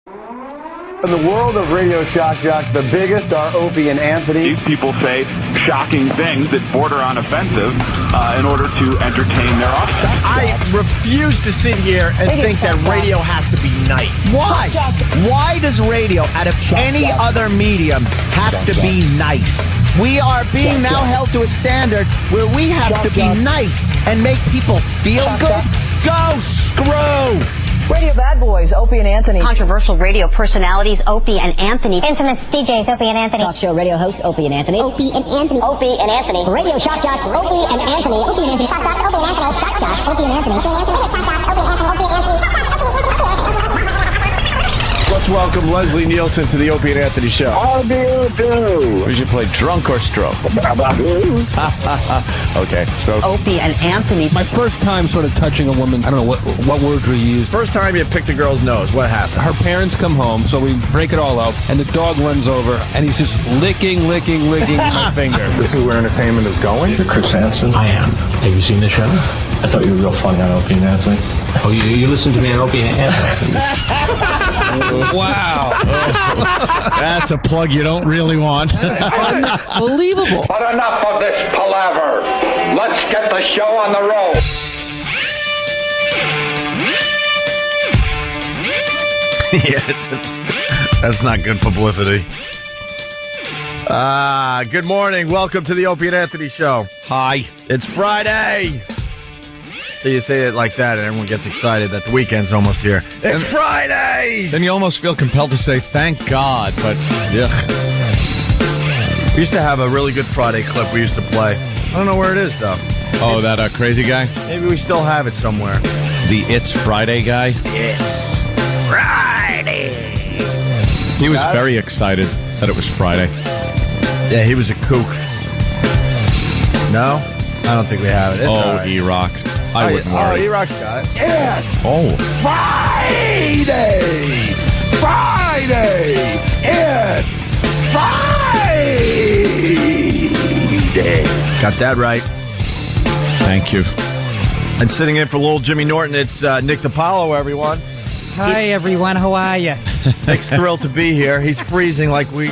In the world of Radio Shock Jock, the biggest are Opie and Anthony. These people say shocking things that border on offensive in order to entertain their offset. I refuse to sit here and think that radio has to be nice. Why? Why does radio, out of any other medium, have to be nice? We are being now held to a standard where we have to be nice and make people feel good. Go screw! Radio bad boys, Opie and Anthony. Controversial radio personalities, Opie and Anthony. Infamous DJs, Opie and Anthony. Talk show radio hosts, Opie and Anthony. Opie and Anthony. Opie and Anthony. Radio shock jocks, Opie and Anthony. Opie and Anthony. Shock jocks, Opie and Anthony. Shock jocks, Opie and Anthony. Opie and Anthony. Shock jocks, Opie and Anthony. Opie and Anthony. Let's welcome Leslie Nielsen to the Opie and Anthony Show. How do you do? We should play drunk or stroke. How about you? Okay, stroke. Opie and Anthony. My first time sort of touching a woman, I don't know what words were used. First time you picked a girl's nose, what happened? Her parents come home, so we break it all up, and the dog runs over, and he's just licking my finger. This is where entertainment is going. You're Chris Hansen. I am. Have you seen the show? I thought you were real funny on Opie and Anthony. Oh, you listen to me on Opie and Anthony. Wow. That's a plug you don't really want. Unbelievable. But enough of this palaver. Let's get the show on the road. Yeah, that's not good publicity. Good morning. Welcome to the Opie and Anthony Show. Hi. It's Friday. So you say it like that, and everyone gets excited that the weekend's almost here. It's Friday! Then you almost feel compelled to say, thank God, but, ugh. We used to have a really good Friday clip we used to play. I don't know where it is, though. Oh, that crazy guy? Maybe we still have it somewhere. The It's Friday guy? It's Friday! He was very excited that it was Friday. Yeah, he was a kook. No? I don't think we have it. It's all right. E-Rock. I wouldn't worry. Oh, E-Rock's got it. Yes! Oh. Friday! Friday! It's Friday! Got that right. Thank you. And sitting in for little Jimmy Norton, it's Nick DiPaolo, everyone. Hi, everyone. How are you? Nick's thrilled to be here. He's freezing like we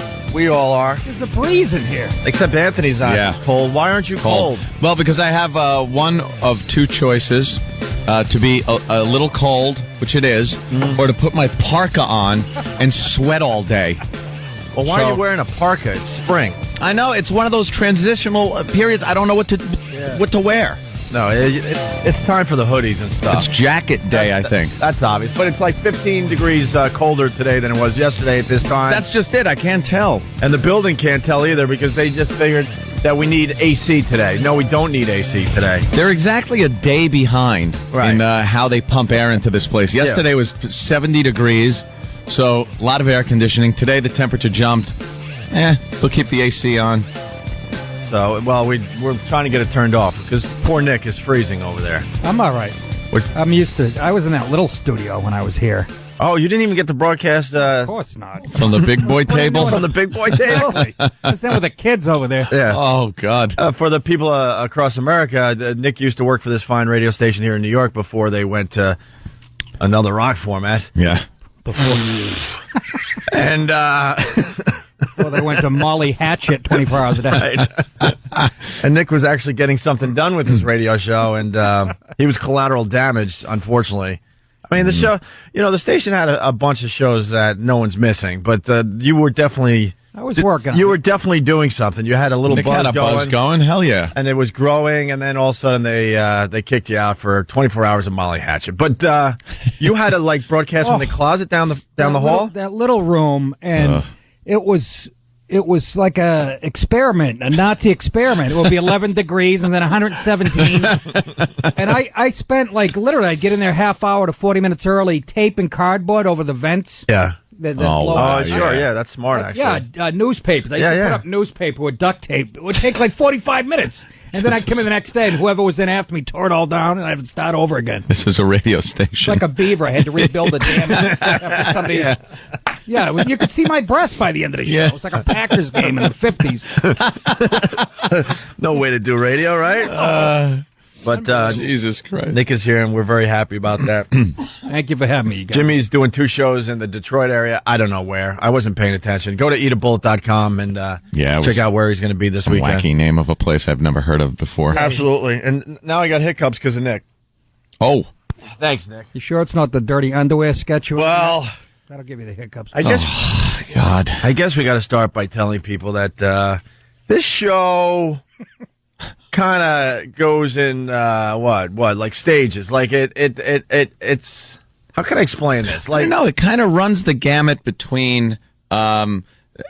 all are. There's a breeze in here. Except Anthony's not cold. Why aren't you cold? Well, because I have one of two choices. To be a little cold, which it is, or to put my parka on and sweat all day. Well, why are you wearing a parka? It's spring. I know. It's one of those transitional periods. I don't know what to wear. No, it's time for the hoodies and stuff. It's jacket day, I think. That's obvious. But it's like 15 degrees colder today than it was yesterday at this time. That's just it. I can't tell. And the building can't tell either because they just figured that we need AC today. No, we don't need AC today. They're exactly a day behind in how they pump air into this place. Yesterday was 70 degrees, so a lot of air conditioning. Today the temperature jumped. We'll keep the AC on. So, well, we're trying to get it turned off because poor Nick is freezing over there. I'm all right. I'm used to it. I was in that little studio when I was here. Oh, you didn't even get the broadcast? Of course not. From the big boy table? From the big boy table? I was there with the kids over there. Yeah. Oh, God. For the people across America, Nick used to work for this fine radio station here in New York before they went to another rock format. Yeah. And, well, they went to Molly Hatchet 24 hours a day. Right. And Nick was actually getting something done with his radio show, and he was collateral damage, unfortunately. I mean, the show, the station had a bunch of shows that no one's missing, but you were definitely... I was working. You were definitely doing something. You had a little buzz going. Hell yeah. And it was growing, and then all of a sudden they kicked you out for 24 hours of Molly Hatchet. But you had to, broadcast from the closet down the hall? That little room, and it was like a experiment, a Nazi experiment. It would be 11 degrees and then 117. And I spent, literally, I'd get in there half hour to 40 minutes early, taping cardboard over the vents. Yeah. Sure, yeah, that's smart, actually. Yeah, newspapers. I used to put up newspaper with duct tape. It would take 45 minutes. And then I'd come in the next day, and whoever was in after me tore it all down, and I'd have to start over again. This is a radio station. It's like a beaver. I had to rebuild the dam after somebody... Yeah, you could see my breast by the end of the show. It was like a Packers game in the 50s. No way to do radio, right? But Jesus Christ. Nick is here, and we're very happy about that. Thank you for having me, you guys. Jimmy's doing 2 shows in the Detroit area. I don't know where. I wasn't paying attention. Go to eatabullet.com and check out where he's going to be this weekend. Wacky name of a place I've never heard of before. Absolutely. And now I got hiccups because of Nick. Oh. Thanks, Nick. You sure it's not the dirty underwear sketch? Well, that'll give you the hiccups. I guess. Oh, God. I guess we got to start by telling people that this show kind of goes in like stages. Like it's. How can I explain this? Like, it kind of runs the gamut between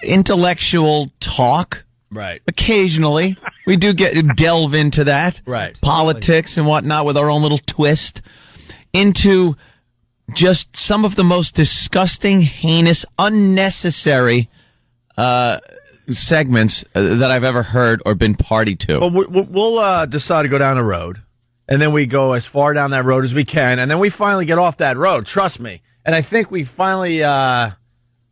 intellectual talk. Right. Occasionally, we do delve into that. Right. Politics and whatnot with our own little twist. Into just some of the most disgusting, heinous, unnecessary segments that I've ever heard or been party to. Well, we'll decide to go down the road, and then we go as far down that road as we can, and then we finally get off that road. Trust me. And I think we finally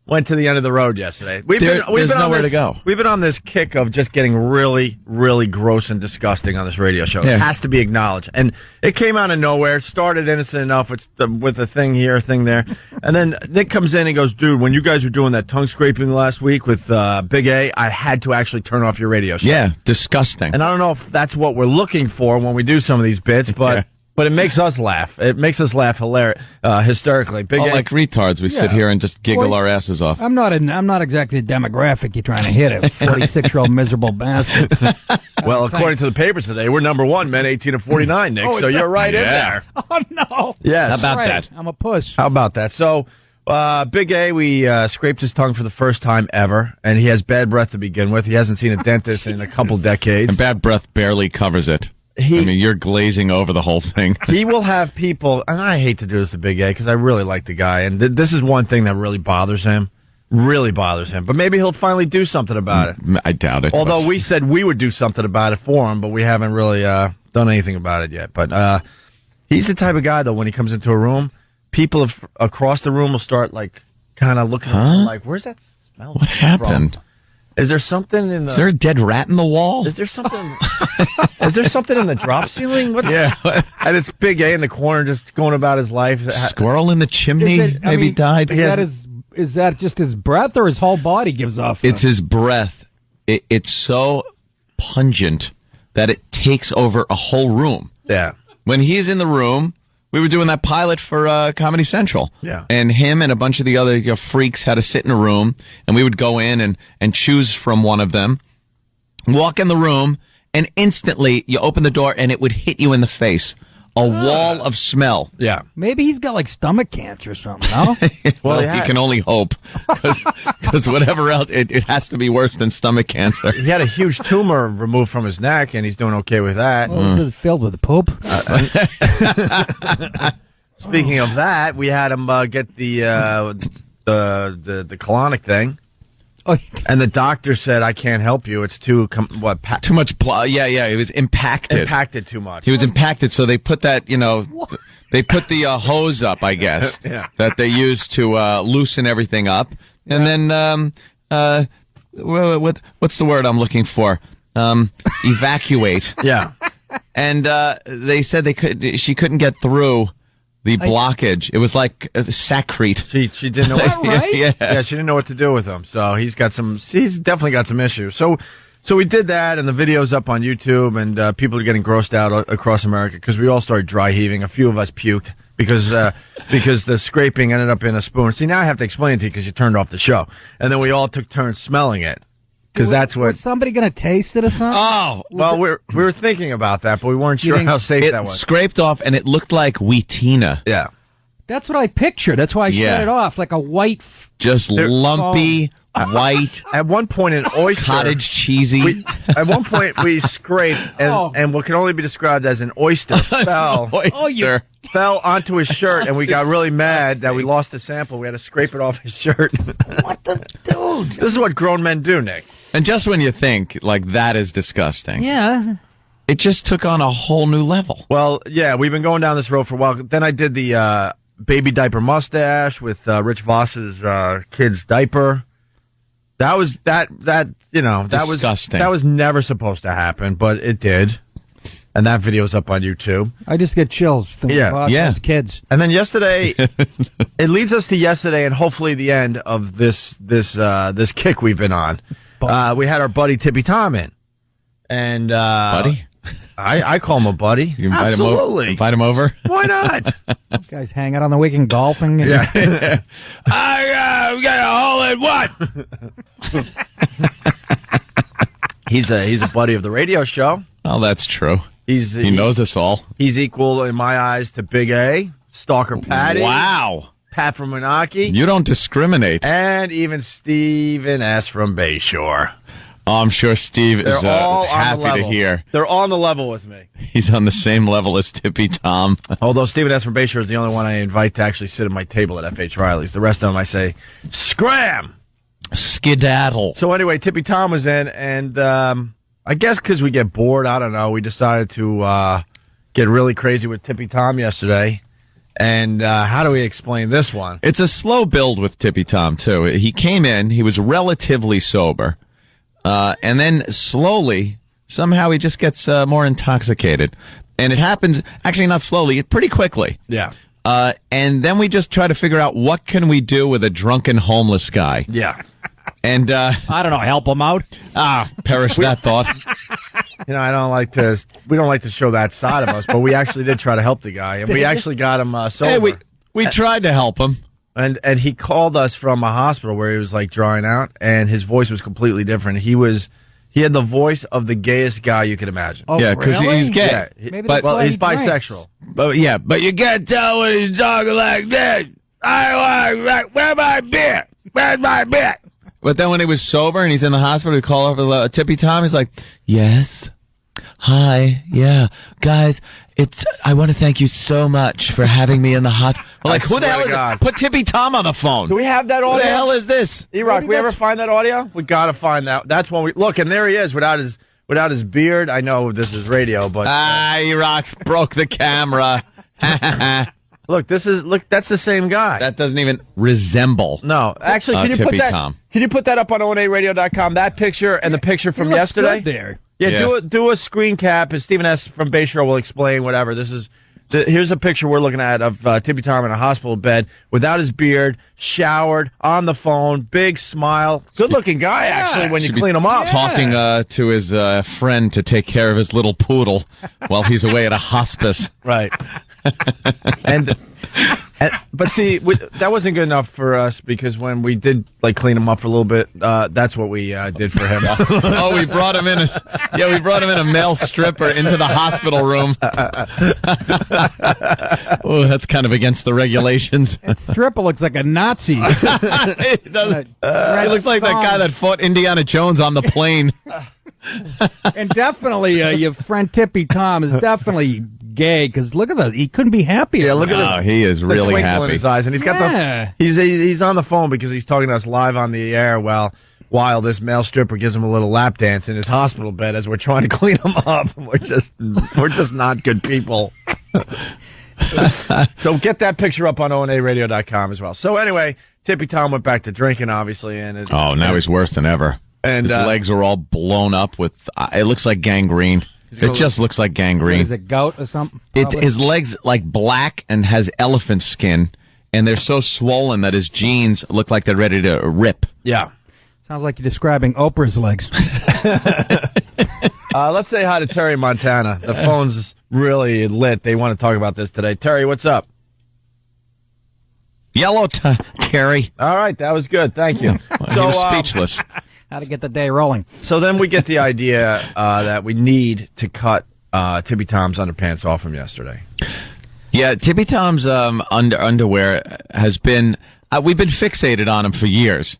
went to the end of the road yesterday. There's nowhere to go. We've been on this kick of just getting really, really gross and disgusting on this radio show. Yeah. It has to be acknowledged. And it came out of nowhere. Started innocent enough with a thing here, a thing there. And then Nick comes in and goes, dude, when you guys were doing that tongue scraping last week with Big A, I had to actually turn off your radio show. Yeah, disgusting. And I don't know if that's what we're looking for when we do some of these bits, but... Yeah. But it makes us laugh. It makes us laugh hysterically. Big A, like retards, we sit here and just giggle our asses off. I'm not exactly the demographic you're trying to hit. A 46-year-old miserable bastard. Well, according to the papers today, we're number 1, men 18 to 49, Nick. So you're right in there. Oh no! Yes. How about that? I'm a puss. How about that? So, Big A, we scraped his tongue for the first time ever, and he has bad breath to begin with. He hasn't seen a dentist in a couple decades. And bad breath barely covers it. You're glazing over the whole thing. He will have people, and I hate to do this to Big A because I really like the guy, and this is one thing that really bothers him. Really bothers him. But maybe he'll finally do something about it. I doubt it. Although we said we would do something about it for him, but we haven't really done anything about it yet. But he's the type of guy, though, when he comes into a room, people across the room will start, like, kind of looking at him like, where's that smell? What happened? From? Is there something in the... Is there a dead rat in the wall? Is there something... Is there something in the drop ceiling? Yeah. And it's Big A in the corner just going about his life. Squirrel in the chimney died? Is that just his breath or his whole body gives off? It's his breath. It's so pungent that it takes over a whole room. Yeah. When he's in the room... We were doing that pilot for Comedy Central. Yeah. And him and a bunch of the other freaks had to sit in a room, and we would go in and choose from one of them, walk in the room, and instantly you open the door, and it would hit you in the face. A wall of smell. Yeah. Maybe he's got, like, stomach cancer or something, no? Well, you can only hope. Because whatever else, it has to be worse than stomach cancer. He had a huge tumor removed from his neck, and he's doing okay with that. Was it filled with poop? Speaking of that, we had him get the colonic thing. Oh, and the doctor said, I can't help you. It's too much blood. Yeah. It was impacted. Impacted too much. He was impacted, so they put that, they put the hose up, I guess, that they used to loosen everything up. And then, what's the word I'm looking for? Evacuate. Yeah. And they said she couldn't get through the blockage. It was like sacrete. She didn't know what, right? Yeah, she didn't know what to do with him. So he's definitely got some issues. So we did that, and the video's up on YouTube, and people are getting grossed out across America because we all started dry heaving. A few of us puked because the scraping ended up in a spoon. See, now I have to explain it to you because you turned off the show. And then we all took turns smelling it. Because that's what... Was somebody going to taste it or something? Oh! Well, we were thinking about that, but we weren't sure how safe that was. It scraped off, and it looked like Wheatina. Yeah. That's what I pictured. That's why I shut it off, like a white... Just lumpy, white... At one point, an oyster... Cottage cheesy. At one point, we scraped, and what can only be described as an oyster fell... fell onto his shirt, and we got really mad that we lost the sample. We had to scrape it off his shirt. What the dude? This is what grown men do, Nick. And just when you think, like, that is disgusting. Yeah. It just took on a whole new level. Well, yeah, we've been going down this road for a while. Then I did the baby diaper mustache with Rich Voss's kid's diaper. That was disgusting. That was never supposed to happen, but it did. And that video's up on YouTube. I just get chills thinking about those kids. And then yesterday, it leads us to yesterday and hopefully the end of this kick we've been on. We had our buddy Tippy Tom in. And buddy? I call him a buddy. You invite Absolutely. Invite him over? Why not? You guys hang out on the weekend golfing? And Yeah. We got a hole in one. He's a buddy of the radio show. Oh, that's true. He knows us all. He's equal in my eyes to Big A, Stalker Patty. Wow. Pat from Menaki. You don't discriminate. And even Steven S. from Bayshore. Oh, I'm sure Steve is all happy to hear. They're on the level with me. He's on the same level as Tippy Tom. Although Steven S. from Bayshore is the only one I invite to actually sit at my table at F.H. Riley's. The rest of them I say, scram! Skedaddle. So anyway, Tippy Tom was in, and I guess because we get bored, I don't know, we decided to get really crazy with Tippy Tom yesterday. And how do we explain this one? It's a slow build with Tippy Tom, too. He came in, he was relatively sober, and then slowly, somehow he just gets more intoxicated. And it happens, actually not slowly, pretty quickly. Yeah. And then we just try to figure out what can we do with a drunken homeless guy. Yeah. And I don't know, help him out? Perish that thought. You know, we don't like to show that side of us, but we actually did try to help the guy, and we actually got him sober. Hey, we tried to help him. And he called us from a hospital where he was like drying out, and his voice was completely different. He had the voice of the gayest guy you could imagine. Oh, yeah, because he's gay. Yeah, but he's bisexual. But you can't tell when he's talking like this. Where's my beer? Where's my beer? But then when he was sober and he's in the hospital, we call over Tippy Tom. He's like, yes, hi, yeah, guys. I want to thank you so much for having me in the hospital. Like, who the hell is that? Put Tippy Tom on the phone. Do we have that audio? Who the hell is this? E-Rock, we ever find that audio? We got to find that. That's when we look, and there he is without his beard. I know this is radio, but E-Rock broke the camera. Look, that's the same guy. That doesn't even resemble. No, actually, can you Tippy put that? Tom. Can you put that up on ONARadio.com? That picture and the picture from yesterday. Good there. Yeah, do a screen cap. As Stephen S. from Bayshore will explain whatever. Here's a picture we're looking at of Tippy Tom in a hospital bed without his beard, showered, on the phone, big smile. Good-looking guy, actually, when you clean him up. Talking to his friend to take care of his little poodle while he's away at a hospice. Right. But see, that wasn't good enough for us because when we did clean him up for a little bit, that's what we did for him. We brought him in. We brought him in a male stripper into the hospital room. Oh, that's kind of against the regulations. That stripper looks like a Nazi. He looks like that guy that fought Indiana Jones on the plane. And definitely, your friend Tippy Tom is definitely gay because look at that. He couldn't be happier. Yeah, look at he is really twinkle happy in his eyes, and he's got he's on the phone because he's talking to us live on the air while this male stripper gives him a little lap dance in his hospital bed as we're trying to clean him up. We're just not good people. So get that picture up on ONARadio.com as well. So anyway, Tippy Tom went back to drinking, obviously, and now he's worse than ever. And his legs are all blown up with. It looks like gangrene. It just looks like gangrene. Is it gout or something? His legs like black and has elephant skin, and they're so swollen that his jeans look like they're ready to rip. Yeah. Sounds like you're describing Oprah's legs. Let's say hi to Terry Montana. The phone's really lit. They want to talk about this today. Terry, what's up? Yellow Terry. All right, that was good. Thank you. He was speechless. How to get the day rolling. So then we get the idea that we need to cut Tippy Tom's underpants off him yesterday. Yeah, Tippy Tom's underwear has been... we've been fixated on him for years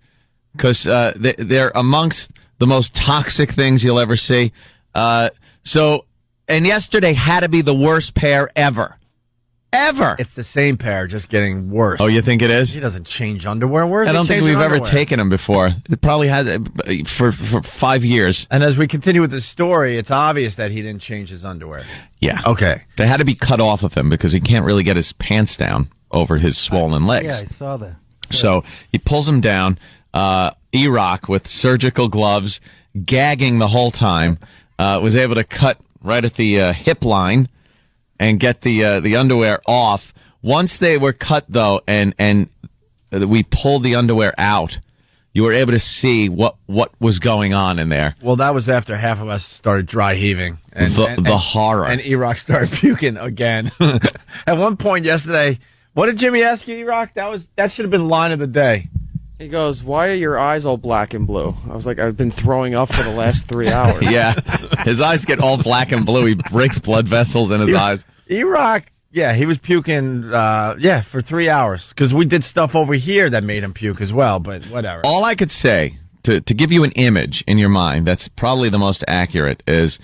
because they're amongst the most toxic things you'll ever see. And yesterday had to be the worst pair ever. Ever. It's the same pair, just getting worse. Oh, you think it is? He doesn't change underwear. I don't think we've ever taken him before. It probably has for 5 years. And as we continue with the story, it's obvious that he didn't change his underwear. Yeah. Okay. They had to be cut off of him because he can't really get his pants down over his swollen legs. Yeah, I saw that. Yeah. So he pulls him down, E-Rock with surgical gloves, gagging the whole time, was able to cut right at the hip line, and get the underwear off. Once they were cut, though, and we pulled the underwear out, you were able to see what was going on in there. Well, that was after half of us started dry heaving. And the horror. And E-Rock started puking again. At one point yesterday, what did Jimmy ask you, E-Rock? That should have been line of the day. He goes, "Why are your eyes all black and blue?" I was like, "I've been throwing up for the last 3 hours." Yeah, his eyes get all black and blue. He breaks blood vessels in his eyes. E-Rock, yeah, he was puking, for 3 hours. Because we did stuff over here that made him puke as well, but whatever. All I could say, to give you an image in your mind that's probably the most accurate, is,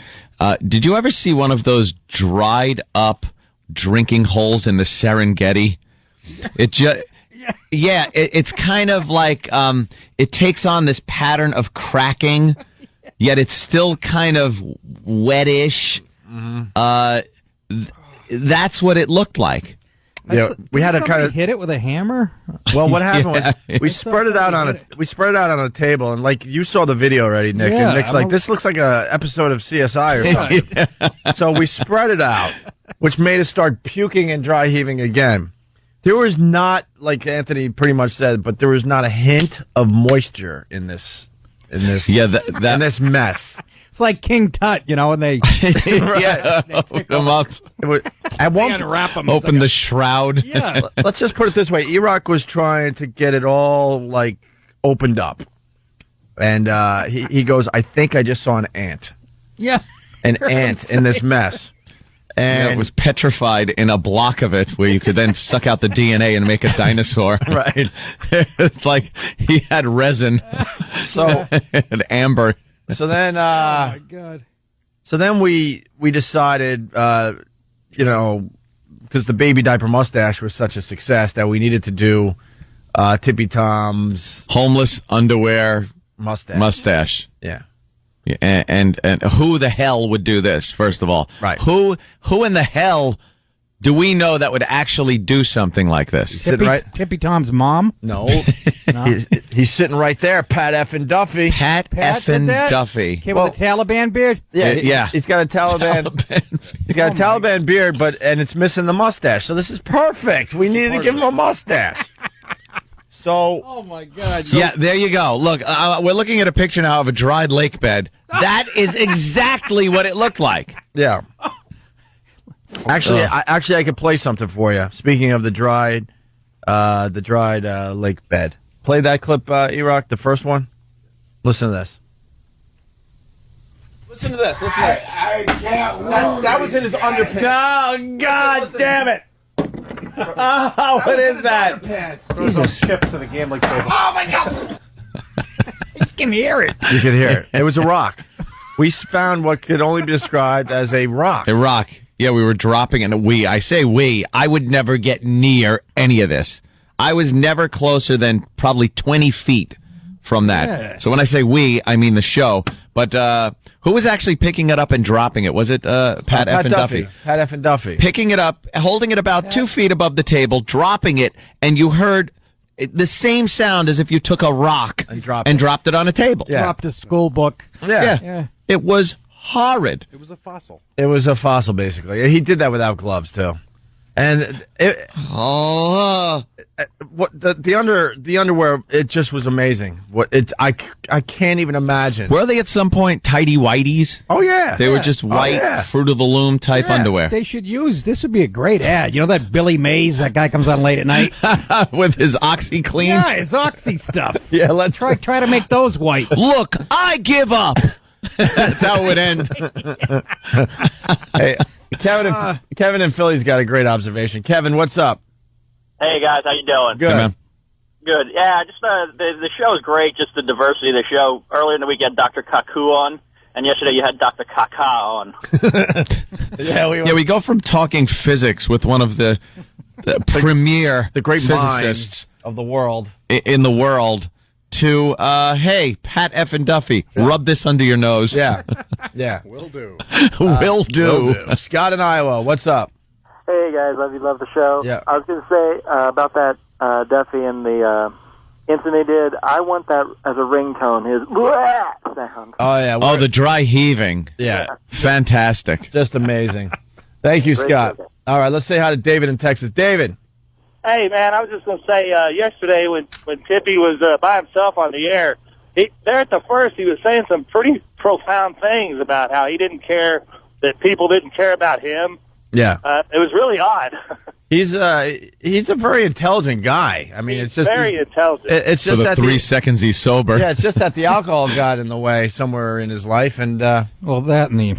did you ever see one of those dried up drinking holes in the Serengeti? It just... Yeah, it's kind of like it takes on this pattern of cracking, yet it's still kind of wettish. Mm-hmm. That's what it looked like. Yeah, we had to kind of hit it with a hammer. Well, what happened was we spread it out on a table, and like you saw the video already, Nick. Yeah, and Nick's like, this looks like a episode of CSI or something. So we spread it out, which made us start puking and dry heaving again. There was not, like Anthony pretty much said, but there was not a hint of moisture in this in this mess. It's like King Tut, when they open them up. At one unwrap them. Open the shroud. Yeah. Let's just put it this way: E-Rock was trying to get it all like opened up, and he goes, "I think I just saw an ant." Yeah, an ant in this mess. And it was petrified in a block of it where you could then suck out the DNA and make a dinosaur. Right. It's like he had resin. So and amber. So then oh my God. So then we decided because the baby diaper mustache was such a success that we needed to do Tippy Tom's homeless underwear mustache. Yeah. Yeah, and who the hell would do this? First of all, right? Who in the hell do we know that would actually do something like this? Tippy Tom's mom? No, he's sitting right there. Pat Effin Duffy. Pat Effin Duffy. Kid with a Taliban beard? Yeah. He's got a Taliban. He's got a Taliban beard, and it's missing the mustache. So this is perfect. We needed to give him a mustache. So, oh my God! Yeah, there you go. Look, we're looking at a picture now of a dried lake bed. That is exactly what it looked like. Yeah. Actually, I could play something for you. Speaking of the dried lake bed, play that clip, E-Rock, the first one. Listen to this. Listen to this. I can't. That was in his underpants. Oh God damn it! Oh, what is that? Those chips to the gambling table. Oh my God! You can hear it. You can hear it. It was a rock. We found what could only be described as a rock. A rock. Yeah, we were dropping it. I say we. I would never get near any of this. I was never closer than probably 20 feet from that. Yeah. So when I say we, I mean the show. But who was actually picking it up and dropping it? Was it Pat Effin Duffy? Pat Effin Duffy. Picking it up, holding it about 2 feet above the table, dropping it, and you heard the same sound as if you took a rock and dropped it on a table. Yeah. Dropped a school book. Yeah. It was horrid. It was a fossil. It was a fossil, basically. He did that without gloves, too. And the underwear, it just was amazing. I can't even imagine. Were they at some point tighty whities? Oh yeah, they were just white Fruit of the Loom type underwear. They should use this. Would be a great ad. You know that Billy Mays, that guy comes on late at night with his OxyClean. Yeah, his Oxy stuff. Yeah, let's try to make those white. Look, I give up. That's how it would end. Hey, Kevin in Philly's got a great observation. Kevin, what's up? Hey guys, how you doing? Good. Hey, man. Good. Yeah, just the show is great. Just the diversity of the show. Earlier in the week, you had Dr. Kaku on, and yesterday you had Dr. Kaka on. We go from talking physics with one of the premier, the great physicists of the world in the world, to hey, Pat Effin Duffy, rub this under your nose. Yeah. Will do. Will do. Scott in Iowa, what's up? Hey guys, love the show. Yeah. I was going to say about that Duffy and the incident he did. I want that as a ringtone. His sound. Oh, yeah. Oh, the dry heaving. Yeah. Fantastic. Just amazing. Thank you, Great Scott. program. All right, let's say hi to David in Texas. David. Hey, man, I was just going to say, yesterday when Tippy was by himself on the air, there at the first, he was saying some pretty profound things about how he didn't care that people didn't care about him. Yeah. It was really odd. He's a very intelligent guy. I mean, it's just very intelligent. It's just For the that 3 seconds he's sober. Yeah, it's just that the alcohol got in the way somewhere in his life, and well, that and the.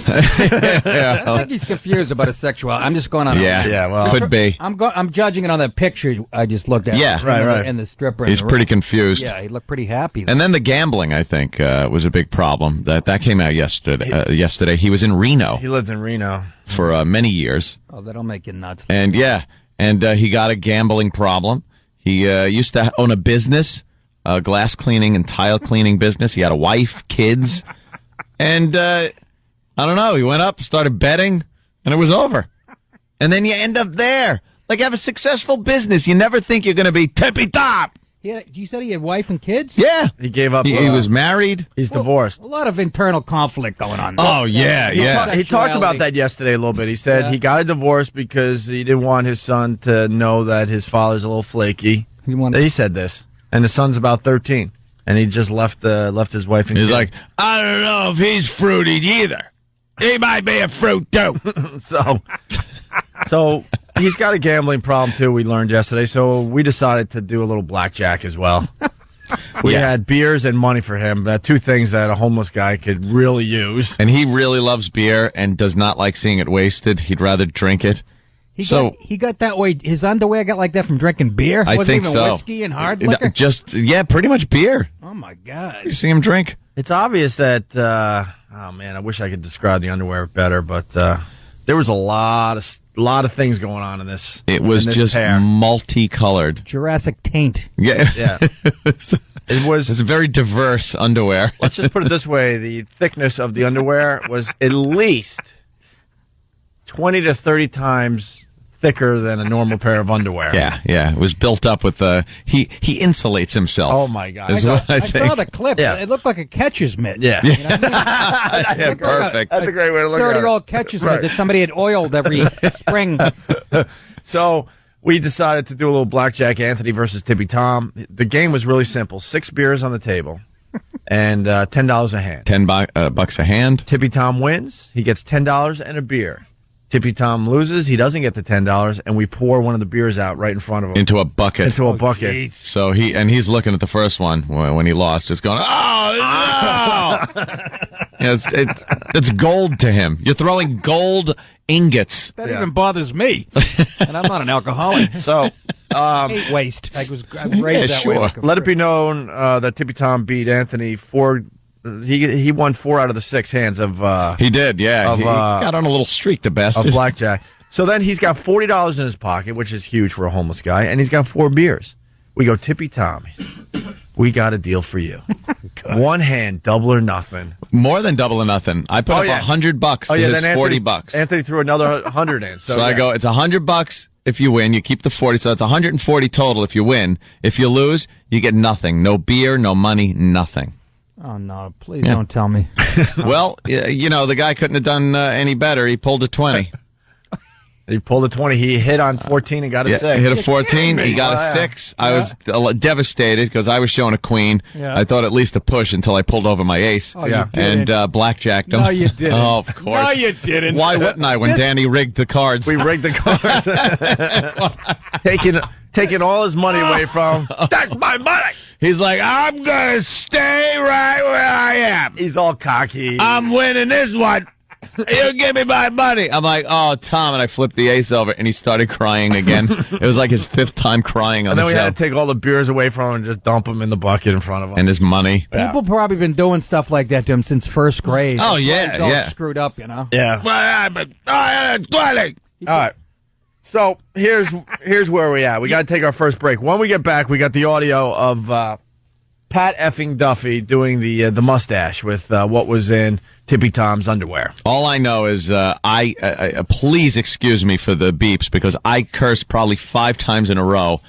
I think he's confused about his sexuality. I'm just going on. Well, could be. I'm judging it on that picture I just looked at. Yeah, right. And the stripper. He's in the pretty room. confused. Yeah, he looked pretty happy. And then the gambling, I think, was a big problem. That came out yesterday. Yesterday, he was in Reno he lived in Reno for many years. Oh, that'll make you nuts. And he got a gambling problem. He used to own a business, a glass cleaning and tile cleaning business. He had a wife, kids, and I don't know. He went up, started betting, and it was over. And then you end up there. Like, have a successful business. You never think you're going to be tippy top. You said he had wife and kids? Yeah. He gave up. He was married. He's divorced. A lot of internal conflict going on. Oh, yeah. He talked about that yesterday a little bit. He said he got a divorce because he didn't want his son to know that his father's a little flaky. He said this. And the son's about 13. And he just left his wife and He's kids. like, I don't know if he's fruity either. He might be a fruit, too. So he's got a gambling problem, too, we learned yesterday. So we decided to do a little blackjack as well. We had beers and money for him. Two things that a homeless guy could really use. And he really loves beer and does not like seeing it wasted. He'd rather drink it. He got that way. His underwear got like that from drinking beer. I Wasn't think even so. Whiskey and hard liquor. Pretty much beer. Oh my God! You see him drink. It's obvious that. Oh man, I wish I could describe the underwear better, but there was a lot of things going on in this. It was just multicolored. Jurassic taint. Yeah. It was. It's very diverse underwear. Let's just put it this way: the thickness of the underwear was at least 20 to 30 times thicker than a normal pair of underwear. Yeah. It was built up with he insulates himself. Oh my God! I saw the clip. Yeah. It looked like a catcher's mitt. Yeah. You know what I mean? Perfect. That's a great way to look at it. 30-year-old catcher's mitt that somebody had oiled every spring. So we decided to do a little blackjack, Anthony versus Tippy Tom. The game was really simple: 6 beers on the table, and $10 a hand. $10 a hand. Tippy Tom wins; he gets $10 and a beer. Tippy Tom loses; he doesn't get the $10, and we pour one of the beers out right in front of him into a bucket. Geez. So he's looking at the first one when he lost, just going, "Oh no!" It's gold to him. You're throwing gold ingots. That even bothers me, and I'm not an alcoholic. So. I hate waste. I was raised that way. Let it be known that Tippy Tom beat Anthony 4. He won 4 out of the 6 hands of. He did, yeah. He got on a little streak, the bastard. Of blackjack. So then he's got $40 in his pocket, which is huge for a homeless guy, and he's got 4 beers. We go, Tippy Tom, we got a deal for you. One hand, double or nothing. More than double or nothing. I put up $100 to his $40. Anthony threw another 100 in. So I go, it's $100 if you win. You keep the 40, so it's 140 total if you win. If you lose, you get nothing. No beer, no money, nothing. Oh, no, please don't tell me. Well, the guy couldn't have done any better. He pulled a 20. He pulled a 20. He hit on 14 and got a 6. He hit a 14. He got a 6. I was devastated because I was showing a queen. Yeah. I thought at least a push until I pulled over my ace. Oh, you didn't. And blackjacked him. No, you didn't. Oh, of course. No, you didn't. Why wouldn't I when Danny rigged the cards? We rigged the cards. Taking all his money away from him. That's my money. He's like, I'm going to stay right where I am. He's all cocky. I'm winning this one. You give me my money. I'm like, oh, Tom, and I flipped the ace over, and he started crying again. It was like his 5th time crying on and the then we show. had to take all the beers away from him and just dump them in the bucket in front of him. And his money. People probably been doing stuff like that to him since 1st grade. Oh, yeah, He's all yeah. screwed up, you know? Yeah. All right. So here's where we're at. We got to take our first break. When we get back, we got the audio of Pat effing Duffy doing the mustache with what was in Tippy Tom's underwear. All I know is please excuse me for the beeps because I cursed probably 5 times in a row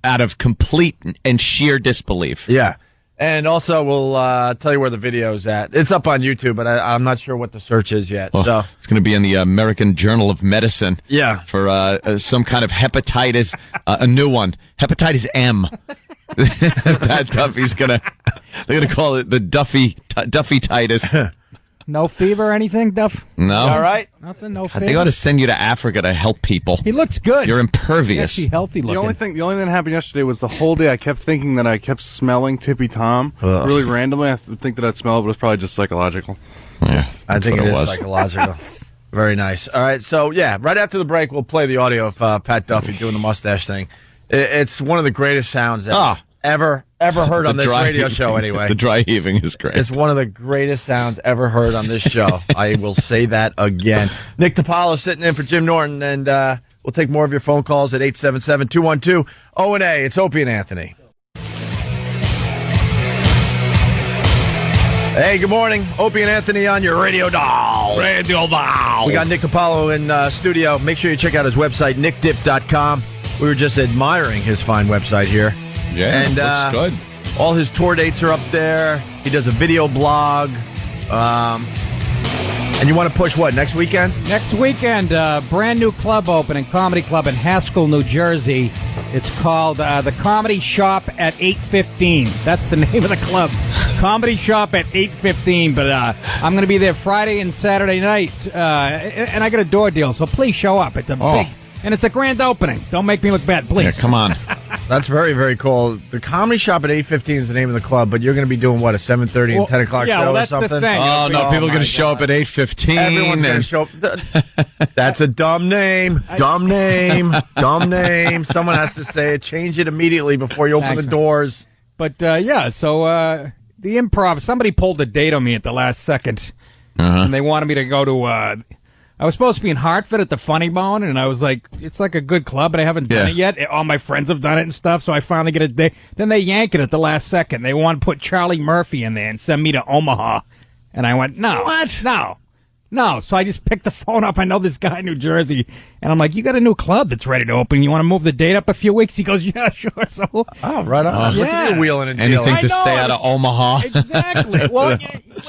out of complete and sheer disbelief. Yeah. And also, we'll tell you where the video's at. It's up on YouTube, but I'm not sure what the search is yet. Well, so it's going to be in the American Journal of Medicine. Yeah. For some kind of hepatitis, a new one, hepatitis M. That Duffy's they're gonna call it the Duffy-titis. No fever or anything, Duff? No. All right. Nothing, no God, fever. they ought to send you to Africa to help people. He looks good. You're impervious. Actually healthy looking. The only thing that happened yesterday was the whole day I kept thinking that I kept smelling Tippy Tom. Really randomly. I think that I'd smell it, but it's probably just psychological. Yeah, I think it is was. psychological. Very nice. All right, so yeah, right after the break, we'll play the audio of Pat Duffy doing the mustache thing. It's one of the greatest sounds ever heard on this radio show. Anyway, the dry heaving is great. It's one of the greatest sounds ever heard on this show. I will say that again. Nick DiPaolo sitting in for Jim Norton, and we'll take more of your phone calls at 877-212-O&A. It's Opie and Anthony. Hey, good morning. Opie and Anthony on your radio dial. Radio dial. We got Nick DiPaolo in studio. Make sure you check out his website, nickdip.com. We were just admiring his fine website here. Yeah, and looks good. All his tour dates are up there. He does a video blog. And you want to push what, next weekend? Next weekend, brand new club opening, comedy club in Haskell, New Jersey. It's called the Comedy Shop at 8:15. That's the name of the club. Comedy Shop at 8:15. But I'm going to be there Friday and Saturday night, and I got a door deal, so please show up. It's a big, and it's a grand opening. Don't make me look bad, please. Yeah, come on. That's very, very cool. The Comedy Shop at 8:15 is the name of the club, but you're going to be doing, what, a 7:30 and 10 o'clock show that's or something? The thing. Oh, no, people are going to show up at 8:15. Everyone's going to show up. That's a dumb name. Dumb name. Dumb name. Someone has to say it. Change it immediately before you open the doors. But, so the Improv, somebody pulled a date on me at the last second, and they wanted me to go to... I was supposed to be in Hartford at the Funny Bone, and I was like, it's like a good club, but I haven't done it yet. All my friends have done it and stuff, so I finally get a day. Then they yank it at the last second. They want to put Charlie Murphy in there and send me to Omaha. And I went, no. What? No. So I just picked the phone up. I know this guy in New Jersey. And I'm like, you got a new club that's ready to open. You want to move the date up a few weeks? He goes, yeah, sure. So, right on. Look at you wheeling and dealing. Anything to stay out of Omaha. Exactly. Well,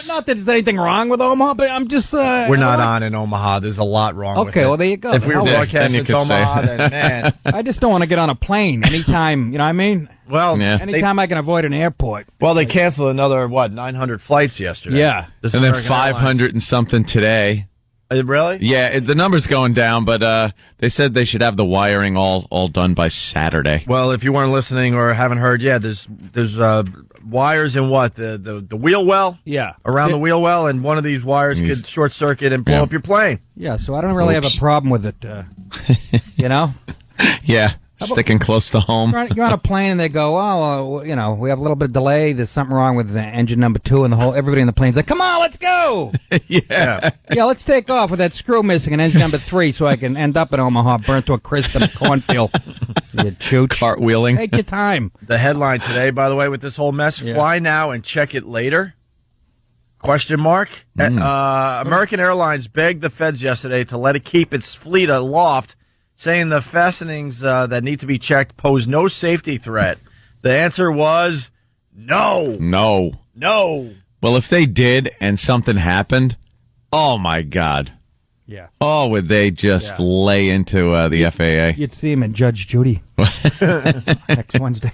not that there's anything wrong with Omaha, but I'm just... We're not on in Omaha. There's a lot wrong with it. Okay, well, there you go. If we were broadcasting it's Omaha, then man. I just don't want to get on a plane anytime, you know what I mean? Well, anytime I can avoid an airport. Well, they canceled another, 900 flights yesterday. Yeah. And then 500 and something today. Really? Yeah, the number's going down, but they said they should have the wiring all done by Saturday. Well, if you weren't listening or haven't heard, there's wires in what the wheel well, around the wheel well, and one of these wires could short circuit and blow up your plane. Yeah, so I don't really have a problem with it, you know. Yeah. Sticking close to home. You're on a plane and they go, we have a little bit of delay. There's something wrong with the engine number 2, and everybody in the plane's like, come on, let's go. Yeah, let's take off with that screw missing and engine number 3 so I can end up in Omaha burnt to a crisp in a cornfield. You chooch. Cartwheeling. Take your time. The headline today, by the way, with this whole mess, fly now and check it later? ? American Airlines begged the feds yesterday to let it keep its fleet aloft, saying the fastenings that need to be checked pose no safety threat. The answer was no. No. Well, if they did and something happened, oh, my God. Yeah. Oh, would they just lay into the FAA? You'd see him in Judge Judy next Wednesday.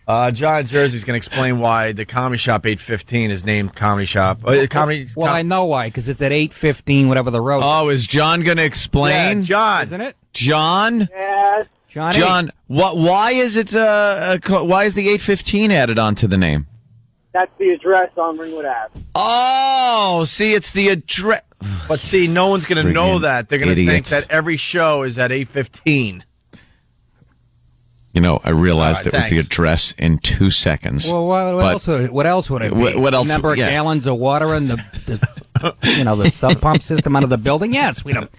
John in Jersey's going to explain why the Comedy Shop 815 is named Comedy Shop. I know why, because it's at 8:15, whatever the road. Oh, is John going to explain? Yeah, John. Isn't it? John? Yes. John, why is it? Why is the 815 added onto the name? That's the address on Ringwood Ave. Oh, see, it's the address. But see, no one's going to know that. They're going to think that every show is at 8:15. You know, I realized it was the address in 2 seconds. Well, what else would it be? What else? Number of gallons of water in the sub pump system out of the building? Yes, we don't.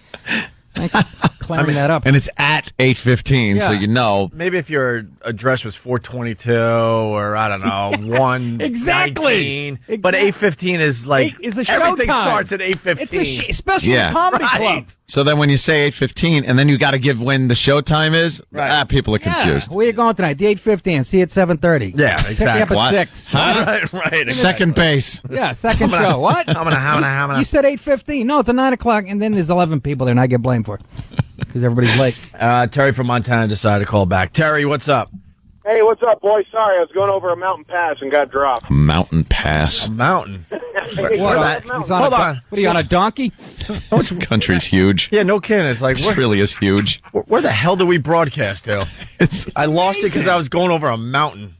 clearing that up. And it's at 8:15, so Yeah. you know. Maybe if your address was 422 or, I don't know, 119. Exactly. But 8:15 is like, Is a everything showtime. starts at 8:15. It's a especially Yeah. a comedy Right. club. So then when you say 8:15, and then you got to give when the show time is, people are confused. Yeah. Where you going tonight? The 8:15. See you at 7:30. Yeah, Pick me up exactly. at What? 6. Right, right. Second base. Yeah, second show. What? I'm gonna. You said 8:15. No, it's a 9 o'clock, and then there's 11 people there, and I get blamed for it because everybody's late. Terry from Montana decided to call back. Terry, what's up? Hey, what's up, boys? Sorry, I was going over a mountain pass and got dropped. Mountain pass. A mountain. What are you on a donkey? This country's huge. Yeah, no kidding. It's like, It really is huge. where the hell do we broadcast to? I lost it because I was going over a mountain.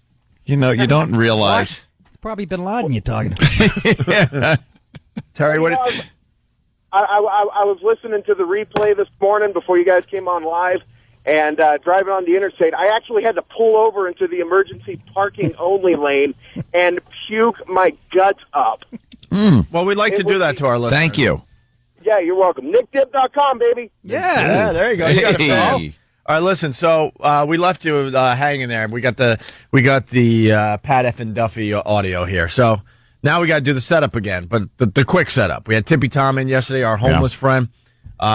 You know, you don't realize. It's probably Bin Laden you're talking to. Yeah. Terry, what? I was listening to the replay this morning before you guys came on live, and driving on the interstate. I actually had to pull over into the emergency parking only lane and puke my guts up. Well, we'd like to do that to our listeners. Thank you. Yeah, you're welcome. NickDip.com, baby. Yeah, there you go. You got a Hey. fellow. All right, listen. So we left you hanging there. We got the Pat F and Duffy audio here. So now we got to do the setup again, but the quick setup. We had Tippy Tom in yesterday, our homeless friend.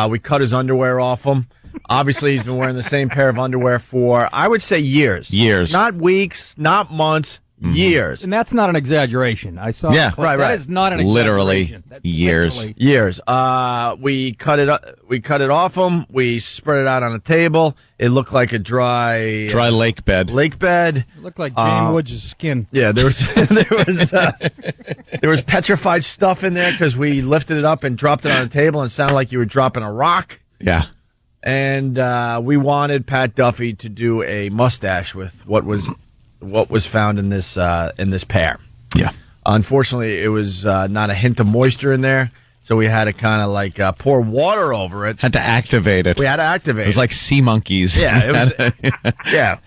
We cut his underwear off him. Obviously, he's been wearing the same pair of underwear for, I would say, years. Years. Not weeks, not months, years. And that's not an exaggeration. I saw. Yeah, the clip. right. That is not an Literally exaggeration. That's years. literally- Years. We cut it off him. We spread it out on a table. It looked like a dry lake bed. Lake bed. It looked like Jane Woods' skin. Yeah, there was there was petrified stuff in there because we lifted it up and dropped it on the table and it sounded like you were dropping a rock. Yeah. And we wanted Pat Duffy to do a mustache with what was found in this pair. Yeah. Unfortunately, it was not a hint of moisture in there, so we had to kind of like pour water over it. Had to activate it. We had to activate it. It was like sea monkeys. Yeah, it was. Yeah.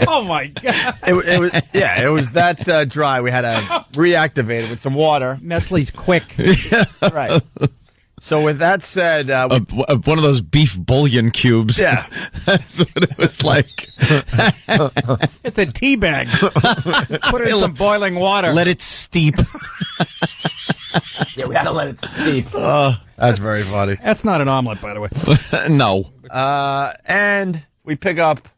Oh my god! It was. Yeah, it was that dry. We had to reactivate it with some water. Nestle's quick. Right. So with that said, one of those beef bouillon cubes. Yeah. That's what it was like. It's a tea bag. Put it in some boiling water. Let it steep. Yeah, we had to let it steep. That's very funny. That's not an omelet, by the way. No. And we pick up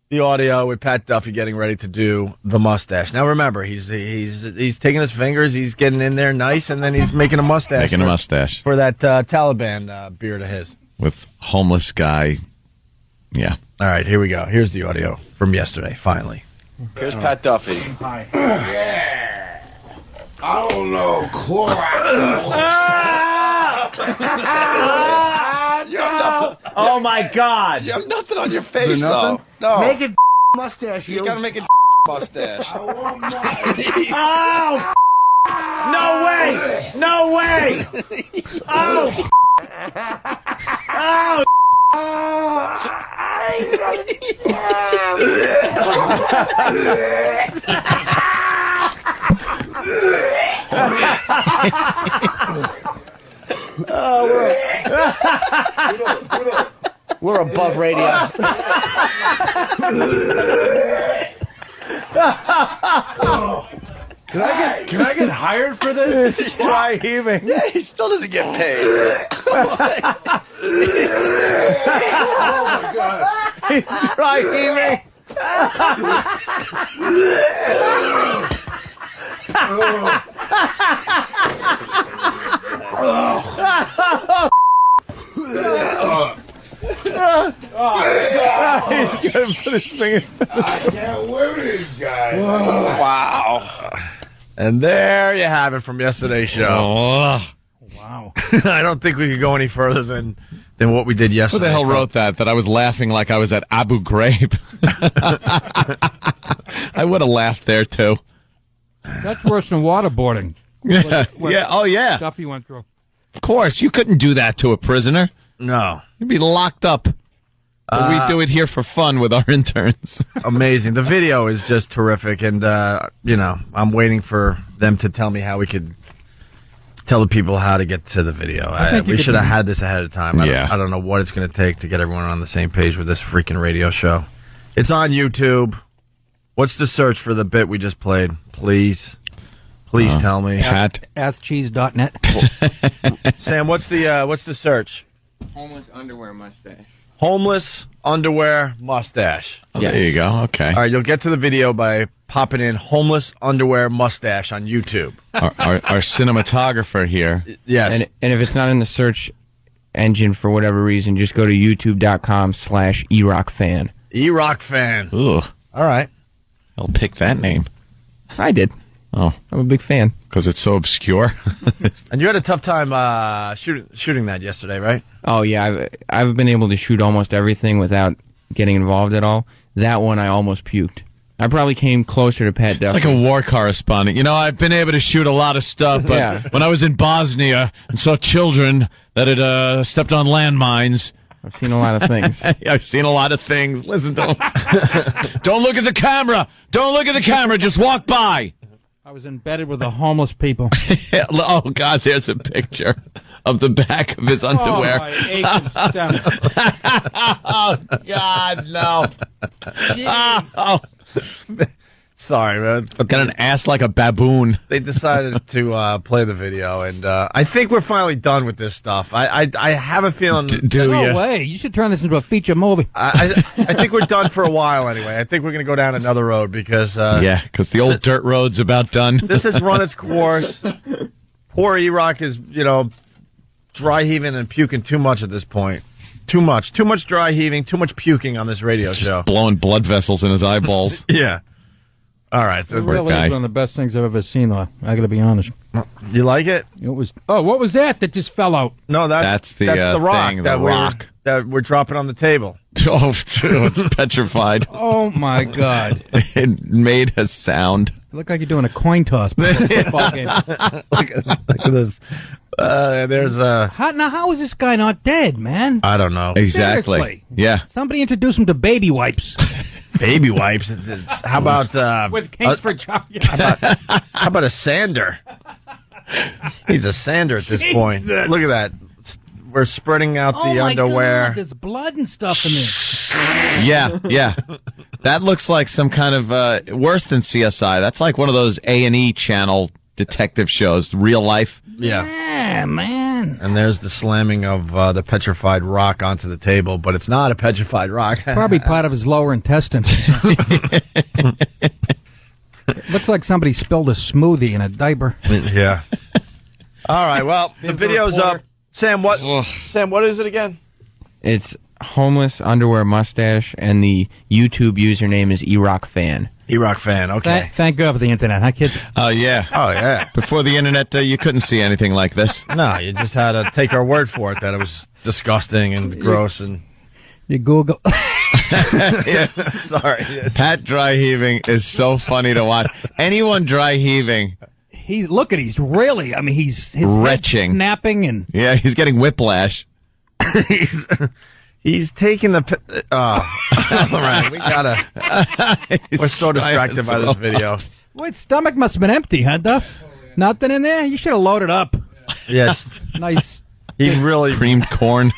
the audio with Pat Duffy getting ready to do the mustache. Now remember, he's taking his fingers, he's getting in there nice, and then he's making a mustache. Making a mustache. For that Taliban beard of his. With homeless guy. Yeah. All right, here we go. Here's the audio from yesterday, finally. Here's Pat Duffy. Hi. Yeah. I don't know. Oh my God! You have nothing on your face, nothing? though. No. Make it mustache, You gotta make it mustache. I want my... Oh! No way! No way! Oh! Oh! We're above radio. Can I get hired for this? Try heaving. Yeah, he still doesn't get paid. Oh my god. Try heaving. He's gonna put his fingers down. I can't wear these guys. Wow. And there you have it from yesterday's show. Wow. I don't think we could go any further than what we did Who yesterday. the hell wrote that? That I was laughing like I was at Abu Ghraib. I would have laughed there, too. That's worse than waterboarding. Yeah. What Yeah. Oh, yeah. stuff you went through. Of course. You couldn't do that to a prisoner. No. You'd be locked up. But we do it here for fun with our interns. Amazing. The video is just terrific. And, I'm waiting for them to tell me how we could tell the people how to get to the video. We should have had this ahead of time. I don't know what it's going to take to get everyone on the same page with this freaking radio show. It's on YouTube. What's the search for the bit we just played? Please tell me. AskCheese.net. Sam, what's the search? Homeless underwear mustache. Homeless underwear mustache. Oh, there you go. Okay. All right, you'll get to the video by popping in homeless underwear mustache on YouTube. Our cinematographer here. Yes. And if it's not in the search engine for whatever reason, just go to youtube.com/erockfan. erockfan. Ooh. All right. I'll pick that name. I did. Oh. I'm a big fan. Because it's so obscure. And you had a tough time shooting that yesterday, right? Oh, yeah. I've been able to shoot almost everything without getting involved at all. That one, I almost puked. I probably came closer to Pat Duffy. It's like a war correspondent. You know, I've been able to shoot a lot of stuff, but when I was in Bosnia and saw children that had stepped on landmines... I've seen a lot of things. I've seen a lot of things. Listen to them. Don't look at the camera. Don't look at the camera. Just walk by. I was embedded with the homeless people. Oh, God, there's a picture of the back of his underwear. Oh, my aching stomach. Oh, God, no. Oh. Sorry, man. Got an ass like a baboon. They decided to play the video, and I think we're finally done with this stuff. I have a feeling... No way. You should turn this into a feature movie. I think we're done for a while anyway. I think we're going to go down another road because... because the old dirt road's about done. This has run its course. Poor E-Rock is, dry heaving and puking too much at this point. Too much dry heaving, too much puking on this radio show. Blowing blood vessels in his eyeballs. Yeah. All right. It really is one of the best things I've ever seen, though. I got to be honest. You like it? It was. Oh, what was that just fell out? No, that's the rock thing, that we're dropping on the table. Oh, it's petrified. Oh my God! It made a sound. You look like you're doing a coin toss before a football game. Look at this. There's a. How is this guy not dead, man? I don't know. Exactly. Seriously. Yeah. Somebody introduce him to baby wipes. Baby wipes. How about with Kingsford chocolate? How about a sander? He's a sander at this point. Look at that. We're spreading out the underwear. God, there's blood and stuff in there. Yeah. That looks like some kind of worse than CSI. That's like one of those A&E channel detective shows, real life. Yeah, man. And there's the slamming of the petrified rock onto the table, but it's not a petrified rock. Probably part of his lower intestines. Looks like somebody spilled a smoothie in a diaper. Yeah. All right. Well, the video's up. Sam, what is it again? It's homeless underwear mustache, and the YouTube username is erockfan. erockfan. Okay. Thank God for the internet, huh, kids? Oh yeah. Before the internet, you couldn't see anything like this. No, you just had to take our word for it that it was disgusting and gross and. You Google. Yeah, sorry. Pat dry heaving is so funny to watch. Anyone dry heaving. He's really. I mean, his retching, head's snapping, and he's getting whiplash. He's taking the. All right, we gotta. We're so distracted by this video. Well, his stomach must have been empty, huh, Duff? Nothing in there. You should have loaded up. Yes, nice. He really creamed corn.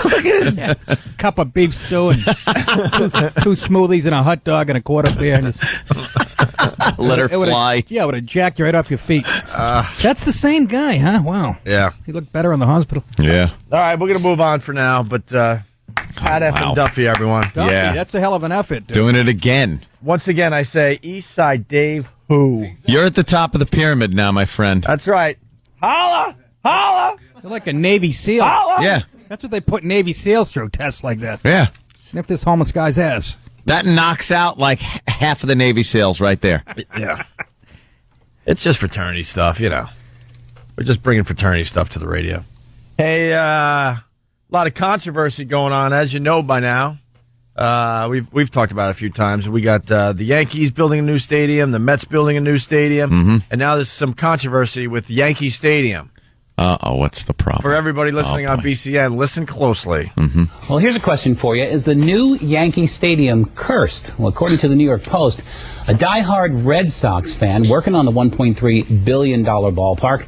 Look at this cup of beef stew and two smoothies and a hot dog and a quart of beer. And let her fly. Yeah, it would have jacked you right off your feet. That's the same guy, huh? Wow. Yeah. He looked better in the hospital. Yeah. All right, we're going to move on for now, but Pat F. and Duffy, everyone. Duffy, that's a hell of an effort, dude. Doing it again. Once again, I say Eastside Dave who? You're at the top of the pyramid now, my friend. That's right. Holla! Holla! You're like a Navy SEAL. Holla! Yeah. That's what they put Navy SEALs through, tests like that. Yeah. Sniff this homeless guy's ass. That knocks out like half of the Navy SEALs right there. Yeah. It's just fraternity stuff, We're just bringing fraternity stuff to the radio. Hey, a lot of controversy going on, as you know by now. We've talked about it a few times. We got the Yankees building a new stadium, the Mets building a new stadium, and now there's some controversy with Yankee Stadium. What's the problem? For everybody listening on BCN, listen closely. Well, here's a question for you. Is the new Yankee Stadium cursed? Well, according to the New York Post, a diehard Red Sox fan working on the $1.3 billion ballpark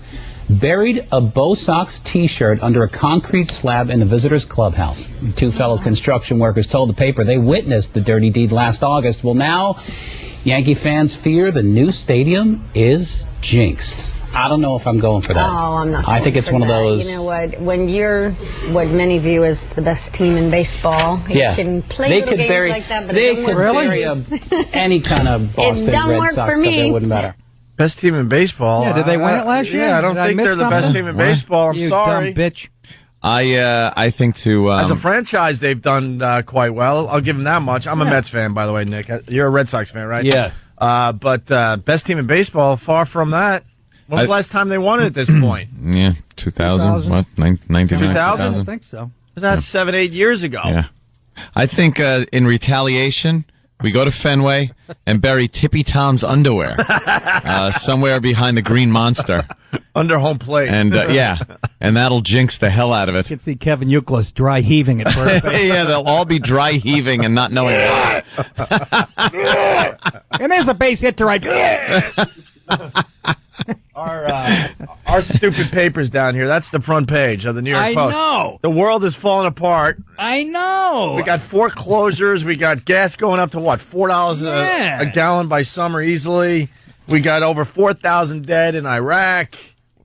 buried a Bo Sox T-shirt under a concrete slab in the visitors' clubhouse. Two fellow construction workers told the paper they witnessed the dirty deed last August. Well, now Yankee fans fear the new stadium is jinxed. I don't know if I'm going for that. Oh, I'm not. I think it's one of those. You know what? When you're what many view as the best team in baseball, you can play little games like that, but they it don't could work. any kind of Boston Red Sox stuff. It wouldn't matter. Best team in baseball. Yeah, did they win it last year? Yeah, I don't think they're the best team in baseball. I'm sorry. Dumb bitch. I think to as a franchise, they've done quite well. I'll give them that much. I'm a Mets fan, by the way, Nick. You're a Red Sox fan, right? Yeah. But best team in baseball, far from that. When was the last time they won it at this point? Yeah, 2000. What? 1999? 2000? I think so. That's 7-8 years ago. Yeah. I think in retaliation, we go to Fenway and bury Tippy Tom's underwear somewhere behind the Green Monster. Under home plate. And, and that'll jinx the hell out of it. You can see Kevin Youkilis dry heaving at first. Yeah, they'll all be dry heaving and not knowing why. And there's a base hit to right. Our stupid papers down here, that's the front page of the New York Post. I know. The world is falling apart. I know. We got foreclosures. We got gas going up to what, $4 a gallon by summer easily. We got over 4,000 dead in Iraq.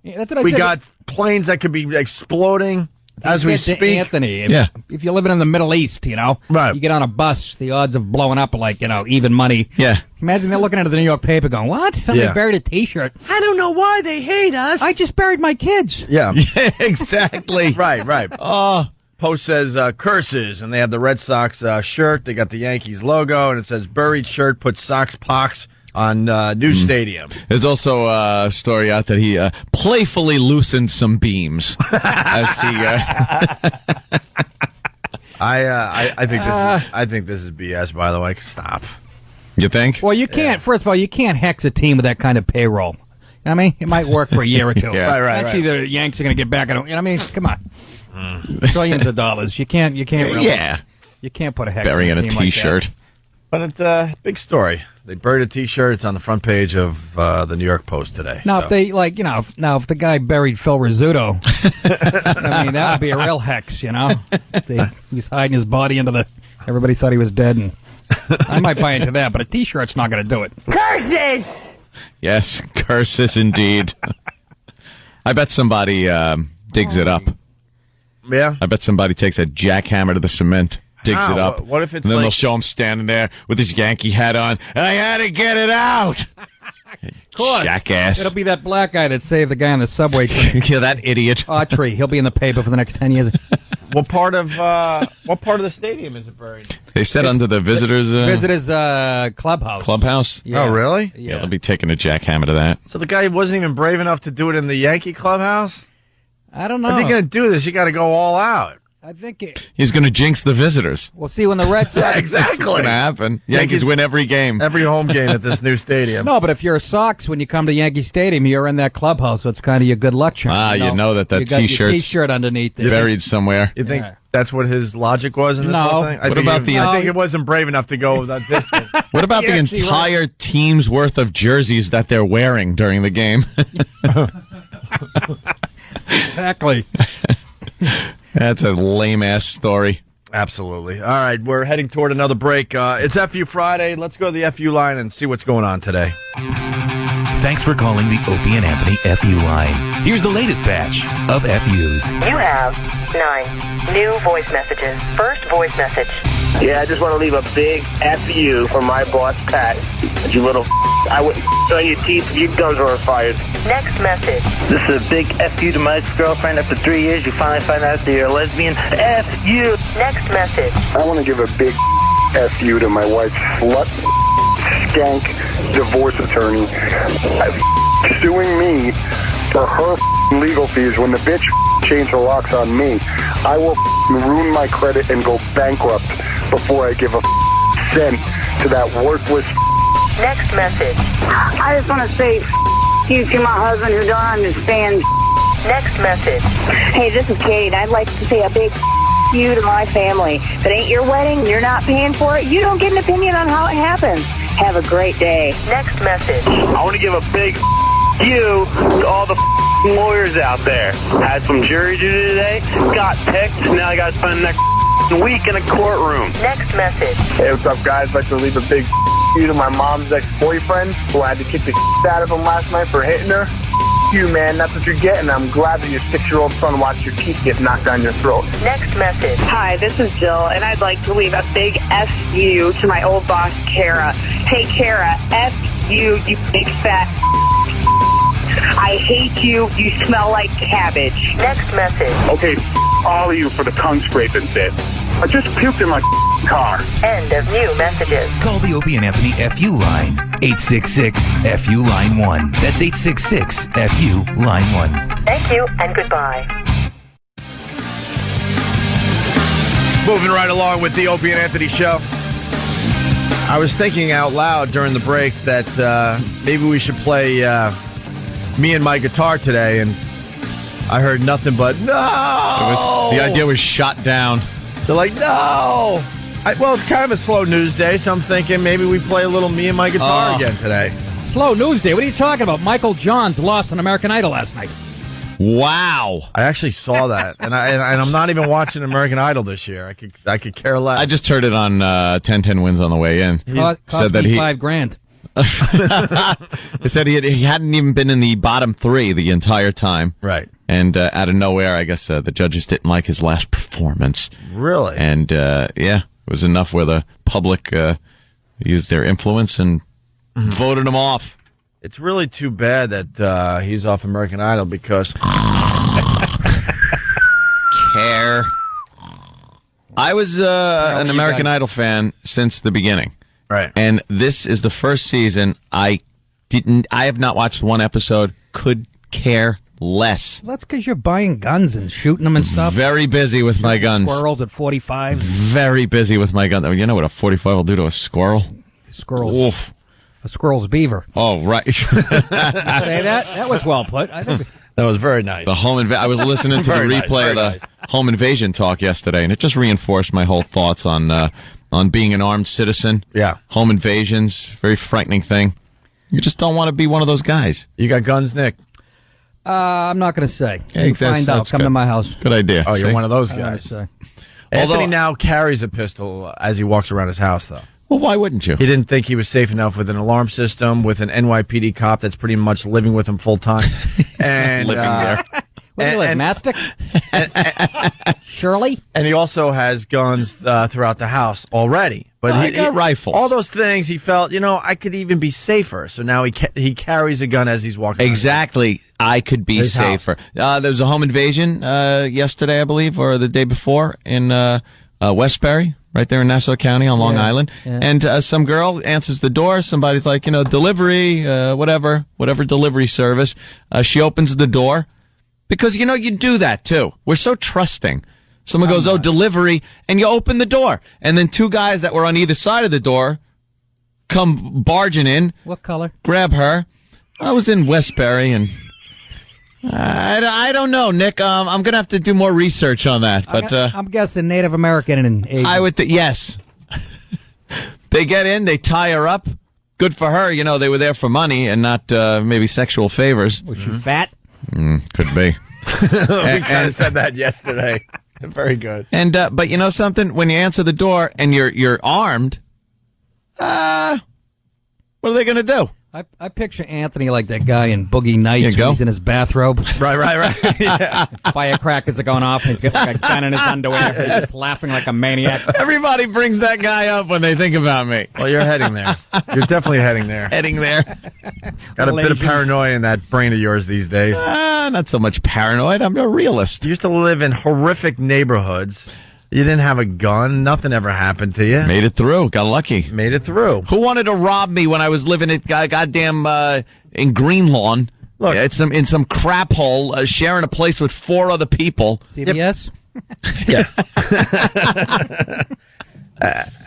Yeah, that's what I we said. got planes that could be exploding as we speak. Anthony, if you're living in the Middle East, you get on a bus, the odds of blowing up are like, even money. Yeah. Imagine they're looking at the New York paper going, what? Somebody buried a T-shirt. I don't know why they hate us. I just buried my kids. Yeah. Exactly. Right. Post says curses, and they have the Red Sox shirt. They got the Yankees logo, and it says buried shirt puts Sox pox on new stadium. There's also a story out that he playfully loosened some beams as he. I think this is BS. By the way, stop. You think? Well, you can't. First of all, you can't hex a team with that kind of payroll. You know what I mean? It might work for a year or two. Right. Actually, the Yanks are going to get back. You know what I mean? Come on. Trillions of dollars. You can't really. Yeah. You can't put a hex burying on a a team T-shirt. Like but it's a big story. They buried a T-shirt. It's on the front page of the New York Post today. Now, if they if the guy buried Phil Rizzuto, I mean, that would be a real hex. He was hiding his body everybody thought he was dead, and I might buy into that. But a T-shirt's not going to do it. Curses! Yes, curses indeed. I bet somebody digs it up. Yeah. I bet somebody takes a jackhammer to the cement. Digs it up. What if it's and then they'll show him standing there with his Yankee hat on. I had to get it out. Of course. Jackass. It'll be that black guy that saved the guy on the subway train. Yeah, that idiot. Autry. He'll be in the paper for the next 10 years. What part of the stadium is it buried? They said under the visitors clubhouse. Clubhouse? Yeah. Oh, really? Yeah, they'll be taking a jackhammer to that. So the guy wasn't even brave enough to do it in the Yankee clubhouse? I don't know. If you're going to do this, you got to go all out. I think he's going to jinx the visitors. We'll see when the Red Sox. Exactly. It's going to happen. Yankees win every game. Every home game at this new stadium. No, but if you're a Sox, when you come to Yankee Stadium, you're in that clubhouse, so it's kind of your good luck charm. You know that you got T-shirt your T-shirt underneath there. Buried somewhere. You think that's what his logic was in this whole thing? I think it wasn't brave enough to go that distance. What about the entire team's worth of jerseys that they're wearing during the game? Exactly. That's a lame-ass story. Absolutely. All right, we're heading toward another break. It's FU Friday. Let's go to the FU line and see what's going on today. Thanks for calling the Opie and Anthony FU line. Here's the latest batch of FUs. You have 9 new voice messages. First voice message. Yeah, I just want to leave a big F you for my boss, Pat. You little I wouldn't on your teeth if your guns were fired. Next message. This is a big F you to my ex-girlfriend. After 3 years, you finally find out that you're a lesbian. F you. Next message. I want to give a big F you to my wife's slut, skank, divorce attorney. Suing me for her legal fees when the bitch changed her locks on me. I will ruin my credit and go bankrupt before I give a cent to that worthless. Next message. I just want to say you to my husband who don't understand. Next message. Hey, this is Kate. I'd like to say a big you to my family. If it ain't your wedding, you're not paying for it, you don't get an opinion on how it happens. Have a great day. Next message. I want to give a big you to all the lawyers out there. Had some jury duty today, got picked, now I got to spend the next week in a courtroom. Next message. Hey, what's up, guys? I'd like to leave a big you to my mom's ex-boyfriend, who I had to kick the out of him last night for hitting her. You, man, that's what you're getting. I'm glad that your 6-year-old son watched your teeth get knocked down your throat. Next message. Hi, this is Jill, and I'd like to leave a big F-U to my old boss, Kara. Hey, Kara, F-U, you big fat I hate you. You smell like cabbage. Next message. Okay, all of you for the tongue scraping bit. I just puked in my car. End of new messages. Call the Opie and Anthony FU line. 866-FU line 1. That's 866-FU line 1. Thank you and goodbye. Moving right along with the Opie and Anthony show. I was thinking out loud during the break that maybe we should play Me and My Guitar today, and I heard nothing but no. The idea was shot down. They're like, no. Well, it's kind of a slow news day, so I'm thinking maybe we play a little Me and My Guitar again today. Slow news day? What are you talking about? Michael Johns lost on American Idol last night. Wow. I actually saw that, and I'm not even watching American Idol this year. I could care less. I just heard it on 1010 Wins on the way in. Cost said that me he $5,000. He said he hadn't even been in the bottom 3 the entire time. Right. And out of nowhere, I guess the judges didn't like his last performance. Really? And it was enough where the public used their influence and voted him off. It's really too bad that he's off American Idol because care. I was an American Idol fan since the beginning. Right. And this is the first season I have not watched one episode, could care less. Well, that's because you're buying guns and shooting them and stuff. Very busy with my guns. Squirrels at 45. Very busy with my guns. I mean, you know what a 45 will do to a squirrel? Squirrels. Oof. A squirrel's beaver. Oh, right. Say that? That was well put. I think that was very nice. The home I was listening to the replay of the home invasion talk yesterday, and it just reinforced my whole thoughts on being an armed citizen. Yeah. Home invasions, very frightening thing. You just don't want to be one of those guys. You got guns, Nick? I'm not going to say. Hey, you find out. Come good. to my house. Good idea. Oh, See? you're one of those guys. Anthony now carries a pistol as he walks around his house, though. Well, why wouldn't you? He didn't think he was safe enough with an alarm system, with an NYPD cop that's pretty much living with him full time. And living there. What do you like, mastic? Shirley? And he also has guns throughout the house already. But he got rifles. All those things, he felt, I could even be safer. So now he carries a gun as he's walking. Exactly. I could be safer. There was a home invasion yesterday, I believe, or the day before in Westbury, right there in Nassau County on Long Island. Yeah. And some girl answers the door. Somebody's like, delivery, whatever delivery service. She opens the door. Because, you do that, too. We're so trusting. Someone goes, delivery, and you open the door. And then 2 guys that were on either side of the door come barging in. What color? Grab her. I was in Westbury, and I don't know, Nick. I'm going to have to do more research on that. But I'm guessing Native American and Asian. I would yes. They get in, they tie her up. Good for her. They were there for money and not maybe sexual favors. Was she fat? Could be. We kind of said that yesterday. Very good. And but you know something? When you answer the door and you're armed, what are they going to do? I picture Anthony like that guy in Boogie Nights when he's in his bathrobe. Right. Yeah. Firecrackers are going off and he's got like a gun in his underwear. He's just laughing like a maniac. Everybody brings that guy up when they think about me. Well, you're heading there. You're definitely heading there. Got a bit of paranoia in that brain of yours these days. Not so much paranoid. I'm a realist. You used to live in horrific neighborhoods. You didn't have a gun. Nothing ever happened to you. Made it through. Got lucky. Made it through. Who wanted to rob me when I was living at goddamn in Greenlawn? Look, it's in some crap hole, sharing a place with 4 other people. CBS? Yeah.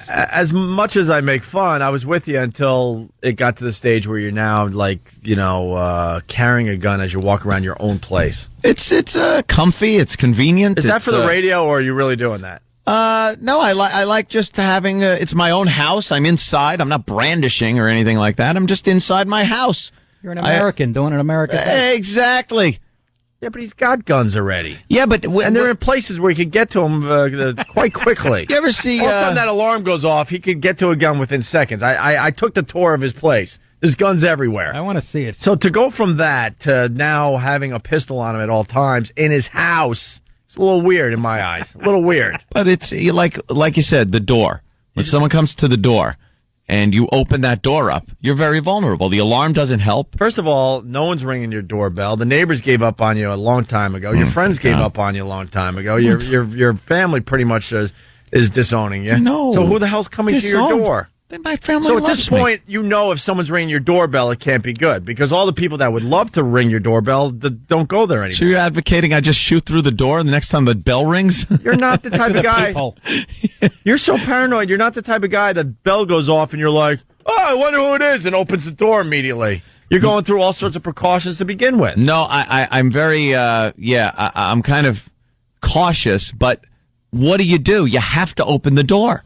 As much as I make fun, I was with you until it got to the stage where you're now carrying a gun as you walk around your own place. It's comfy. It's convenient. Is that for the radio, or are you really doing that? No, I like just having it's my own house. I'm inside. I'm not brandishing or anything like that. I'm just inside my house. You're an American doing an American thing. Exactly. Yeah, but he's got guns already. Yeah, but and they're in places where he could get to them quite quickly. You ever see? All of a sudden, that alarm goes off. He could get to a gun within seconds. I took the tour of his place. There's guns everywhere. I want to see it. So to go from that to now having a pistol on him at all times in his house, it's a little weird in my eyes. A little weird. But it's like you said, the door. When someone comes to the door and you open that door up, you're very vulnerable. The alarm doesn't help. First of all, no one's ringing your doorbell. The neighbors gave up on you a long time ago. Your friends gave up on you a long time ago. Your family pretty much is disowning you. No. So who the hell's coming to your door? Then my family So at loves this me. point, you know if someone's ringing your doorbell, it can't be good because all the people that would love to ring your doorbell don't go there anymore. So you're advocating I just shoot through the door the next time the bell rings? You're not the type of guy. You're so paranoid. You're not the type of guy that bell goes off and you're like, oh, I wonder who it is, and opens the door immediately. You're going through all sorts of precautions to begin with. No, I'm very, I'm kind of cautious, but what do? You have to open the door.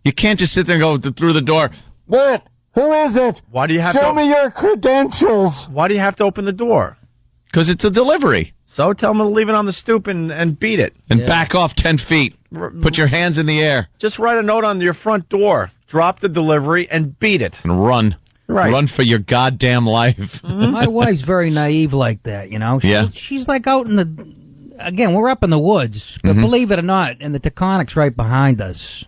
You can't just sit there and go through the door. What? Who is it? Why do you have Show to? me your credentials. Why do you have to open the door? Because it's a delivery. So tell them to leave it on the stoop and beat it. And back off 10 feet. Put your hands in the air. Just write a note on your front door. Drop the delivery and beat it. And run. Right. Run for your goddamn life. My wife's very naive like that, you know? Yeah. She's like out in the... Again, we're up in the woods. But believe it or not, and the Taconic's right behind us.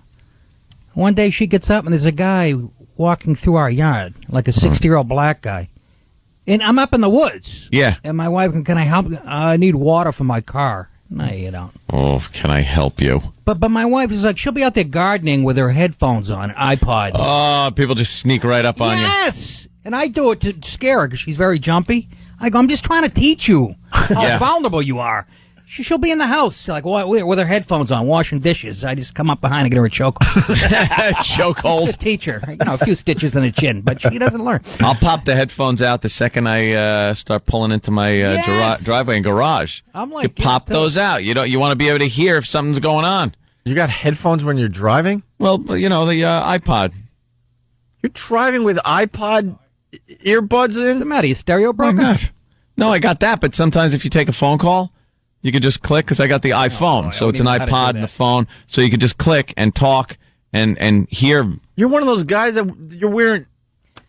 One day she gets up and there's a guy walking through our yard, like a 60-year-old black guy. And I'm up in the woods. Yeah. And my wife, can I help? I need water for my car. No, you don't. Oh, can I help you? But my wife is like, she'll be out there gardening with her headphones on, iPod. Oh, people just sneak right up on you. Yes! And I do it to scare her because she's very jumpy. I go, I'm just trying to teach you how vulnerable you are. She'll be in the house, like with her headphones on, washing dishes. I just come up behind and get her a chokehold. Chokehold. Just teach her, a few stitches in the chin, but she doesn't learn. I'll pop the headphones out the second I start pulling into my driveway and garage. I'm like, you pop those out. You want to be able to hear if something's going on. You got headphones when you're driving? Well, the iPod. You're driving with iPod earbuds in? What's the matter? You stereo broken? Why not? No, I got that, but sometimes if you take a phone call, you could just click, because I got the iPhone, so it's an iPod and a phone, so you could just click and talk and hear. You're one of those guys that you're wearing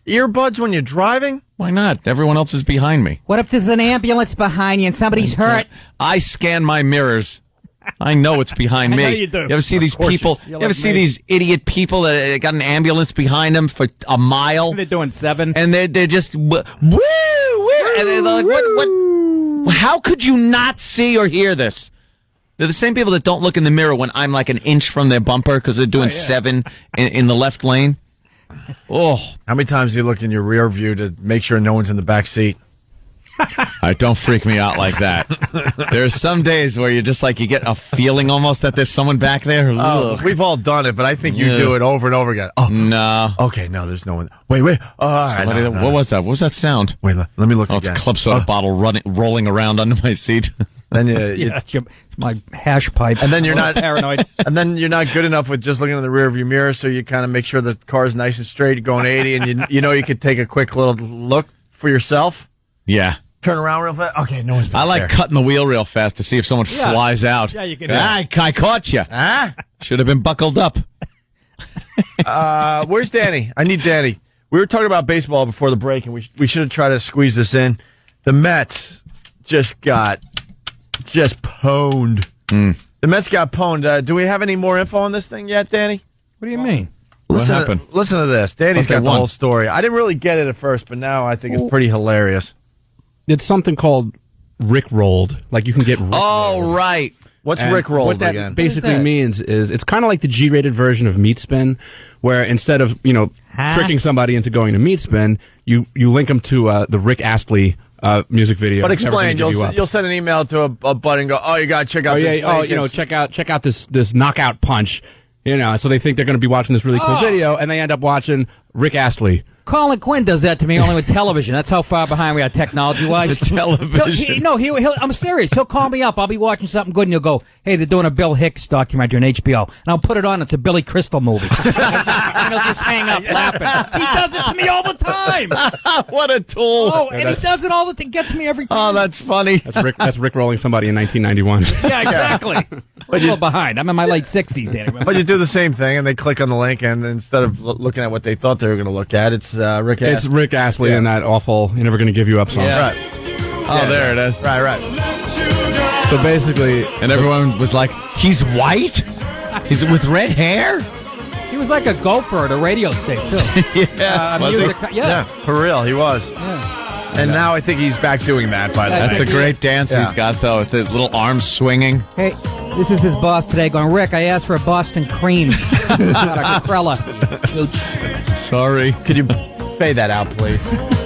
earbuds when you're driving? Why not? Everyone else is behind me. What if there's an ambulance behind you and somebody's hurt? I scan my mirrors. I know what's behind me. I know you do. You ever see these people? You ever see these idiot people that got an ambulance behind them for a mile? They're doing 7. And they're just, woo, woo, and they're like, what? How could you not see or hear this? They're the same people that don't look in the mirror when I'm like an inch from their bumper because they're doing 7 in the left lane. Oh. How many times do you look in your rear view to make sure no one's in the back seat? Don't freak me out like that. There's some days where you're just like, you get a feeling almost that there's someone back there. Oh, we've all done it, but I think you do it over and over again. Oh, no. Okay, no, there's no one. Wait. Oh, all right, no. What was that? What was that sound? Wait, let me look again. It's a club soda bottle rolling around under my seat. Then it's my hash pipe. And then you're not paranoid. And then you're not good enough with just looking in the rearview mirror, so you kind of make sure the car's nice and straight, going 80, and you could take a quick little look for yourself. Yeah. Turn around real fast. Okay, no one's back I like there. Cutting the wheel real fast to see if someone flies out. Yeah, you can. I caught you. Should have been buckled up. Where's Danny? I need Danny. We were talking about baseball before the break, and we should have tried to squeeze this in. The Mets just got pwned. The Mets got pwned. Do we have any more info on this thing yet, Danny? What do you mean? What happened? Listen to this. Danny's got the whole story. I didn't really get it at first, but now I think it's pretty hilarious. It's something called Rickrolled. Like you can get Rickrolled. Oh, right. What's Rickrolled what that again? basically means is it's kind of like the G-rated version of Meat Spin, where instead of tricking somebody into going to Meat Spin, you link them to the Rick Astley music video. But explain. You'll send an email to a buddy and go, oh, you got to check out this. check out this knockout punch. So they think they're going to be watching this really cool video, and they end up watching Rick Astley. Colin Quinn does that to me only with television. That's how far behind we are technology-wise. The television. I'm serious. He'll call me up. I'll be watching something good, and he'll go, "Hey, they're doing a Bill Hicks documentary on HBO," and I'll put it on. It's a Billy Crystal movie, and he'll just hang up laughing. He does it to me all the time. What a tool! Oh, and he does it all the time. Gets me every time. Oh, that's funny. That's Rick rolling somebody in 1991. Yeah, exactly. I'm a little behind. I'm in my late 60s, Danny. But you do the same thing, and they click on the link, and instead of looking at what they thought they were going to look at, it's Rick Astley. It's Rick Astley and that awful "You're Never Gonna Give You Up" song. Yeah. Right. Oh, there it is. Right. So basically, and everyone was like, "He's white? He's with red hair?" He was like a gopher at a radio station, too. Yeah, for real, he was. Yeah. And now I think he's back doing that, by the way. That's a great dance he's got, though, with the little arms swinging. Hey, this is his boss today going, "Rick, I asked for a Boston cream." Not a Crella. Sorry. Could you fade that out, please?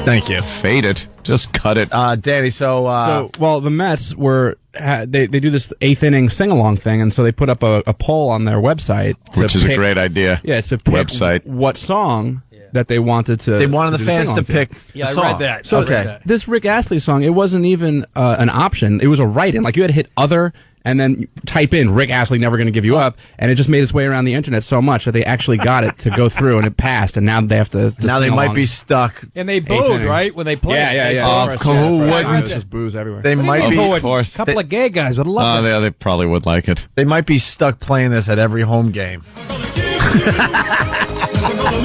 Thank you. Fade it. Just cut it. Danny, the Mets were they do this 8th inning sing-along thing, and so they put up a poll on their website. Which is a great idea. Yeah, it's a website. What song that they wanted to... They wanted the fans to pick Yeah, the song. I read that. So this Rick Astley song, it wasn't even an option. It was a write-in. Like, you had to hit other and then type in Rick Astley, Never Gonna Give You Up, and it just made its way around the internet so much that they actually got it to go through, and it passed, and now they have to now they sing might along. be stuck. And they booed, right, when they played. Yeah. Of course. Just booze everywhere. They might be. Of course. A couple of gay guys would love it. They probably would like it. They might be stuck playing this at every home game.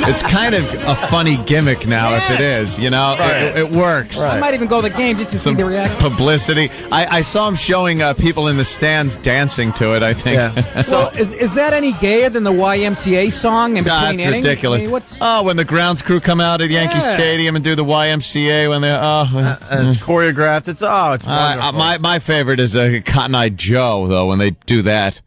It's kind of a funny gimmick now, if it is. You know, it works. I might even go to the game just to see the reaction. Publicity. I saw him showing people in the stands dancing to it, I think. Yeah. So is that any gayer than the YMCA song in between That's innings? ridiculous. I mean, when the grounds crew come out at Yankee Stadium and do the YMCA when they're and it's choreographed. It's wonderful. My favorite is Cotton Eye Joe, though, when they do that.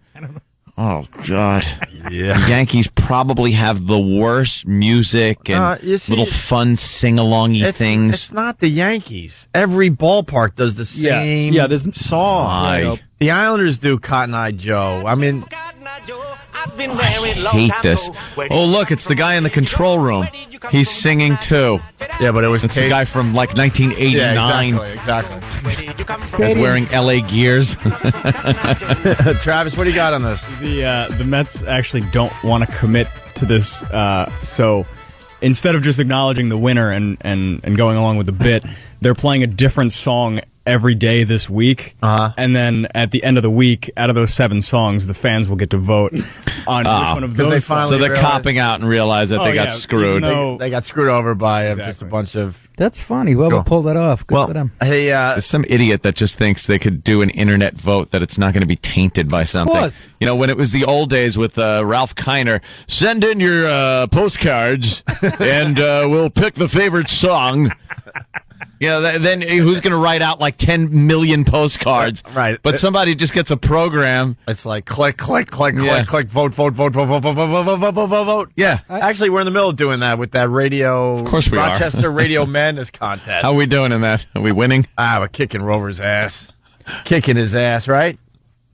Oh, God. Yeah. The Yankees probably have the worst music and little fun sing-alongy things. It's not the Yankees. Every ballpark does the same song. The Islanders do Cotton Eye Joe. I mean... I hate this. Oh, look, it's the guy in the control room. He's singing, too. Yeah, but it's the guy from, 1989. Yeah, exactly. He's wearing L.A. gears. Travis, what do you got on this? The Mets actually don't want to commit to this, so instead of just acknowledging the winner and going along with the bit, they're playing a different song every day this week, and then at the end of the week, out of those 7 songs, the fans will get to vote on which one of those songs. So they're copping out and realize that they got screwed. They got screwed over by just a bunch of... That's funny. Whoever pulled that off. Good for them. Hey, there's some idiot that just thinks they could do an internet vote, that it's not going to be tainted by something. Of course. You know, when it was the old days with Ralph Kiner, send in your postcards, and we'll pick the favorite song. You know, then who's going to write out 10 million postcards? Right. But somebody just gets a program. It's like click, click, vote, vote. Yeah. Actually, we're in the middle of doing that with that radio. Of course we Rochester Radio Madness contest. How are we doing in that? Are we winning? We're kicking Rover's ass. Kicking his ass, right?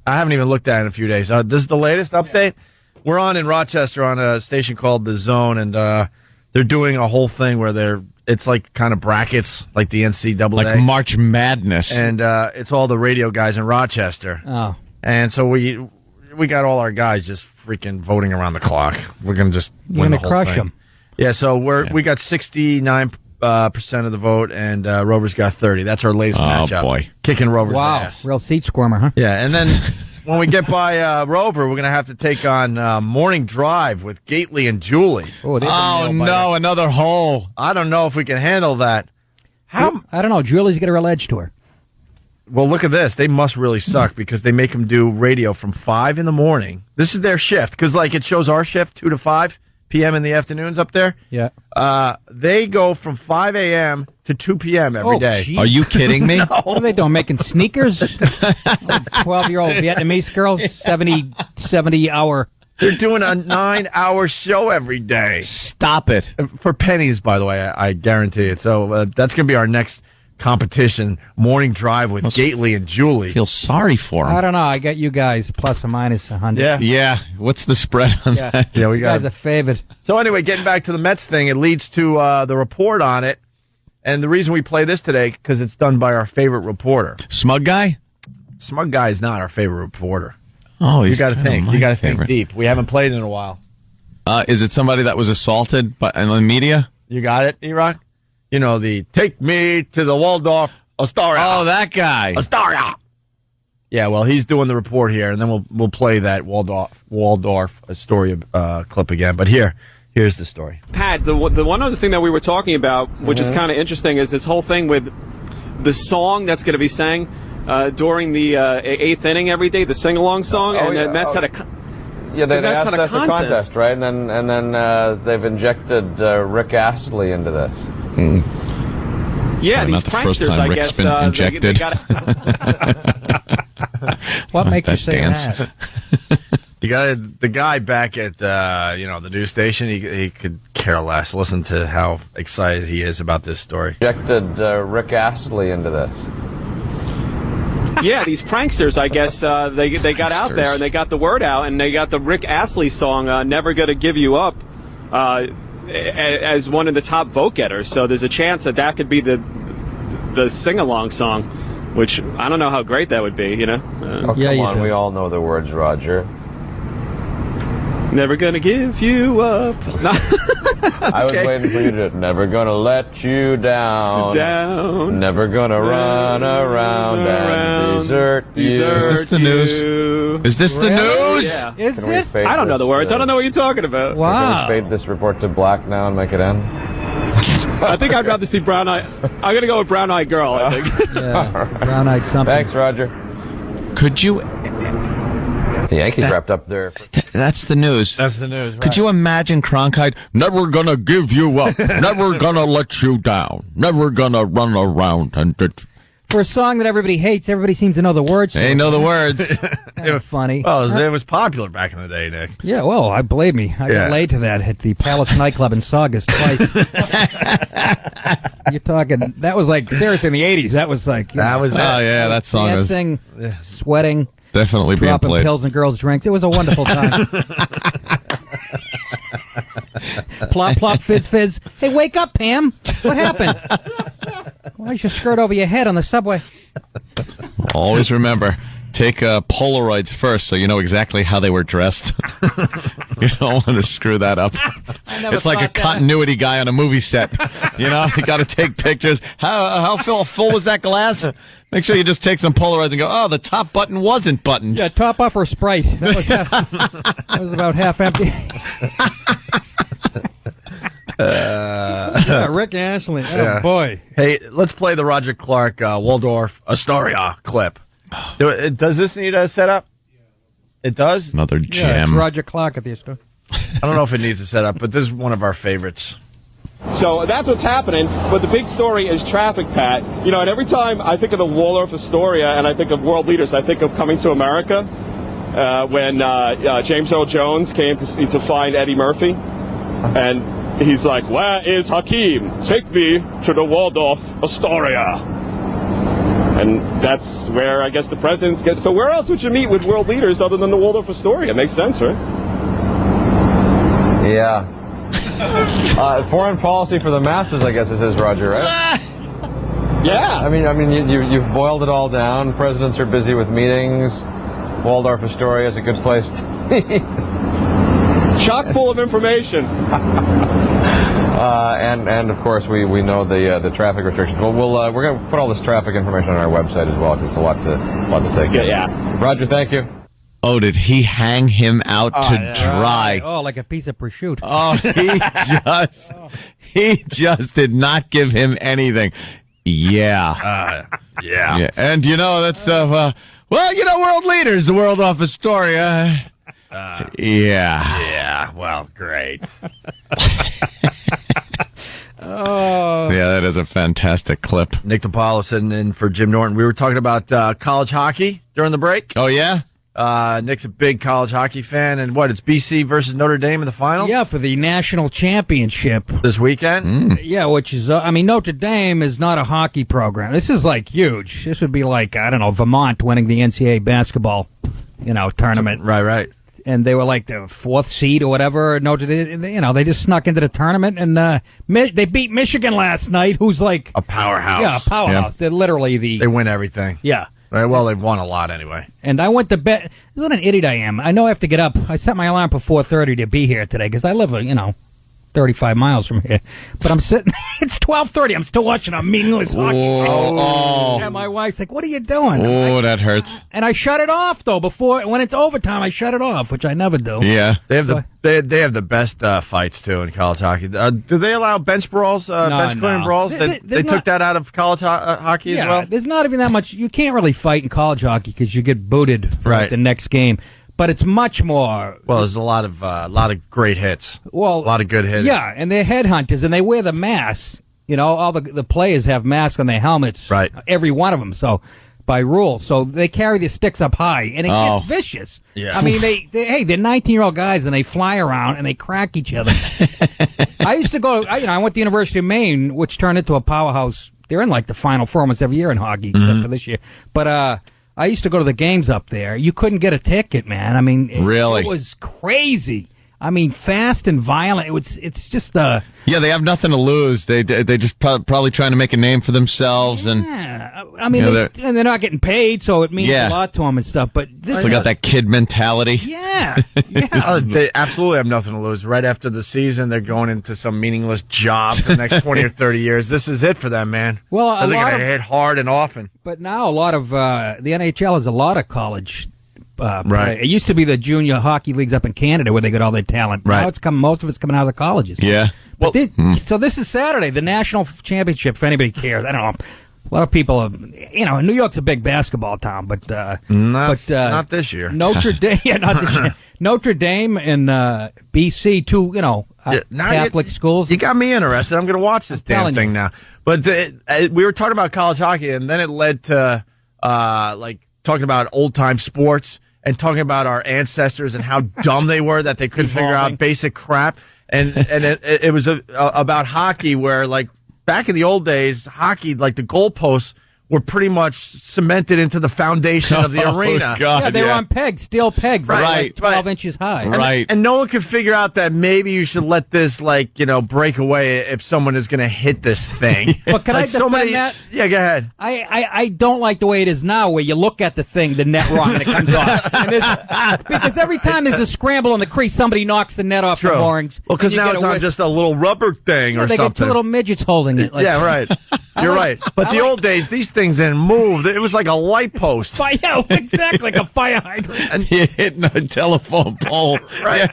I haven't even looked at it in a few days. This is the latest update. We're on in Rochester on a station called The Zone, and they're doing a whole thing where it's like kind of brackets, like the NCAA. Like March Madness. And it's all the radio guys in Rochester. Oh. And so we got all our guys just freaking voting around the clock. We're going to just win the whole crush thing. them. Yeah, so we got 69% of the vote, and Rover's got 30. That's our latest matchup. Oh, boy. Kicking Rover's ass. Real seat squirmer, huh? Yeah, and then when we get by Rover, we're going to have to take on Morning Drive with Gately and Julie. Oh, no, another hole. I don't know if we can handle that. I don't know. Julie's got a real edge to her. Well, look at this. They must really suck because they make them do radio from 5 in the morning. This is their shift because, it shows our shift 2 to 5 p.m. in the afternoons up there. Yeah. They go from 5 a.m. to 2 p.m. every day. Geez. Are you kidding me? No. What are they doing? Making sneakers? 12-year-old Vietnamese girls, 70 hour. They're doing a 9-hour show every day. Stop it. For pennies, by the way, I guarantee it. So that's going to be our next competition morning drive with Gately and Julie. Feel sorry for him. I don't know. I got you guys plus or minus 100. Yeah. What's the spread on that? Yeah, we You got guys are favored. So anyway, getting back to the Mets thing, it leads to the report on it. And the reason we play this today, because it's done by our favorite reporter. Smug Guy? Smug Guy is not our favorite reporter. Oh, you he's got to kinda think. my You got to favorite. think deep. We haven't played in a while. Is it somebody that was assaulted in the media? You got it, E-Rock? You know, the take me to the Waldorf Astoria. Oh, that guy. Astoria. Yeah, well, he's doing the report here, and then we'll play that Waldorf Astoria clip again. But here's the story. Pat, the one other thing that we were talking about, which is kind of interesting, is this whole thing with the song that's going to be sang during the 8th inning every day, the sing-along song, the Mets had a they asked us a contest, right? And then they've injected Rick Astley into this. Yeah, Not these the first pranksters, time I Rick's guess, been injected. What makes you say dance. that? You got the guy back at the news station. He could care less. Listen to how excited he is about this story. Injected Rick Astley into this. Yeah, these pranksters, I guess, they got out there and they got the word out and they got the Rick Astley song, Never Gonna Give You Up, as one of the top vote getters. So there's a chance that could be the sing-along song, which I don't know how great that would be, you know? Come on, we all know the words, Roger. Never gonna give you up. I was waiting for you to never gonna let you down. Never gonna run around and desert you. Is this the news? Is this the news? Yeah. Is it? I don't know the words. I don't know what you're talking about. Wow. Can we fade this report to black now and make it end? I think I'd rather see Brown Eye. I'm gonna go with Brown Eyed Girl, I think. Yeah, brown-eyed something. Thanks, Roger. Could you... The Yankees wrapped up there. That's the news. That's the news. Right. Could you imagine Cronkite? Never gonna give you up. Never gonna let you down. Never gonna run around and... For a song that everybody hates, everybody seems to know the words. They know the words. It was funny. Well, it was popular back in the day, Nick. Yeah, well, I believe me. I got laid to that at the Palace nightclub in Saugus twice. You're talking, that was like, seriously, in the 80s. That was like... that song was... Dancing, sweating. Definitely being dropping played. pills in girls' drinks. It was a wonderful time. Plop, plop, fizz, fizz. Hey, wake up, Pam. What happened? Why is your skirt over your head on the subway? Always remember, take Polaroids first so you know exactly how they were dressed. You don't want to screw that up. It's like a continuity guy on a movie set. You know, you got to take pictures. How full was that glass? Make sure you just take some Polaroids and go, oh, the top button wasn't buttoned. Yeah, top off or Sprite. That was about half empty. Rick Astley. Oh, boy. Hey, let's play the Roger Clark Waldorf Astoria clip. Does this need a setup? It does? Another Yeah, gem. it's Roger Clark at the store. I don't know if it needs a setup, but this is one of our favorites. So that's what's happening, but the big story is traffic, Pat. You know, and every time I think of the Waldorf Astoria and I think of world leaders, I think of Coming to America, when James Earl Jones came to find Eddie Murphy, and he's like, where is Hakeem? Take me to the Waldorf Astoria. And that's where, I guess, the presidents get. So where else would you meet with world leaders other than the Waldorf Astoria? Makes sense, right? Yeah. Foreign policy for the masses, I guess it is, Roger, right? Yeah. I mean, you've boiled it all down. Presidents are busy with meetings. Waldorf Astoria is a good place to meet. Chock full of information. And of course we know the traffic restrictions. Well, we're going to put all this traffic information on our website as well, because it's a lot to take in. Yeah. Roger, thank you. Oh, did he hang him out to dry? Oh, like a piece of prosciutto. Oh, he just did not give him anything. Yeah. Yeah. And you know, that's, well, you know, world leaders, the world off Astoria. Yeah, well, great. Yeah, that is a fantastic clip. Nick DiPaolo sitting in for Jim Norton. We were talking about college hockey during the break. Oh, yeah? Nick's a big college hockey fan, and it's BC versus Notre Dame in the finals? Yeah, for the national championship. This weekend? Yeah, which is, Notre Dame is not a hockey program. This is, huge. This would be Vermont winning the NCAA basketball, tournament. Right. And they were the fourth seed or whatever. Notre Dame, they just snuck into the tournament, and they beat Michigan last night, who's a powerhouse. Yeah, a powerhouse. Yeah. They're literally They win everything. Yeah. Right, well, they've won a lot anyway. And I went to bed. What an idiot I am. I know I have to get up. I set my alarm for 4:30 to be here today because I live, 35 miles from here. But I'm sitting. It's 12:30. I'm still watching a meaningless hockey game. Oh. And my wife's like, "What are you doing?" Oh, that hurts. And I shut it off though. Before when it's overtime, I shut it off, which I never do. Yeah, they have they have the best fights too in college hockey. Do they allow bench brawls, bench clearing brawls? They took that out of college hockey as well. There's not even that much. You can't really fight in college hockey because you get booted the next game. But it's much more. Well, there's a lot of great hits. Well, a lot of good hits. Yeah, and they're headhunters, and they wear the masks. All the players have masks on their helmets. Right. Every one of them. So, by rule, so they carry the sticks up high, and it gets vicious. Yeah. I mean, they're 19-year-old guys, and they fly around and they crack each other. I used to go. I went to the University of Maine, which turned into a powerhouse. They're in the Final Four almost every year in hockey, except for this year. But I used to go to the games up there. You couldn't get a ticket, man. I mean, really? It was crazy. I mean, fast and violent. It's just Yeah, they have nothing to lose. They just probably trying to make a name for themselves, and I mean, and they're not getting paid, so it means a lot to them and stuff. But this they got that kid mentality. Yeah. They absolutely have nothing to lose. Right after the season, they're going into some meaningless job for the next 20 or 30 years. This is it for them, man. Well, they're going to hit hard and often. But now a lot of the NHL has a lot of college. Right. It used to be the junior hockey leagues up in Canada where they got all their talent. Right. Now most of it's coming out of the colleges. Yeah. Well, so this is Saturday, the national championship. If anybody cares, I don't know. A lot of people, New York's a big basketball town, but not this year. Notre Dame, not this year. Notre Dame and BC, two Catholic schools. You got me interested. I'm going to watch this damn thing now. But we were talking about college hockey, and then it led to talking about old time sports and talking about our ancestors and how dumb they were that they couldn't figure out basic crap. And it was about hockey where back in the old days, hockey, the goalposts were pretty much cemented into the foundation of the arena. God, yeah, they were on pegs, steel pegs, right, 12 inches high. Right. And no one could figure out that maybe you should let this, break away if someone is going to hit this thing. But can I defend that? Yeah, go ahead. I don't like the way it is now where you look at the thing, the net wrong, and it comes off. Because every time there's a scramble in the crease, somebody knocks the net off the moorings. Well, because now it's not just a little rubber thing or they something. Get two little midgets holding it. Yeah, right. You're right. But the old days, these things didn't move. It was like a light post. Yeah, exactly, like a fire hydrant. And you hitting a telephone pole. Right.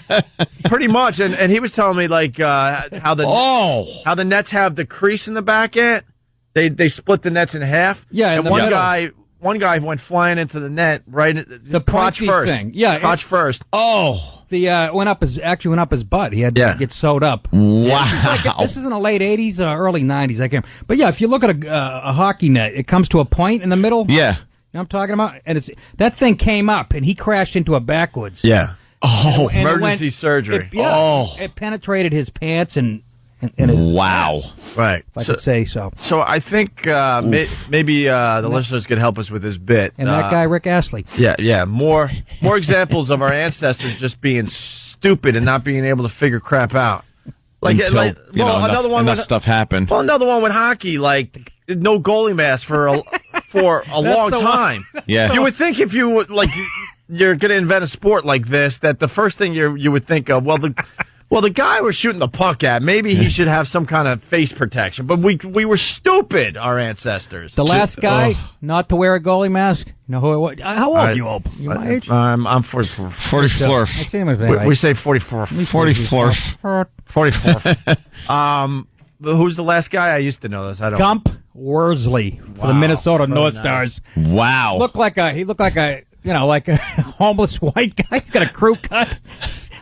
Pretty much. And he was telling me how the nets have the crease in the back end. They split the nets in half. Yeah, and one guy went flying into the net the crotch first. Thing. Yeah, crotch first. Oh. Went up his butt. He had to get sewed up. Wow. This is in the late 80s, early 90s. I can't. But yeah, if you look at a hockey net, it comes to a point in the middle. Yeah. You know what I'm talking about? And that thing came up, and he crashed into it backwards. Yeah. Oh, and emergency surgery. It penetrated his pants and his ass. Right. If I could say so. So I think maybe the listeners could help us with this bit. And that guy, Rick Astley. Yeah. More examples of our ancestors just being stupid and not being able to figure crap out. Enough stuff happened. Well, another one with hockey, no goalie mask for a long time. Yeah. You would think if you you're going to invent a sport like this, that the first thing you would think of, the guy we're shooting the puck at, maybe he should have some kind of face protection. But we were stupid, our ancestors. The last guy not to wear a goalie mask. You know who it was? How old are you, Ope? You my age? I'm 44. 44. We say 44. 44. 44. Who's the last guy? I used to know this. I don't. Gump Worsley for the Minnesota North Stars. Wow. He looked like a homeless white guy. He's got a crew cut.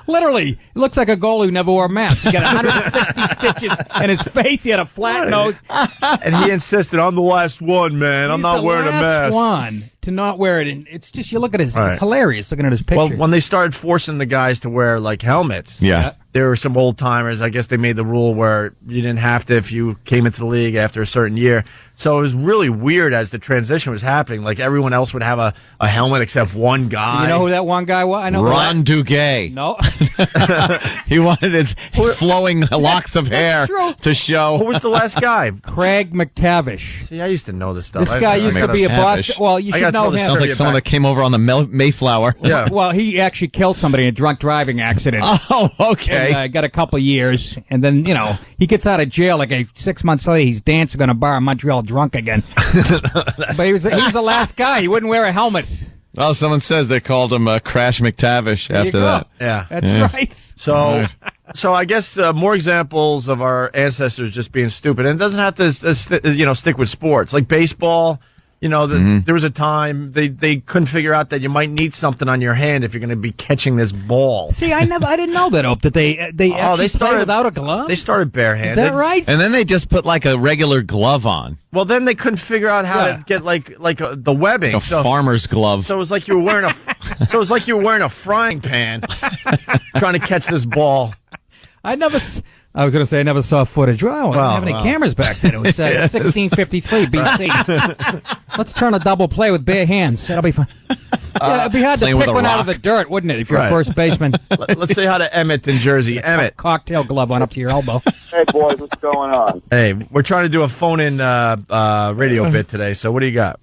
Literally, he looks like a goalie who never wore a mask. He got 160 stitches in his face. He had a flat nose. And he insisted, I'm the last one, man. I'm not wearing a mask. One. to not wear it. And it's just, you look at his, Right. it's hilarious looking at his picture. Well, when they started forcing the guys to wear like helmets, there were some old timers. I guess they made the rule where you didn't have to if you came into the league after a certain year. So it was really weird as the transition was happening. Like everyone else would have a helmet except one guy. You know who that one guy was? I know Ron Duguay. No. He wanted his flowing locks of hair to show. Who was the last guy? Craig McTavish. See, I used to know this stuff. This guy used to be a Boston. Well, you should know him. Sounds like someone that came over on the Mayflower. Yeah. Well, he actually killed somebody in a drunk driving accident. Oh, okay. And, got a couple of years, and then he gets out of jail like 6 months later. He's dancing on a bar in Montreal drunk again. But he was the last guy. He wouldn't wear a helmet. Well, someone says they called him Crash McTavish There you after go. that. Yeah, That's right. So I guess more examples of our ancestors just being stupid, and it doesn't have to stick with sports like baseball. There was a time they couldn't figure out that you might need something on your hand if you're going to be catching this ball. See, I didn't know that. That they actually play without a glove. They started barehanded. Is that right? And then they just put like a regular glove on. Well, then they couldn't figure out how to get the webbing. A farmer's glove. So it was like you were wearing a frying pan trying to catch this ball. I was going to say I never saw footage. Well, I didn't have any cameras back then. It was 1653 BC. Let's turn a double play with bare hands. That'll be fun. It'd be hard to pick one out of the dirt, wouldn't it, if you're a first baseman? Let's say hi to Emmett in Jersey. Emmett. Cocktail glove on up to your elbow. Hey, boys, what's going on? Hey, we're trying to do a phone-in radio bit today, so what do you got?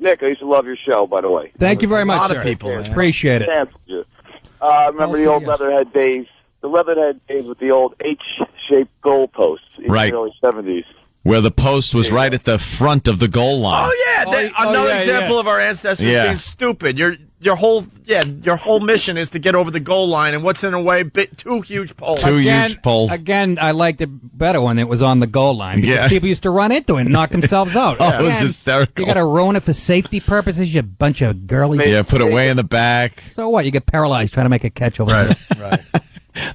Nick, I used to love your show, by the way. Thank you very much, A lot sir. of people. Appreciate it. Remember the old Leatherhead days? The Leatherhead days with the old H-shaped goalposts in the early 70s. Where the post was right at the front of the goal line. Oh yeah, another example of our ancestors being stupid. Your whole mission is to get over the goal line, and what's in the way? Two huge poles. Huge poles. Again, I liked it better when it was on the goal line. Because people used to run into it and knock themselves out. Oh, it was hysterical. You got to ruin it for safety purposes, you bunch of girlies. Yeah, put it way in the back. So what? You get paralyzed trying to make a catch over there. Right.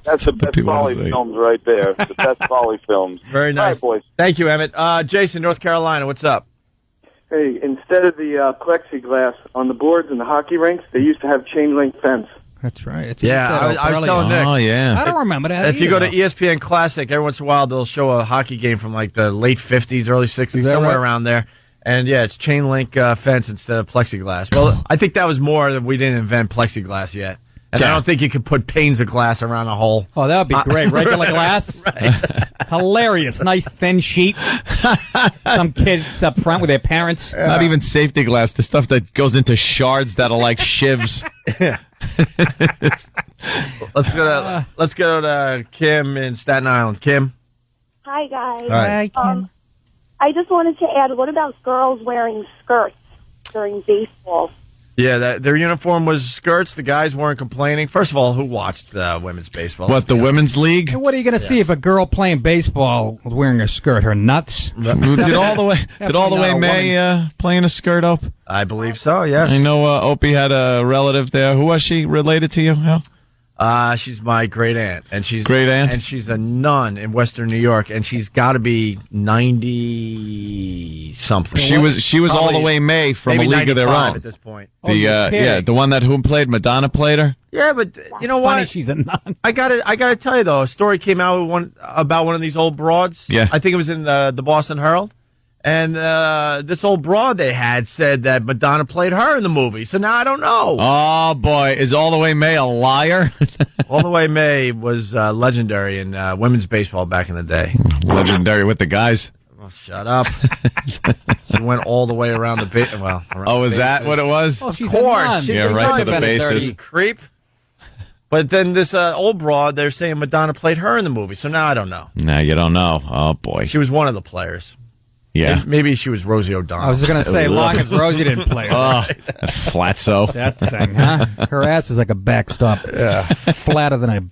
That's the best Folly films right there. The best Folly films. Very nice. All right, boys. Thank you, Emmett. Jason, North Carolina, what's up? Hey, instead of the plexiglass on the boards in the hockey rinks, they used to have chain link fence. That's right. I was telling Nick. Oh, yeah. I don't remember that. If you go to ESPN Classic, every once in a while they'll show a hockey game from like the late 50s, early 60s, somewhere around there. And yeah, it's chain link fence instead of plexiglass. Well, I think that was more that we didn't invent plexiglass yet. And I don't think you could put panes of glass around a hole. Oh, that would be great. Regular glass. Hilarious. Nice thin sheet. Some kids up front with their parents. Not even safety glass. The stuff that goes into shards that are like shivs. Let's go to Kim in Staten Island. Kim? Hi, guys. Hi, Kim. I just wanted to add, what about girls wearing skirts during baseball? Yeah, their uniform was skirts. The guys weren't complaining. First of all, who watched women's baseball? What, the women's league? And what are you going to see if a girl playing baseball was wearing a skirt? Her nuts? Did all the way May playing a skirt up? I believe so, yes. I know Opie had a relative there. Who was she related to you, Hal? She's my great aunt, and she's a nun in Western New York, and she's got to be 90 something. She was all the way May from A League of Their Own at this point. The one that who played Madonna played her. Yeah, but you know what? She's a nun. I gotta tell you though, a story came out about one of these old broads. Yeah, I think it was in the Boston Herald. And this old broad they had said that Madonna played her in the movie. So now I don't know. Oh, boy. Is All the Way May a liar? All the Way May was legendary in women's baseball back in the day. Legendary with the guys. Well, shut up. She went all the way around the base. Well, is that what it was? Oh, she's of course. Yeah, right to the bases. Creep. But then this old broad, they're saying Madonna played her in the movie. So now I don't know. Now you don't know. Oh, boy. She was one of the players. Yeah. Maybe she was Rosie O'Donnell. I was just going to say, long as Rosie didn't play her. Oh, flatso. That thing, huh? Her ass is like a backstop. Yeah. Flatter than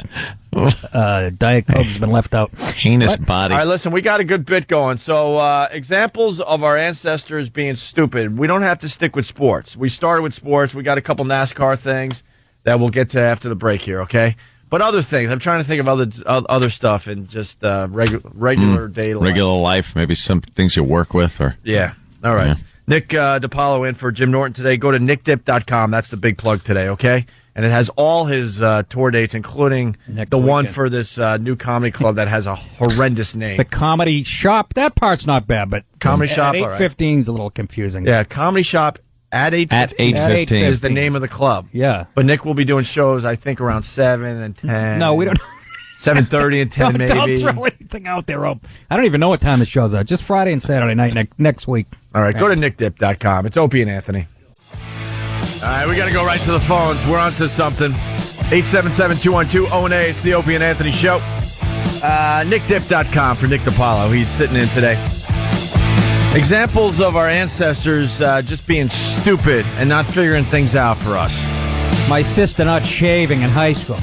a Diet Coke has been left out. Heinous body. All right, listen, we got a good bit going. So, examples of our ancestors being stupid. We don't have to stick with sports. We started with sports. We got a couple NASCAR things that we'll get to after the break here, okay? But other things, I'm trying to think of other stuff in just regular day life. Regular life, maybe some things you work with. Or yeah. All right. Yeah. Nick DiPaolo in for Jim Norton today. Go to nickdip.com. That's the big plug today, okay? And it has all his tour dates, including the one for this new comedy club that has a horrendous name. The Comedy Shop. That part's not bad, but Comedy Shop, at 8:15 is a little confusing. Yeah, Comedy Shop at 8:15 is the name of the club. Yeah. But Nick will be doing shows, I think, around 7 and 10. No, we don't. 7:30 and 10 maybe. Don't throw anything out there, Rob. I don't even know what time the show's out. Just Friday and Saturday night next week. All right, go to nickdip.com. It's Opie and Anthony. All right, we got to go right to the phones. We're on to something. 877-212-0-8. It's the Opie and Anthony Show. Nickdip.com for Nick DiPaolo. He's sitting in today. Examples of our ancestors just being stupid and not figuring things out for us. My sister not shaving in high school.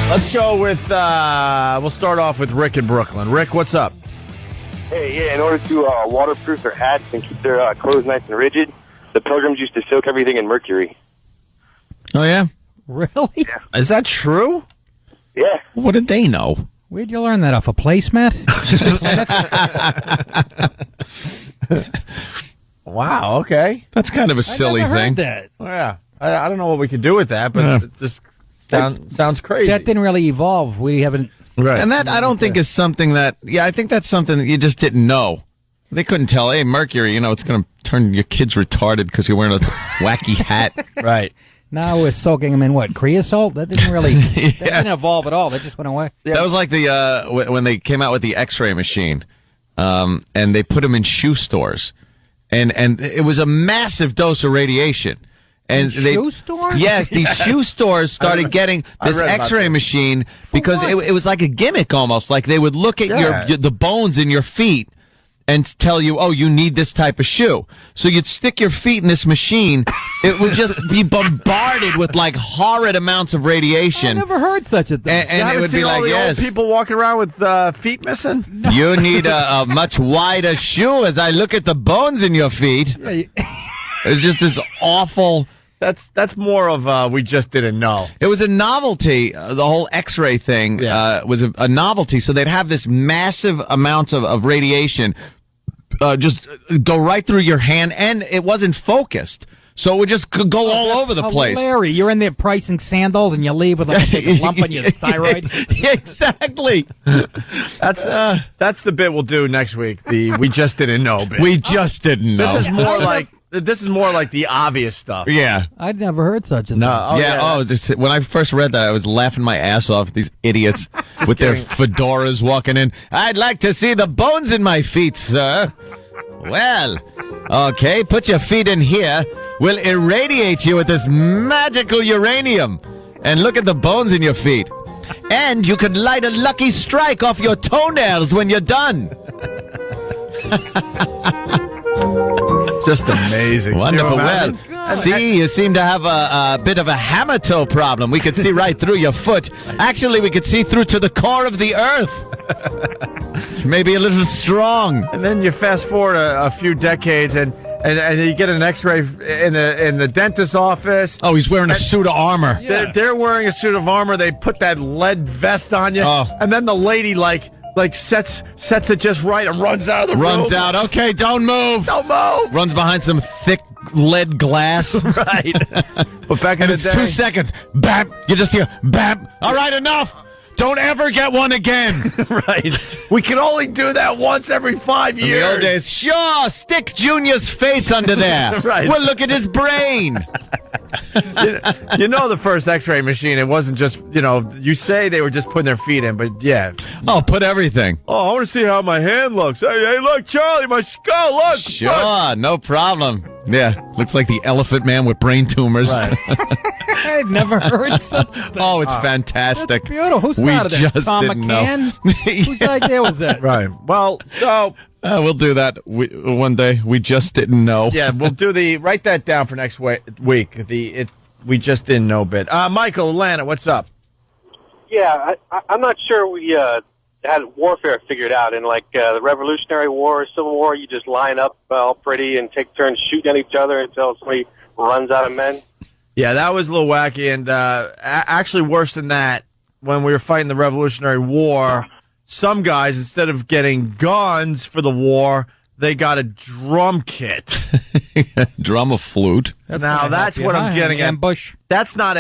Let's go with, we'll start off with Rick in Brooklyn. Rick, what's up? Hey, yeah, in order to waterproof their hats and keep their clothes nice and rigid, the Pilgrims used to soak everything in mercury. Oh, yeah? Really? Yeah. Is that true? Yeah. What did they know? Where'd you learn that, off a placemat? Wow, okay. That's kind of a silly I never thing. heard that. Well, yeah. I don't know what we could do with that, but it just sounds crazy. That didn't really evolve. We haven't... Right. And that, I don't think, is something that, I think that's something that you just didn't know. They couldn't tell, hey, mercury, it's going to turn your kids retarded because you're wearing a wacky hat. Right. Now we're soaking them in what, creosote? That didn't really, that didn't evolve at all. That just went away. Yeah. That was like the when they came out with the X-ray machine, and they put them in shoe stores, and it was a massive dose of radiation. And shoe stores? Yes, these shoe stores started getting this X-ray machine because it was like a gimmick almost. Like they would look at the bones in your feet and tell you, oh, you need this type of shoe. So you'd stick your feet in this machine. It would just be bombarded with like horrid amounts of radiation. I never heard such a thing. And it would be like, old people walking around with feet missing? No. You need a much wider shoe as I look at the bones in your feet. It's just this awful... That's more of we just didn't know. It was a novelty. The whole X-ray thing was a novelty. So they'd have this massive amounts of radiation just go right through your hand, and it wasn't focused. So it would just go all over the place. Larry, you're in there pricing sandals, and you leave with like a big lump on your thyroid. Exactly. That's the bit we'll do next week. The we just didn't know bit. We just didn't know. This is more like the obvious stuff. Yeah. I'd never heard such a thing. No. When I first read that, I was laughing my ass off at these idiots with their fedoras walking in. I'd like to see the bones in my feet, sir. Well, okay, put your feet in here. We'll irradiate you with this magical uranium. And look at the bones in your feet. And you could light a lucky strike off your toenails when you're done. Just amazing. Wonderful. Well, see, you seem to have a bit of a hammer toe problem. We could see right through your foot. Actually, we could see through to the core of the earth. It's maybe a little strong. And then you fast forward a few decades, and you get an X-ray in the dentist's office. Oh, he's wearing a suit of armor. They're wearing a suit of armor. They put that lead vest on you, and then the lady like sets it just right and runs out of the room. Runs out. Okay, don't move. Don't move. Runs behind some thick lead glass. Right. But back in the day, 2 seconds. Bam. You just hear bam. All right, enough. Don't ever get one again. Right. We can only do that once every 5 years. In the old days, sure, stick Junior's face under there. Right. We'll look at his brain. You know the first X-ray machine, it wasn't just, you say they were just putting their feet in, but yeah. Oh, put everything. Oh, I want to see how my hand looks. Hey, look, Charlie, my skull, look. Sure, look. No problem. Yeah, looks like the elephant man with brain tumors. Right. I'd never heard such a thing. Oh, it's fantastic. That's beautiful. Who started that? Just Tom didn't McCann? know. Whose idea was that? Right. Well, so... we'll do that one day. We just didn't know. Yeah, we'll do write that down for next week. We just didn't know bit. Michael, Atlanta, what's up? Yeah, I'm not sure we had warfare figured out. In like the Revolutionary War or Civil War, you just line up all pretty and take turns shooting at each other until somebody runs out of men. Yeah, that was a little wacky, and actually worse than that, when we were fighting the Revolutionary War, some guys, instead of getting guns for the war, they got a drum kit. Drum, a flute. That's what I'm getting at. Ambush. That's not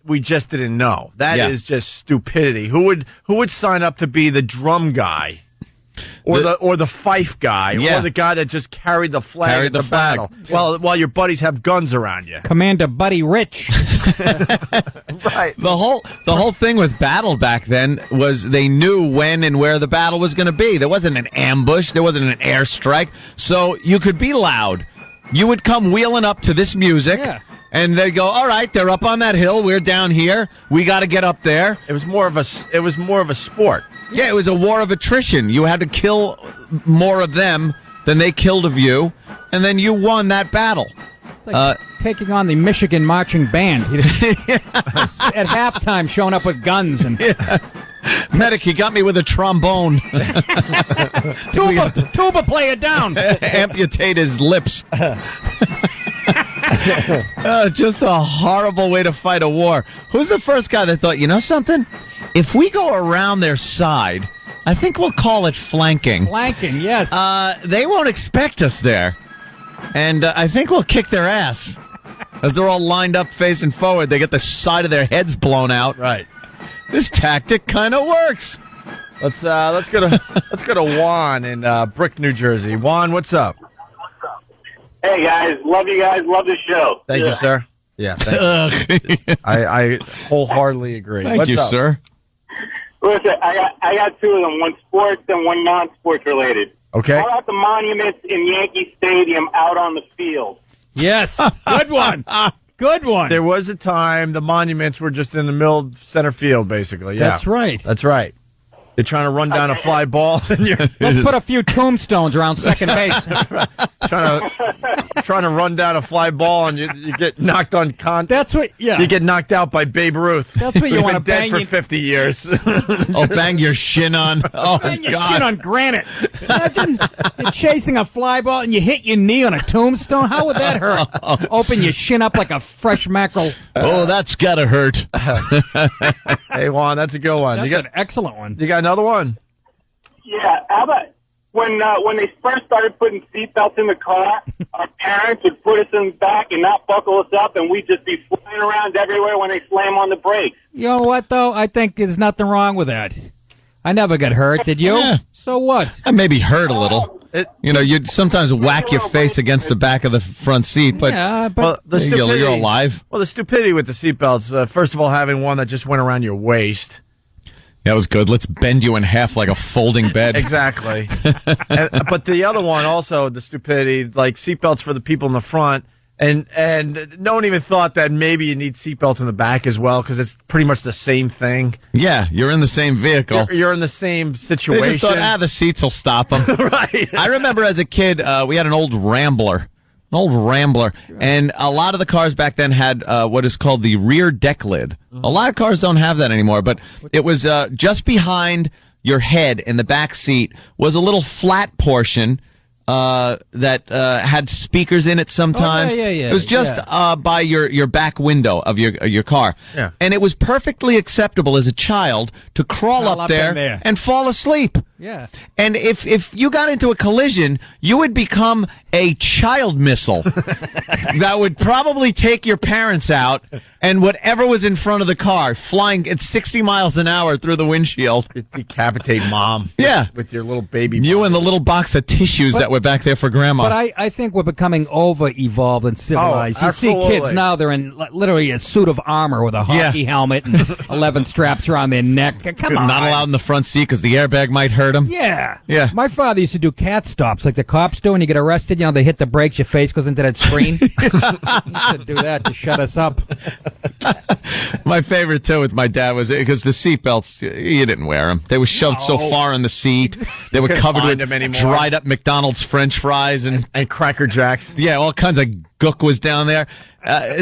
we just didn't know. That is just stupidity. Who would sign up to be the drum guy? Or the fife guy, or the guy that just carried the flag at the battle. While your buddies have guns around you. Commander Buddy Rich. Right. The whole thing with battle back then was they knew when and where the battle was going to be. There wasn't an ambush. There wasn't an airstrike. So you could be loud. You would come wheeling up to this music. Yeah. And they go, all right, they're up on that hill. We're down here. We got to get up there. It was more of a sport. Yeah, it was a war of attrition. You had to kill more of them than they killed of you, and then you won that battle. It's like taking on the Michigan marching band. At halftime, showing up with guns and medic, he got me with a trombone. tuba player down. Amputate his lips. Just a horrible way to fight a war. Who's the first guy that thought, you know something? If we go around their side, I think we'll call it flanking. Flanking, yes. They won't expect us there. And I think we'll kick their ass. As they're all lined up facing forward, they get the side of their heads blown out. Right. This tactic kind of works. Let's go to Juan in Brick, New Jersey. Juan, what's up? Hey guys, love you guys, love the show. Thank you, sir. Yeah, thank you. I wholeheartedly agree. Thank you, sir. Listen, I got two of them, one sports and one non-sports related. Okay. How about the monuments in Yankee Stadium out on the field? Yes, good one. Good one. There was a time the monuments were just in the middle of center field, basically. Yeah, That's right. That's right. You're trying to run down a fly ball. And Let's put a few tombstones around second base. trying to run down a fly ball, and you get knocked on That's what. Yeah. You get knocked out by Babe Ruth. That's what you want to bang dead for 50 years. Oh, bang your shin on. Oh, bang your God. shin on granite. Imagine you're chasing a fly ball and you hit your knee on a tombstone. How would that hurt? Open your shin up like a fresh mackerel. Oh, that's gotta hurt. Hey, Juan, that's a good one. That's an excellent one. You got another one? Yeah, how about when they first started putting seatbelts in the car, our parents would put us in the back and not buckle us up, and we'd just be flying around everywhere when they slam on the brakes. You know what, though? I think there's nothing wrong with that. I never got hurt, did you? Yeah. So what? I maybe hurt a little. You'd sometimes whack your face against the back of the front seat, but, you're alive. Well, the stupidity with the seatbelts, first of all, having one that just went around your waist. That was good. Let's bend you in half like a folding bed. Exactly. But the other one also, the stupidity, like seatbelts for the people in the front, and no one even thought that maybe you need seatbelts in the back as well, because it's pretty much the same thing. Yeah, you're in the same vehicle. You're in the same situation. They just thought, the seats will stop them. Right. I remember as a kid, we had an old Rambler. And a lot of the cars back then had what is called the rear deck lid. A lot of cars don't have that anymore, but it was just behind your head in the back seat was a little flat portion that had speakers in it sometimes. Oh, yeah. It was just by your back window of your car. Yeah. And it was perfectly acceptable as a child to crawl up there and fall asleep. Yeah. And if you got into a collision, you would become a child missile that would probably take your parents out and whatever was in front of the car, flying at 60 miles an hour through the windshield. Decapitate mom. Yeah. With your little baby. You and the little box of tissues that were back there for grandma. But I think we're becoming over-evolved and civilized. You see kids now, they're in literally a suit of armor with a hockey helmet and 11 straps around their neck. Come on. Not allowed in the front seat because the airbag might hurt them. Yeah. Yeah. My father used to do cat stops like the cops do when you get arrested. You know, they hit the brakes, your face goes into that screen. He used to do that to shut us up. My favorite, too, with my dad was because the seatbelts, you didn't wear them. They were shoved so far in the seat. They were covered with dried up McDonald's French fries and Cracker Jacks. Yeah, all kinds of gook was down there.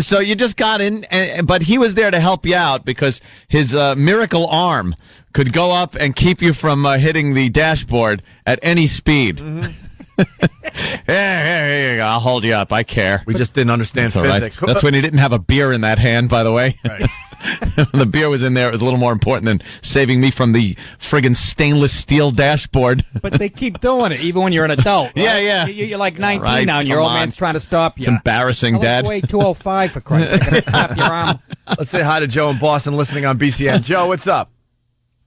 So you just got in, but he was there to help you out because his miracle arm could go up and keep you from hitting the dashboard at any speed. Mm-hmm. Here you go. I'll hold you up. I care. We just didn't understand That's all physics. right. That's when he didn't have a beer in that hand, by the way. Right. The beer was in there. It was a little more important than saving me from the friggin' stainless steel dashboard. But they keep doing it, even when you're an adult. Right? Yeah. You're like 19 now, and your old man's trying to stop you. It's embarrassing, Dad. Let's wait 205 for Christ's sake. I'm going to slap your arm. Let's say hi to Joe in Boston listening on BCN. Joe, what's up?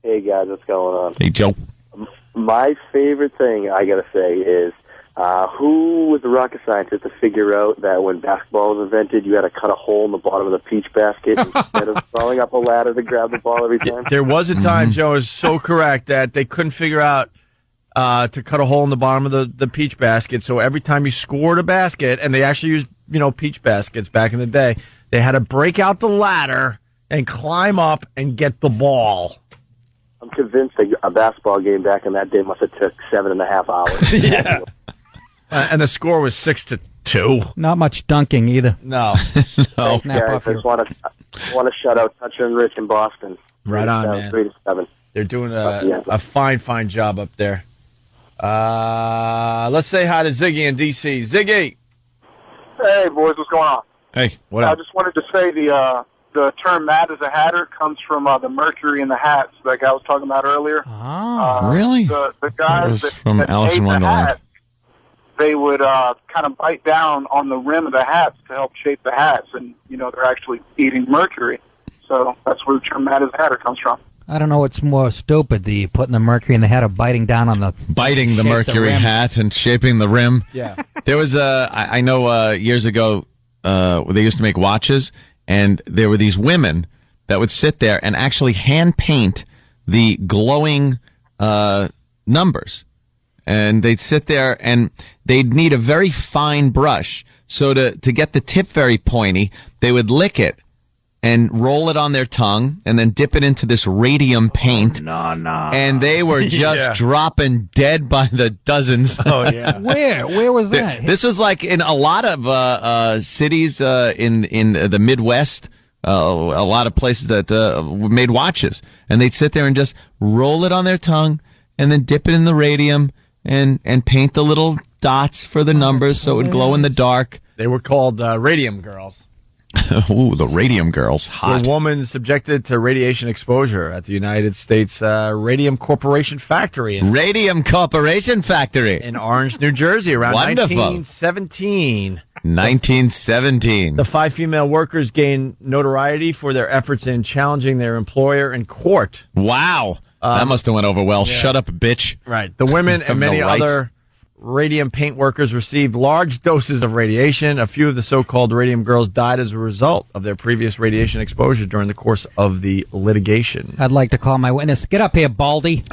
Hey, guys, what's going on? Hey, Joe. My favorite thing, I got to say, is who was the rocket scientist to figure out that when basketball was invented, you had to cut a hole in the bottom of the peach basket instead of throwing up a ladder to grab the ball every time? There was a time, Joe is so correct, that they couldn't figure out to cut a hole in the bottom of the peach basket. So every time you scored a basket, and they actually used, peach baskets back in the day, they had to break out the ladder and climb up and get the ball. I'm convinced a basketball game back in that day must have took 7.5 hours. Yeah. And the score was 6-2. Not much dunking either. No. Thanks, guys. I just want to shout out Toucher and Rich in Boston. Right on, man. 3-7. They're doing a fine job up there. Let's say hi to Ziggy in D.C. Ziggy. Hey, boys, what's going on? Hey, what up? I just wanted to say the term "mad as a hatter" comes from the mercury in the hats that guy was talking about earlier. Really? The guys that from that Alice made in the Wonderland. hats, they would kind of bite down on the rim of the hats to help shape the hats, and they're actually eating mercury. So that's where the term "mad as a hatter" comes from. I don't know what's more stupid, the putting the mercury in the hat or biting down on the... Biting the mercury hat and shaping the rim. Yeah. There was I know years ago, they used to make watches, and there were these women that would sit there and actually hand paint the glowing numbers. And they'd sit there and they'd need a very fine brush. So to get the tip very pointy, they would lick it and roll it on their tongue and then dip it into this radium paint. No. And they were just dropping dead by the dozens. Oh, yeah. Where was that? This was like in a lot of cities in the Midwest, a lot of places that made watches. And they'd sit there and just roll it on their tongue and then dip it in the radium and paint the little dots for the numbers so it would glow in the dark. They were called radium girls. Ooh, the radium girls. Hot. The woman subjected to radiation exposure at the United States Radium Corporation factory. Radium Corporation factory. In Orange, New Jersey, around Wonderful. 1917. 1917. The 5 female workers gained notoriety for their efforts in challenging their employer in court. Wow. That must have went over well. Yeah. Shut up, bitch. Right. The women and many other radium paint workers received large doses of radiation. A few of the so-called radium girls died as a result of their previous radiation exposure during the course of the litigation. I'd like to call my witness. Get up here, Baldy.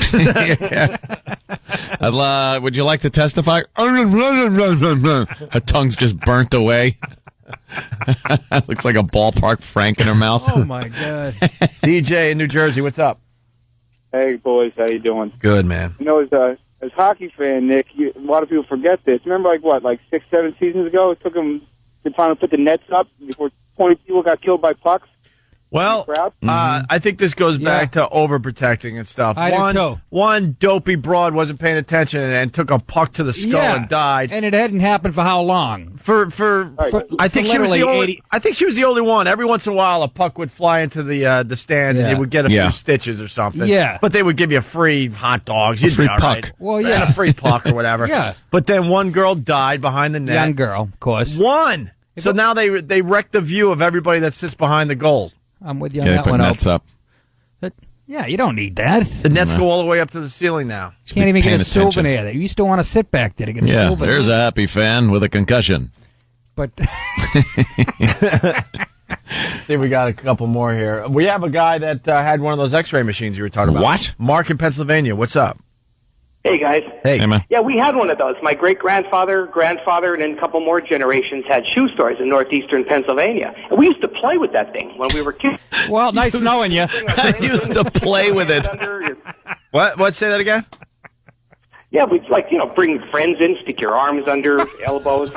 Would you like to testify? Her tongue's just burnt away. Looks like a ballpark Frank in her mouth. Oh, my God. DJ in New Jersey, what's up? Hey, boys, how you doing? Good, man. As a hockey fan, Nick, a lot of people forget this. Remember, like 6, 7 seasons ago, it took them to finally put the nets up before 20 people got killed by pucks? Well, I think this goes back to overprotecting and stuff. One dopey broad wasn't paying attention and took a puck to the skull and died. And it hadn't happened for how long? I think she was the only. I think she was the only one. Every once in a while, a puck would fly into the stands, and you would get a few stitches or something. Yeah, but they would give you a free hot dogs, you'd free be all puck. right. Well, and a free puck or whatever. But then one girl died behind the net. Young girl, of course. One. So now they wreck the view of everybody that sits behind the goal. I'm with you on that one. Nets up. But, yeah, you don't need that. The nets go all the way up to the ceiling now. Can't even get a souvenir there. You used to want to sit back there to get a souvenir. There's a happy fan with a concussion. But see, we got a couple more here. We have a guy that had one of those X-ray machines you were talking about. What? Mark in Pennsylvania. What's up? Hey, guys. Hey, man. Yeah, we had one of those. My great-grandfather, grandfather, and then a couple more generations had shoe stores in northeastern Pennsylvania. And we used to play with that thing when we were kids. Well, nice knowing you. I used to play with it. What? Say that again? Yeah, we'd bring friends in, stick your arms under elbows.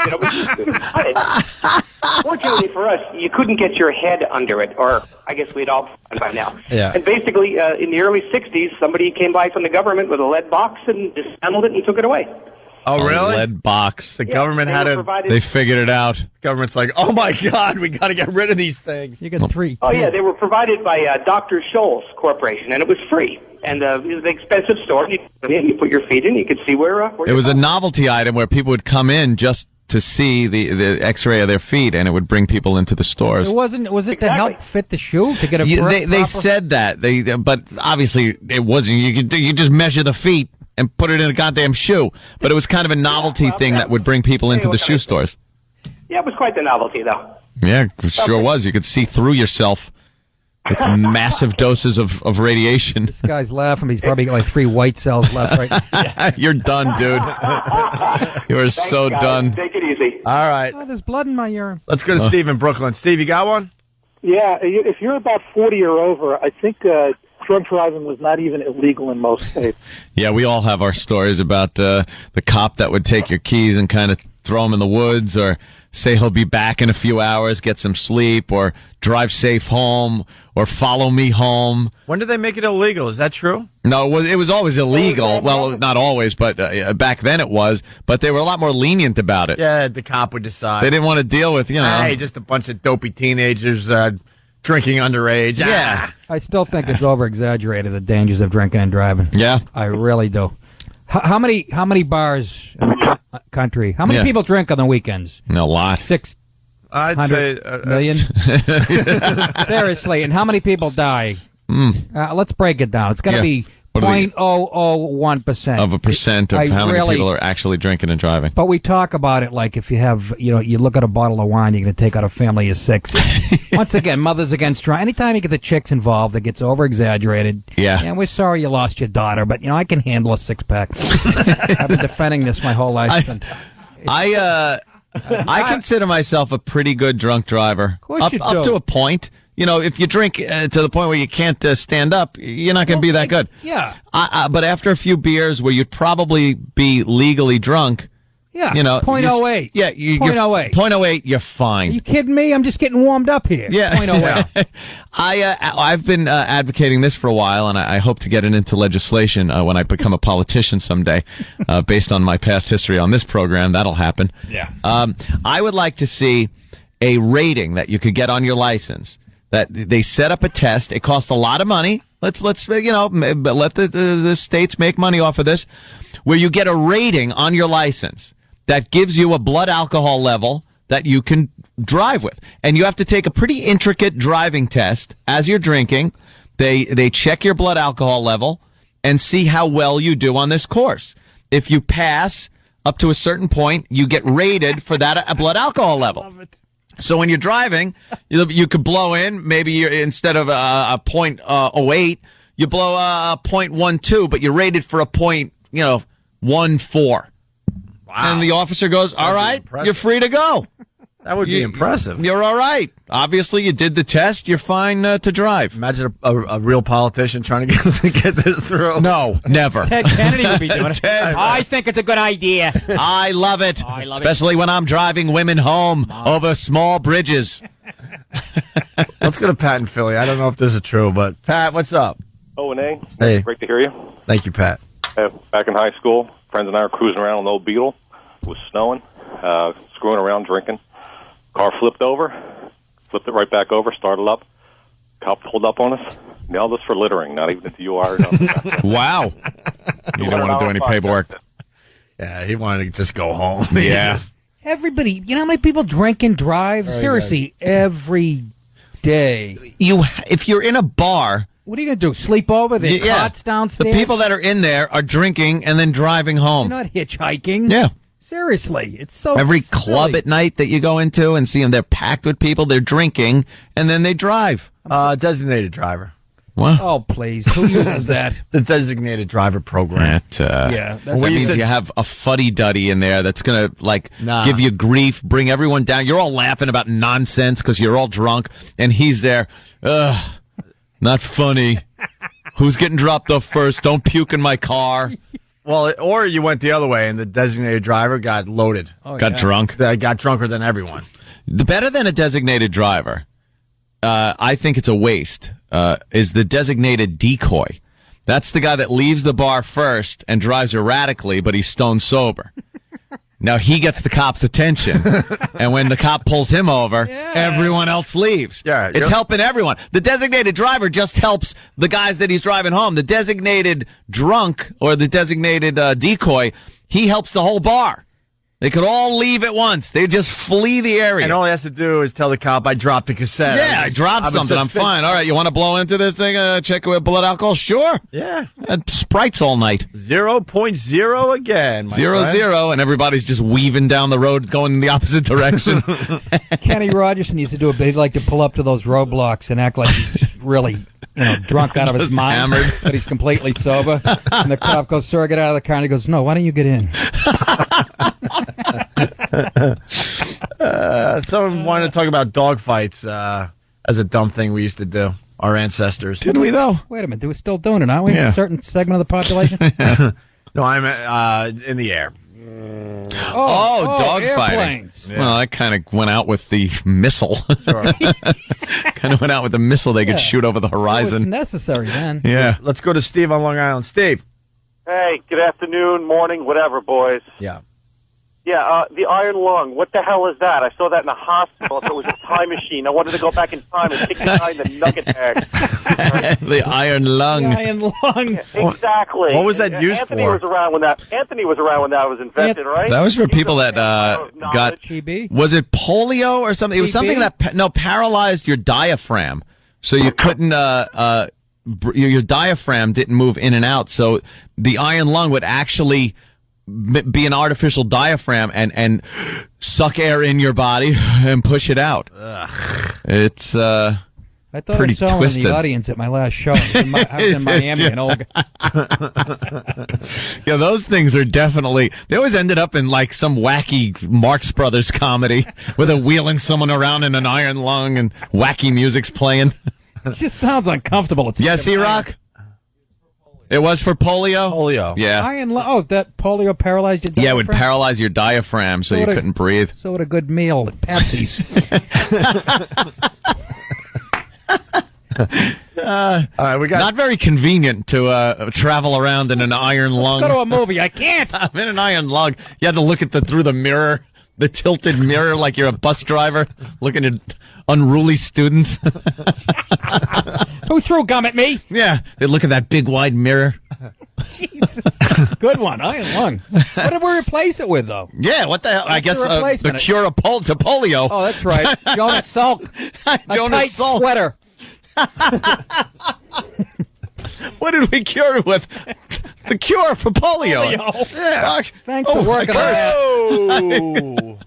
Fortunately for us, you couldn't get your head under it, or I guess we'd all by now. Yeah. And basically, in the early 60s, somebody came by from the government with a lead box and dismantled it and took it away. Oh, really? lead box. The government had it. They figured it out. The government's like, oh my God, we got to get rid of these things. You get 3. Oh, yeah, they were provided by Dr. Scholl's Corporation, and it was free. And it was an expensive store. You put your feet in, you could see where it was a novelty item where people would come in just to see the X-ray of their feet, and it would bring people into the stores. It wasn't. Was it to help fit the shoe to get a? They said that. But obviously it wasn't. You just measure the feet and put it in a goddamn shoe. But it was kind of a novelty thing that would bring people into the shoe stores. Yeah, it was quite the novelty, though. Yeah, it sure was. You could see through yourself with massive doses of radiation. This guy's laughing. He's probably got like 3 white cells left right now. You're done, dude. You are so guys. done. Take it easy. All right. Oh, there's blood in my urine. Let's go to Steve in Brooklyn. Steve, you got one? Yeah, if you're about 40 or over, I think drunk driving was not even illegal in most states. Yeah, we all have our stories about the cop that would take your keys and kind of throw them in the woods, or say he'll be back in a few hours, get some sleep, or drive safe home, or follow me home. When did they make it illegal? Is that true? No, it was always illegal. Well, not always, but back then it was. But they were a lot more lenient about it. Yeah, the cop would decide. They didn't want to deal with, Hey, just a bunch of dopey teenagers drinking underage. Yeah. I still think it's over-exaggerated, the dangers of drinking and driving. Yeah. I really do. How many bars in the country? How many people drink on the weekends? A lot. 600 I'd say million. Seriously, and how many people die? Let's break it down. It's got to be 0.001% of a percent of how many people are actually drinking and driving. But we talk about it like if you have, you look at a bottle of wine, you're going to take out a family of 6. Once again, mothers against drunk. Anytime you get the chicks involved, it gets over-exaggerated. Yeah. And we're sorry you lost your daughter, but, I can handle a 6-pack. I've been defending this my whole life. I consider myself a pretty good drunk driver. Of course you do. Up to a point. If you drink to the point where you can't stand up, you're not going to be that good. Yeah. But after a few beers where you'd probably be legally drunk. Yeah. 0.08. Yeah. 0.08. 0.08, you're fine. Are you kidding me? I'm just getting warmed up here. Yeah. 0.08. I've been advocating this for a while, and I hope to get it into legislation when I become a politician someday. Based on my past history on this program, that'll happen. Yeah. I would like to see a rating that you could get on your license. That they set up a test. It costs a lot of money. Let's let the states make money off of this, where you get a rating on your license that gives you a blood alcohol level that you can drive with. And you have to take a pretty intricate driving test as you're drinking. They check your blood alcohol level and see how well you do on this course. If you pass up to a certain point, you get rated for that blood alcohol level. So when you're driving, you could blow in, maybe instead of a 0.08, you blow a 0.12, but you're rated for a 0.14. Wow. And the officer goes, all right, you're free to go. That would be impressive. You're all right. Obviously, you did the test. You're fine to drive. Imagine a real politician trying to get this through. No, never. Ted Kennedy would be doing it. I think it's a good idea. I love it. Especially when I'm driving women home over small bridges. Let's go to Pat in Philly. I don't know if this is true, but Pat, what's up? O&A. Hey. Great to hear you. Thank you, Pat. Back in high school, friends and I were cruising around on an old Beetle. It was snowing, screwing around, drinking. Car flipped over, flipped it right back over, started up. Cop pulled up on us, nailed us for littering, not even at the UR. Wow. You don't want to do any paperwork. Yeah, he wanted to just go home. Yeah. Everybody, you know how many people drink and drive? Seriously, every day. If you're in a bar... What are you going to do, sleep over? The cots downstairs? The people that are in there are drinking and then driving home. You're not hitchhiking. Yeah. Seriously, it's so Every silly. club at night that you go into and see them, they're packed with people, they're drinking, and then they drive. Designated driver. What? Oh, please. Who uses that? The designated driver program. Yeah. That means you have a fuddy-duddy in there that's going to, give you grief, bring everyone down. You're all laughing about nonsense because you're all drunk, and he's there. Ugh, not funny. Who's getting dropped off first? Don't puke in my car. Well, or you went the other way, and the designated driver got loaded. Got drunk. Got drunker than everyone. The better than a designated driver, I think it's a waste, is the designated decoy. That's the guy that leaves the bar first and drives erratically, but he's stone sober. Now he gets the cop's attention. And when the cop pulls him over, everyone else leaves. Yeah, it's helping everyone. The designated driver just helps the guys that he's driving home. The designated drunk or the designated decoy, he helps the whole bar. They could all leave at once. They just flee the area. And all he has to do is tell the cop, I dropped a cassette. Yeah, I dropped something. I'm fine. All right, you want to blow into this thing? Check with blood alcohol? Sure. Yeah. Sprites all night. 0.0 again. 0-0, and everybody's just weaving down the road going in the opposite direction. Kenny Rogerson used to do a bit. He'd like to pull up to those roadblocks and act like he's really, drunk out of his mind. Hammered. But he's completely sober. And the cop goes, sir, get out of the car. And he goes, no, why don't you get in? Someone wanted to talk about dog fights as a dumb thing we used to do. Our ancestors. Did we, though? Wait a minute. We're still doing it, aren't we? Yeah. A certain segment of the population? No, I'm in the air. Dog fighting. Yeah. Well, that kind of went out with the missile. Sure. Kind of went out with the missile they could shoot over the horizon. It was necessary then. Yeah. Let's go to Steve on Long Island. Steve. Hey, good afternoon, morning, whatever, boys. Yeah. Yeah, the iron lung. What the hell is that? I saw that in the hospital. If it was a time machine, I wanted to go back in time and kick the guy in the nugget bag. The iron lung. The iron lung. Yeah, exactly. What was that used Anthony for? Was around when that. Anthony was around when that was invented, right? That was for people that got TB? Was it polio or something? It was something that paralyzed your diaphragm, so you couldn't. Your diaphragm didn't move in and out, so the iron lung would actually be an artificial diaphragm and suck air in your body and push it out. Ugh. It's I thought pretty I saw twisted. him in the audience at my last show. I was in Miami, and Olga. Yeah, those things are definitely. They always ended up in like some wacky Marx Brothers comedy where they're wheeling someone around in an iron lung and wacky music's playing. It just sounds uncomfortable. It's Yes, E-Rock? It was for polio? Polio. Yeah. Iron lung. Oh, that polio paralyzed your diaphragm? Yeah, it would paralyze your diaphragm so you couldn't breathe. So would a good meal at Pepsi's. All right, we got not very convenient to travel around in an iron lung. Go to a movie. I can't. I'm in an iron lung. You had to look at through the mirror, the tilted mirror, like you're a bus driver looking at unruly students. Who threw gum at me? Yeah, they look at that big wide mirror. Jesus. Good one, iron lung. What did we replace it with, though? Yeah, what the hell? I guess the the replacement? cure to polio. Oh, that's right. Jonas Salk. Jonas tight Salk. sweater. What did we cure it with? The cure for polio. Yeah. Thanks for working Oh.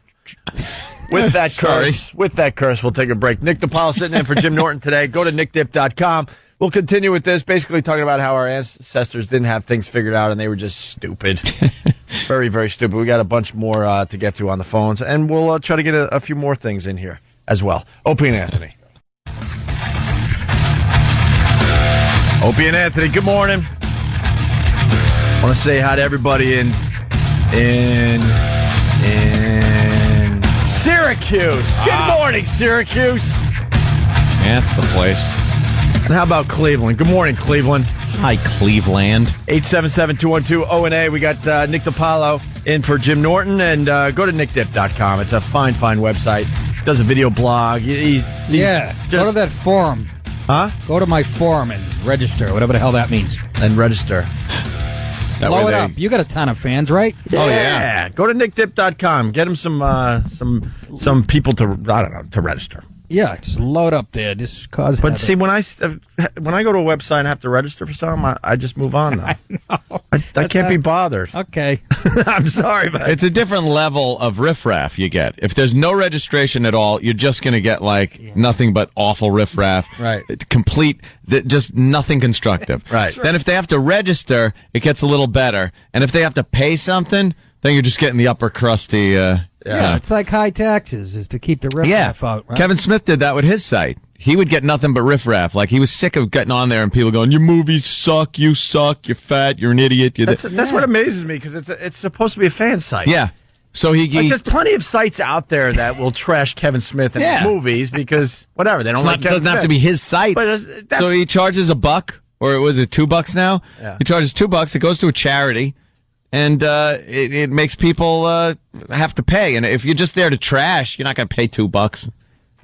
With that curse, we'll take a break. Nick DiPaolo sitting in for Jim Norton today. Go to nickdip.com. We'll continue with this, basically talking about how our ancestors didn't have things figured out and they were just stupid. Very, very stupid. We got a bunch more to get to on the phones, and we'll try to get a few more things in here as well. Opie and Anthony. Opie and Anthony, good morning. I want to say hi to everybody in Syracuse. Good morning, Syracuse. Yeah, that's the place. And how about Cleveland? Good morning, Cleveland. Hi, Cleveland. 877-212-ONA. We got Nick DiPaolo in for Jim Norton, and go to nickdip.com. It's a fine website. Does a video blog. He's go to that forum. Huh? Go to my forum and register, whatever the hell that means. And register. Blow it up. You got a ton of fans, right? Yeah. Oh, yeah. Go to nickdip.com. Get him some people to register. Yeah, just load up there. Just cause. But see, when I go to a website and have to register for something, I just move on. Though. I can't be bothered. Okay, I'm sorry, but it's a different level of riffraff you get. If there's no registration at all, you're just going to get nothing but awful riffraff. Right. Complete, just nothing constructive. Right. Then if they have to register, it gets a little better. And if they have to pay something, then you're just getting the upper crusty. Yeah, it's like high taxes is to keep the riffraff out. Right? Kevin Smith did that with his site. He would get nothing but riffraff. Like, he was sick of getting on there and people going, your movies suck, you're fat, you're an idiot. That's what amazes me, because it's supposed to be a fan site. Yeah. So there's plenty of sites out there that will trash Kevin Smith and his movies because, whatever, they don't like Kevin Smith. It doesn't have to be his site. So he charges $1, or was it $2 now? Yeah. He charges $2. It goes to a charity. and it makes people have to pay. And if you're just there to trash, you're not going to pay $2.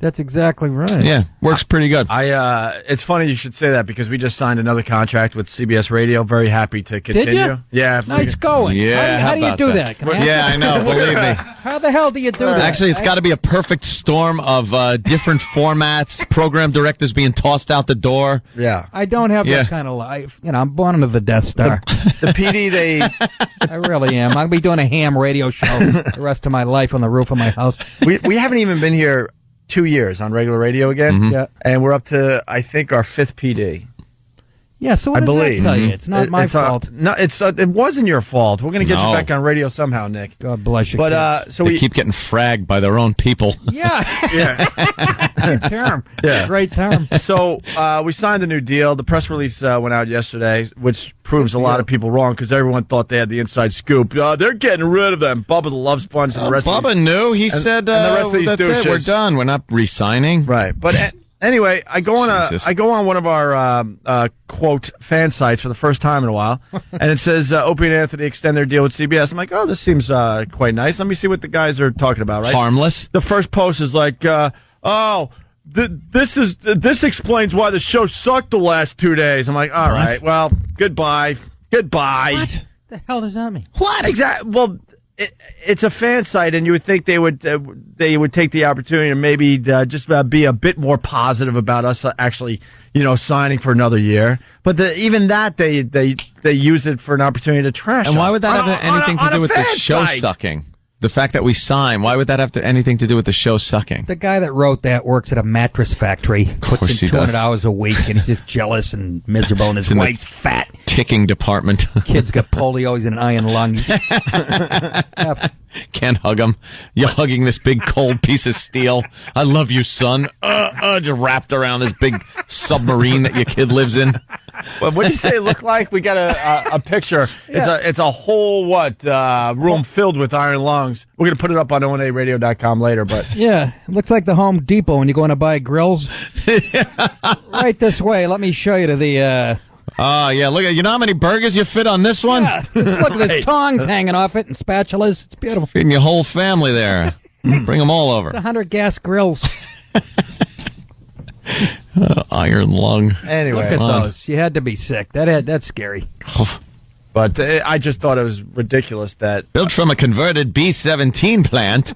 That's exactly right. Yeah, works pretty good. It's funny you should say that because we just signed another contract with CBS Radio. Very happy to continue. Did you? Yeah. Nice going. Yeah. How do you do that? Yeah, I know. Believe me. How the hell do you do that? Actually, it's got to be a perfect storm of different formats, program directors being tossed out the door. Yeah. I don't have that kind of life. You know, I'm born into the Death Star. The PD, I really am. I'll be doing a ham radio show the rest of my life on the roof of my house. We haven't even been here 2 years on regular radio again. Mm-hmm. Yeah. And we're up to, I think, our 5th PD. Yeah, so what I does believe. that tell you? It's not my fault. No, it wasn't your fault. We're going to get you back on radio somehow, Nick. God bless you. But so they keep getting fragged by their own people. Yeah. Good term. Yeah. Great term. So we signed a new deal. The press release went out yesterday, which proves a lot of people wrong because everyone thought they had the inside scoop. They're getting rid of them. Bubba the Love Sponge and the rest of Bubba knew. He said, the rest of these that's it. We're done. We're not re-signing. Right. But anyway, I go on one of our quote fan sites for the first time in a while, and it says Opie and Anthony extend their deal with CBS. I'm like, oh, this seems quite nice. Let me see what the guys are talking about. Right? Harmless. The first post is like, this explains why the show sucked the last 2 days. I'm like, all right, well, goodbye. What the hell does that mean? What exactly? Well. It's a fan site, and you would think they would take the opportunity to maybe just be a bit more positive about us actually, signing for another year. But even that they use it for an opportunity to trash. And why us. would that have anything to do with the show sucking? The fact that we sign, why would that have anything to do with the show sucking? The guy that wrote that works at a mattress factory, puts in 200 hours a week, and he's just jealous and miserable, and his wife's fat. Ticking department. Kid's got polio, he's in an iron lung. Can't hug him. You're hugging this big cold piece of steel. I love you, son. Just wrapped around this big submarine that your kid lives in. Well, what do you say it looked like? We got a picture. Yeah. It's a whole room filled with iron lungs. We're gonna put it up on onaradio.com later. But yeah, it looks like the Home Depot when you go in to buy grills. Right this way. Let me show you to the. Yeah, look at you know how many burgers you fit on this one? Yeah, look at there's tongs hanging off it and spatulas. It's beautiful. Feeding your whole family there. Bring them all over. It's 100 gas grills. Iron lung. Look Anyway, at those. You had to be sick. That's scary. But I just thought it was ridiculous that built from a converted B-17 plant.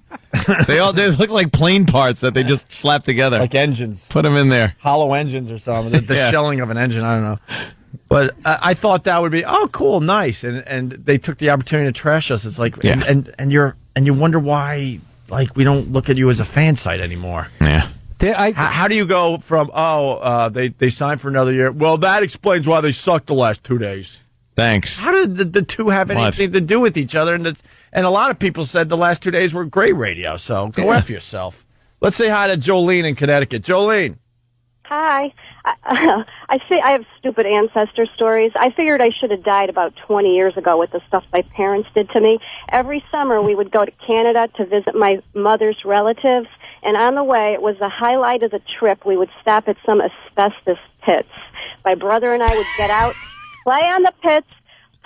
They look like plane parts that they just slapped together, like engines. Put them in there, hollow engines or something. The shelling of an engine. I don't know. But I thought that would be cool, nice, and they took the opportunity to trash us. It's like and you wonder why we don't look at you as a fan site anymore. Yeah. How do you go from they signed for another year? Well, that explains why they sucked the last 2 days. Thanks. How did the two have anything to do with each other? And a lot of people said the last 2 days were great radio. So go F yourself. Let's say hi to Jolene in Connecticut. Jolene. Hi. I have stupid ancestor stories. I figured I should have died about 20 years ago with the stuff my parents did to me. Every summer we would go to Canada to visit my mother's relatives, and on the way, it was the highlight of the trip. We would stop at some asbestos pits. My brother and I would get out, play on the pits,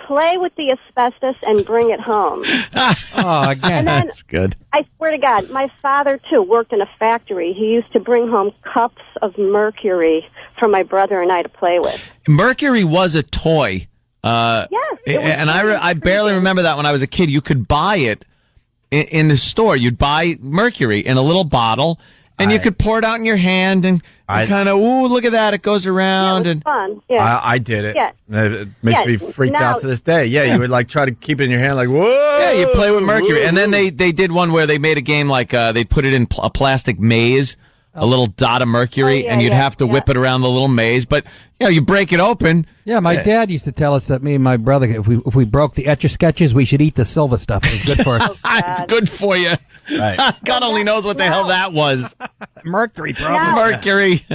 play with the asbestos, and bring it home. Again, that's good. I swear to God, my father, too, worked in a factory. He used to bring home cups of mercury for my brother and I to play with. Mercury was a toy. Yes. And I barely remember that when I was a kid. You could buy it in the store. You'd buy mercury in a little bottle, and you could pour it out in your hand and kind of, look at that. It goes around. It was fun. Yeah. I did it. Yeah. It makes me freaked out to this day. Yeah, you would try to keep it in your hand like, whoa. Yeah, you play with mercury. And then they did one where they made a game like they put it in a plastic maze, a little dot of mercury, and you'd have to whip it around the little maze. But, you break it open. Yeah, my dad used to tell us that me and my brother, if we broke the Etch-a-Sketches, we should eat the silver stuff. It was good for us. It's good for you. Right. God only knows what the hell that was. Mercury, probably. Mercury.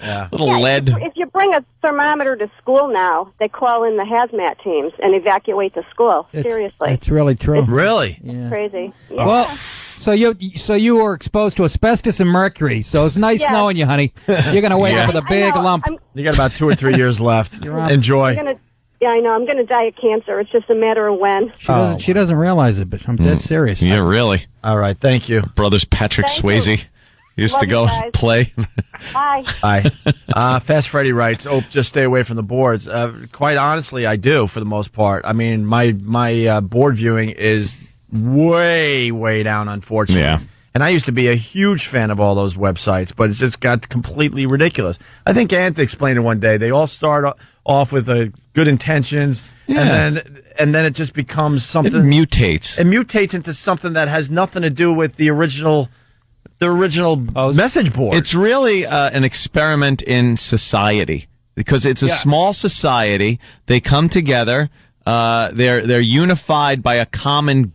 Yeah. Little lead. If you bring a thermometer to school now, they call in the hazmat teams and evacuate the school. Seriously. It's really true. Really? Yeah. Crazy. Yeah. Well, so you were exposed to asbestos and mercury. So it's nice knowing you, honey. You're going to wake up with a big lump. You got about 2 or 3 years left. Enjoy. Yeah, I know. I'm going to die of cancer. It's just a matter of when. She doesn't realize it, but I'm dead serious. Yeah, really. All right, thank you. Brothers Patrick Thank Swayze used Love to go you guys. play. Bye. Hi. Fast Freddy writes, just stay away from the boards. Quite honestly, I do, for the most part. I mean, my board viewing is way, way down, unfortunately. Yeah. And I used to be a huge fan of all those websites, but it just got completely ridiculous. I think Ant explained it one day. They all start off with good intentions, and then it just becomes something. It mutates. It mutates into something that has nothing to do with the original message board. It's really an experiment in society because it's a small society. They come together. They're unified by a common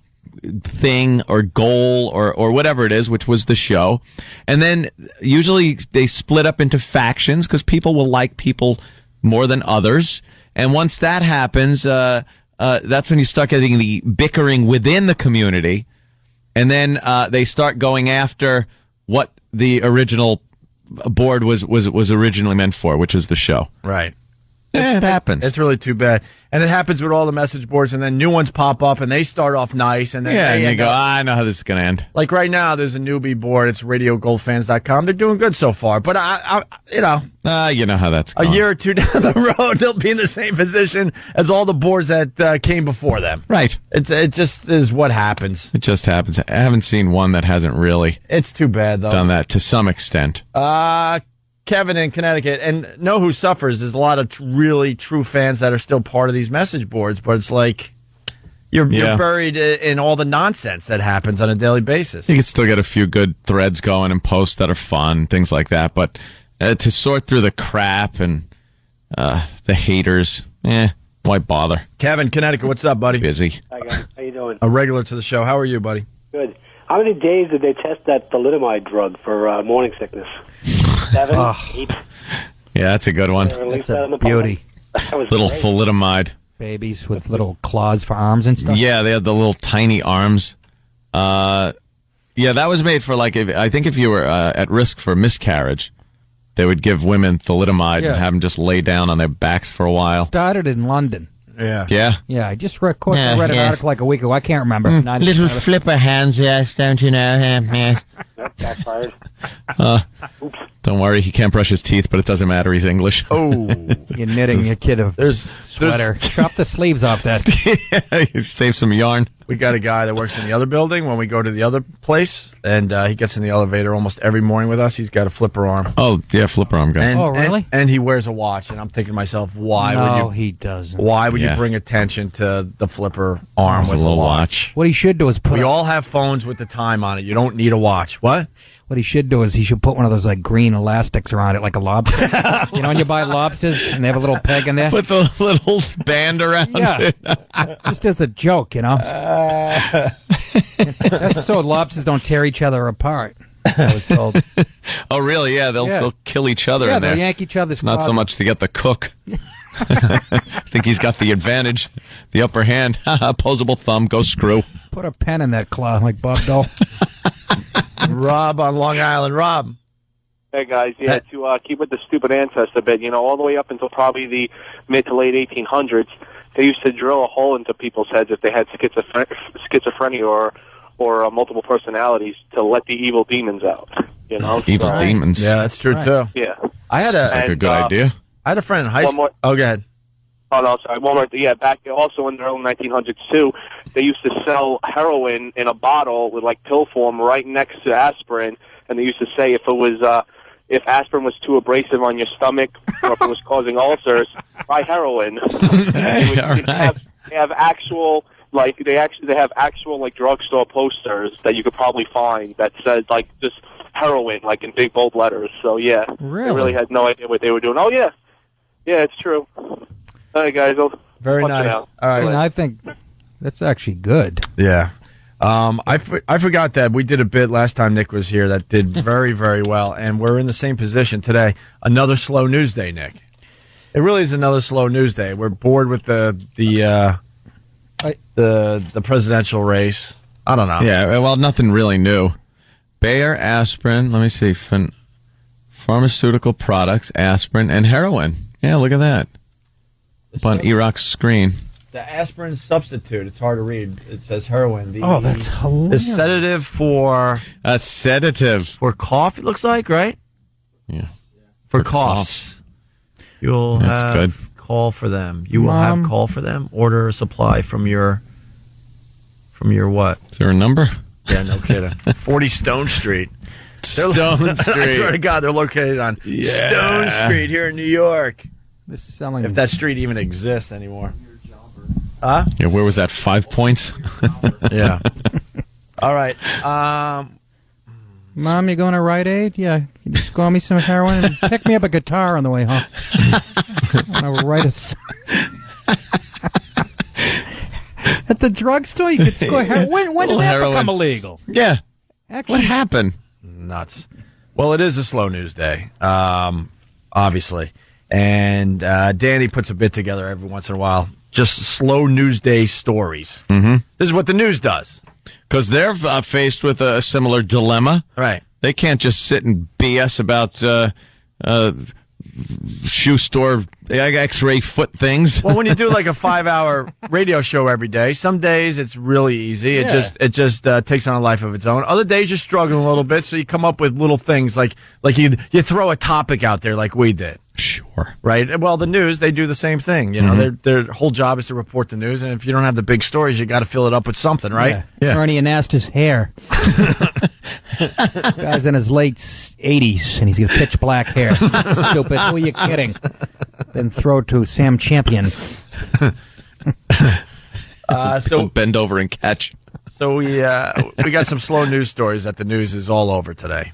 thing or goal or whatever it is, which was the show. And then usually they split up into factions because people will like people more than others. And once that happens, that's when you start getting the bickering within the community. And then they start going after what the original board was originally meant for, which is the show. Right. It happens. It's really too bad. And it happens with all the message boards, and then new ones pop up, and they start off nice, and then and you go, I know how this is going to end. Like right now, there's a newbie board. It's RadioGoldFans.com. They're doing good so far, but you know how that's going. A year or two down the road, they'll be in the same position as all the boards that came before them. Right. It just is what happens. It just happens. I haven't seen one that hasn't really. It's too bad though. Done that to some extent. Kevin in Connecticut, and know who suffers. There's a lot of really true fans that are still part of these message boards, but it's like you're buried in all the nonsense that happens on a daily basis. You can still get a few good threads going and posts that are fun, things like that, but to sort through the crap and the haters, why bother? Kevin, Connecticut, what's up, buddy? Busy. Hi, guys. How you doing? A regular to the show. How are you, buddy? Good. How many days did they test that thalidomide drug for morning sickness? 7, 8? Yeah, that's a good one. That's a beauty. Little thalidomide. Babies with little claws for arms and stuff. Yeah, they had the little tiny arms. That was made for I think if you were at risk for miscarriage, they would give women thalidomide and have them just lay down on their backs for a while. Started in London. Yeah. Yeah? Yeah, I just read an article like a week ago. I can't remember. Little flipper hands, yes, don't you know? That backfired. Don't worry, he can't brush his teeth, but it doesn't matter. He's English. Oh. You're knitting your kid a sweater. Chop the sleeves off that. You save some yarn. We got a guy that works in the other building when we go to the other place, and he gets in the elevator almost every morning with us. He's got a flipper arm. Oh, yeah, flipper arm guy. Really? And he wears a watch, and I'm thinking to myself, why No, would you? he doesn't. Why would you bring attention to the flipper arm with a little watch? What he should do is We all have phones with the time on it. You don't need a watch. What? What he should do is he should put one of those green elastics around it like a lobster. You know when you buy lobsters and they have a little peg in there? Put the little band around it. Just as a joke, you know. That's so lobsters don't tear each other apart, I was told. Oh, really? Yeah, they'll kill each other in there. They'll yank each other's Not so claws. much to get the cook. I think he's got the advantage, the upper hand. Opposable thumb, go screw. Put a pen in that claw like Bob Dole. Rob on Long Island. Rob. Hey, guys, to keep with the stupid ancestor bit, all the way up until probably the mid to late 1800s, they used to drill a hole into people's heads if they had schizophrenia or multiple personalities to let the evil demons out. Evil demons. Yeah, that's true, too. Yeah. I had a good idea. I had a friend in high school. Oh, go ahead. Oh, no, sorry. One more. Yeah, back also in the early 1900s, too, they used to sell heroin in a bottle with, pill form right next to aspirin, and they used to say if aspirin was too abrasive on your stomach or if it was causing ulcers, try heroin. They have actual drugstore posters that you could probably find that says, just heroin, in big bold letters. So, yeah. Really? They really had no idea what they were doing. Oh, yeah. Yeah, it's true. All right, guys. Very nice. All right. I think that's actually good. Yeah. I forgot that we did a bit last time Nick was here that did very, very well, and we're in the same position today. Another slow news day, Nick. It really is another slow news day. We're bored with the presidential race. I don't know. Yeah, well, nothing really new. Bayer, aspirin, let me see, pharmaceutical products, aspirin, and heroin. Yeah, look at that. Up on E-Rock's screen. The aspirin substitute. It's hard to read. It says heroin. That's hilarious. The sedative for... A sedative. For cough, it looks like, right? Yeah. For coughs. You'll That's have good. call for them. You will have call for them. Order a supply from your what? Is there a number? Yeah, no kidding. 40 Stone Street. Stone Street. I swear to God, they're located on Stone Street here in New York. This is selling. If that street even exists anymore. Huh? Yeah, where was that? 5 points? Yeah. All right. Mom, you going to Rite Aid? Yeah. Can you score me some heroin and pick me up a guitar on the way home? I'm going to write at the drugstore, you could score heroin. When did that become illegal? Yeah. Actually, what happened? Nuts. Well, it is a slow news day, obviously. And Danny puts a bit together every once in a while. Just slow news day stories. Mm-hmm. This is what the news does. Because they're faced with a similar dilemma. Right. They can't just sit and BS about shoe store X-ray foot things. Well, when you do like a 5-hour radio show every day, some days it's really easy. It just takes on a life of its own. Other days you're struggling a little bit, so you come up with little things like you throw a topic out there like we did. Sure. Right. Well, the news, they do the same thing. You know, their whole job is to report the news, and if you don't have the big stories, you got to fill it up with something, right? Yeah. Ernie Anasta's hair. Guy's in his late 80s, and he's got pitch black hair. Stupid. Who are you kidding? Then throw to Sam Champion. So bend over and catch. So we got some slow news stories that the news is all over today.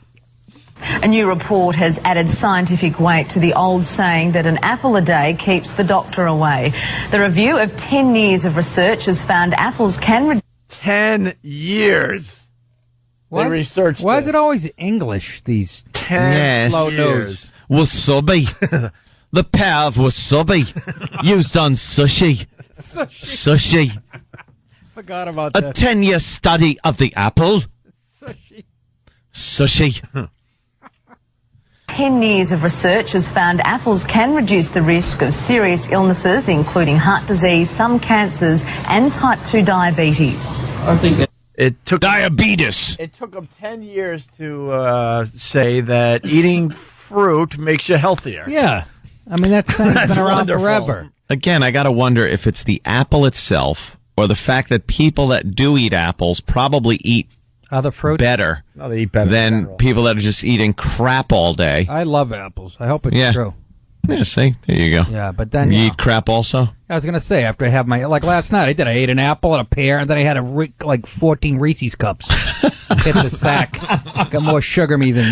A new report has added scientific weight to the old saying that an apple a day keeps the doctor away. The review of 10 years of research has found apples can... 10 years. They researched Why is it always English, these 10 slow years? Wasabi. The power of wasabi. Used on sushi. Sushi. Forgot about A that. 10-year study of the apple. Sushi. 10 years of research has found apples can reduce the risk of serious illnesses, including heart disease, some cancers, and type 2 diabetes. I think it took diabetes. It took them 10 years to say that eating fruit makes you healthier. Yeah. I mean, that's been around forever. Again, I got to wonder if it's the apple itself or the fact that people that do eat apples probably eat other fruit better, they eat better than people that are just eating crap all day. I love apples. I hope it's true. Yeah, see? There you go. Yeah, but then... You eat crap also? I was going to say, after I have my... Like last night, I ate an apple and a pear, and then I had 14 Reese's cups. Hit the sack. Got more sugar me than,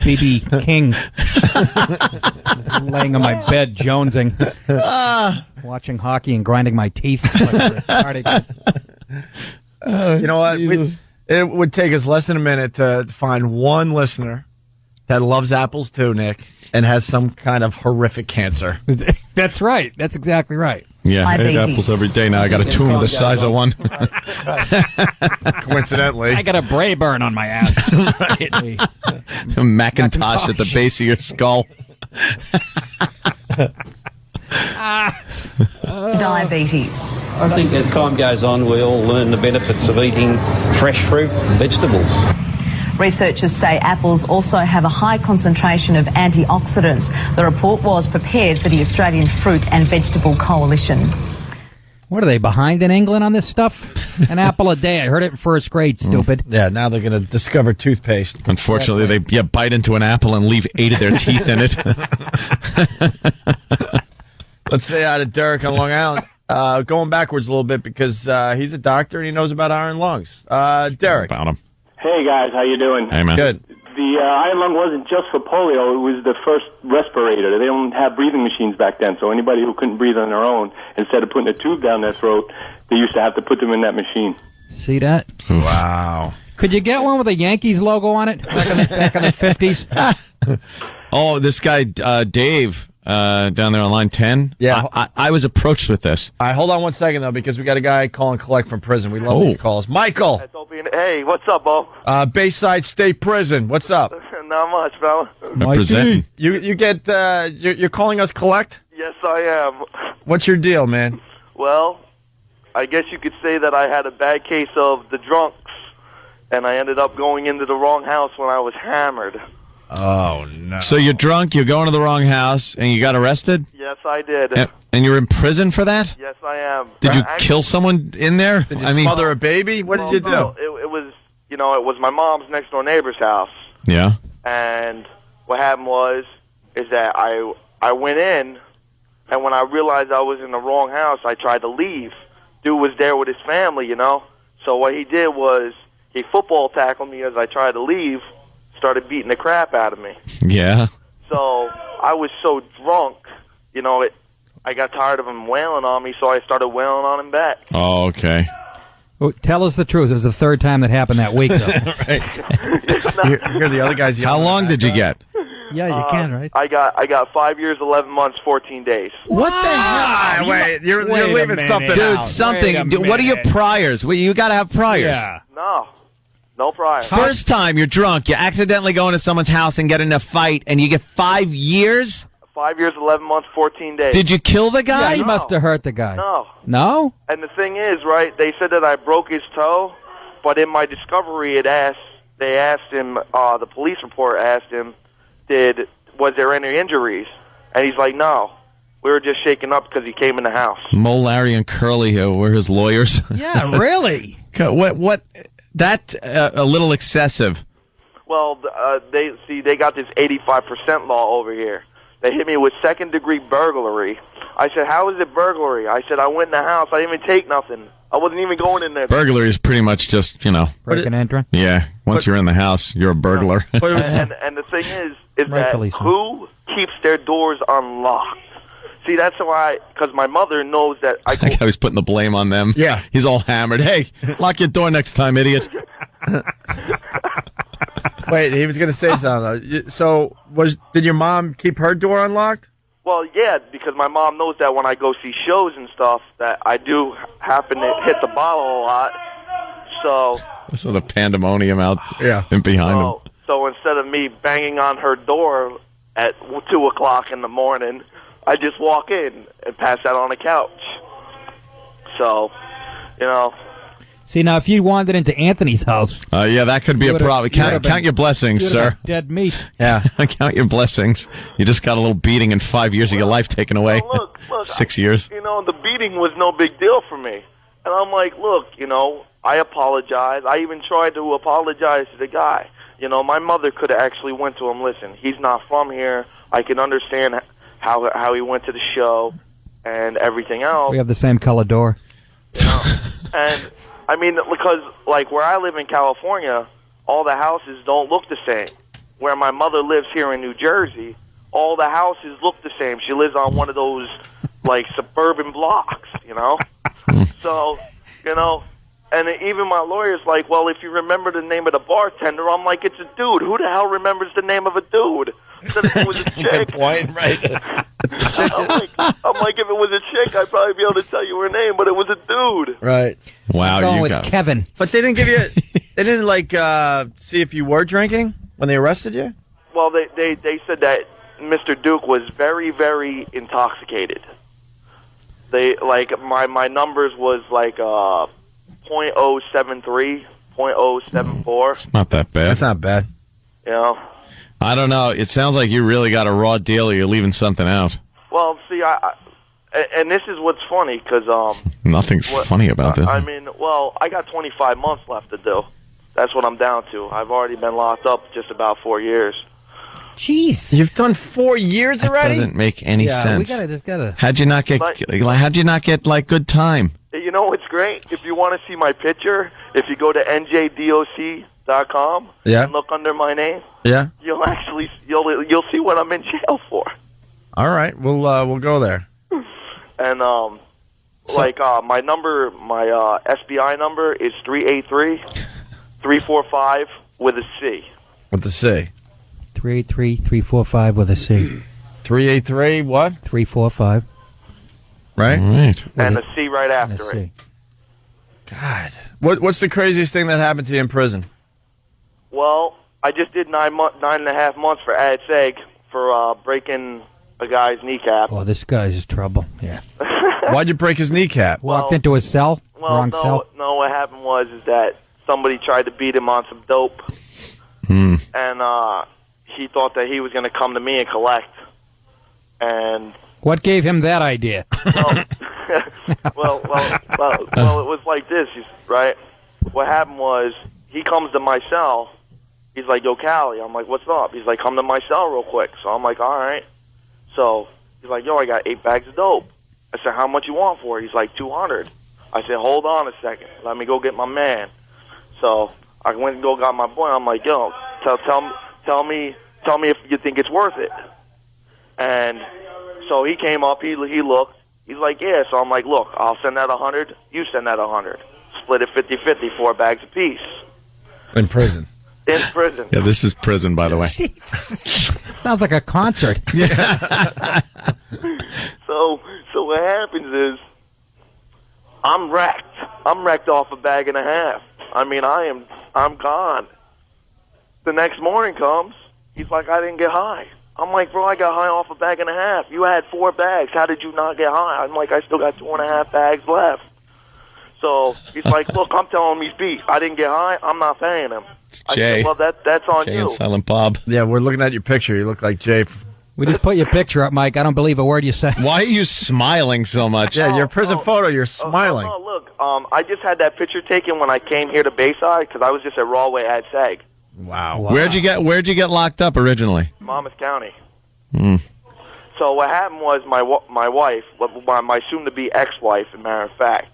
B.B. King. Laying on my bed, jonesing. Watching hockey and grinding my teeth. You know what? It would take us less than a minute to find one listener that loves apples too, Nick, and has some kind of horrific cancer. That's right. That's exactly right. Yeah, I eat apples every day now. I got a tumor the size of one. Coincidentally. I got a bray burn on my ass. Right. A Macintosh at the base of your skull. Diabetes. I think as time goes on, we all learn the benefits of eating fresh fruit and vegetables. Researchers say apples also have a high concentration of antioxidants. The report was prepared for the Australian Fruit and Vegetable Coalition. What are they, behind in England on this stuff? An apple a day. I heard it in first grade, stupid. Yeah, now they're going to discover toothpaste. Unfortunately, they bite into an apple and leave 8 of their teeth in it. Let's stay out of Derek on Long Island. Going backwards a little bit because he's a doctor and he knows about iron lungs. Derek. About him. Hey, guys. How you doing? Hey, man. Good. The iron lung wasn't just for polio. It was the first respirator. They don't have breathing machines back then, so anybody who couldn't breathe on their own, instead of putting a tube down their throat, they used to have to put them in that machine. See that? Wow. Could you get one with a Yankees logo on it back in the 50s? Oh, this guy, Dave, down there on line 10. Yeah. I was approached with this. All right, hold on one second, though, because we got a guy calling collect from prison. We love these calls. Michael. Hey, what's up, Bo? Bayside State Prison. What's up? Not much, fella. Representing. You get, you're calling us collect? Yes, I am. What's your deal, man? Well, I guess you could say that I had a bad case of the drunks, and I ended up going into the wrong house when I was hammered. Oh, no. So you're drunk, you're going to the wrong house, and you got arrested? Yes, I did. And you're in prison for that? Yes, I am. Did you kill someone in there? Did you smother a baby? What did you do? No, it was, it was my mom's next door neighbor's house. Yeah. And what happened is that I went in, and when I realized I was in the wrong house, I tried to leave. Dude was there with his family, So what he did was he football tackled me as I tried to leave, started beating the crap out of me. Yeah. So I was so drunk, I got tired of him wailing on me, so I started wailing on him back. Oh, okay. Well, tell us the truth. It was the third time that happened that week, though. You're the other guys. How long did you get? Yeah, you can, right? I got 5 years, 11 months, 14 days. What the hell? Wait, you're leaving something Dude, out. something. What are your priors? Well, you got to have priors. Yeah. No prior. First time you're drunk, you accidentally go into someone's house and get in a fight, and you get 5 years? 5 years, 11 months, 14 days. Did you kill the guy? Yeah, you must have hurt the guy. No. No? And the thing is, right, they said that I broke his toe, but in my discovery, they asked him, the police report asked him, was there any injuries? And he's like, no. We were just shaken up because he came in the house. Mole, Larry, and Curly were his lawyers. Yeah, really? What? That's a little excessive. Well, they got this 85% law over here. They hit me with second-degree burglary. I said, how is it burglary? I said, I went in the house. I didn't even take nothing. I wasn't even going in there. Burglary is pretty much just, break and enter. Yeah, once you're in the house, you're a burglar. And the thing is that who keeps their doors unlocked? See, that's why, because my mother knows that I think I was putting the blame on them. Yeah. He's all hammered. Hey, lock your door next time, idiot. Wait, he was going to say something, though. So, did your mom keep her door unlocked? Well, yeah, because my mom knows that when I go see shows and stuff, that I do happen to hit the bottle a lot. So the pandemonium out and behind him. So instead of me banging on her door at 2 o'clock in the morning, I just walk in and pass out on the couch. So, See, now, if you wandered into Anthony's house... yeah, that could be a problem. Count your blessings, sir. Dead meat. Yeah, count your blessings. You just got a little beating and 5 years of your life taken away. Look, 6 years. The beating was no big deal for me. And I'm like, look, I apologize. I even tried to apologize to the guy. My mother could have actually went to him, listen, he's not from here. I can understand how he went to the show and everything else. We have the same color door. And... I mean, because, where I live in California, all the houses don't look the same. Where my mother lives here in New Jersey, all the houses look the same. She lives on one of those, suburban blocks, So, and even my lawyer's like, well, if you remember the name of the bartender, I'm like, it's a dude. Who the hell remembers the name of a dude? Instead if it was a chick. Good point, right? I'm like, if it was a chick, I'd probably be able to tell you her name, but it was a dude. Right. Wow, going with Kevin. But they didn't give you. They didn't see if you were drinking when they arrested you. Well, they said that Mr. Duke was very, very intoxicated. They my numbers was 0.073, 0.074. It's not that bad. That's not bad. I don't know. It sounds like you really got a raw deal or you're leaving something out. Well, see, and this is what's funny, because... Nothing's funny about this. I mean, I got 25 months left to do. That's what I'm down to. I've already been locked up just about 4 years. Jeez. You've done 4 years already? That doesn't make any sense. We gotta... How'd you not get good time? You know what's great? If you want to see my picture, if you go to njdoc.com and look under my name, you'll see what I'm in jail for. All right, we'll go there. And my number, my SBI number is 383-345 with a C. With the C. 383-345 with a C. 383 what? 345. Right? All right. And a C right after it. God. What's the craziest thing that happened to you in prison? Well, I just did 9.5 months for AdSeg for breaking a guy's kneecap. Oh, this guy's trouble. Yeah. Why'd you break his kneecap? Walked into his cell. Well, Wrong cell. no. What happened was that somebody tried to beat him on some dope, and he thought that he was going to come to me and collect. And What gave him that idea? well, it was like this, right? What happened was he comes to my cell. He's like, "Yo, Callie." I'm like, "What's up?" He's like, "Come to my cell real quick." So I'm like, "All right." So he's like, "Yo, I got 8 bags of dope." I said, "How much you want for it?" He's like, $200. I said, "Hold on a second. Let me go get my man." So I went and got my boy. I'm like, "Yo, tell me if you think it's worth it." And so he came up. He looked. He's like, "Yeah." So I'm like, "Look, I'll send that 100. You send that 100. Split it 50-50, 4 bags apiece." In prison. In prison. Yeah, this is prison, by the way. Sounds like a concert. So what happens is I'm wrecked. I'm wrecked off a bag and a half. I mean, I'm gone. The next morning comes. He's like, "I didn't get high." I'm like, "Bro, I got high off a bag and a half. You had 4 bags. How did you not get high?" I'm like, "I still got 2.5 bags left." So he's like, "Look, I'm telling him he's beef. I didn't get high. I'm not paying him." I Jay. said, "Well, that's on Jay you." and Silent Bob. Yeah, we're looking at your picture. You look like Jay. We just put your picture up, Mike. I don't believe a word you say. Why are you smiling so much? Yeah, your prison photo, you're smiling. Oh, look, I just had that picture taken when I came here to Bayside because I was just at Rawway at SAG. Wow. Where'd you get locked up originally? Monmouth County. Hmm. So what happened was my wife, my soon-to-be ex-wife, as a matter of fact,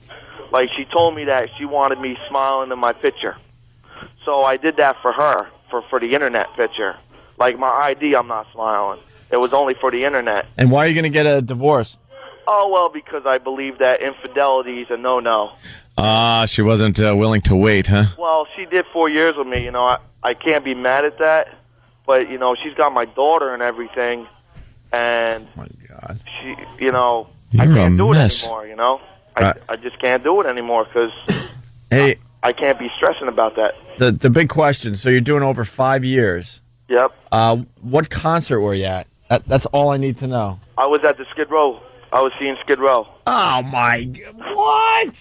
like she told me that she wanted me smiling in my picture. So I did that for her, for the internet picture. Like my ID, I'm not smiling. It was only for the internet. And why are you going to get a divorce? Oh, well, because I believe that infidelity is a no-no. She wasn't willing to wait, huh? Well, she did 4 years with me. You know, I can't be mad at that. But, you know, she's got my daughter and everything. And, oh my God. she, you know, You're I can't do mess. it anymore, you know? I just can't do it anymore because Hey, I can't be stressing about that. the big question. So you're doing over 5 years. Yep. What concert were you at? That's all I need to know. I was at the Skid Row. I was seeing Skid Row. Oh, my... What?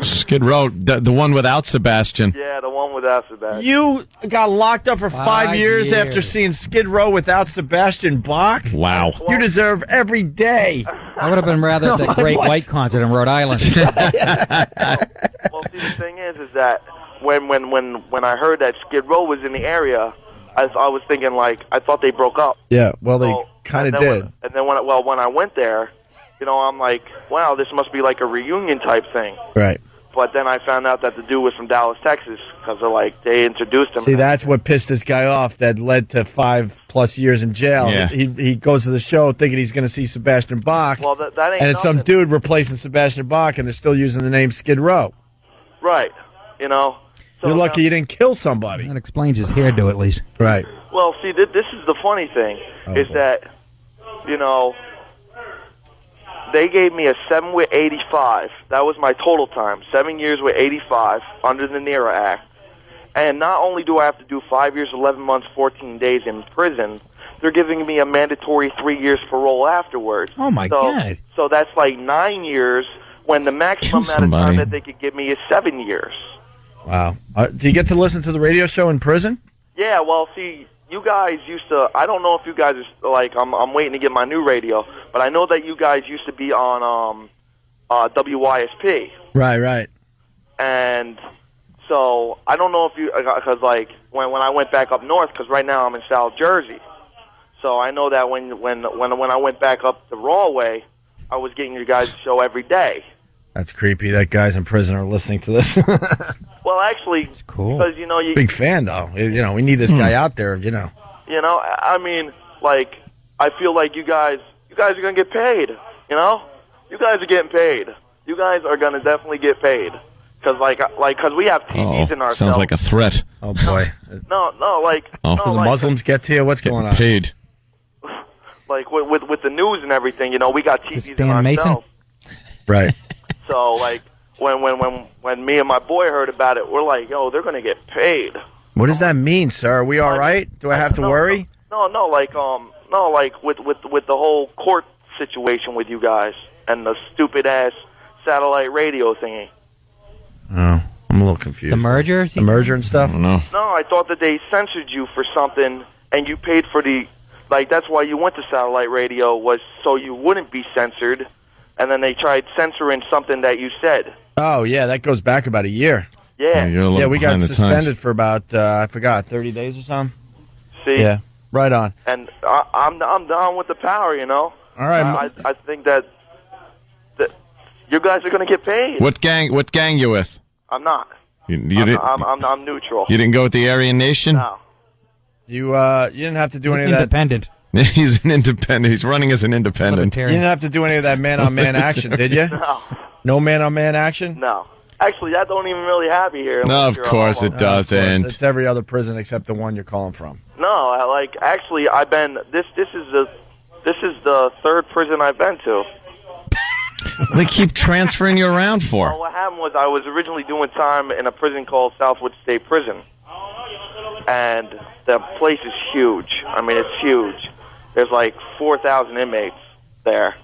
Skid Row, the one without Sebastian. Yeah, the one without Sebastian. You got locked up for 5 years after seeing Skid Row without Sebastian Bach? Wow. You deserve every day. I would have been rather the Great White concert in Rhode Island. Well, see, the thing is that when I heard that Skid Row was in the area, I was thinking, like, I thought they broke up. Yeah, well, they kind of did. And then when I went there, you know, I'm like, wow, this must be like a reunion type thing. Right. But then I found out that the dude was from Dallas, Texas, because they introduced him. See, that's what pissed this guy off. That led to 5+ years in jail. Yeah. He goes to the show thinking he's going to see Sebastian Bach. Well, that ain't and it's some nothing. dude replacing Sebastian Bach, and they're still using the name Skid Row. Right. You know. So You're lucky you didn't kill somebody. That explains his hairdo, at least. Right. Well, see, this is the funny thing, is that, you know, they gave me a 7 with 85. That was my total time. 7 years with 85 under the NERA Act. And not only do I have to do 5 years, 11 months, 14 days in prison, they're giving me a mandatory 3 years parole afterwards. Oh, my God. So that's like 9 years when the maximum amount of time that they could give me is 7 years. Wow. Do you get to listen to the radio show in prison? Yeah, well, see, you guys used to, I don't know if you guys are, like, I'm waiting to get my new radio, but I know that you guys used to be on WYSP. Right. And so I don't know if you, because, like, when I went back up north, because right now I'm in South Jersey, so I know that when I went back up the Rawway, I was getting your guys' show every day. That's creepy. That guys in prison are listening to this. Well, actually, cool. Because, you know, Big fan, though. You know, we need this guy out there, you know. You know, I mean, like, I feel like you guys are going to get paid, you know? You guys are getting paid. You guys are going to definitely get paid. Because, cause we have TVs in our sounds cells. like a threat. Oh, boy. No, like... Oh. no, The like, Muslims get to you? What's going on? Paid. Like, with the news and everything, you know, we got TVs in Dan our Mason? cells. Right. So, like, when me and my boy heard about it, we're like, yo, they're going to get paid. What does that mean, sir? Are we all right? Do I have to worry? No, No, like with the whole court situation with you guys and the stupid ass satellite radio thingy. Oh, I'm a little confused. The merger? The merger and stuff? No. No, I thought that they censored you for something, and you paid for the, like, that's why you went to satellite radio, was so you wouldn't be censored, and then they tried censoring something that you said. Oh, yeah, that goes back about a year. Yeah. Yeah, we got suspended for about, I forgot, 30 days or something? See? Yeah, right on. And I'm down with the power, you know? All right. I think that you guys are going to get paid. What gang you with? I'm not. I'm neutral. You didn't go with the Aryan Nation? No. You didn't have to do any of that. Independent. He's an independent. He's running as an independent. You didn't have to do any of that man-on-man action, did you? No. No man-on-man action? No. Actually, that don't even really have you here. No, of course it doesn't. It's every other prison except the one you're calling from. No, actually, I've been. This is the third prison I've been to. They keep transferring you around for. Well, what happened was I was originally doing time in a prison called Southwood State Prison, and the place is huge. I mean, it's huge. There's like 4,000 inmates there.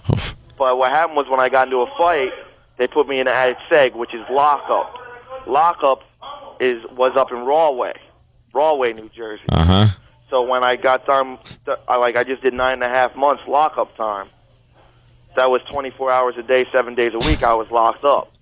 But what happened was when I got into a fight, they put me in an added seg, which is lockup. Lockup was up in Rahway, New Jersey. So when I got done, I just did 9.5 months lockup time. That was 24 hours a day, 7 days a week. I was locked up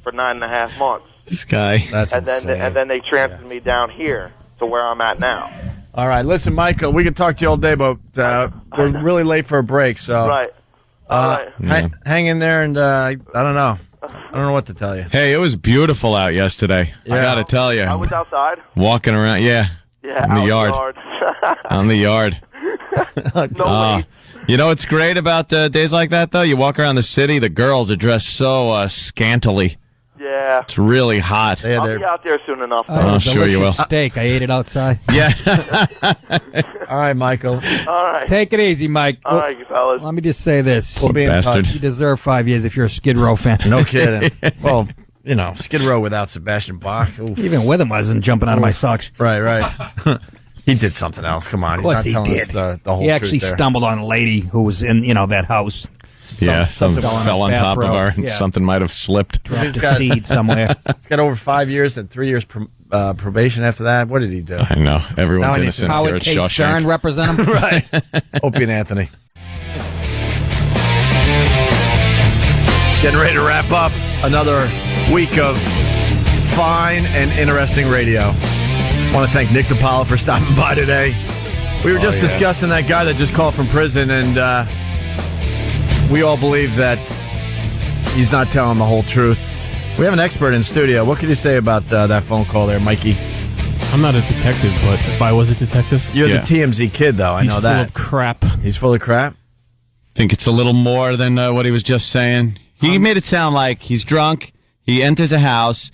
for 9.5 months. This guy. That's insane. And then they transferred me down here to where I'm at now. All right, listen, Michael, we can talk to you all day, but we're really late for a break, so Right. hang in there, and I don't know. I don't know what to tell you. Hey, it was beautiful out yesterday. I got to tell you. I was outside. Walking around, yeah. Yeah, in the yard. On the yard. You know what's great about days like that, though? You walk around the city, the girls are dressed so scantily. Yeah. It's really hot. I'll be out there soon enough. I'm sure you will. Steak. I ate it outside. Yeah. All right, Michael. All right. Take it easy, Mike. All right, you fellas. Let me just say this. We'll be in touch. You deserve 5 years if you're a Skid Row fan. No kidding. Well, you know, Skid Row without Sebastian Bach. Oof. Even with him, I wasn't jumping out of my socks. Right. He did something else. Come on. Of course He's not he telling did. us the whole He actually truth there. stumbled on a lady who was in, that house. Yeah, something fell on top of her, and Yeah. something might have slipped. Dropped a seed somewhere. He's got over 5 years and 3 years probation after that. What did he do? I know. Everyone's innocent here Howard at K. Shawshank. Stern represent him. Right. Opie and Anthony. Getting ready to wrap up another week of fine and interesting radio. I want to thank Nick DiPaolo for stopping by today. We were just discussing that guy that just called from prison, and we all believe that he's not telling the whole truth. We have an expert in studio. What could you say about that phone call there, Mikey? I'm not a detective, but if I was a detective... You're the TMZ kid, though. I know that. He's full of crap. He's full of crap? Think it's a little more than what he was just saying. He made it sound like he's drunk, he enters a house,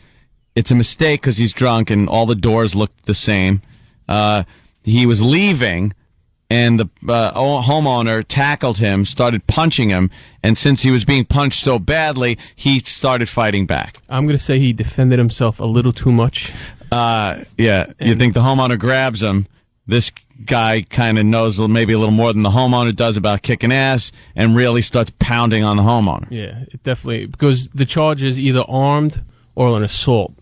it's a mistake because he's drunk and all the doors look the same. He was leaving, and the homeowner tackled him, started punching him, and since he was being punched so badly, he started fighting back. I'm going to say he defended himself a little too much. Yeah, you think the homeowner grabs him. This guy kind of knows maybe a little more than the homeowner does about kicking ass and really starts pounding on the homeowner. Yeah, it definitely, because the charge is either armed or an assault.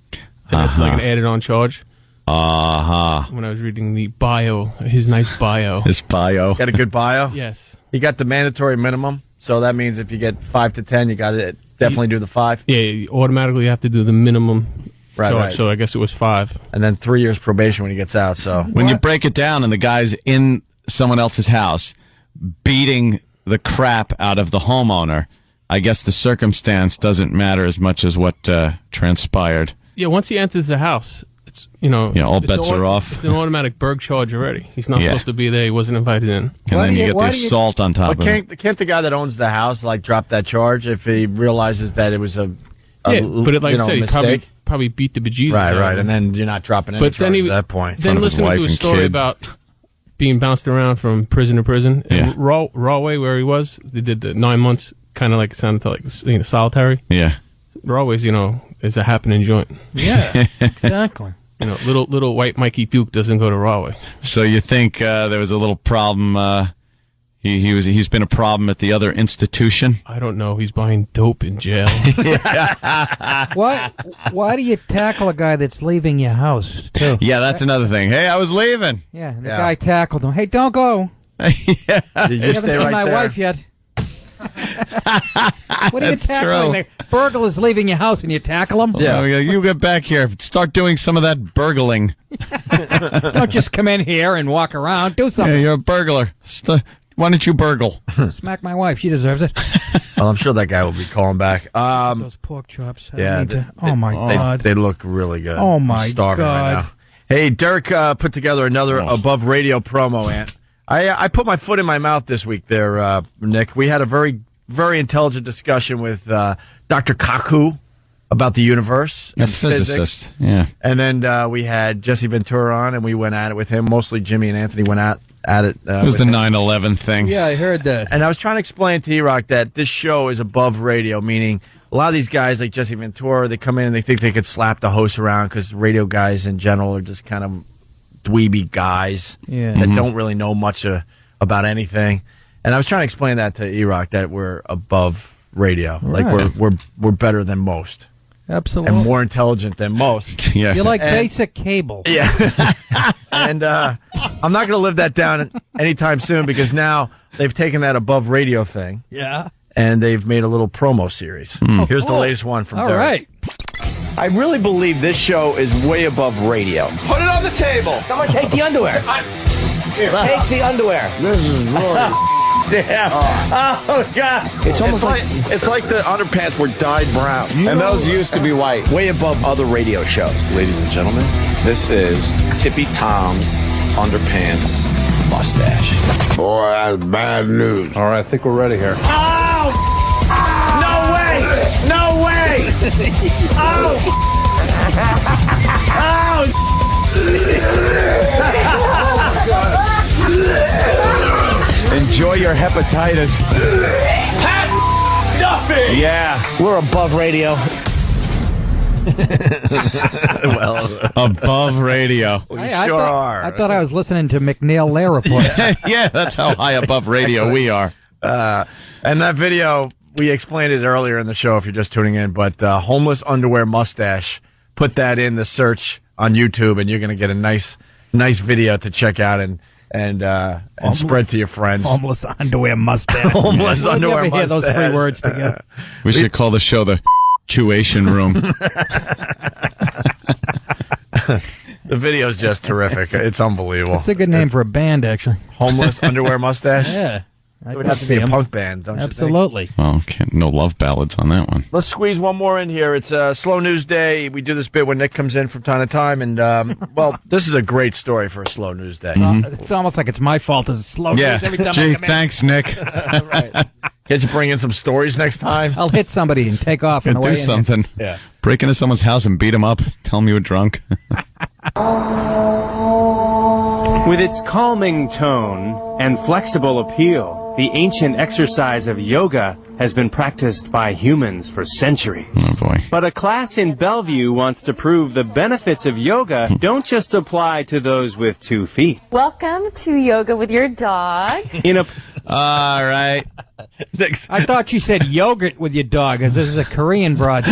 And it's like an added-on charge. When I was reading the bio, his nice bio. His bio. Got a good bio? Yes. He got the mandatory minimum, so that means if you get 5 to 10, you got to definitely do the 5. Yeah, you automatically have to do the minimum charge, Right. so I guess it was 5. And then 3 years probation when he gets out. So when you break it down and the guy's in someone else's house beating the crap out of the homeowner, I guess the circumstance doesn't matter as much as what transpired. Yeah, once he enters the house, it's, all it's bets are off. It's an automatic Berg charge already. He's not Yeah. supposed to be there. He wasn't invited in. And then you get the assault on top of it. Can't the guy that owns the house drop that charge if he realizes that it was a Yeah, but like I said, he mistake? probably beat the bejesus out of Right, him. and then you're not dropping any But then charges he, at that point. Then listening to a story about being bounced around from prison to prison. And Rahway, where he was, they did the 9 months, kind of like it sounded like solitary. Yeah. Rahway's, is a happening joint. Yeah, exactly. Little white Mikey Duke doesn't go to Rahway. So you think there was a little problem He's been a problem at the other institution. I don't know. He's buying dope in jail. Why do you tackle a guy that's leaving your house, too? Yeah, that's another thing. Hey, I was leaving. Yeah, the guy tackled him. Hey, don't go. Did you haven't stay seen right my there? wife yet. What are you That's tackling? true. The burglar's leaving your house and you tackle him? Yeah, you get back here. Start doing some of that burgling. Don't just come in here and walk around. Do something. Yeah, you're a burglar. Why don't you burgle? Smack my wife. She deserves it. Well, I'm sure that guy will be calling back. Those pork chops. Yeah. Oh, my God. They look really good. Oh, my I'm starving right God. now. Hey, Dirk put together another Above Radio promo, Ant. I put my foot in my mouth this week there, Nick. We had a very, very intelligent discussion with Dr. Kaku about the universe. A and physicist. physics. Yeah. And then we had Jesse Ventura on, and we went at it with him. Mostly Jimmy and Anthony went at it. It was the 9/11 thing. Yeah, I heard that. And I was trying to explain to E-Rock that this show is above radio, meaning a lot of these guys like Jesse Ventura, they come in and they think they could slap the host around because radio guys in general are just kind of dweeby guys that don't really know much about anything. And I was trying to explain that to E-Rock that we're above radio. Right. Like we're better than most. Absolutely. And more intelligent than most. Yeah. You're like basic cable. Yeah. And I'm not going to live that down anytime soon because now they've taken that above radio thing. Yeah. And they've made a little promo series. Here's the latest one from All Derek. right. I really believe this show is way above radio. Put it on the table. Someone take the underwear. Take the underwear. This is Rory. Damn. Oh, God. It's almost it's like the underpants were dyed brown. and those used to be white. Way above other radio shows. Ladies and gentlemen, this is Tippy Tom's underpants mustache. Boy, that's bad news. All right, I think we're ready here. Oh! No way! No way! Oh! Enjoy your hepatitis. Pat Duffy! Yeah. We're above radio. Well, above radio. I thought I was listening to McNeil Lair Report. Yeah, that's how high above radio we are. And that video, we explained it earlier in the show if you're just tuning in, but homeless underwear mustache, put that in the search on YouTube and you're going to get a nice video to check out and spread to your friends. Homeless underwear mustache. Homeless underwear never hear mustache. those three words together. We should call the show the Tuation Room. The video's just terrific. It's unbelievable. It's a good name for a band, actually. Homeless underwear mustache? Yeah. It would have to be a punk band, don't you think? Absolutely. Well, no love ballads on that one. Let's squeeze one more in here. It's a slow news day. We do this bit when Nick comes in from time to time, and well, this is a great story for a slow news day. It's almost like it's my fault as a slow news every time I Gee, come in. thanks, Nick. Right. Can't you bring in some stories next time? I'll hit somebody and take off. Do something. Yeah. Break into someone's house and beat them up. Tell them you were drunk. With its calming tone and flexible appeal, the ancient exercise of yoga has been practiced by humans for centuries. Oh, boy. But a class in Bellevue wants to prove the benefits of yoga don't just apply to those with 2 feet. Welcome to Yoga with Your Dog. In a All right. I thought you said yogurt with your dog, because this is a Korean broad.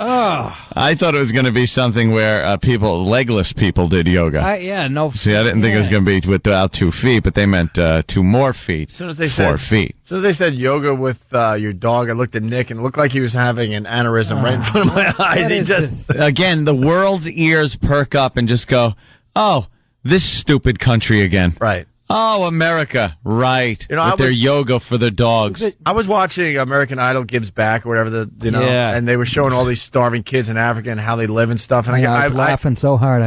Oh. I thought it was going to be something where legless people did yoga. No. See, I didn't think it was going to be without 2 feet, but they meant 2 more feet. As soon as they 4 feet. As soon as they said yoga with your dog, I looked at Nick and it looked like he was having an aneurysm right in front of my eyes. Again, the world's ears perk up and just go, oh, this stupid country again. Right. Oh, America, right. You know, with their yoga for their dogs. I was watching American Idol Gives Back or whatever, Yeah. and they were showing all these starving kids in Africa and how they live and stuff. And I was laughing so hard.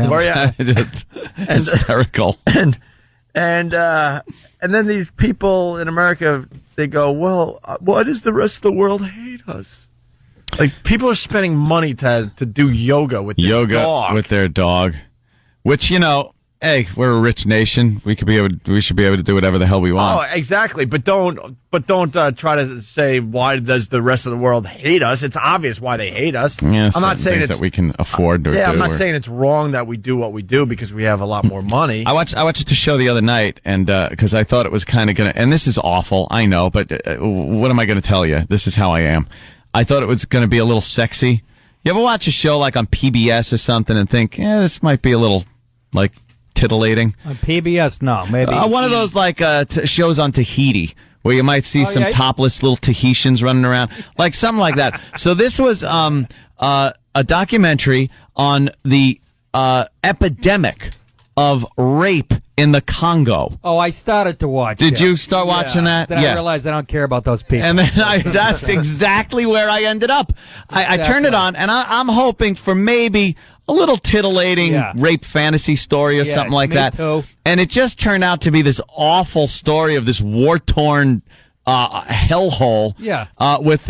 Just hysterical. And then these people in America, they go, well, why does the rest of the world hate us? Like, people are spending money to do yoga with their dog. With their dog. Which, Hey, we're a rich nation. We should be able to do whatever the hell we want. Oh, exactly. But don't try to say why does the rest of the world hate us? It's obvious why they hate us. Yeah, I'm not saying things it's that we can afford to do. I'm not saying it's wrong that we do what we do because we have a lot more money. I watched the show the other night, and because I thought it was kind of gonna. And this is awful, I know, but what am I going to tell you? This is how I am. I thought it was going to be a little sexy. You ever watch a show like on PBS or something and think, this might be a little like titillating? On PBS, no, maybe one of those like shows on Tahiti where you might see some topless little Tahitians running around, like something like that. So this was a documentary on the epidemic of rape in the Congo. Oh, I started to watch. Did you start watching that? Then I realized I don't care about those people. And then that's exactly where I ended up. I turned it on, and I'm hoping for maybe a little titillating rape fantasy story or something like that. Too. And it just turned out to be this awful story of this war-torn hellhole with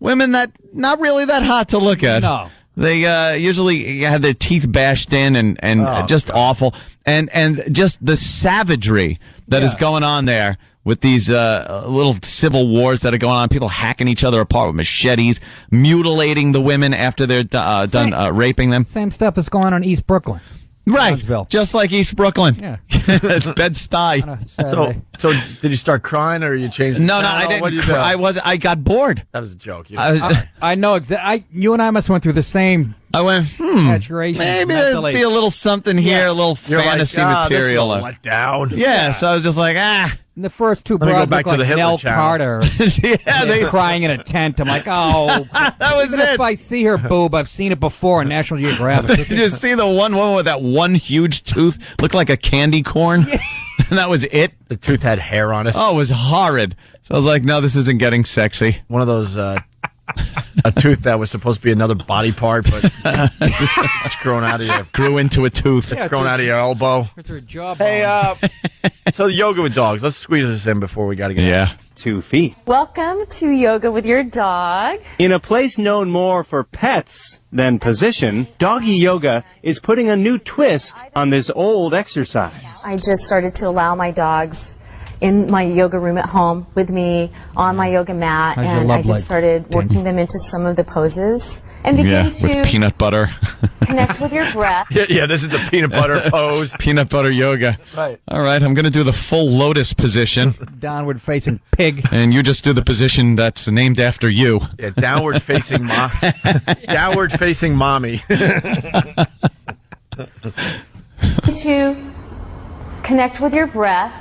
women that not really that hot to look at. No. They usually have their teeth bashed in and just awful. And just the savagery that is going on there with these little civil wars that are going on, people hacking each other apart with machetes, mutilating the women after they're done raping them. Same stuff that's going on in East Brooklyn. Right, just like East Brooklyn. Yeah. Bed-Stuy. So did you start crying or you changed? No, I didn't cry. I got bored. That was a joke. I know exactly. You and I must went through the same. I went, saturation. Maybe there'll be a little something here, a little fantasy material. This is a letdown. Yeah, so I was just like, And the first two Let me go broads back look to the like Hitler Nell channel. Carter. They're crying in a tent. I'm like, that was it. If I see her boob, I've seen it before on National Geographic. Did you see the one woman with that one huge tooth? Looked like a candy corn. And that was it. The tooth had hair on it. Oh, it was horrid. So I was like, no, this isn't getting sexy. One of those, a tooth that was supposed to be another body part, but it's grown out of your... Grew into a tooth. It's grown out of your elbow. It's her jaw. Hey, so yoga with dogs. Let's squeeze this in before we got to get out. 2 feet. Welcome to Yoga with Your Dog. In a place known more for pets than position, doggy yoga is putting a new twist on this old exercise. I just started to allow my dogs in my yoga room at home with me on my yoga mat, and I just started working them into some of the poses and begin to with peanut butter. connect with your breath. Yeah, this is the peanut butter pose. Peanut butter yoga. Right. All right, I'm going to do the full lotus position. Downward facing pig. And you just do the position that's named after you. Yeah, downward facing downward facing mommy. To connect with your breath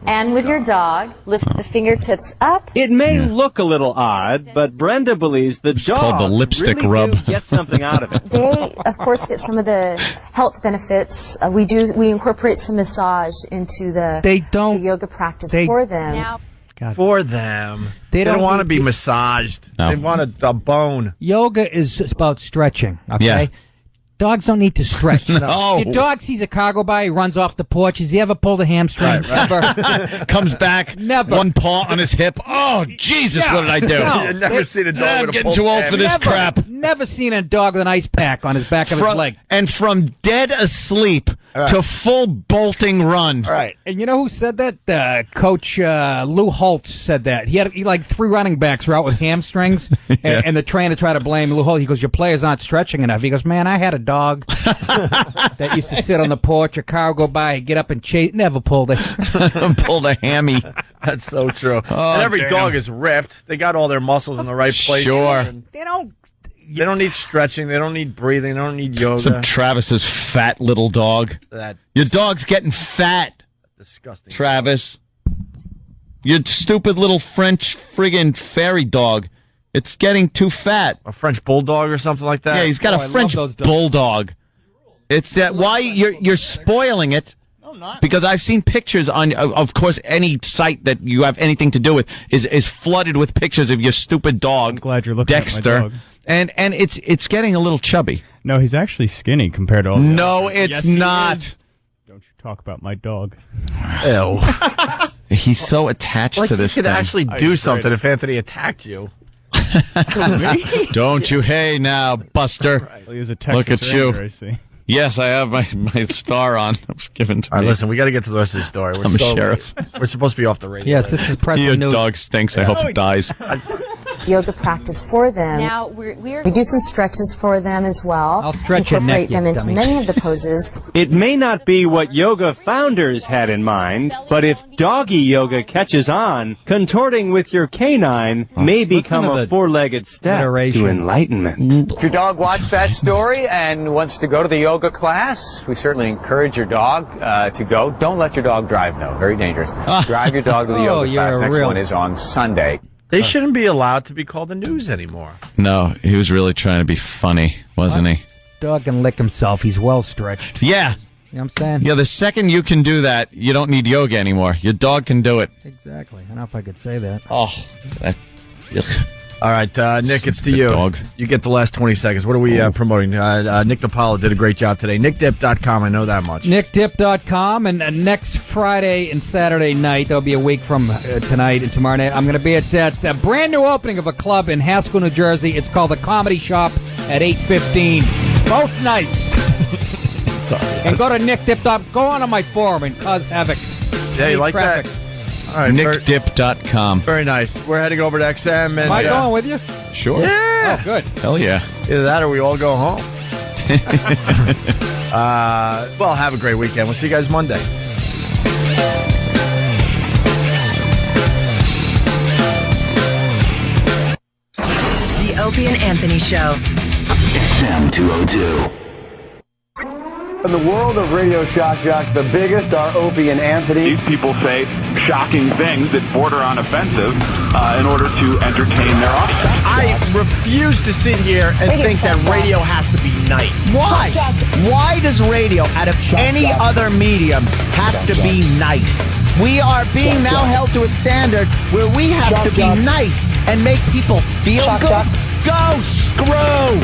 and with your dog. Lift the fingertips up. It may look a little odd, but Brenda believes the It's called the dogs lipstick really rub. do get something out of it. They, of course, get some of the health benefits. We incorporate some massage into the yoga practice for them. For them. They don't want to be massaged. No. They want a bone. Yoga is about stretching, okay? Yeah. Dogs don't need to stretch. No. Your dog sees a car go by, he runs off the porch. Has he ever pulled a hamstring? Never. Comes back, Never. one paw on his hip. Oh, Jesus, what did I do? You've never seen a dog I'm with a getting pulled too old for this hammy. crap. Never seen a dog with an ice pack on his back of his leg. And from dead asleep to full bolting run. Right. And you know who said that? Coach Lou Holtz said that. He like 3 running backs were out with hamstrings, and the trainer tried to blame Lou Holtz. He goes, your players aren't stretching enough. He goes, man, I had a dog that used to sit on the porch. A car would go by, he'd get up and chase. Never pulled it. Pulled a hammy. That's so true. Oh, and every damn. dog is ripped. They got all their muscles in the right place. Sure. And They don't. they don't need stretching. They don't need breathing. They don't need yoga. Some Travis's fat little dog. Your dog's getting fat. Disgusting. Travis. Your stupid little French friggin' fairy dog. It's getting too fat. A French bulldog or something like that. Yeah, he's got I a love French those dogs. bulldog. It's that why you're spoiling it. Because I've seen pictures on, of course, any site that you have anything to do with is flooded with pictures of your stupid dog. I'm glad you're looking Dexter. at my dog. And it's getting a little chubby. No, he's actually skinny compared to all the No, others. it's Yes, he not. is. Don't you talk about my dog. Ew. He's so attached Like to you this could thing. actually do something if Anthony attacked you. Don't you hey now, Buster. Well, he was a Texas Look at you. Ranger, I see. Yes, I have my star on. It was given to All right, me. listen, we got to get to the rest of the story. I'm a sheriff. We're supposed to be off the radio. Yes, this is present Your news. dog stinks. I hope it dies. Yoga practice for them. Now we do some stretches for them as well. I'll stretch your Incorporate neck, them you into dummy. many of the poses. It may not be what yoga founders had in mind, but if doggy yoga catches on, contorting with your canine may become a four-legged step to enlightenment. If your dog watched that story and wants to go to the yoga class, we certainly encourage your dog to go. Don't let your dog drive, though. Very dangerous. Drive your dog to the yoga class. Next one is on Sunday. They shouldn't be allowed to be called the news anymore. No, he was really trying to be funny, wasn't he? Dog can lick himself. He's well stretched. Yeah. You know what I'm saying? Yeah, the second you can do that, you don't need yoga anymore. Your dog can do it. Exactly. I don't know if I could say that. Oh. All right, Nick, it's to you. Dog. You get the last 20 seconds. What are we promoting? Nick DiPaolo did a great job today. NickDip.com, I know that much. NickDip.com, and next Friday and Saturday night, there'll be a week from tonight and tomorrow night, I'm going to be at a brand new opening of a club in Haskell, New Jersey. It's called the Comedy Shop at 8:15. Both nights. Sorry. And go to NickDip.com. Go on my forum and cause havoc. Yeah, you like traffic. that? All right, NickDip.com. Very nice. We're heading over to XM. And, Am I going with you? Sure. Yeah. Oh, good. Hell yeah. Either that or we all go home. Well, have a great weekend. We'll see you guys Monday. The Opie and Anthony Show. XM 202. In the world of radio shock jocks, the biggest are Opie and Anthony. These people say shocking things that border on offensive in order to entertain their audience. I refuse to sit here and think that radio has to be nice. Why? Why does radio, out of any other medium, have to be nice? We are being now held to a standard where we have to be nice and make people feel good. Go screw!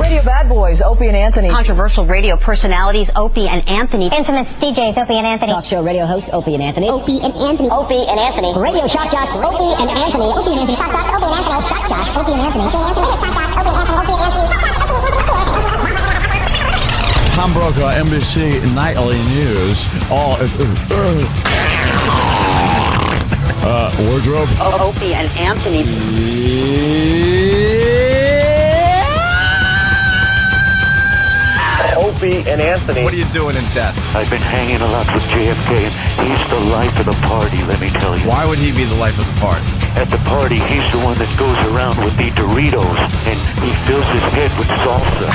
Radio bad boys, Opie and Anthony. Controversial radio personalities, Opie and Anthony. Infamous DJs, Opie and Anthony. Talk show radio hosts, Opie and Anthony. Opie and Anthony. Opie and Anthony. Radio shock jocks, Opie and Anthony. Opie and Anthony. Shock jocks, Opie and Anthony. Shock jocks, Opie and Anthony. Opie and Anthony. Shock jocks, Opie and Anthony. Opie and Anthony. Tom Brokaw, NBC Nightly News. Wardrobe. Opie and Anthony. Opie and Anthony. What are you doing in death? I've been hanging a lot with JFK, and he's the life of the party, let me tell you. Why would he be the life of the party? At the party, he's the one that goes around with the Doritos, and he fills his head with salsa.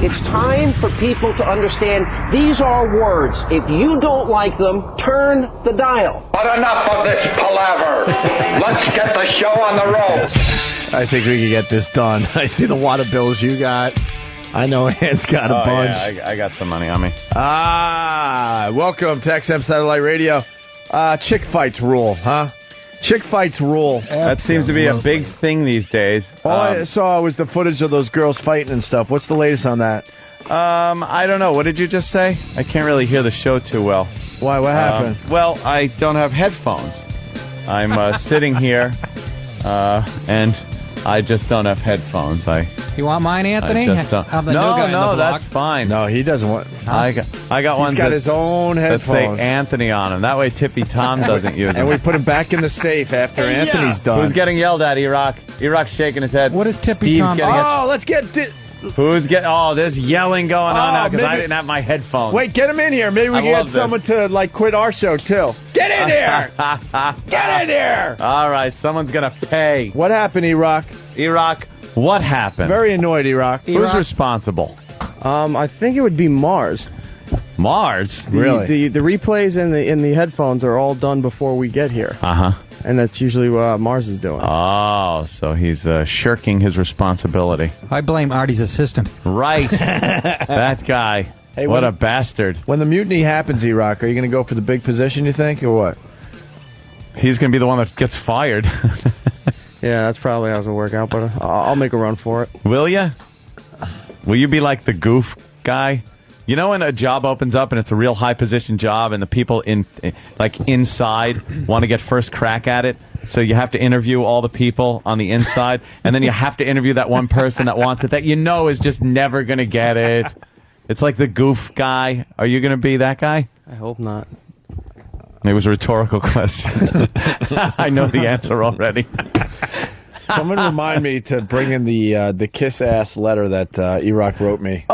It's time for people to understand these are words. If you don't like them, turn the dial. But enough of this palaver. Let's get the show on the road. I think we can get this done. I see the wad of bills you got. I know Ant's got a bunch. Yeah, I got some money on me. Welcome to XM Satellite Radio. Chick fights rule, huh? Chick fights rule. That seems to be a big thing these days. All I saw was the footage of those girls fighting and stuff. What's the latest on that? I don't know. What did you just say? I can't really hear the show too well. Why? What happened? Well, I don't have headphones. I'm sitting here, and I just don't have headphones. You want mine, Anthony? I just don't. I'm the new guy in the block. That's fine. No, he doesn't want. I got ones. He's got his own that headphones. say Anthony on them. That way, Tippy Tom doesn't use them. And we put him back in the safe after Anthony's done. Who's getting yelled at? Iraq. Iraq's shaking his head. What is Tippy Steve's Tom? getting Oh, let's get. Who's getting? Oh, there's yelling going on now because I maybe- didn't have my headphones. Wait, get him in here. Maybe we I can love get this. someone to quit our show too. Get in here! Get in here! All right, someone's gonna pay. What happened, Iraq? Iraq, what happened? Very annoyed, Iraq. Who's responsible? I think it would be Mars. Mars? The replays and the headphones are all done before we get here. Uh-huh. And that's usually what Mars is doing. Oh, so he's shirking his responsibility. I blame Artie's assistant. Right. That guy. Hey, what a bastard. When the mutiny happens, Iraq, are you going to go for the big position, you think, or what? He's going to be the one that gets fired. Yeah, that's probably how it'll work out, but I'll make a run for it. Will you? Will you be like the goof guy? You know when a job opens up and it's a real high position job and the people inside want to get first crack at it, so you have to interview all the people on the inside, and then you have to interview that one person that wants it that you know is just never going to get it. It's like the goof guy. Are you going to be that guy? I hope not. It was a rhetorical question. I know the answer already. Someone remind me to bring in the kiss-ass letter that E-Rock wrote me.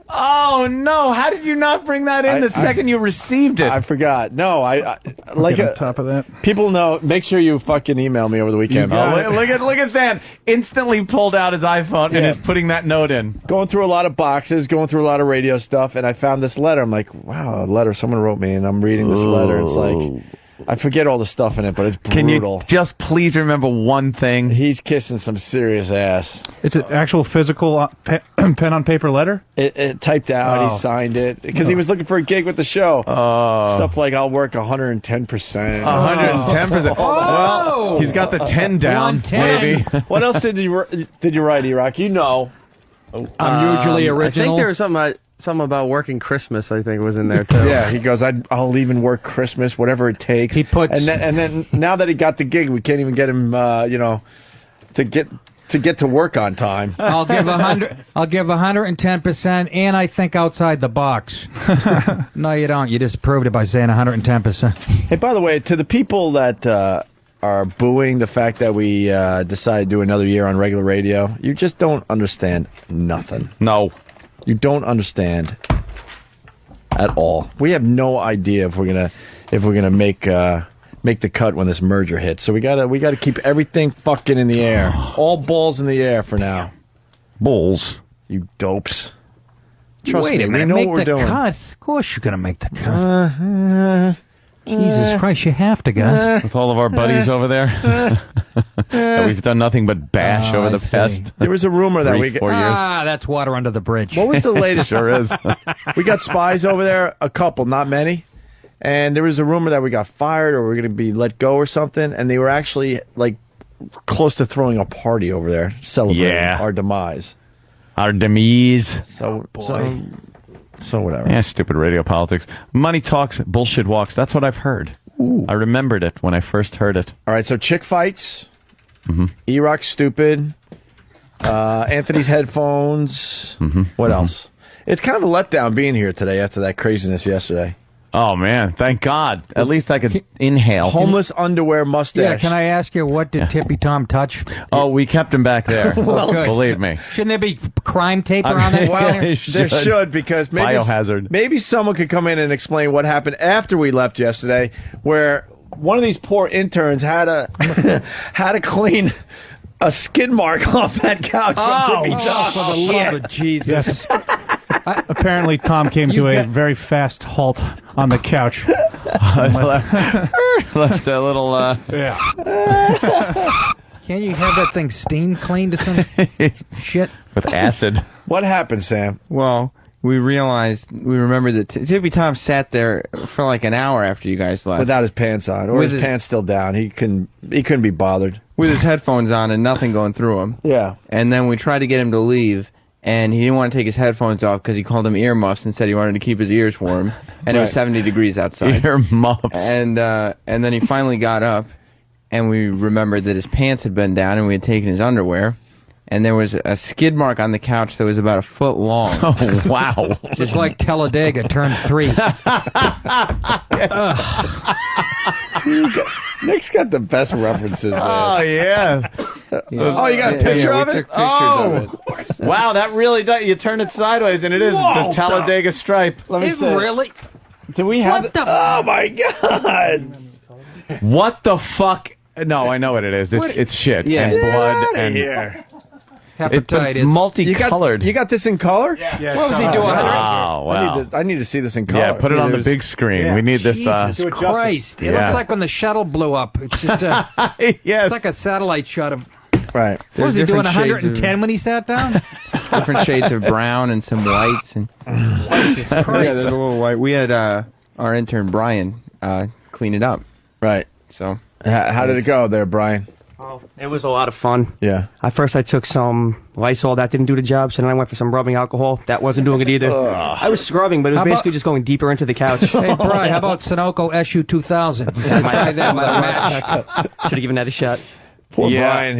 Oh, no. How did you not bring that in the second you received it? I forgot. No, I like on top of that. People know. Make sure you fucking email me over the weekend. Look at that. Instantly pulled out his iPhone and is putting that note in. Going through a lot of boxes, going through a lot of radio stuff, and I found this letter. I'm like, wow, a letter someone wrote me, and I'm reading this letter. It's like, I forget all the stuff in it, but it's brutal. Can you just please remember one thing? He's kissing some serious ass. It's an actual physical pen on paper letter? It typed out. He signed it because he was looking for a gig with the show. Stuff like, I'll work 110%. 110%. Well, he's got the 10 down, maybe. What else did you write, E-Rock? You know. I'm usually original. I think there was something about working Christmas, I think, was in there, too. Yeah, he goes, I'll even work Christmas, whatever it takes. He puts... And then now that he got the gig, we can't even get him, to get to work on time. I'll give 110%, and I think outside the box. No, you don't. You just proved it by saying 110%. Hey, by the way, to the people that are booing the fact that we decided to do another year on regular radio, you just don't understand nothing. No. You don't understand at all. We have no idea if we're gonna make the cut when this merger hits. So we gotta keep everything fucking in the air. All balls in the air for now. Balls. You dopes. Trust Wait me, a minute, we know make what we're the doing. cut. Of course you're gonna make the cut. Jesus Christ, you have to, guys. With all of our buddies over there. That we've done nothing but bash over the past. There was a rumor that 4 we years. That's water under the bridge. What was the latest? Sure is. We got spies over there, a couple, not many. And there was a rumor that we got fired or we're going to be let go or something. And they were actually like close to throwing a party over there, celebrating our demise. Our demise. So whatever. Yeah, stupid radio politics. Money talks, bullshit walks. That's what I've heard. Ooh. I remembered it when I first heard it. All right, so chick fights. E-Rock stupid. Anthony's headphones. What else? It's kind of a letdown being here today after that craziness yesterday. Oh, man. Thank God. At least I could inhale. Homeless underwear mustache. Yeah, can I ask you, what did Tippy Tom touch? Oh, we kept him back there. Well, believe me. Shouldn't there be crime tape around that? Well, there should, because maybe someone could come in and explain what happened after we left yesterday, where one of these poor interns had to clean a skid mark off that couch from Tippy Tom. For the love of Jesus. Yes. Apparently, Tom came to a very fast halt on the couch. Left a little... Yeah. Can't you have that thing steam cleaned to some shit? With acid. What happened, Sam? Well, we remembered that Tippy Tom sat there for like an hour after you guys left. Without his pants on, or his pants still down. He couldn't be bothered. With his headphones on and nothing going through him. Yeah. And then we tried to get him to leave, and he didn't want to take his headphones off because he called them earmuffs and said he wanted to keep his ears warm. And it was 70 degrees outside. Earmuffs. And then he finally got up, and we remembered that his pants had been down and we had taken his underwear. And there was a skid mark on the couch that was about a foot long. Oh, wow. Just like Talladega turned 3. Nick's got the best references, man. Oh, yeah. Oh, you got a picture of it? Wow, that really does. You turn it sideways, and it is the Talladega stripe. Let me see. Really? Do we have Oh, my God. What the fuck? No, I know what it is. It's shit. Yeah. And blood and... here. It's multicolored. You got this in color? Yeah. What was he doing? Oh, wow. I need to see this in color. Yeah, put it on the big screen. Yeah. We need this. Jesus Christ. It looks like when the shuttle blew up. It's just it's like a satellite shot of... Right. What was he doing, 110 when he sat down? Different shades of brown and some whites. And Jesus Christ. Yeah, there's a little white. We had our intern, Brian, clean it up. Right. So how did it go there, Brian? Oh, it was a lot of fun. Yeah. At first I took some Lysol. That didn't do the job, so then I went for some rubbing alcohol. That wasn't doing it either. I was scrubbing, but it was basically just going deeper into the couch. Hey, Brian, how about Sunoco SU 2000? Should have given that a shot. Poor Brian.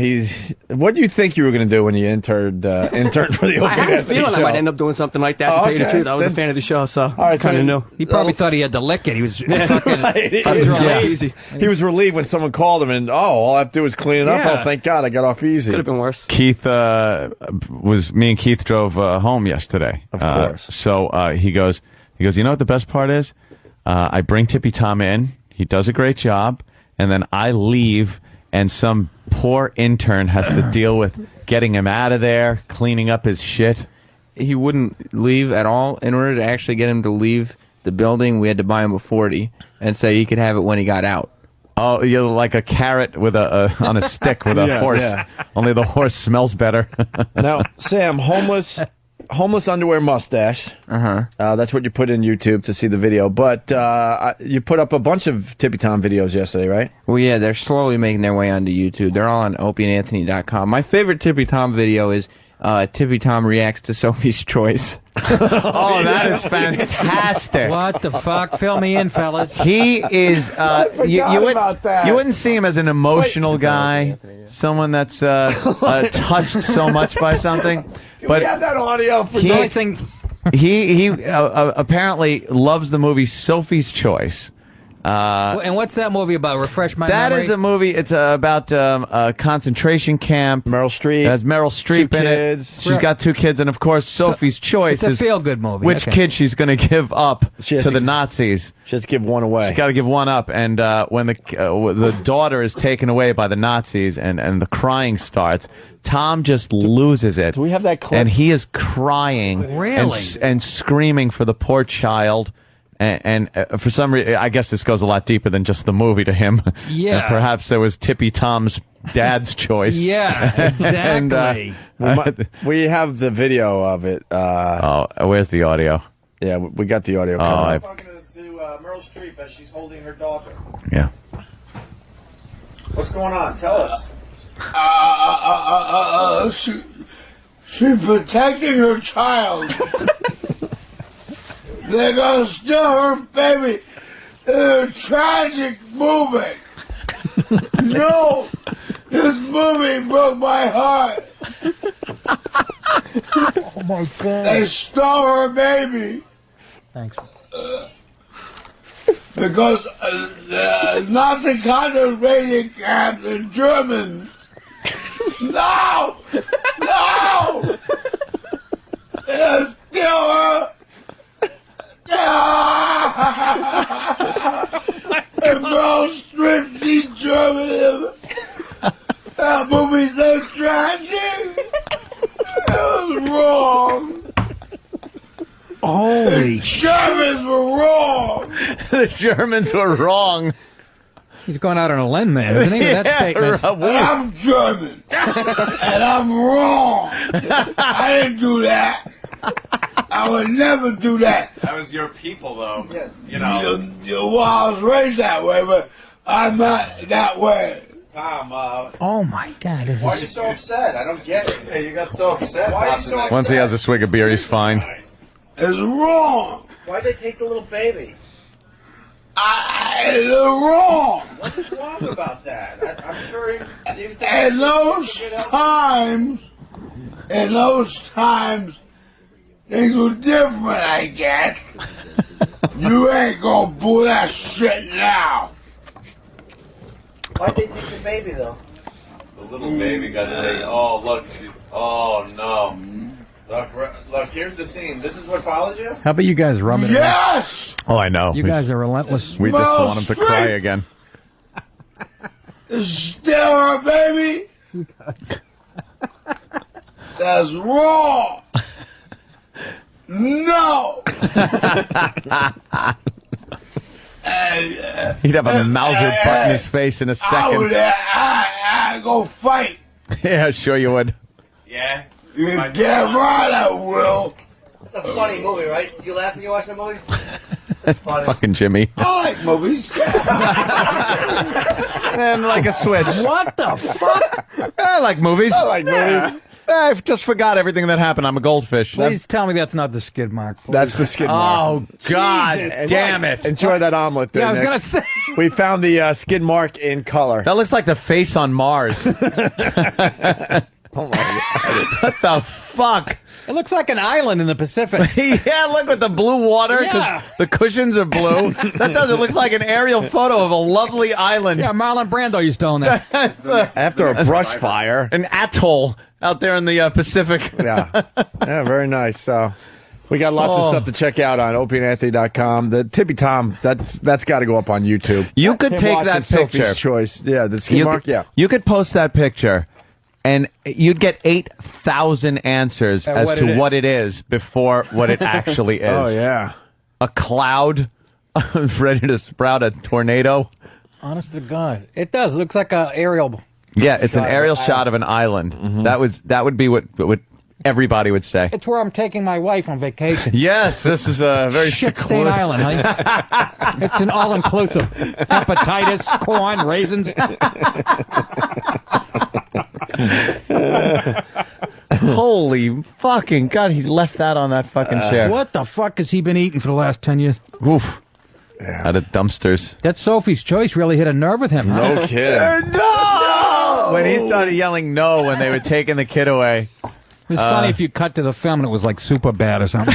What do you think you were going to do when you interned for the Opie I had a Anthony feeling I show? might end up doing something like that. To tell you the truth, I was a fan of the show, so I kind of knew. He probably thought he had to lick it. He was fucking. Easy. He was relieved when someone called him, and all I have to do is clean it up. Oh, thank God, I got off easy. Could have been worse. Keith me and Keith drove home yesterday. Of course. So he goes, you know what the best part is? I bring Tippy Tom in. He does a great job, and then I leave, and some poor intern has to deal with getting him out of there, cleaning up his shit. He wouldn't leave at all. In order to actually get him to leave the building, we had to buy him a 40 and say he could have it when he got out. Oh, you're like a carrot with on a stick with a horse. Yeah. Only the horse smells better. Now, Sam, homeless underwear mustache. That's what you put in YouTube to see the video. But you put up a bunch of Tippy Tom videos yesterday, right? Well, yeah, they're slowly making their way onto YouTube. They're all on opieandanthony.com. My favorite Tippy Tom video is Tippy Tom reacts to Sophie's Choice. Oh, that is fantastic. What the fuck? Fill me in, fellas. He is, you wouldn't see him as an emotional guy, someone that's touched so much by something. But we have that audio for he apparently loves the movie Sophie's Choice. And what's that movie about? Refresh my That memory. is a movie. It's about a concentration camp. Meryl Streep. It has Meryl Streep in kids. it. She's got 2 kids, and of course, Sophie's Choice It's a feel-good movie. Which kid she's going to give up to the Nazis. She has to give one away. She's got to give one up, and when the daughter is taken away by the Nazis, and the crying starts, Tom just loses it. Do we have that clip? And he is crying, Really? and screaming for the poor child. And for some reason, I guess this goes a lot deeper than just the movie to him. Yeah. And perhaps there was Tippy Tom's dad's choice. Yeah, exactly. We have the video of it. Where's the audio? Yeah, we got the audio coming up. To Meryl Streep as she's holding her daughter. Yeah. What's going on? Tell us. She's protecting her child. They're gonna steal her baby. It's a tragic movie. No, this movie broke my heart. Oh my God! They stole her baby. Thanks. Because Nazi concentration camps in Germans. No, no. They steal her. And Meryl Streep, she's German. That movie's so tragic. It was wrong. Holy shit. The Germans were wrong. The Germans were wrong. He's going out on a limb, man. Isn't he? With that statement. And I'm German. And I'm wrong. I didn't do that. I would never do that. That was your people, though. Yeah. You know. Well, I was raised that way, but I'm not that way. Tom, Oh my God! why are you so upset? I don't get it. Yeah, you got so upset. Why are you so upset? Once he has a swig of beer, he's fine. It's wrong. Why'd they take the little baby? It's wrong. What's wrong about that? I'm sure he In those times, things were different, I guess. You ain't gonna pull that shit now. Why'd they take the baby, though? The little baby got taken. Oh, look. Oh, no. Look, here's the scene. This is what followed you? How about you guys rubbing it? Yes! Oh, I know. You guys are relentless. We just want him to cry again. Steal her, baby. That's wrong. No. He'd have a Mauser butt in his face in a second. I go fight. Yeah, sure you would. Yeah? You're damn right I will. It's a funny movie, right? You laugh when you watch that movie? Fucking Jimmy. I like movies. And like a switch. What the fuck? I like movies. I like movies. I just forgot everything that happened. I'm a goldfish. Please tell me that's not the skid mark. That's the skid mark. Oh, God Jesus. damn it. Enjoy that omelet there, Yeah, I was Nick. going to say. We found the skid mark in color. That looks like the face on Mars. Oh, my God. What the fuck? It looks like an island in the Pacific. Yeah, look with the blue water, because Yeah. the cushions are blue. That doesn't look like an aerial photo of a lovely island. Yeah, Marlon Brando used to own that. After a brush fire. An atoll out there in the Pacific. Yeah. Yeah, very nice. So we got lots of stuff to check out on opieandanthony.com. The Tippy Tom, that's got to go up on YouTube. You could Him take watching that Sophie's picture. Choice. Yeah, the skid mark, yeah. You could post that picture, and you'd get 8,000 answers as to what it is before what it actually is. Oh, yeah. A cloud ready to sprout a tornado. Honest to God. It does. It looks like an aerial. Yeah, it's an aerial shot of an island. That would be what everybody would say. It's where I'm taking my wife on vacation. Yes, this is a very Shit-stain island, honey. It's an all-inclusive. Hepatitis, corn, raisins. Holy fucking God, he left that on that fucking chair. What the fuck has he been eating for the last 10 years? Oof. Out of dumpsters. That Sophie's Choice really hit a nerve with him. No huh? kidding. No! When he started yelling no when they were taking the kid away. It was funny if you cut to the film and it was like super bad or something.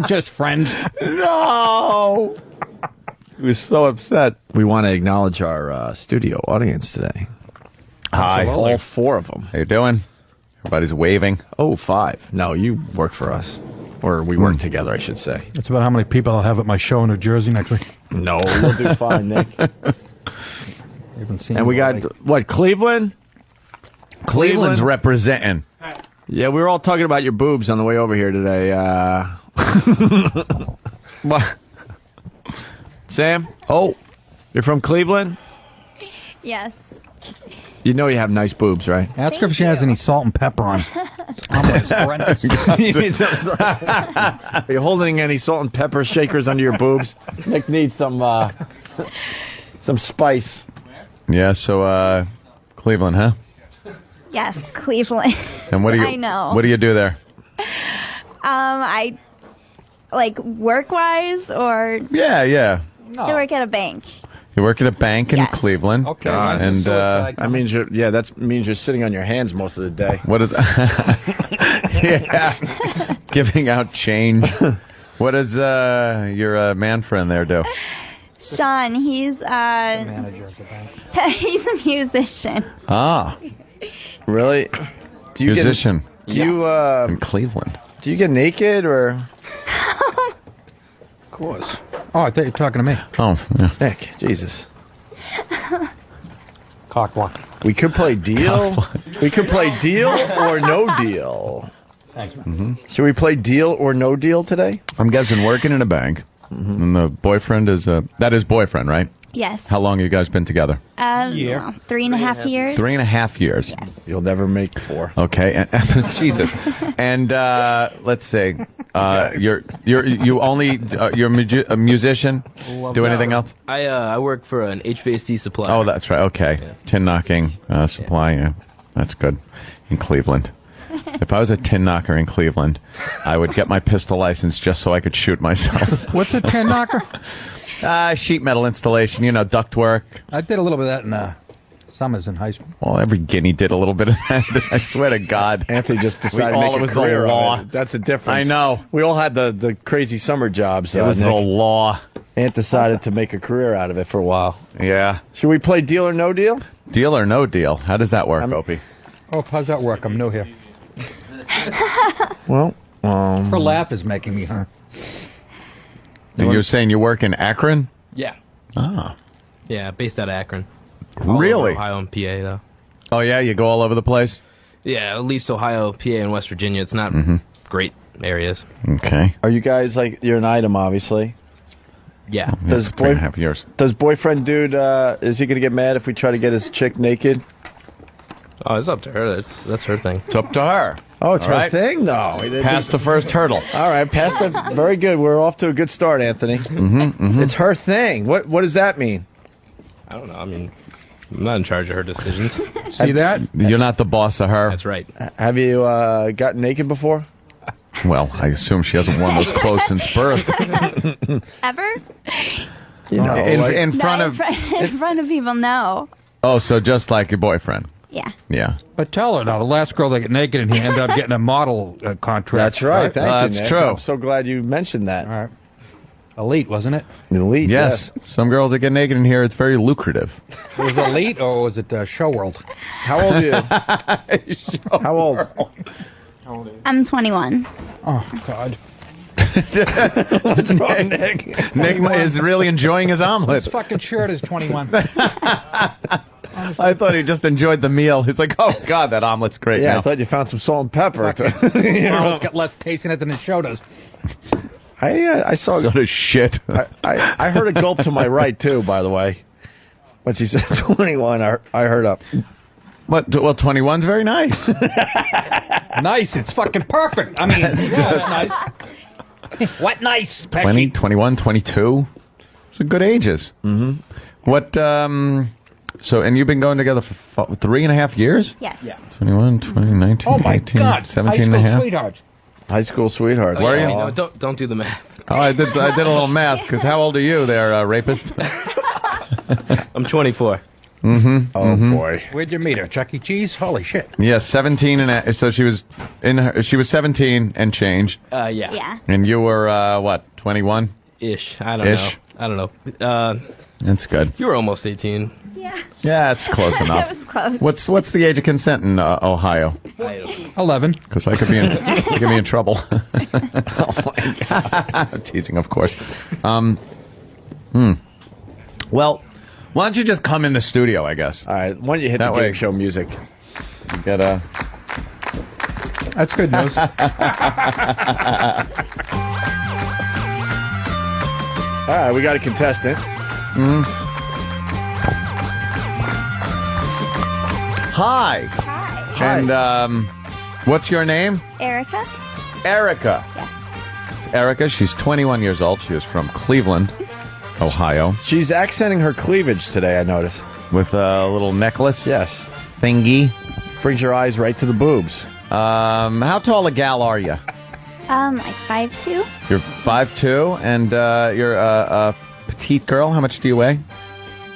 Just friends. No! He was so upset. We want to acknowledge our studio audience today. Hi. All four of them. How you doing? Everybody's waving. Oh, 5. No, you work for us. Or we work together, I should say. That's about how many people I'll have at my show in New Jersey next week. No, we'll do fine, Nick. And we got, what, Cleveland? Cleveland's representing. Yeah, we were all talking about your boobs on the way over here today. What? Sam? Oh, you're from Cleveland? Yes. You know you have nice boobs, right? Ask her if she has any salt and pepper on. Are you holding any salt and pepper shakers under your boobs? Nick needs some spice. Yeah, so Cleveland, huh? Yes, Cleveland. And what do you I know. What do you do there? I like work-wise or Yeah. I work at a bank. You work at a bank in Yes. Cleveland. Okay. And that means you're sitting on your hands most of the day. What is Yeah. Giving out change. What does your man friend there do? Sean, he's manager of the bank. He's a musician. Ah. Really? Do you Musician. in Cleveland. Do you get naked or? Of course. Oh, I thought you were talking to me. Oh, yeah. Nick, Jesus. Cockblock. We could play deal. We could play deal or no deal. Thanks. Should we play deal or no deal today? I'm guessing working in a bank. And the boyfriend is that is boyfriend, right? Yes. How long have you guys been together? 3.5 years. 3.5 years. Yes. You'll never make 4. Okay, and, Jesus. And let's see, you're a musician. Do anything else? I work for an HVAC supplier. Oh, that's right. Okay, tin knocking supply. Yeah, that's good. In Cleveland. If I was a tin knocker in Cleveland, I would get my pistol license just so I could shoot myself. What's a tin knocker? Sheet metal installation, duct work. I did a little bit of that in summers in high school. Well, every guinea did a little bit of that. I swear to God. Anthony just decided to all make it a was career the law. of it. That's the difference. I know. We all had the crazy summer jobs. It was Nick. the law. Ant decided to make a career out of it for a while. Yeah. Should we play deal or no deal? Deal or no deal? How does that work, Opie? Oh, how's that work? I'm new here. Well, her laugh is making me, huh? And you're saying you work in Akron? Yeah. Ah. Yeah, based out of Akron. Really? Ohio and PA, though. Oh, yeah? You go all over the place? Yeah, at least Ohio, PA, and West Virginia. It's not great areas. Okay. Are you guys you're an item, obviously? Yeah. Does 3.5 years. Does boyfriend dude, is he going to get mad if we try to get his chick naked? Oh, it's up to her. That's her thing. It's up to her. Oh, it's All her right. thing? No. Pass the first hurdle. All right, pass the... Very good. We're off to a good start, Anthony. It's her thing. What does that mean? I don't know. I mean, I'm not in charge of her decisions. See that? You're not the boss of her. That's right. Have you gotten naked before? Well, I assume she hasn't worn those clothes since birth. Ever? You know, in front of. In front of people, no. Oh, so just like your boyfriend. Yeah. Yeah. But tell her now, the last girl that got naked and he ended up getting a model contract. That's right. Thank you, That's Nick. true. I'm so glad you mentioned that. All right. Elite, wasn't it? Elite, Yes. Some girls that get naked in here, it's very lucrative. Was it Elite or was it Show World? How old are you? How old? I'm 21. Oh, God. What's wrong, Nick? Nick is really enjoying his omelet. His fucking shirt is 21. I thought he just enjoyed the meal. He's like, oh, God, that omelet's great Yeah, now. I thought you found some salt and pepper. Well, it's got less taste in it than the show does. I saw. So does shit. I heard a gulp to my right, too, by the way. When she said 21, I heard up. What? Well, 21's very nice. Nice. It's fucking perfect. I mean, that's nice. What nice? 20, 21, 22. Those are good ages. Mm-hmm. What, so, and you've been going together for 3.5 years? Yes. Yeah. 21, 20, 19, Oh, my 18, God. 17 and a half. Sweethearts. High school sweethearts. Where are you? No, don't do the math. Oh, I did a little math, because how old are you there, rapist? I'm 24. Mm-hmm. Oh, boy. Where'd you meet her? Chuck E. Cheese? Holy shit. Yeah, 17 and so she was she was 17 and change. Yeah. Yeah. And you were what, 21? Ish. I don't know. That's good. You were almost 18. Yeah. Yeah, it's close enough. It was close. What's the age of consent in Ohio? 11. Because I could be in trouble. Oh my God! Teasing, of course. Well, why don't you just come in the studio? I guess. All right. Why don't you hit That the way. game show music? You get a. That's good news. All right. We got a contestant. Hi. Hi. And what's your name? Erica? Erica. Yes. It's Erica. She's 21 years old. She was from Cleveland, Ohio, She's accenting her cleavage today, I noticed. with a little necklace. Yes. Thingy. Brings your eyes right to the boobs. How tall a gal are you? Like 5'2". You're 5'2", and you're a petite girl. How much do you weigh?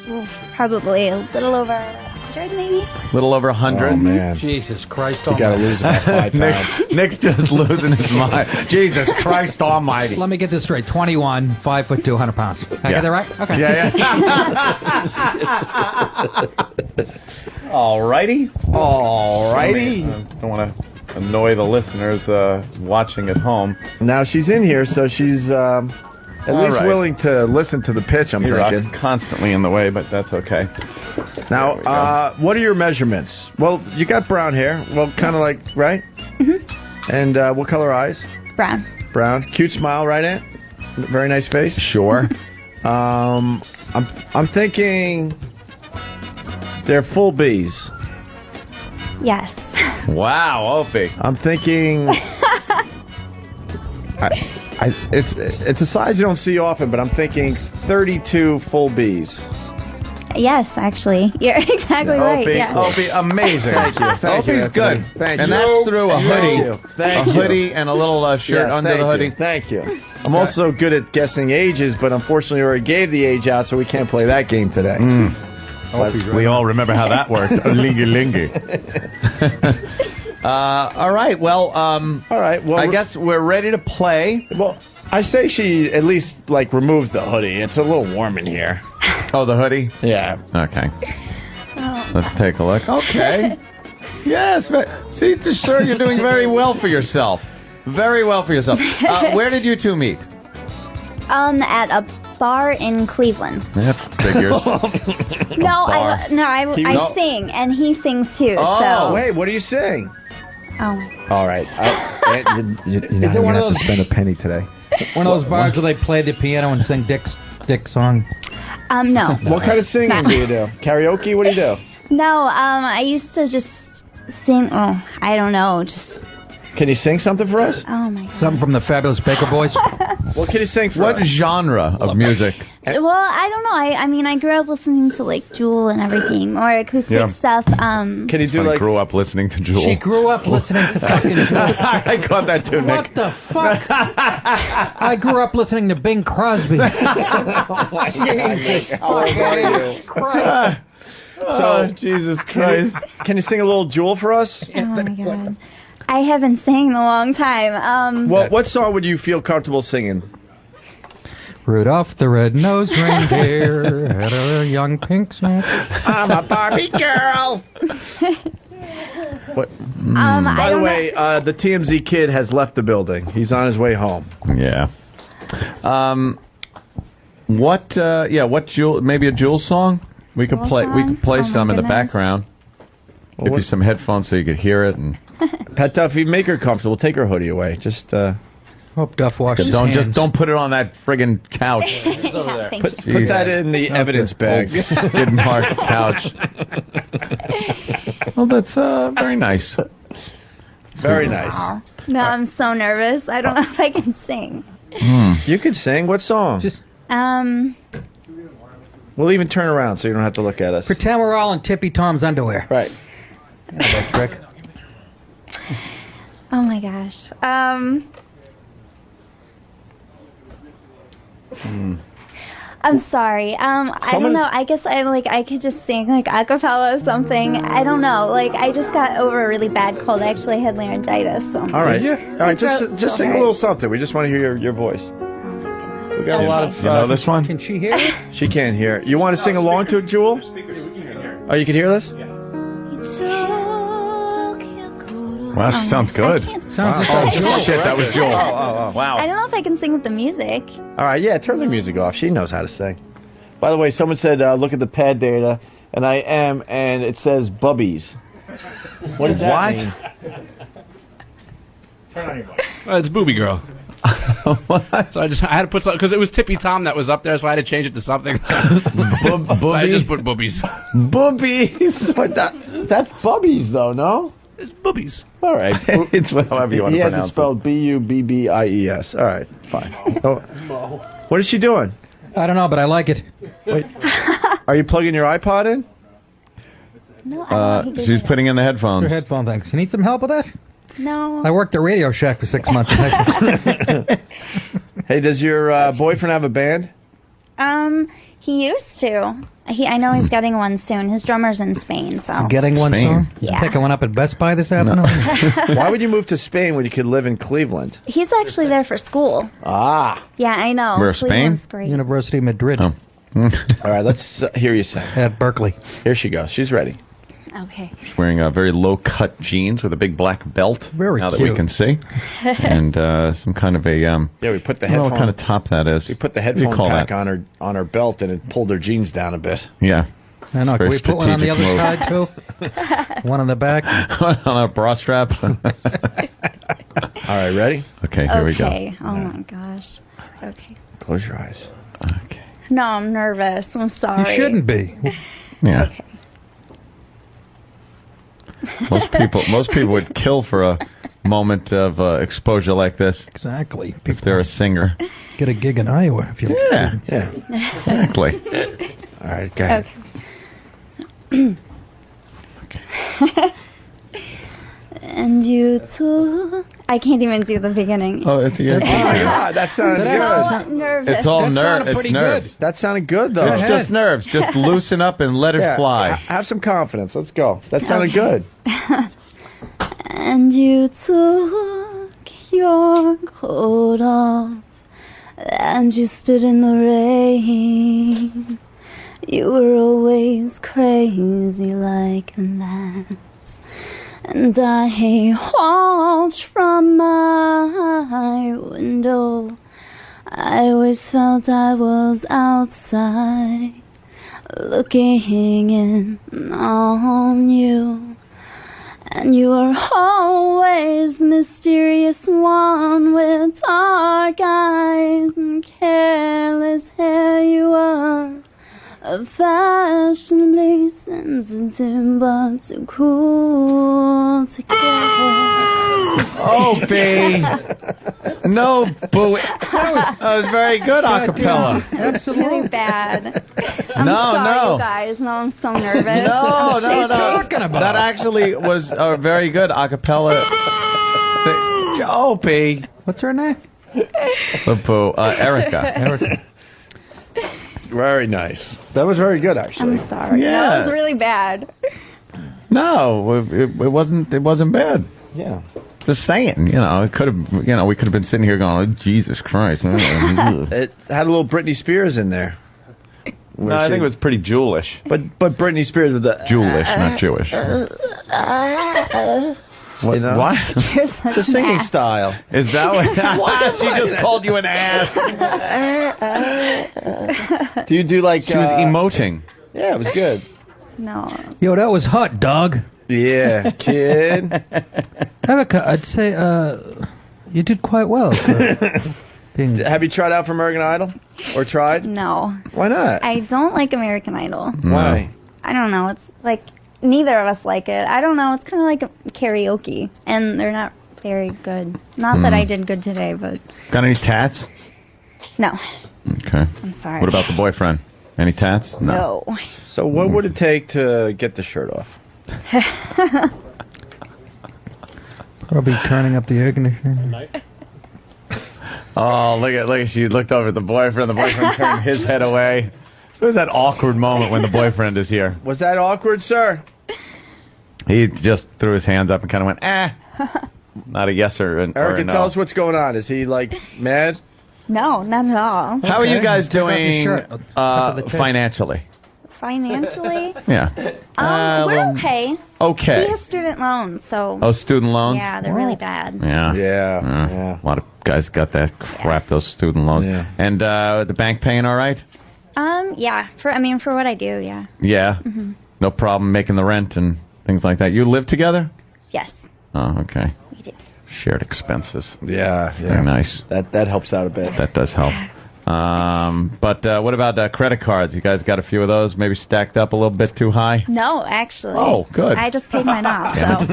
Well, probably a little over 100, maybe. A little over 100. Oh, man. Jesus Christ. You got to lose about 5 pounds. Nick's just losing his mind. Jesus Christ almighty. Let me get this straight. 21, 5'2", 100 pounds. Did I get that right? Okay. Yeah. Alrighty. I don't want to annoy the listeners watching at home. Now she's in here, so she's at least right. willing to listen to the pitch, I'm You're thinking. constantly in the way, but that's okay. Now, what are your measurements? Well, you got brown hair. Well, kind of like, right? Mm-hmm. And what color eyes? Brown. Brown. Cute smile, right, Aunt? Very nice face. Sure. I'm thinking they're full B's. Yes. Wow, Opie. I'm thinking it's a size you don't see often, but I'm thinking 32 full B's. Yes, actually. You're exactly right. Opie, Yeah. Opie, amazing. Thank you. Thank you, Opie's Anthony. good. Thank and you. that's through a hoodie. Thank a you. hoodie and a little shirt Yes, under thank the hoodie. you. Thank you. I'm also good at guessing ages, but unfortunately, we already gave the age out, so we can't play that game today. We all remember how that worked. Lingy. All right. Well, All right. Well, I guess we're ready to play. Well, I say she at least removes the hoodie. It's a little warm in here. Oh, the hoodie? Yeah. Okay. Let's take a look. Okay. Yes. See, sir, you're doing very well for yourself. Very well for yourself. Where did you two meet? At a bar in Cleveland. That figures. I sing, and he sings too. Oh, so. wait. What are you saying? Oh. All right. You're not it one going of to those- spend a penny today. One of those bars where they play the piano and sing Dick's song. No. What kind of singing do you do? Karaoke? What do you do? No, I used to just sing. Oh, I don't know. Just. Can you sing something for us? Oh my God. Something from the Fabulous Baker Boys. What can you sing for What us? genre of music? Well, I don't know. I mean, I grew up listening to like Jewel and everything, more acoustic Yeah. stuff. Can you do I grew up listening to Jewel. She grew up listening to fucking Jewel. I caught that too, Nick. What the fuck? I grew up listening to Bing Crosby. Jesus fucking Christ. So, Jesus Christ. Can you sing a little Jewel for us? Oh my god. I haven't sang in a long time. What song would you feel comfortable singing? Rudolph the red-nosed reindeer had a young pink snake. I'm a Barbie girl. What? By the way, the TMZ kid has left the building. He's on his way home. Yeah. What Jewel? Maybe a Jewel song. We could play. We could play some in the background. Give you some headphones so you could hear it. And Pat Duffy, make her comfortable. Take her hoodie away. Just hope Duff washes his hands. Don't put it on that friggin' couch. Put that in the evidence bag. Skid mark couch. Well, that's very nice. Very nice. No, I'm so nervous. I don't know if I can sing. You could sing. What song? We'll even turn around so you don't have to look at us. Pretend we're all in Tippy Tom's underwear. Right. Trick. Oh my gosh. I'm sorry. I don't know. I guess I could just sing like a cappella or something. I don't know. Like I just got over a really bad cold. I actually had laryngitis. So All right. All right. Just sing a little something. We just want to hear your voice. We got a lot of. You know this one? Can she hear it? She can't hear. You want to sing along to it, Jewel? Oh, you can hear this? Wow, she sounds good. Sounds Oh, like Jewel. shit, that was Jewel. Wow. I don't know if I can sing with the music. All right, yeah, turn the music off. She knows how to sing. By the way, someone said, look at the pad data, and I am, and it says bubbies. What does that mean? Turn on your mic. It's Booby Girl. So I had to put something because it was Tippy Tom that was up there, so I had to change it to something. So I just put boobies. Boobies? But that's bubbies, though, no? It's boobies. All right. It's however you want He to has pronounce it spelled Bubbies. All right, fine. Oh, what is she doing? I don't know, but I like it. Wait. Are you plugging your iPod in? No, She's putting in the headphones. Your headphone things. You need some help with that? No. I worked at Radio Shack for 6 months. Hey, does your boyfriend have a band? He used to. I know he's getting one soon. His drummer's in Spain, so. Getting one soon? Yeah. Picking one up at Best Buy this afternoon? Why would you move to Spain when you could live in Cleveland? He's actually there for school. Ah. Yeah, I know. Where, Cleveland's Spain? great. University of Madrid. Oh. All right, let's hear you sing. At Berkeley. Here she goes. She's ready. Okay. She's wearing very low-cut jeans with a big black belt. Very now cute. that we can see, and some kind of a Yeah, we put the I don't know headphone. what kind of top that is. We put the What do you headphone call pack that? on her belt, and it pulled her jeans down a bit. Yeah. I know. Can Very we put one on the other strategic side, too? One on the back? on a bra strap. All right, ready? Okay, here we go. Okay. Oh my gosh. Okay. Close your eyes. Okay. No, I'm nervous. I'm sorry. You shouldn't be. Yeah. Okay. Most people would kill for a moment of exposure like this. Exactly. If they're a singer. Get a gig in Iowa if you Yeah. Exactly. All right, go ahead. Okay. And you took. I can't even do the beginning. Oh, at the end. Oh my God, that sounded I'm good. so nervous. It's all That sounded It's pretty nerves. good. That sounded good, though. It's just nerves. Just loosen up and let it fly. Have some confidence. Let's go. That sounded good. And you took your coat off, and you stood in the rain. You were always crazy like that. And I watched from my window. I always felt I was outside, looking in on you. And you were always the mysterious one with dark eyes and careless hair. You were fashionably sensitive but too cool to get. Opie. No, boo. That was very good acapella. That's really bad. I'm No, sorry, no. you guys. No, I'm so nervous. No. talking about? That actually was a very good acapella. Opie. What's her name? Boo. Erica. Very nice. That was very good, actually. I'm sorry. Yeah. That was really bad. No, it wasn't. It wasn't bad. Yeah. Just saying, it could have. We could have been sitting here going, "Oh, Jesus Christ!" It had a little Britney Spears in there. No, I think it was pretty Jewish. But Britney Spears with the Jewish, not Jewish. What? What? You're such The an singing ass. style. Is that what? She just called you an ass. Do you do like? She was emoting. Yeah, it was good. No. Yo, that was hot, dog. Yeah, kid. Erica, I'd say you did quite well. Have you tried out for American Idol? Or tried? No. Why not? I don't like American Idol. Why? I don't know. It's like neither of us like it. I don't know. It's kind of like karaoke, and they're not very good. Not that I did good today, but Got any tats? no. Okay. I'm sorry. What about the boyfriend? Any tats? No. So what would it take to get the shirt off? Probably turning up the air conditioner. Oh, look at she looked over at the boyfriend. The boyfriend turned his head away. There's that awkward moment when the boyfriend is here. Was that awkward, sir? He just threw his hands up and kind of went, Not a yes or a Erica, no. tell us what's going on. Is he like mad? No, not at all. How are you guys Take off your doing shirt. Top of the tape. financially? Financially, Yeah. we're well, okay. Okay. We have student loans, so Oh, student loans? yeah, they're really bad. Yeah. Yeah. A lot of guys got that crap, those student loans. Yeah. And the bank paying all right? Yeah. For what I do, yeah. Yeah. No problem making the rent and things like that. You live together? Yes, Oh, okay. we do. Shared expenses. Yeah. Very nice. That helps out a bit. That does help. But what about credit cards? You guys got a few of those maybe stacked up a little bit too high? No, actually. Oh, good. I just paid mine off. So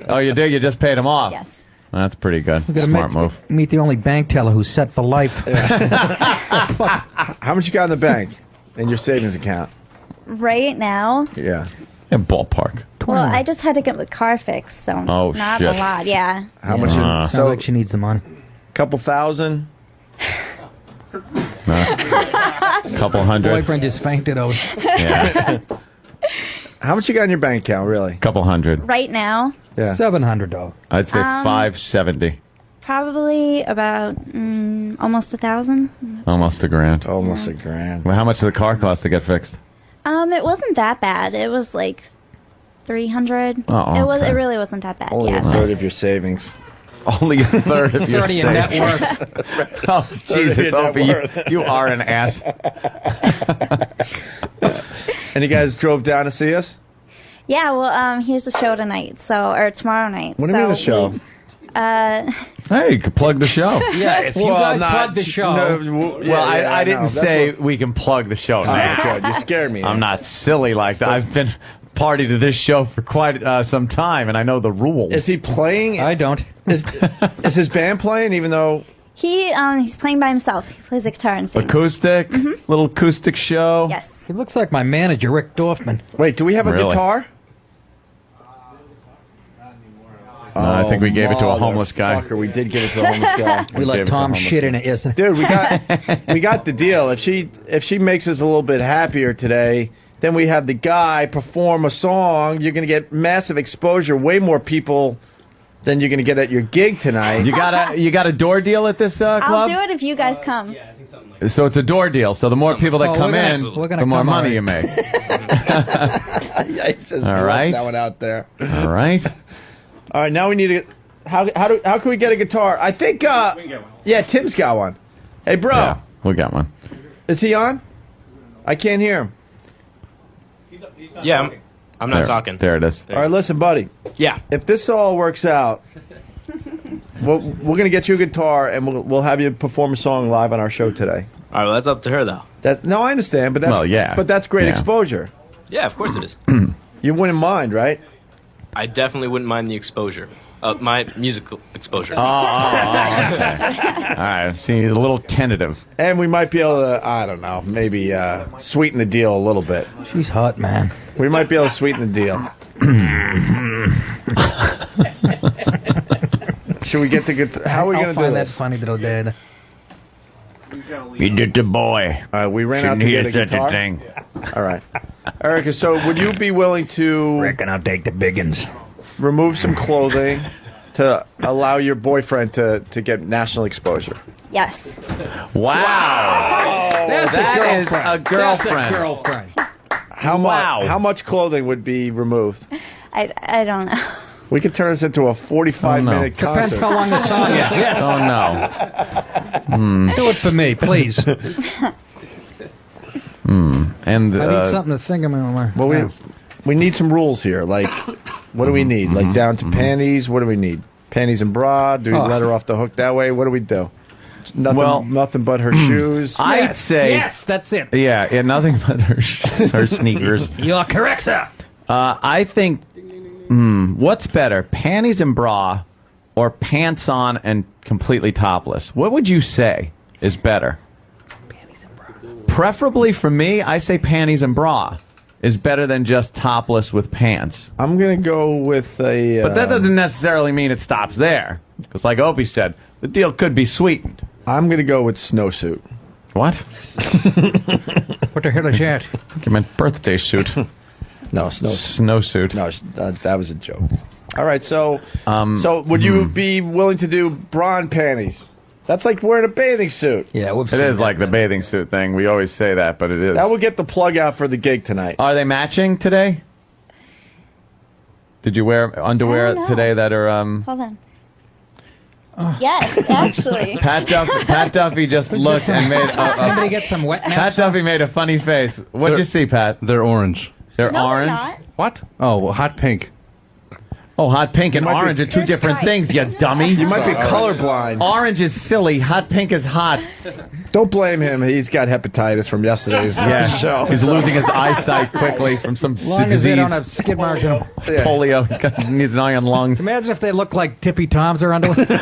Oh, you do? You just paid them off? yes. Well, that's pretty good. We're gonna Smart move. meet the only bank teller who's set for life. How much you got in the bank? In your savings account? Right now, Yeah. Yeah, ballpark. well, I just had to get the car fixed, so Oh, not shit. a lot. Yeah. How much? Sounds So like she needs the money. couple thousand? Couple hundred. Boyfriend just fainted over. Yeah. How much you got in your bank account, really? Couple hundred. Right now, Yeah. $700. I'd say 570. probably about almost 1,000. Almost a grand. Almost a grand. Well, how much did the car cost to get fixed? It wasn't that bad. It was like 300. Oh, It okay. really wasn't that bad. Only yeah. a third of your savings. Only a third of your 30 in net savings. worth. Oh, Jesus, net Opie, worth. you are an ass. And you guys drove down to see us? Yeah, well, here's a show tonight, or tomorrow night. What do you mean a show? Hey, you could plug the show. Yeah, if you guys plug the show. I didn't say we can plug the show now. Good. You scared me. I'm not silly like that. I've been party to this show for quite some time, and I know the rules. Is he playing? I don't. Is his band playing, even though... He's playing by himself. He plays the guitar and sings. Acoustic? Little acoustic show? Yes. He looks like my manager, Rick Dorfman. Wait, do we have a Really? guitar? No, I think we gave it to a homeless guy. Fucker, we did give it to a homeless guy. We let Tom shit in it yesterday. Dude, we got the deal. If she makes us a little bit happier today, then we have the guy perform a song. You're going to get massive exposure, way more people than you're going to get at your gig tonight. You got a door deal at this club? I'll do it if you guys come. So it's a door deal. So the more people that come in, the more money you make. I just All right. that one out there. All right. All right, now we need to. How can we get a guitar? I think. Yeah, Tim's got one. Hey, bro. Yeah, we got one. Is he on? I can't hear him. Yeah, I'm not talking. There it is. All right, listen, buddy. Yeah. If this all works out, we're going to get you a guitar and we'll have you perform a song live on our show today. All right, well, that's up to her, though. No, I understand, but that's Well, yeah. but that's great Yeah. exposure. Yeah, of course it is. You wouldn't mind, right? I definitely wouldn't mind the exposure. My musical exposure. Okay. All right. See, a little tentative. And we might be able to, I don't know, maybe sweeten the deal a little bit. She's hot, man. We might be able to sweeten the deal. Should we get the guitar? How are we going to do find this? that funny little dad. You did the boy. We ran out to get a guitar. Thing. All right. Erica, so would you be willing to... Reckon I'll take the biggins. Remove some clothing to allow your boyfriend to get national exposure? Yes. Wow. That is a girlfriend. That's a girlfriend. How much clothing would be removed? I don't know. We could turn this into a 45-minute concert. Depends how long the song is. Oh, no. Do it for me, please. And I need something to think about. Well, we need some rules here. Like, what do we need? Like, down to panties? What do we need? Panties and bra? Do we let her off the hook that way? What do we do? Nothing but her shoes? I'd say... Yes, that's it. Yeah, nothing but her sneakers. You're correct, sir. I think... what's better, panties and bra or pants on and completely topless? What would you say is better? Panties and bra. Preferably for me, I say panties and bra is better than just topless with pants. I'm going to go with a... But that doesn't necessarily mean it stops there. Because like Opie said, the deal could be sweetened. I'm going to go with snowsuit. What? What the hell is that? I meant birthday suit. No, snowsuit. No, that was a joke. All right, so would you be willing to do bra and panties? That's like wearing a bathing suit. Yeah, it is like the bathing suit thing. We always say that, but it is. That will get the plug out for the gig tonight. Are they matching today? Did you wear underwear today that are... Hold on. Yes, actually. Pat Duffy just looked and made... Somebody get some wet naps. Pat Duffy made a funny face. What'd you see, Pat? They're orange. They're No, orange? they're not. What? Oh, well, hot pink. Oh, hot pink and might be- orange are two They're different striped. things, you dummy. You might be colorblind. Orange is silly. Hot pink is hot. Don't blame him. He's got hepatitis from yesterday's show. He's losing his eyesight quickly from some As long as they disease. don't have skid marks in them. Polio. He needs an iron lung. Imagine if they look like Tippy Toms or underwear. That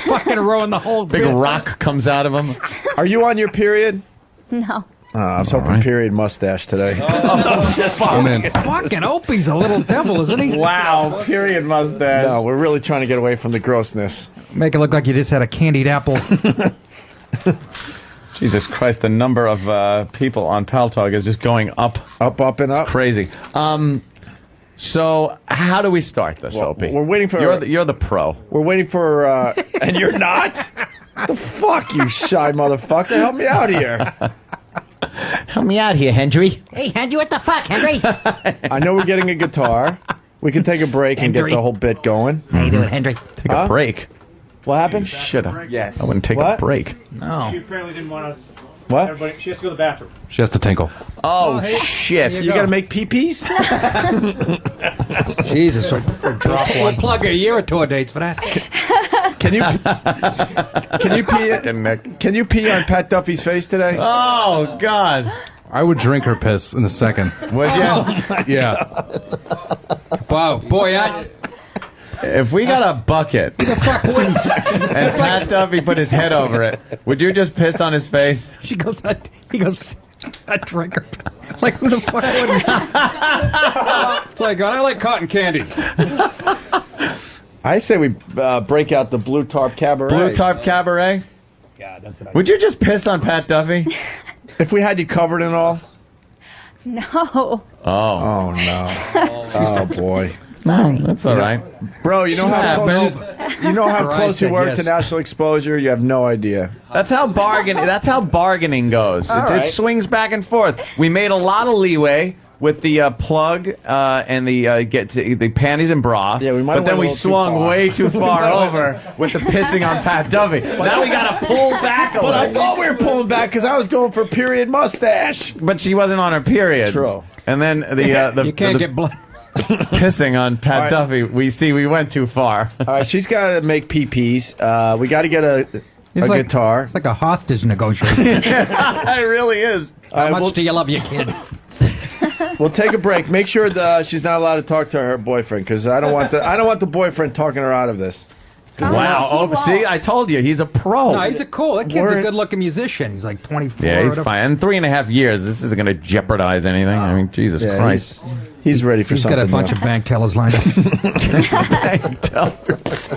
fucking ruined the whole Big bit. rock comes out of him. Are you on your period? No. I was hoping period mustache today. I'm in. Fucking Opie's a little devil, isn't he? Wow, period mustache. No, we're really trying to get away from the grossness. Make it look like you just had a candied apple. Jesus Christ, the number of people on Pal Talk is just going up. Up, and up. It's crazy. So, how do we start this, Opie? We're waiting for... You're the pro. We're waiting for... and you're not? The fuck, you shy motherfucker. Help me out here. Help me out here, Hendry. Hey, Henry, what the fuck, Henry? I know we're getting a guitar. We can take a break and get the whole bit going. How you doing, Henry? Take a break. What happened? Shit. Yes. I wouldn't take a break. No. She apparently didn't want us. What? Everybody, she has to go to the bathroom. She has to tinkle. Oh, shit. You got to make pee-pees? Jesus. Drop one. We'll plug a year or tour dates for that. Can you pee on Pat Duffy's face today? Oh, God. I would drink her piss in a second. Would you? Yeah. Wow. Boy, If we got a bucket the fuck wouldn't. and Pat Duffy put his head over it, would you just piss on his face? He goes, I drink her. Like, who the fuck wouldn't? It's like, I like cotton candy. I say we break out the Blue Tarp Cabaret. Blue Tarp Cabaret? God, that's what Would you just piss on Pat Duffy? If we had you covered and all? No. Oh, no. Oh, boy. No, that's all right. Bro, you know how close Christ, you I were guess. to national exposure? You have no idea. That's how bargaining goes. All It right. swings back and forth. We made a lot of leeway with the plug and the panties and bra. Yeah, we might have but then went we a little too swung far. way too far over with the pissing on Pat Duffy. Now we got to pull back a But I little. thought we were pulling back because I was going for period mustache. But she wasn't on her period. True. And then the You can't get blood. pissing on Pat Duffy. We went too far. All right, she's got to make PPs. We got to get It's a like, guitar. It's like a hostage negotiation. It really is. How much do you love your kid? We'll take a break. Make sure she's not allowed to talk to her boyfriend, because I don't want the boyfriend talking her out of this. Wow. Oh, see, I told you, he's a pro. No, he's that kid's a good-looking musician. He's like 24. Yeah, he's fine. In 3.5 years, this isn't going to jeopardize anything. I mean, Jesus Christ. He's ready for something. He's got a bunch of bank tellers lined up. Bank tellers.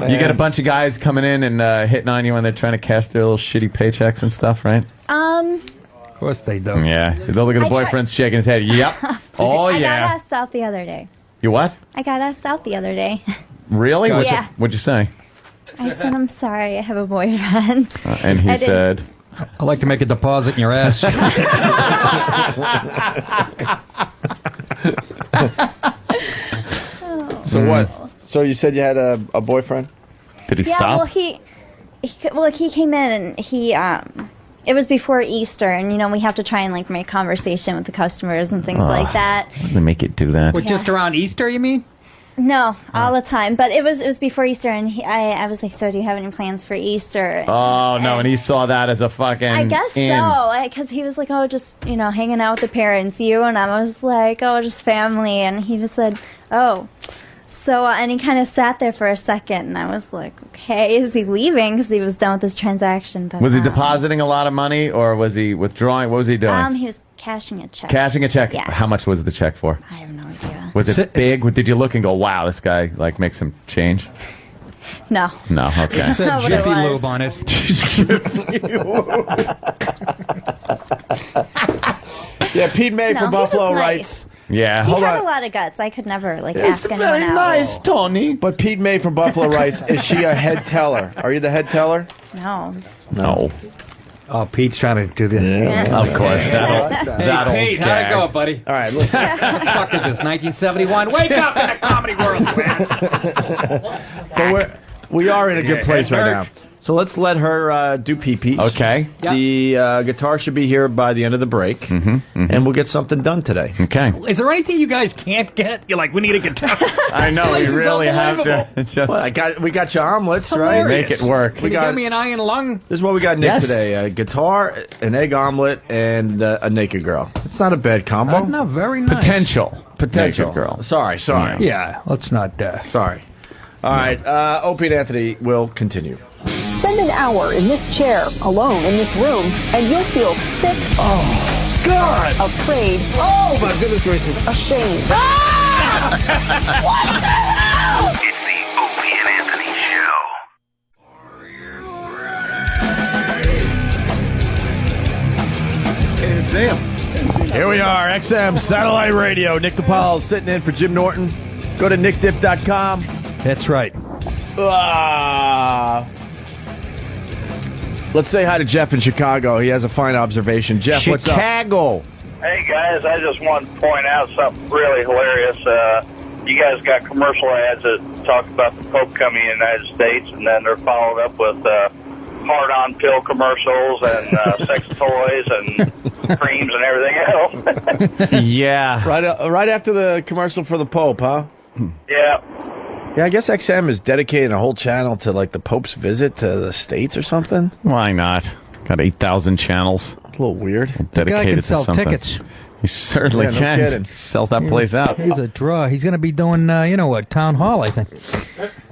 You get a bunch of guys coming in and hitting on you when they're trying to cash their little shitty paychecks and stuff, right? Of course they do. Yeah. They'll look at the boyfriend's shaking his head. Yep. Oh, I got yeah. asked out the other day. You what? I got asked out the other day. Really? Yeah. What'd you say? I said, I'm sorry, I have a boyfriend. And he said... I like to make a deposit in your ass. So what? So you said you had a boyfriend? Did he stop? Well, he came in and he it was before Easter, and we have to try and make conversation with the customers and things like that. Why do they make it do that? Just around Easter, you mean? No, all the time. But it was before Easter, and I was like, so do you have any plans for Easter? Oh, no, and he saw that as a fucking... I guess so, because he was like, oh, just, hanging out with the parents, and I was like, oh, just family, and he just said, oh. So, and he kind of sat there for a second, and I was like, okay, is he leaving? Because he was done with his transaction. But, Was he depositing a lot of money, or was he withdrawing? What was he doing? He was cashing a check. Cashing a check? Yeah. How much was the check for? I have no idea. Was it big? Did you look and go, wow, this guy, makes some change? No. No, okay. It said Jiffy Lube on it. Yeah, Pete May from Buffalo writes... Yeah, He had a lot of guts. I could never ask anyone out. Tony. But Pete May from Buffalo writes, is she a head teller? Are you the head teller? No. Oh, Pete's trying to do this. Yeah. Of course. Hey, Pete, how'd it go, buddy? All right, listen. What the fuck is this, 1971? Wake up in the comedy world, you ass. But we are in a good place right now. So let's let her do pee-pees. Okay. The guitar should be here by the end of the break, and we'll get something done today. Okay. Is there anything you guys can't get? You're like, we need a guitar. I know, we really have to. Well, we got your omelets, right? Make it work. Can you give me an eye and a lung? This is what we got, Nick, today. A guitar, an egg omelet, and a naked girl. It's not a bad combo. No, very nice. Potential. Potential. Naked girl. Sorry. Yeah, let's not... Sorry. All right, Opie and Anthony will continue. Spend an hour in this chair, alone in this room, and you'll feel sick. Oh, God. Afraid. Oh, my goodness gracious. Ashamed. Ah! What the hell? It's the Opie and Anthony Show. Can't see him. Here we are, XM Satellite Radio. Nick DePaul sitting in for Jim Norton. Go to nickdip.com. That's right. Let's say hi to Jeff in Chicago. He has a fine observation. Jeff, what's up? Chicago. Hey, guys, I just want to point out something really hilarious. You guys got commercial ads that talk about the Pope coming in the United States, and then they're followed up with hard-on pill commercials and sex toys and creams and everything else. Yeah. Right after the commercial for the Pope, huh? Yeah. Yeah, I guess XM is dedicating a whole channel to the Pope's visit to the States or something. Why not? Got 8,000 channels. A little weird. Dedicated The guy can to sell something. tickets. He certainly Yeah, no can. kidding. Sells that place out. He's a draw. He's going to be doing, town hall, I think.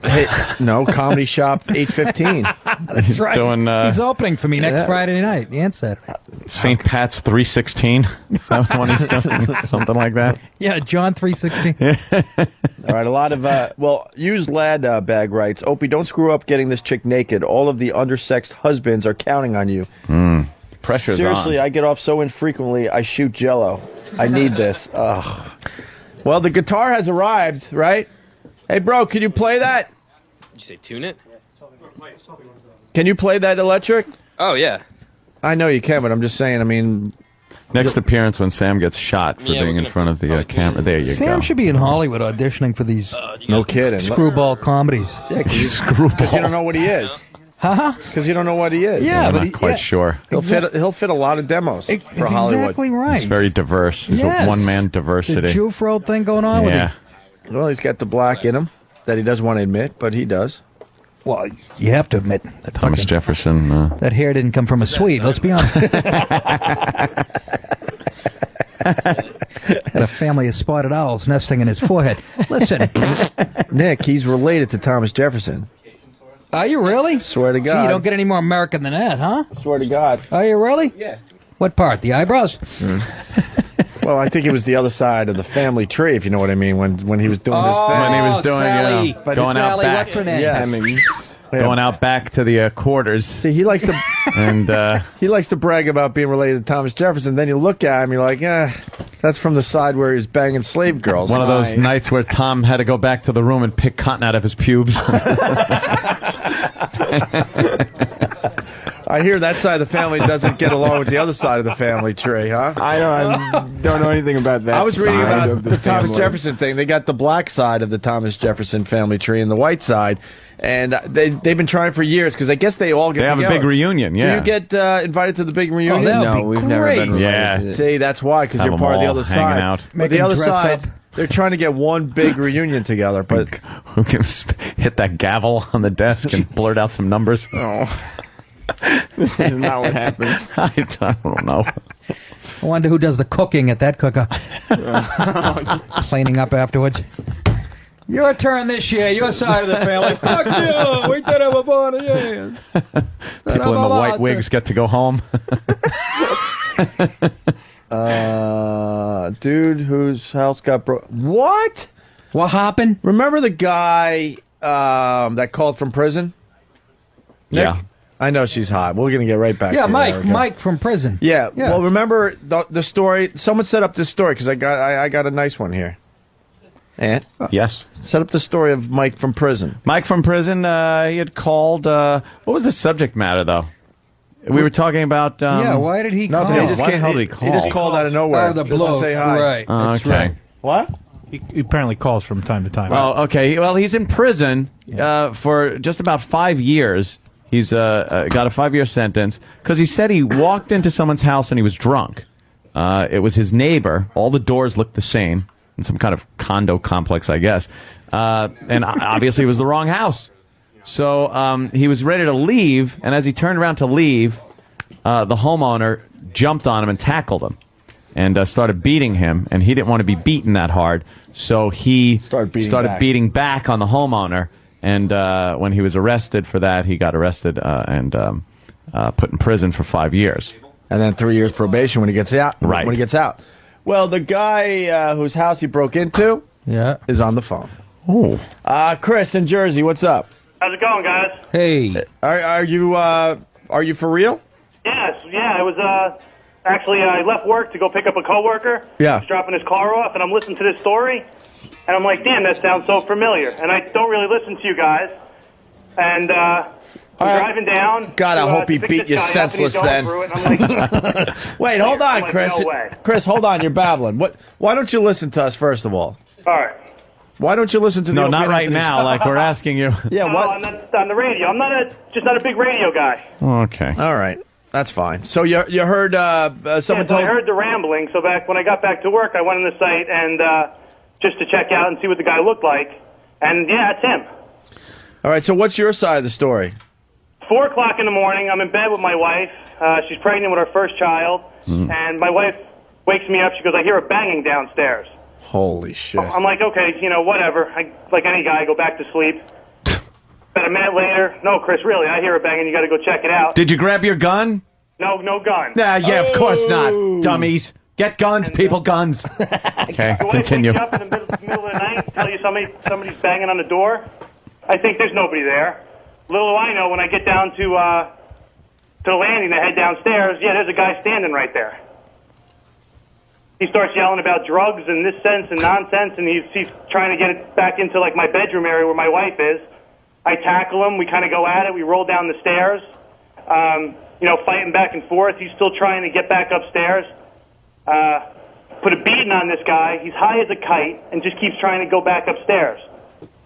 Hey, no, Comedy Shop 815. He's right. doing He's opening for me next Friday night and Saturday. St. Pat's 316. Is that one he's doing? Something like that. Yeah, John 316. All right, a lot of, use lad bag writes, Opie, don't screw up getting this chick naked. All of the undersexed husbands are counting on you. Pressure's Seriously, on. I get off so infrequently, I shoot jello. I need this. Ugh. Well, the guitar has arrived, right? Hey, bro, can you play that? Did you say tune it? Can you play that electric? Oh, yeah. I know you can, but I'm just saying, Next appearance when Sam gets shot for being in front of the camera. There you go. Sam should be in Hollywood auditioning for these no kidding. screwball comedies. Yeah, Screwball. because you don't know what he is. Huh? Because you don't know what he is. Yeah, I'm but not quite sure. He'll fit a lot of demos for Hollywood. Exactly right. He's very diverse. He's Yes. a one-man The diversity. Jufro thing going on with him. Well, he's got the black in him that he doesn't want to admit, but he does. Well, you have to admit that Thomas Jefferson. that hair didn't come from a Swede. Let's be honest. Had a family of spotted owls nesting in his forehead. Listen, Nick, he's related to Thomas Jefferson. Are you really? Swear to God. Gee, you don't get any more American than that, huh? Swear to God. Are you really? Yeah. What part? The eyebrows? Well, I think it was the other side of the family tree, if you know what I mean, when he was doing his thing. When he was doing, Sally. going out Sally, back. what's her name? Yes. Going out back to the quarters. See, he likes to and he likes to brag about being related to Thomas Jefferson. Then you look at him, you're like, that's from the side where he was banging slave girls. One of those nights where Tom had to go back to the room and pick cotton out of his pubes. I hear that side of the family doesn't get along with the other side of the family tree, huh? I don't know anything about that. I was reading side about of the Thomas family. Jefferson thing. They got the black side of the Thomas Jefferson family tree and the white side. And they've been trying for years because I guess they all get They have together. a big reunion, yeah. Do you get invited to the big reunion? No, we've never been related. Yeah. See, that's why, because Have you're them part of the all other hanging side. out. But Make the them other dress side, up. they're trying to get one big reunion together. But Who can hit that gavel on the desk and blurt out some numbers? This is not what happens. I don't know. I wonder who does the cooking at that cooker. Cleaning up afterwards. Your turn this year. Your side of the family. Fuck you. We did it before the years. People in the white wigs get to go home. dude whose house got broke. What? What happened? Remember the guy that called from prison? Nick? Yeah. I know she's hot. We're going to get right back Yeah, to you, Mike. Erica. Mike from prison. Yeah. Yeah. Well, remember the story? Someone set up this story because I got a nice one here. And Yes. set up the story of Mike from prison. Mike from prison, he had called. What was the subject matter, though? We were talking about. Yeah, why did he call? Nothing. Why the hell did he call? He just called out of nowhere. Oh, the just to blow. say hi. Right. That's okay. right. What? He apparently calls from time to time. Well, okay. Well, he's in prison for just about 5 years. He's got a 5-year sentence because he said he walked into someone's house and he was drunk. It was his neighbor. All the doors looked the same in some kind of condo complex, I guess. And obviously it was the wrong house. So he was ready to leave, and as he turned around to leave, the homeowner jumped on him and tackled him and started beating him, and he didn't want to be beaten that hard, so he started beating back on the homeowner, and when he was arrested for that, he got arrested and put in prison for 5 years. And then 3 years probation when he gets out. Right. When he gets out. Well, the guy whose house he broke into is on the phone. Oh. Chris in Jersey, what's up? How's it going, guys? Hey. Are you for real? Yes, yeah. I was actually I left work to go pick up a coworker. Yeah. He's dropping his car off, and I'm listening to this story, and I'm like, damn, that sounds so familiar. And I don't really listen to you guys. And I'm driving down. God, I hope he to beat pick you this guy up, and he's senseless going then. through it, and I'm like, Wait, hold on, like, Chris. no way. Chris, hold on. You're babbling. Why don't you listen to us first of all? all right. Why don't you listen to the No, Opie not and right Anthony now, show? like we're asking you. Yeah, No, what? I'm not on the radio. I'm just not a big radio guy. Okay. All right. That's fine. So you heard someone Yes, I told... heard the rambling. So when I got back to work, I went on the site and just to check out and see what the guy looked like. And yeah, it's him. All right, so what's your side of the story? 4 o'clock in the morning, I'm in bed with my wife. She's pregnant with her first child. And my wife wakes me up. She goes, I hear a banging downstairs. Holy shit. I'm like, okay, whatever. Like any guy, I go back to sleep. About a minute later, no, Chris, really, I hear a banging. You got to go check it out. Did you grab your gun? No gun. Yeah, of course not, dummies. Get guns, people, guns. Okay, Your wife continue. wakes you up in the middle of the night, tell you somebody's banging on the door. I think there's nobody there. Little do I know, when I get down to the landing to head downstairs, yeah, there's a guy standing right there. He starts yelling about drugs and this sense and nonsense, and he's trying to get it back into like my bedroom area where my wife is. I tackle him. We kind of go at it. We roll down the stairs, fighting back and forth. He's still trying to get back upstairs. Put a beating on this guy. He's high as a kite and just keeps trying to go back upstairs.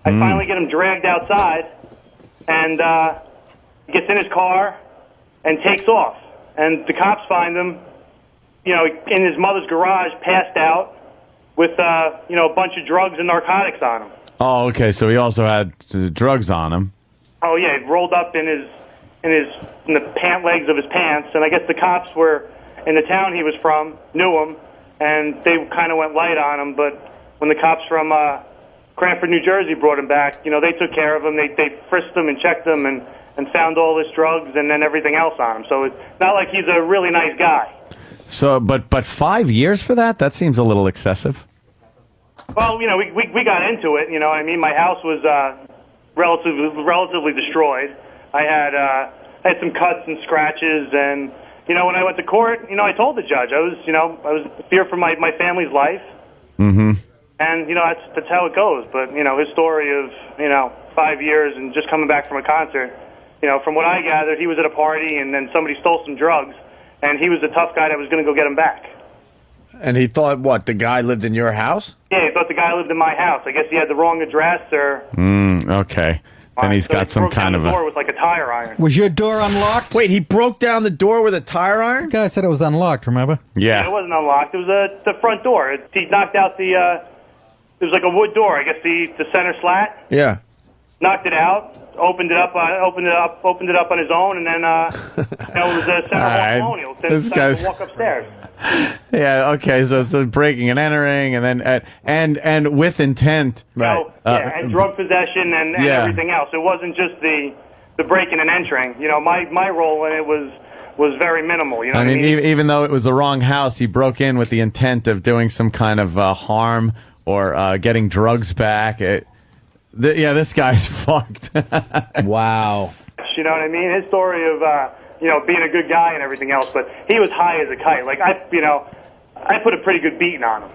I finally get him dragged outside, and he gets in his car and takes off. And the cops find him, in his mother's garage, passed out with, a bunch of drugs and narcotics on him. Oh, okay, so he also had drugs on him. Oh yeah, it rolled up in the pant legs of his pants, and I guess the cops were in the town he was from, knew him, and they kind of went light on him. But when the cops from Cranford, New Jersey brought him back, they took care of him. They frisked him and checked him and found all his drugs and then everything else on him. So it's not like he's a really nice guy. So, but 5 years for that? That seems a little excessive. Well, we got into it. I mean, my house was relatively destroyed. I had some cuts and scratches, and when I went to court, I told the judge I was feared for my family's life. Mm-hmm. And that's how it goes. But his story of 5 years and just coming back from a concert. From what I gathered, he was at a party and then somebody stole some drugs, and he was the tough guy that was going to go get him back. And he thought, what, the guy lived in your house? Yeah, he thought the guy lived in my house. I guess he had the wrong address, or... Okay. Then he's got some kind of the door with like a tire iron. Was your door unlocked? Wait, he broke down the door with a tire iron? The guy said it was unlocked, remember? Yeah, it wasn't unlocked. It was the front door. He knocked out the... it was like a wood door. I guess the center slat. Yeah. Knocked it out, opened it up on his own, and then it was a center wall colonial. This guy's walk upstairs. Yeah. Okay. So it's breaking and entering, and then and with intent. Right. And drug possession and everything else. It wasn't just the breaking and entering. My role in it was very minimal. I mean, even though it was the wrong house, he broke in with the intent of doing some kind of harm or getting drugs back. This guy's fucked. Wow. You know what I mean? His story of being a good guy and everything else, but he was high as a kite. Like I put a pretty good beating on him.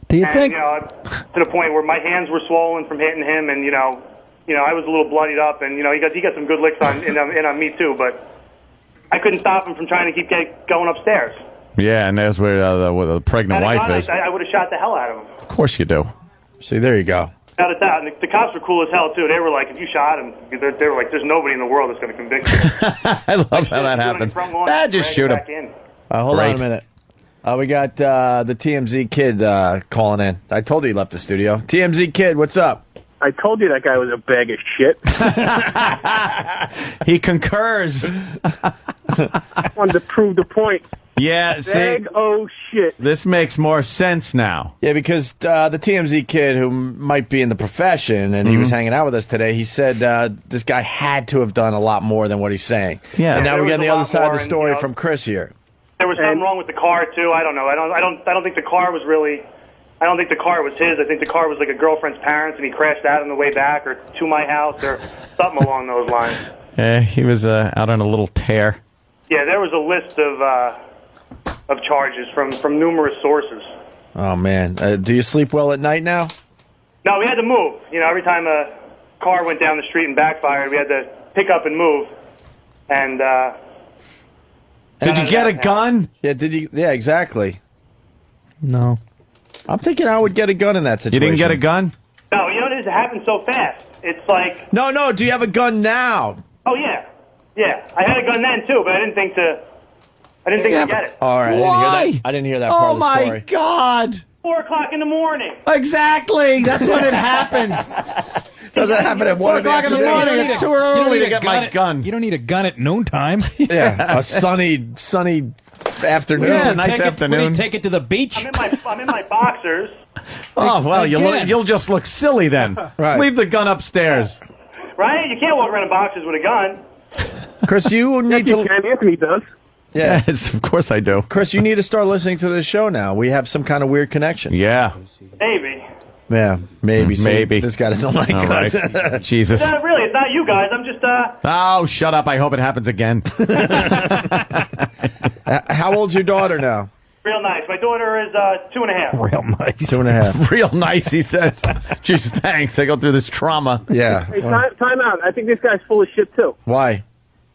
Do you think? To the point where my hands were swollen from hitting him, and I was a little bloodied up, and he got some good licks on me too, but I couldn't stop him from trying to keep going upstairs. Yeah, and there's where the pregnant wife is. I would have shot the hell out of him. Of course you do. See, there you go. Without a doubt. And the cops were cool as hell, too. They were like, if you shot him, they were like, there's nobody in the world that's going to convict you. I love how that happens. Just shoot him. Hold on a minute. We got the TMZ kid calling in. I told you he left the studio. TMZ kid, what's up? I told you that guy was a bag of shit. He concurs. I wanted to prove the point. Yeah, bag of shit. This makes more sense now. Yeah, because the TMZ kid, who might be in the profession, and he was hanging out with us today, he said this guy had to have done a lot more than what he's saying. Yeah. And now we're getting the other side of the story from Chris here. There was something wrong with the car, too. I don't know. I don't think the car was really... I don't think the car was his. I think the car was like a girlfriend's parents, and he crashed out on the way back or to my house or something along those lines. Yeah, he was out on a little tear. Yeah, there was a list of charges from numerous sources. Oh, man. Do you sleep well at night now? No, we had to move. Every time a car went down the street and backfired, we had to pick up and move. And did you get a gun? Yeah, did you? Yeah, exactly. No. I'm thinking I would get a gun in that situation. You didn't get a gun? No, it happened so fast. It's like... No, do you have a gun now? Oh, yeah. Yeah, I had a gun then, too, but I didn't think to get it. All right, Why? I didn't hear that part of the story. Oh, my God. 4 o'clock in the morning. Exactly. That's when it happens. Doesn't happen at 1 o'clock in the morning. It's too early to get my gun. You don't need a gun at noontime. Yeah, a sunny afternoon. Yeah, nice afternoon. Take it to the beach. I'm in my boxers. Oh, well, you'll just look silly then. Right. Leave the gun upstairs. Right? You can't walk around in boxers with a gun. Chris, you need to... Anthony does. Yeah. Yes, of course I do. Chris, you need to start listening to this show now. We have some kind of weird connection. Yeah. Maybe. Yeah, maybe. Maybe. This guy doesn't like us. Right. Jesus. Really, it's not you guys. I'm just, Oh, shut up. I hope it happens again. How old's your daughter now? Real nice. My daughter is 2.5. Real nice. 2.5. Real nice, he says. Jeez, thanks. I go through this trauma. Yeah. Hey, time out. I think this guy's full of shit, too. Why?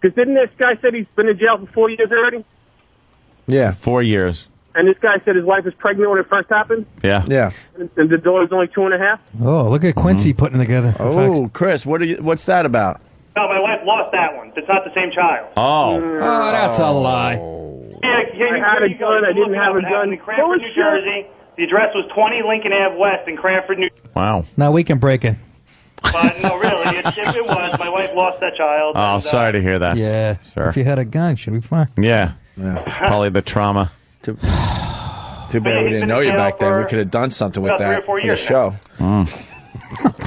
Because didn't this guy say he's been in jail for 4 years already? Yeah. 4 years. And this guy said his wife was pregnant when it first happened? Yeah. Yeah. And the daughter's only 2.5? Oh, look at Quincy putting it together. Oh, Chris, what's that about? No, my wife lost that one. It's not the same child. Oh. Oh, that's a lie. Yeah, I had a gun. I didn't have a gun. In Cranford, New Jersey. The address was 20 Lincoln Ave West in Cranford, New Jersey. Wow. Now we can break it. But no, really, it was. My wife lost that child. Oh, and, sorry to hear that. Yeah. Sure. If you had a gun, should be fine. Yeah. Probably the trauma. Too bad we didn't know you back then. We could have done something with about 3 or that 4 for the years show.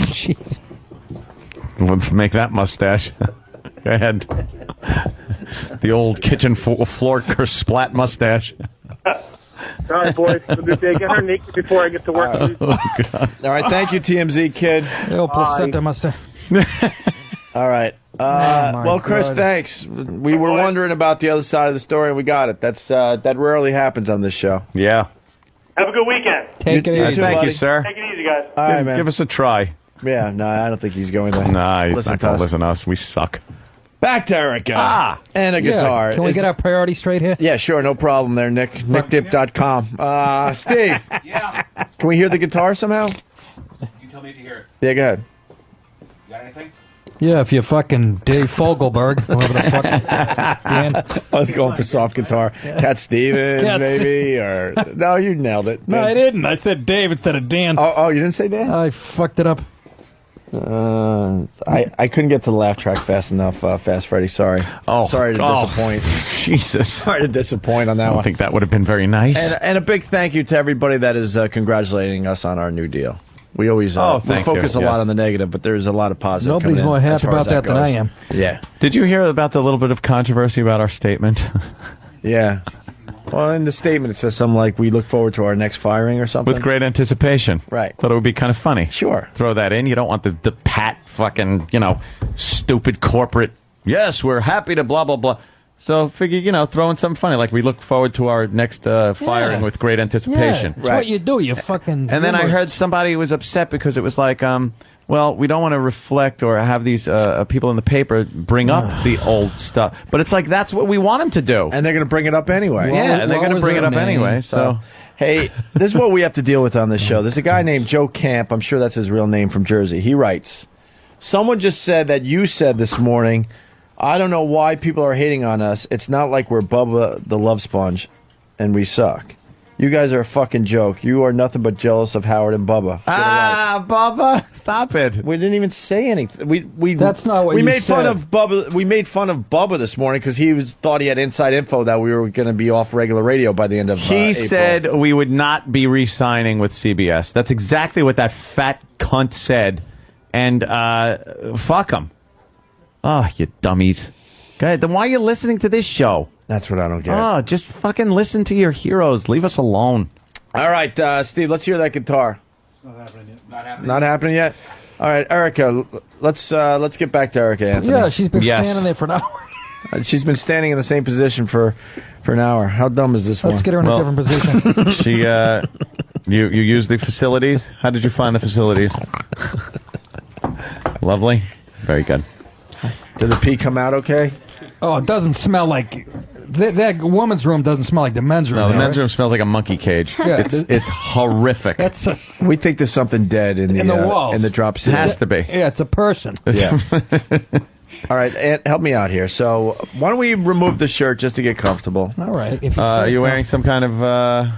Jeez. We'll make that mustache. Go ahead. The old kitchen floor splat mustache. All right, boys. Have a good day. Get her naked before I get to work. All right, thank you, TMZ kid. Placenta mustache. All right. Well, Chris, thanks. We were wondering about the other side of the story, and we got it. That rarely happens on this show. Yeah. Have a good weekend. Take it easy. Thank you, sir. Take it easy, guys. All right, man. Give us a try. Yeah, no, I don't think he's going to. Nah, he's listen not to going us. to listen to us. We suck. Back to Erica. And a guitar. Can we get our priority straight here? Yeah, sure. No problem there, Nick. NickDip.com. Steve. Yeah. Can we hear the guitar somehow? You tell me if you hear it. Yeah, go ahead. You got anything? Yeah, if you're fucking Dave Fogelberg, whoever the fuck. Dan. I was going for soft guitar. Cat Stevens, Cat maybe? Or no, you nailed it. No, I didn't. I said Dave instead of Dan. Oh, you didn't say Dan? I fucked it up. I couldn't get to the laugh track fast enough, Fast Freddy. Sorry. Sorry to disappoint. Jesus. Sorry to disappoint on that I one. don't think that would have been very nice. And a big thank you to everybody that is congratulating us on our new deal. We always we thank focus you. a lot Yes. on the negative, but there's a lot of positive. Nobody's coming more in happy as far about as that than goes. I am. Yeah. Did you hear about the little bit of controversy about our statement? Yeah. Well, in the statement, it says something like, we look forward to our next firing or something. With great anticipation. Right. Thought it would be kind of funny. Sure. Throw that in. You don't want the pat fucking, stupid corporate, yes, we're happy to blah, blah, blah. So figure, throw in something funny, like we look forward to our next firing with great anticipation. Yeah, that's what you do. You fucking. And then I heard somebody was upset because it was like, well, we don't want to reflect or have these people in the paper bring up the old stuff. But it's like, that's what we want them to do. And they're going to bring it up anyway. Yeah, and they're going to bring it up anyway. So, hey, this is what we have to deal with on this show. There's a guy named Joe Camp. I'm sure that's his real name, from Jersey. He writes, someone just said that you said this morning, I don't know why people are hating on us. It's not like we're Bubba the Love Sponge and we suck. You guys are a fucking joke. You are nothing but jealous of Howard and Bubba. Bubba, stop it. We didn't even say anything. We That's not what we you made fun said. of Bubba. We made fun of Bubba this morning because he thought he had inside info that we were going to be off regular radio by the end of he April. said we would not be re-signing with CBS. That's exactly what that fat cunt said. And fuck him. Oh, you dummies. Go ahead. Then why are you listening to this show? That's what I don't get. Oh, just fucking listen to your heroes. Leave us alone. All right, Steve, let's hear that guitar. It's not happening yet. Not happening yet? All right, Erica, let's get back to Erica, Anthony. Yeah, she's been standing there for an hour. She's been standing in the same position for an hour. How dumb is this one? Let's get her in a different position. She, you use the facilities? How did you find the facilities? Lovely. Very good. Did the pee come out okay? Oh, it doesn't smell like... That woman's room doesn't smell like the men's room. No, the though, men's right? room smells like a monkey cage. Yeah. It's horrific. We think there's something dead in the walls. in the drop ceiling. Has to be. Yeah, it's a person. Yeah. All right, Aunt, help me out here. So why don't we remove the shirt just to get comfortable? All right. If Are you wearing some kind of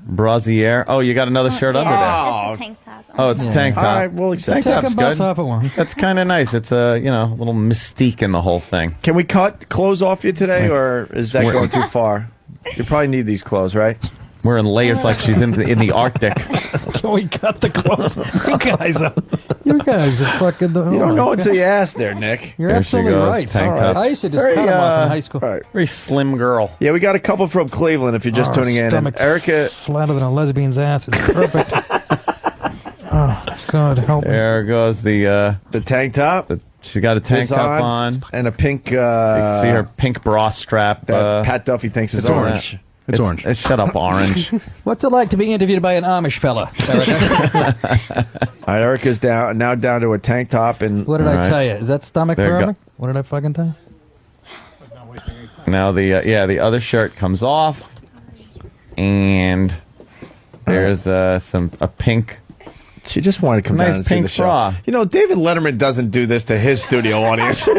brassiere? Oh, you got another shirt under there. It's a tank top. Oh, it's a tank top. All right, we'll accept tank it. top's Take 'em both good. off at once. That's kind of nice. It's a little mystique in the whole thing. Can we cut clothes off you today, or is that going too far? You probably need these clothes, right? Wearing layers like she's in the Arctic. Can we cut the clothes? You guys are fucking... You don't know until you ask there, Nick. You're There she absolutely goes, right. tank All top. I used to just Very, cut them off in high school. All right. Very slim girl. Yeah, we got a couple from Cleveland if you're just tuning in. And Stomach's Erica, flatter than a lesbian's ass. It's perfect. Oh, God, help me. There goes the tank top. She got a tank is top on. and a pink. You can see her pink bra strap. That Pat Duffy thinks is it's orange. orange. It's orange. Shut up, orange. What's it like to be interviewed by an Amish fella, Erica? All right, Erica's down to a tank top and. What did I tell you? Is that stomach There you firming? go. What did I fucking tell you? Now the other shirt comes off, and there's a pink She just wanted to come Nice down and see pink the show. bra. You know, David Letterman doesn't do this to his studio audience. You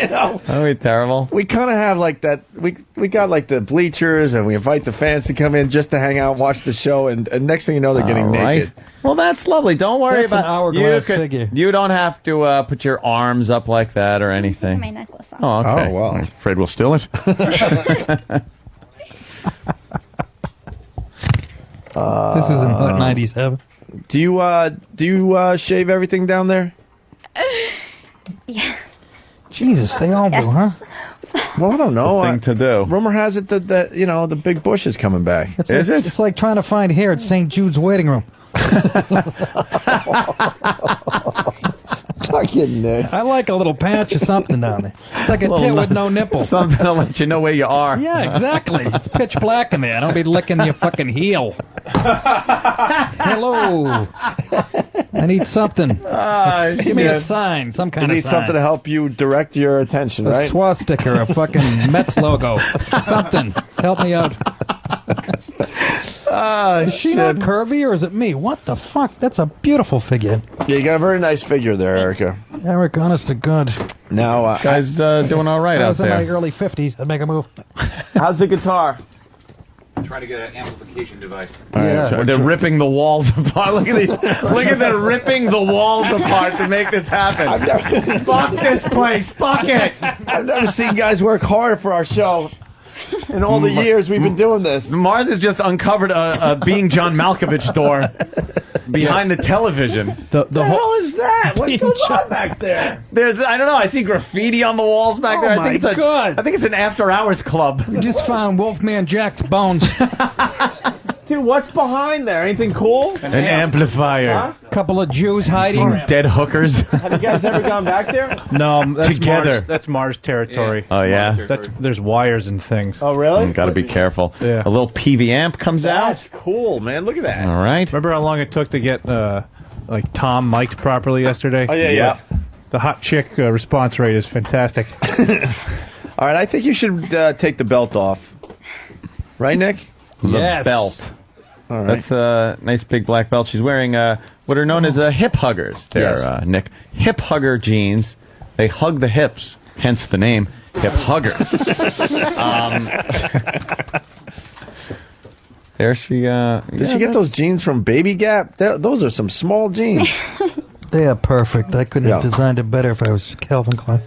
know, are we terrible? We kind of have like that. We got like the bleachers, and we invite the fans to come in just to hang out, and watch the show, and next thing you know, they're getting naked. Well, that's lovely. Don't worry That's an about hourglass figure. You don't have to put your arms up like that or anything. My necklace on. Oh, okay. Oh, well. I'm afraid we'll steal it. This isn't Hot 97. Do you shave everything down there? Yeah. Jesus, they all do, huh? Well, I don't know. Thing to do. Rumor has it that the big bush is coming back. It's like trying to find hair at St. Jude's waiting room. Fucking Nick. I like a little patch of something down there. It's like a tit with no nipple. Something to let you know where you are. Yeah, exactly. It's pitch black in there. Don't be licking your fucking heel. Hello. I need something. Give me a sign, some kind You of need sign. something to help you direct your attention, A right? swastika, a fucking Mets logo. Something. Help me out. Is she not curvy or is it me? What the fuck? That's a beautiful figure. Yeah, you got a very nice figure there, Erica. Eric, honest to God. Now, guys, doing all right I out was in there. my early 50s. I'd make a move. How's the guitar? I'm trying to get an amplification device. Yeah. They're ripping the walls apart. Look at these. Look at them ripping the walls apart to make this happen. Fuck this place. Fuck it. I've never seen guys work harder for our show in all the years we've been doing this. Mars has just uncovered a Being John Malkovich door behind the television. The hell is that? What goes on back there? There's, I don't know. I see graffiti on the walls back there. my God. I think it's an after hours club. We just found Wolfman Jack's bones. Dude, what's behind there? Anything cool? An amplifier. Couple of Jews hiding. Dead hookers. Have you guys ever gone back there? No, that's Together. Mars, that's Mars territory. Oh, yeah? There's wires and things. Oh, really? Got to be careful. Yeah. A little PV amp comes That's out. cool, man. Look at that. All right. Remember how long it took to get like Tom mic'd properly yesterday? Oh, yeah. The hot chick response rate is fantastic. All right, I think you should take the belt off. Right, Nick? The belt. All right. That's a nice big black belt. She's wearing what are known as hip huggers there, Yes. Nick. Hip hugger jeans. They hug the hips, hence the name hip hugger. There she Did she get those jeans from Baby Gap? Those are some small jeans. They are perfect. I couldn't have designed it better if I was Calvin Klein.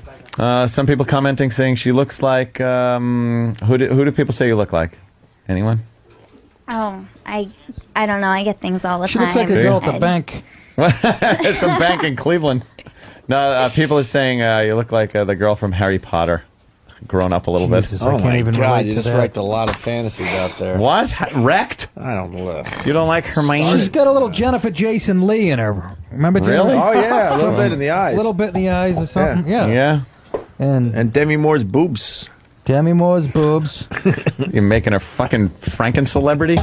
some people commenting saying she looks like who do people say you look like? Anyone? Oh, I don't know. I get things all the She time. looks like a girl at the bank. It's a bank in Cleveland. No, people are saying you look like the girl from Harry Potter, grown up a little Jesus, bit. I can't even relate you to just that. wrecked a lot of fantasies out there. What? Wrecked? I don't know. You don't like Hermione? She's got a little Jennifer Jason Lee in her. Remember? Really? Jennifer? Oh, yeah, a little bit in the eyes. A little bit in the eyes or something. Yeah. Yeah. And Demi Moore's boobs. Demi Moore's boobs. You're making her fucking Franken celebrity?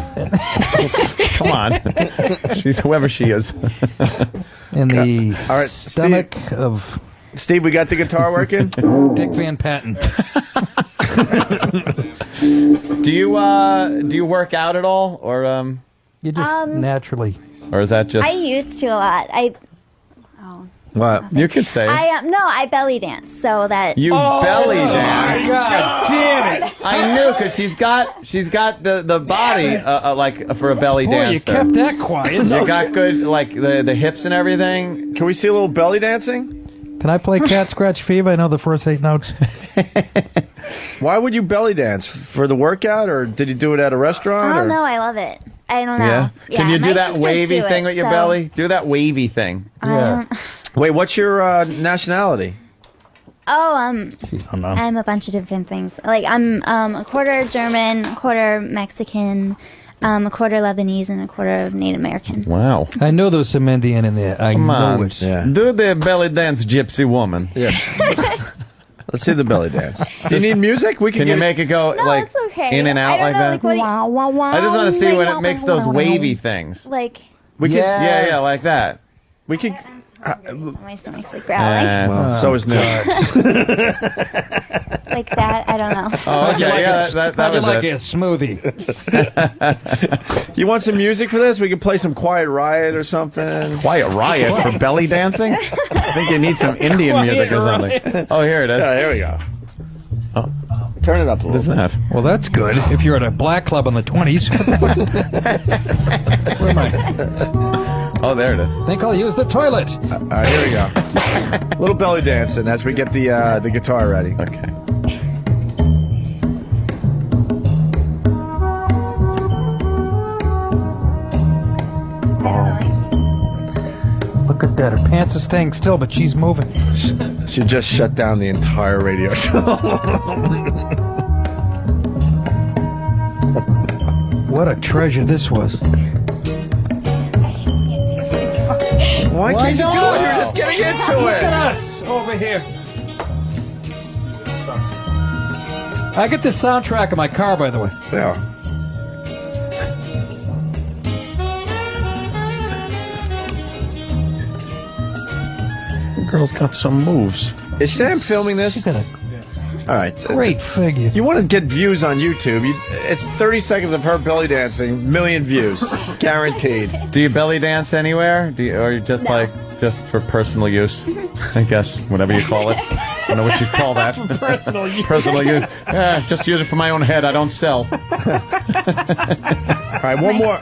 Come on. She's whoever she is. In the All right, stomach of Steve, we got the guitar working? Dick Van Patten. Do you work out at all, or You just naturally. or is that just I used to a lot. what you could say? I belly dance, so that You belly dance. God damn it! I knew because she's got the body like for a belly Boy, dancer. you kept that quiet. You got good like the hips and everything. Can we see a little belly dancing? Can I play Cat Scratch Fever? I know the first 8 notes. Why would you belly dance? For the workout, or did you do it at a restaurant? I don't or? know. I love it. I don't know. Yeah. Can you my do that sisters wavy do thing it, with your so belly? Do that wavy thing. I don't- Wait, what's your nationality? Oh, don't know. I'm a bunch of different things. Like I'm a quarter German, a quarter Mexican, a quarter Lebanese, and a quarter of Native American. Wow. I know there was some Indian in there. I Come know on. it. Yeah. Do the belly dance, gypsy woman. Yeah. Let's see the belly dance. Do you need music? We Can you make it go No, like it's okay. in and out I don't like know, that? like, what do you- I just want to see when it makes those wavy things. Like We could, Yes. yeah, like that. We could. my stomach's like growling. Well, so is Nick. like that. I don't know. Oh, okay. Yeah, that How'd you was like it. a smoothie? You want some music for this? We can play some Quiet Riot or something. Quiet Riot for belly dancing? I think you need some Indian music or something. Oh, here it is. Yeah, here we go. Oh. Turn it up a little. What is that? Well, that's good. If you're at a black club in the 20s. Where am I? Oh, there it is. Think I'll use the toilet. All right, here we go. Little belly dancing as we get the guitar ready. Okay. Look at that. Her pants are staying still, but she's moving. She just shut down the entire radio show. What a treasure this was. Why can't you do it? You're just getting into Look it. at us over here. I get the soundtrack in my car, by the way. Yeah. The girl's got some moves. Is Sam filming this? All right. Great figure. You want to get views on YouTube? It's 30 seconds of her belly dancing, million views, guaranteed. Do you belly dance anywhere? Or you just just for personal use? I guess, whatever you call it. I don't know what you call that. Personal use. Personal use. Yeah, just use it for my own head. I don't sell. All right, one more.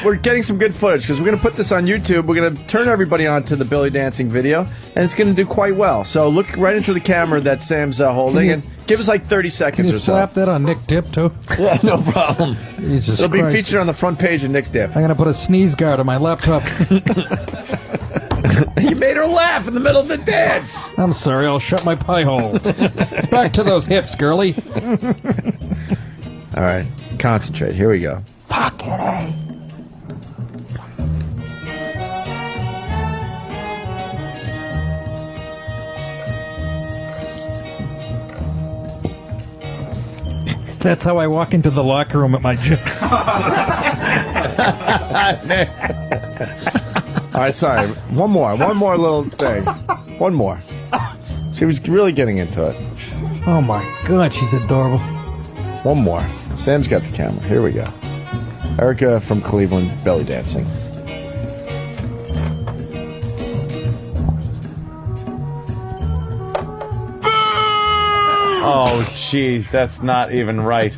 We're getting some good footage because we're going to put this on YouTube. We're going to turn everybody on to the belly dancing video, and it's going to do quite well. So look right into the camera that Sam's holding, and give us like 30 seconds Can you or so. slap that on Nick Dip, too? Yeah, no problem. Jesus It'll Christ. be featured on the front page of Nick Dip. I'm going to put a sneeze guard on my laptop. You made her laugh in the middle of the dance. I'm sorry, I'll shut my pie hole. Back to those hips, girlie. All right, concentrate. Here we go. That's how I walk into the locker room at my gym. All right, sorry. One more little thing. One more. She was really getting into it. Oh my God, she's adorable. One more. Sam's got the camera. Here we go. Erica from Cleveland, belly dancing. Oh, jeez, that's not even right.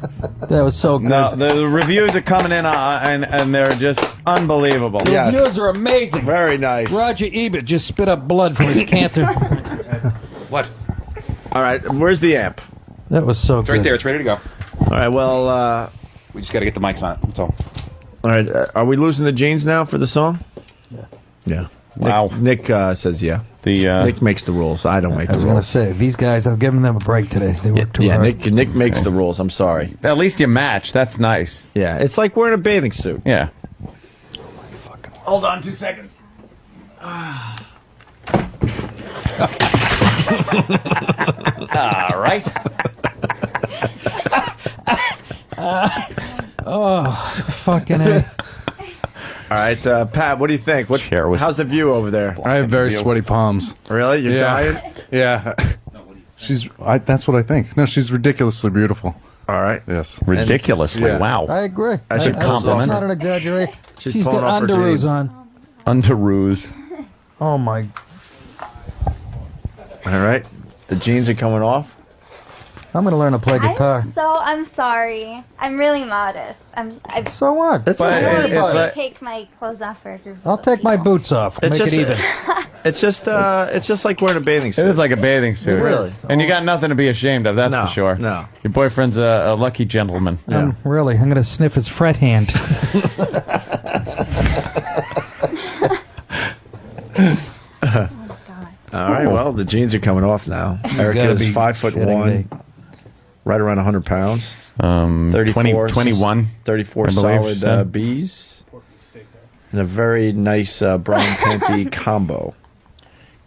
That was so good. No, the reviews are coming in and they're just unbelievable. The reviews are amazing. Very nice. Roger Ebert just spit up blood from his cancer. What? All right, where's the amp? That was so It's good. right there. It's ready to go. All right, well, we just got to get the mics on it. That's all. all right, are we losing the jeans now for the song? Yeah. Wow. Nick says yeah. Nick makes the rules. I don't make I the was going to rules. say, these guys, I've given them a break today. They worked too hard. Nick makes the rules. I'm sorry. At least you match. That's nice. Yeah, it's like wearing a bathing suit. Yeah. Hold on 2 seconds. All right. Oh, fucking A. All right, Pat, what do you think? How's the view over there? I have very sweaty palms. Really? You're dying? Yeah. That's what I think. No, she's ridiculously beautiful. All right. Yes. Ridiculously. Yeah. Wow. I agree. I should compliment That's her. not an exaggeration. She's She's got pulling off her underoos jeans. on. Underoos. Oh, my. All right. The jeans are coming off. I'm going to learn to play guitar. I'm sorry. I'm really modest. So what? That's I okay. really It's want like- to take my clothes off for a group. I'll take my boots off. It's Make it just- even. It's just like wearing a bathing suit. It is like a bathing suit. Really? And you got nothing to be ashamed of, that's No, for sure. no. Your boyfriend's a lucky gentleman. Really, I'm going to sniff his fret hand. All right. Well, the jeans are coming off now. Erica gotta is be 5'1", kidding right around 100 pounds. 21. 34 I believe, solid so. B's. And a very nice brown panty combo.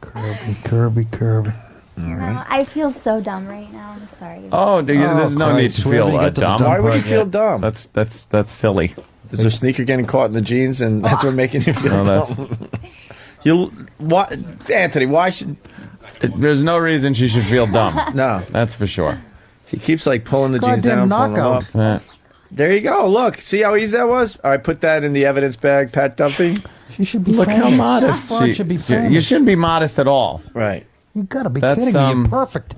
Curvy. No, I feel so dumb right now. I'm sorry. Oh, there's no need to feel dumb. Why would you feel dumb? That's silly. Is there a sneaker getting caught in the jeans, and that's what making you feel No, dumb? Anthony? Why should? There's no reason she should feel dumb. No, that's for sure. He keeps like pulling the jeans Goddamn down, pulling them up. There you go. Look, see how easy that was? All right, put that in the evidence bag, Pat Duffy. She should be Look how famous. modest She should be famous. You shouldn't be modest at all. Right. You gotta be That's, kidding me. You're perfect.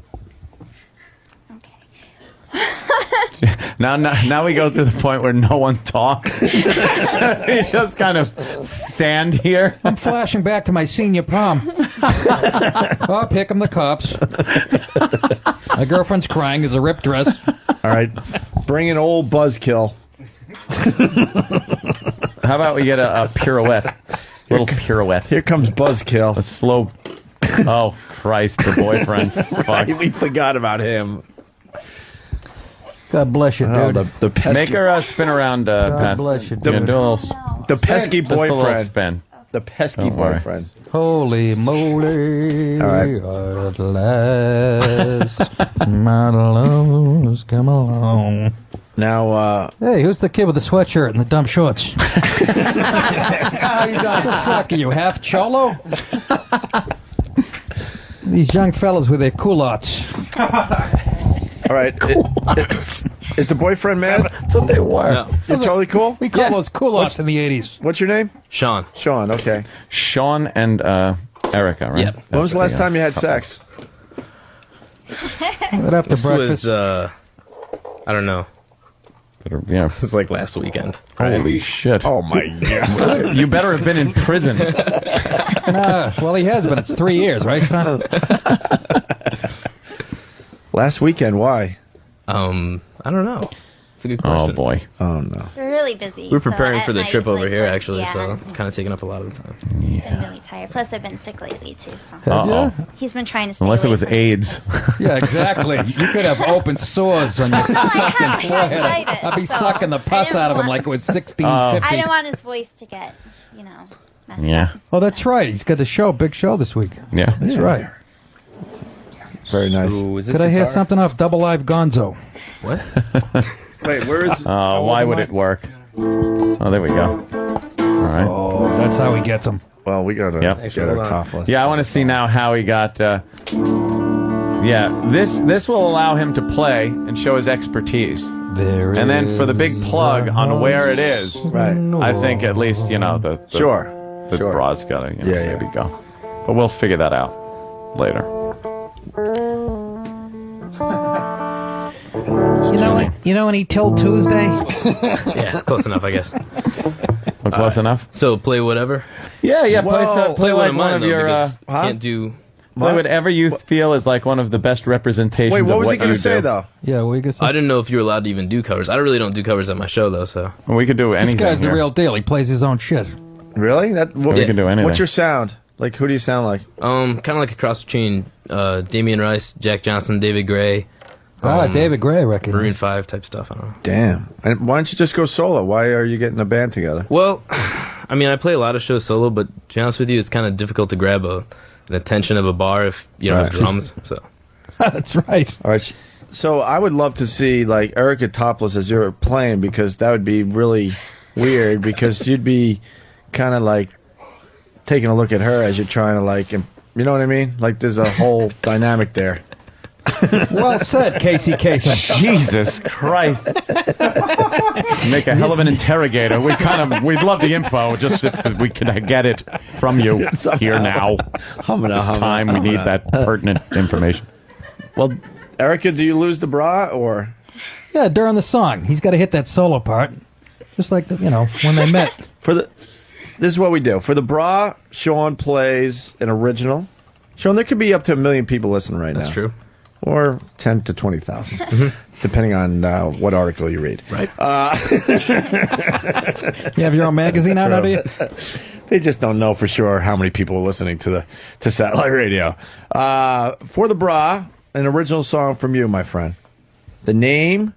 Now we go through the point where no one talks. We just kind of stand here. I'm flashing back to my senior prom. Oh, pick 'em the cops. My girlfriend's crying. There's a ripped dress. All right, bring an old buzzkill. How about we get a pirouette? Little pirouette. Here comes buzzkill. A slow. Oh Christ, the boyfriend. Fuck. We forgot about him. God bless you, dude. The pesky. Make her spin around, Pat. bless you, Do a dude. little The pesky just a little boyfriend. spin. The pesky Don't worry. boyfriend. Holy moly. All right. At last, my love's come along. Now, hey, who's the kid with the sweatshirt and the dumb shorts? How you doing? The fuck are you, half cholo? These young fellas with their culottes. all right. Is the boyfriend mad? That's what they were. No. You're totally cool? We call those culottes in the 80s. What's your name? Sean. Sean, okay. Sean and Erica, right? Yep. When was the last time you had sex? Right after This breakfast. was, I don't know. Yeah. It was like last weekend. Holy shit. Oh, my God. You better have been in prison. Well, he has, but it's 3 years, right, Sean? Last weekend, why? I don't know. It's a good question. Oh, boy. Oh, no. We're really busy. We're so preparing at for the night, trip over like, here, work, actually, yeah. so it's kind of taking up a lot of the time. Been really tired. Plus, I've been sick lately too. So Uh-oh. he's been trying to stay Unless it away was from AIDS. Yeah, exactly. You could have open sores on your fucking forehead. hepatitis, I'd be so sucking the pus didn't out of him want- like it was 1650. I didn't want his voice to get, messed Yeah. up. Oh, that's right. He's got the show, big show this week. Yeah. That's right. Very nice. So, is this Could I hear guitar? something off Double Live Gonzo? What? Wait, where is... Why would it work? Oh, there we go. All right. Oh, that's how he gets them. Well, we got to Yep. get our top list. Yeah, I want to see now how he got. Yeah, this will allow him to play and show his expertise. There And then for the big plug on where it is, Right. I think at least the Sure. the Sure. bras got to Yeah. maybe go. But we'll figure that out later. You know any Till Tuesday? Yeah, close enough, I guess. Well, close enough. So play whatever. Yeah, yeah. Well, Play like of one mine, of though, your. because huh? can't do. Play whatever you feel is like one of the best representations. Wait, what of was he what going you to say, do. though? Yeah, we get some. I didn't know if you were allowed to even do covers. I really don't do covers at my show, though. So Well, we could do This anything. guy's the here. real deal. He plays his own shit. Really? We can do anything. What's your sound? Like, who do you sound like? kind of like a cross between Damian Rice, Jack Johnson, David Gray. David Gray, I reckon. Maroon 5 type stuff. I don't know. Damn. And why don't you just go solo? Why are you getting a band together? Well, I mean, I play a lot of shows solo, but to be honest with you, it's kind of difficult to grab an attention of a bar if you don't have Right. drums. So That's right. All right. So I would love to see, like, Erica topless as you're playing, because that would be really weird, because you'd be kind of, like, taking a look at her as you're trying to, like, you know what I mean? Like, there's a whole dynamic there. Well said, Casey Kasem. Jesus Christ! Make a hell of an interrogator. We'd love the info, just if we could get it from you here now. This time we need that pertinent information. Well, Erica, do you lose the bra, or? Yeah, during the song. He's got to hit that solo part. Just like, when they met. This is what we do. For the bra, Sean plays an original. Sean, there could be up to 1 million people listening right now. that's true. Or 10 to 20,000, depending on what article you read. Right. You have your own magazine out, do you? They just don't know for sure how many people are listening to satellite radio. For the bra, an original song from you, my friend. The name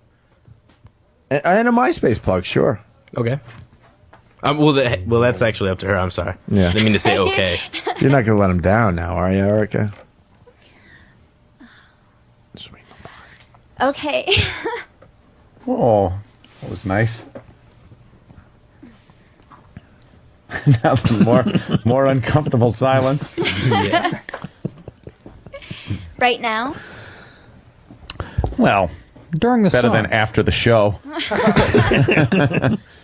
and a MySpace plug, sure. Okay. Well, that's actually up to her. I'm sorry. Yeah. I didn't mean to say okay. You're not going to let him down now, are you, Erica? Okay. Oh, that was nice. Now the more uncomfortable silence. Yeah. Right now? Well, During the better song. than after the show.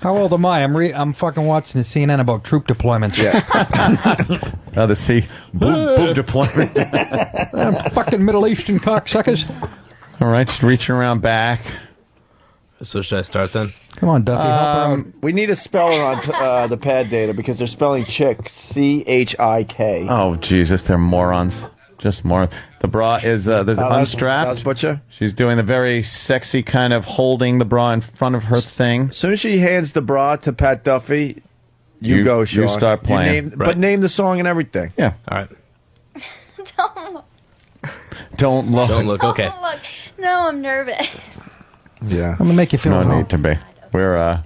How old am I? I'm fucking watching the CNN about troop deployments. The sea boob deployment. Fucking Middle Eastern cocksuckers. All right, just reaching around back. So should I start then? Come on, Duffy. Help her out. We need a speller on the pad data because they're spelling chick C-H-I-K. Oh, Jesus, they're morons. Just more. The bra is there's unstrapped. That's Butcher. She's doing the very sexy kind of holding the bra in front of her thing. As soon as she hands the bra to Pat Duffy, you go, Sean. You start playing. But name the song and everything. Yeah. All right. Don't look. Don't look. Don't look. Okay. Don't look. No, I'm nervous. Yeah. I'm gonna make you feel No at home. need to be. We're All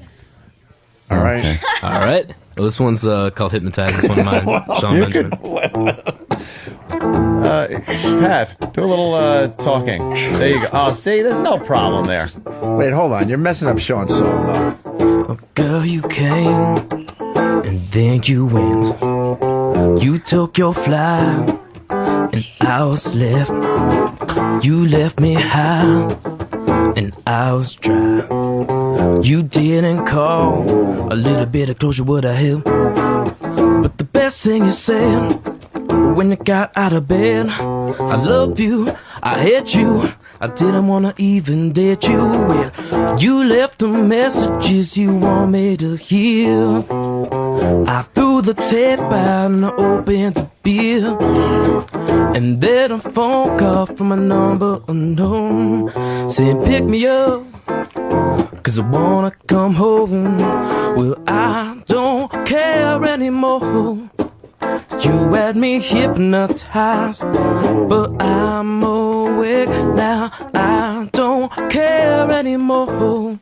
right. okay. All right. Well, this one's called Hypnotize. This one of mine, Sean You Benjamin. Pat, do a little talking. There you go. Oh, see, there's no problem there. Wait, hold on. You're messing up Sean's song, though. Oh, girl, you came and then you went. You took your flight and I was left. You left me high and I was dry. You didn't call. A little bit of closure would have helped. But the best thing you said when you got out of bed, I love you, I hate you, I didn't wanna even date you. Well, you left the messages you want me to hear. I threw the tape out and opened a beer, and then a phone call from a number unknown saying pick me up, 'cause I wanna come home. Well, I don't care anymore. You had me hypnotized, but I'm awake now. I don't care anymore.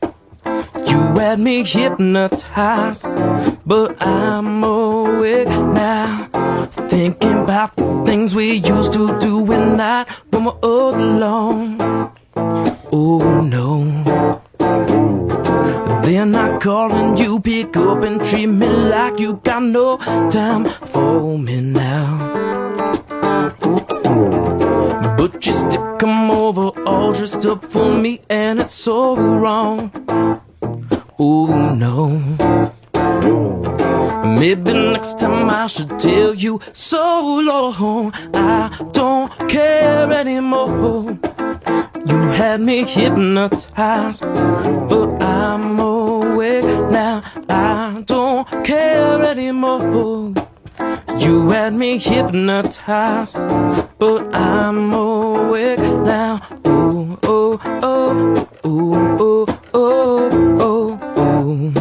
You had me hypnotized, but I'm awake now. Thinking about the things we used to do at night when we're all alone. Oh no. Then I call and you pick up and treat me like you got no time for me now. But you still come over all dressed up for me, and it's so wrong. Oh no. Maybe next time I should tell you so long. I don't care anymore. You had me hypnotized, but I'm awake now. I don't care anymore. You had me hypnotized, but I'm awake now. Oh, oh, oh, oh, oh, oh, oh, oh.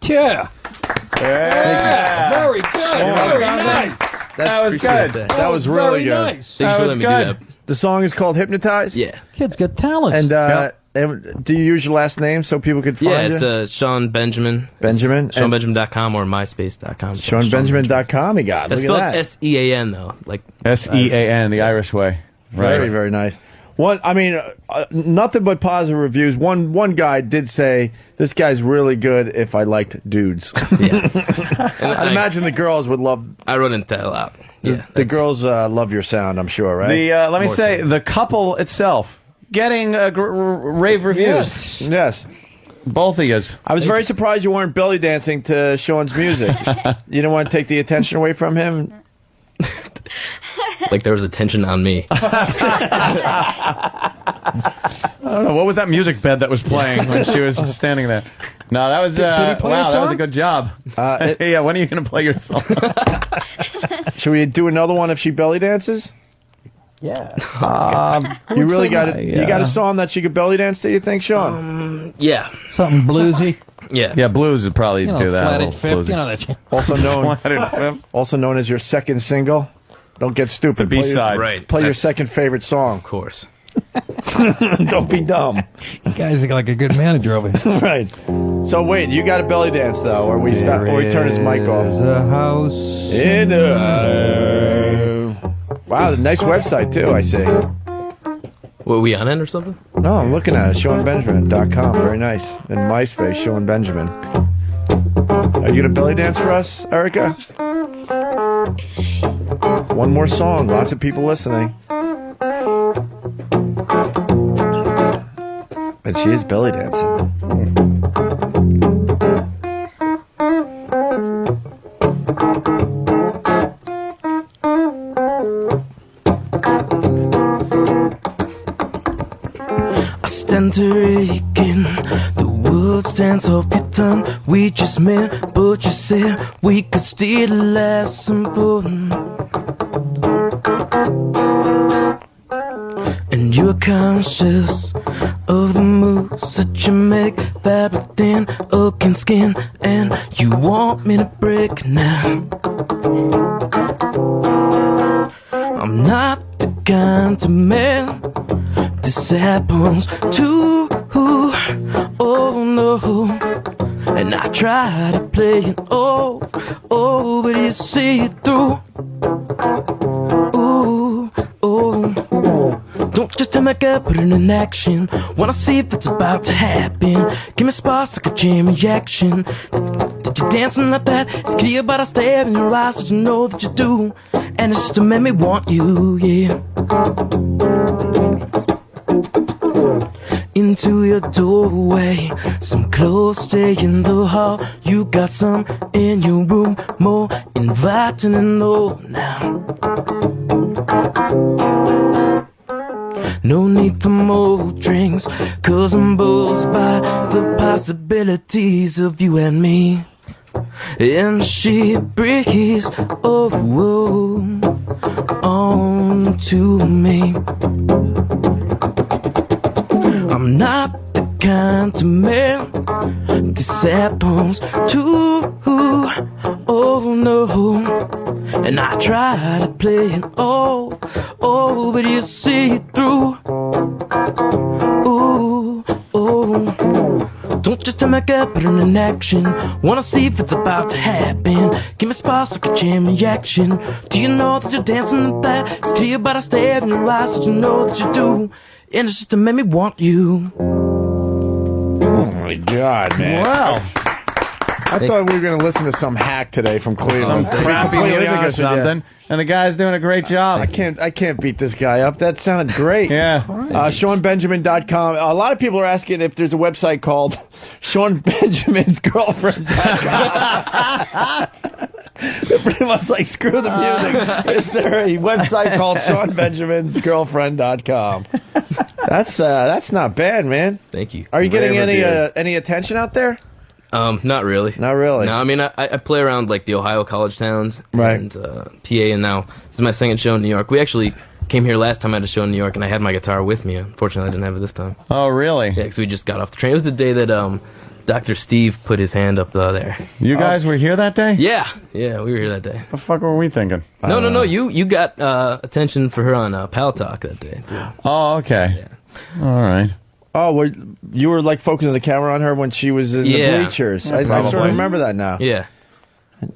Yeah. Very good. Very nice. That was good. That was really good. Nice. Thanks for letting me do that. The song is called Hypnotize? Yeah. Kid's got talent. And do you use your last name so people could find Yeah, you? it's Sean Benjamin. Benjamin? SeanBenjamin.com or MySpace.com. SeanBenjamin.com, he got it. That's Look spelled at that. S-E-A-N, though. Like S-E-A-N, the Irish way. Right. Very, very nice. Nothing but positive reviews. One guy did say, this guy's really good if I liked dudes. Yeah. I'd imagine the girls would love... I run into a lot. Yeah, the girls love your sound, I'm sure, right? Let me say, the couple itself getting rave reviews. Yes. Both of you. I was very surprised you weren't belly dancing to Sean's music. You didn't want to take the attention away from him? Like there was attention on me. I don't know. What was that music bed that was playing when she was standing there? No, that was, Did he play a wow, that was song? a good job. Yeah, when are you going to play your song? Should we do another one if she belly dances? Yeah. You really got it. You got a song that she could belly dance to, you think, Sean? Yeah. Something bluesy. Yeah. Yeah, blues would probably do that. Flatted fifth. You know that. Also known as your second single. Don't get stupid. The B-side. Right. Play your second favorite song. Of course. Don't be dumb. You guys are like a good manager over here. Right. So wait, you got a belly dance though, or we stop, or we turn his mic off. There's a house in a... Wow, nice website too. I see. What, are we on it or something? No, I'm looking at it. SeanBenjamin.com. Very nice. And MySpace, Sean Benjamin. Are you going to belly dance for us, Erica? One more song. Lots of people listening. And she is belly dancing. I stand to aching, the words dance off your tongue. We just met, but you said we could still last some fun. And you're conscious of the moves that you make, fabric thin, against skin, and you want me to break now. I'm not the kind of man this happens to. Oh no. And I try to play it off, oh, but you see it through. Ooh, oh. Don't just tell me girl, put it in action. Wanna see if it's about to happen. Give me sparks like a chain reaction. That you're dancing like that, it's clear by the stare in your eyes, so you know that you do. And it's just to make me want you, yeah. Into your doorway, some clothes stay in the hall. You got some in your room, more inviting than all now. No need for more drinks, 'cause I'm buzzed by the possibilities of you and me. And she breathes, oh, on to me. I'm not the kind of man this happens to. Oh no. And I try to play it off, oh, but you see it through. Ooh, oh. Don't just tell me girl, put it in action. Wanna see if it's about to happen. Give me sparks like a chain reaction. Do you know that you're dancing like that? It's clear by the stare in your eyes, so you know that you do. And it's just to make me want you. Oh my God, man! Wow. I thought we were going to listen to some hack today from Cleveland. Some crappy music or something, and the guy's doing a great job. I can't beat this guy up. That sounded great. Yeah. SeanBenjamin.com. A lot of people are asking if there's a website called SeanBenjamin'sGirlfriend.com. They're pretty much like, screw the music. Is there a website called SeanBenjamin'sGirlfriend.com? That's not bad, man. Thank you. Are you getting any attention out there? Not really. Not really. No, I mean, I play around like the Ohio college towns, right? And PA, and now this is my second show in New York. We actually came here last time I had a show in New York, and I had my guitar with me. Unfortunately, I didn't have it this time. Oh, really? Yeah, because we just got off the train. It was the day that Dr. Steve put his hand up there. You guys were here that day? Yeah, we were here that day. The fuck were we thinking? No. You got attention for her on Pal Talk that day too. Oh, okay. Yeah. All right. Oh, you were like focusing the camera on her when she was in the bleachers. I sort of remember that now. Yeah.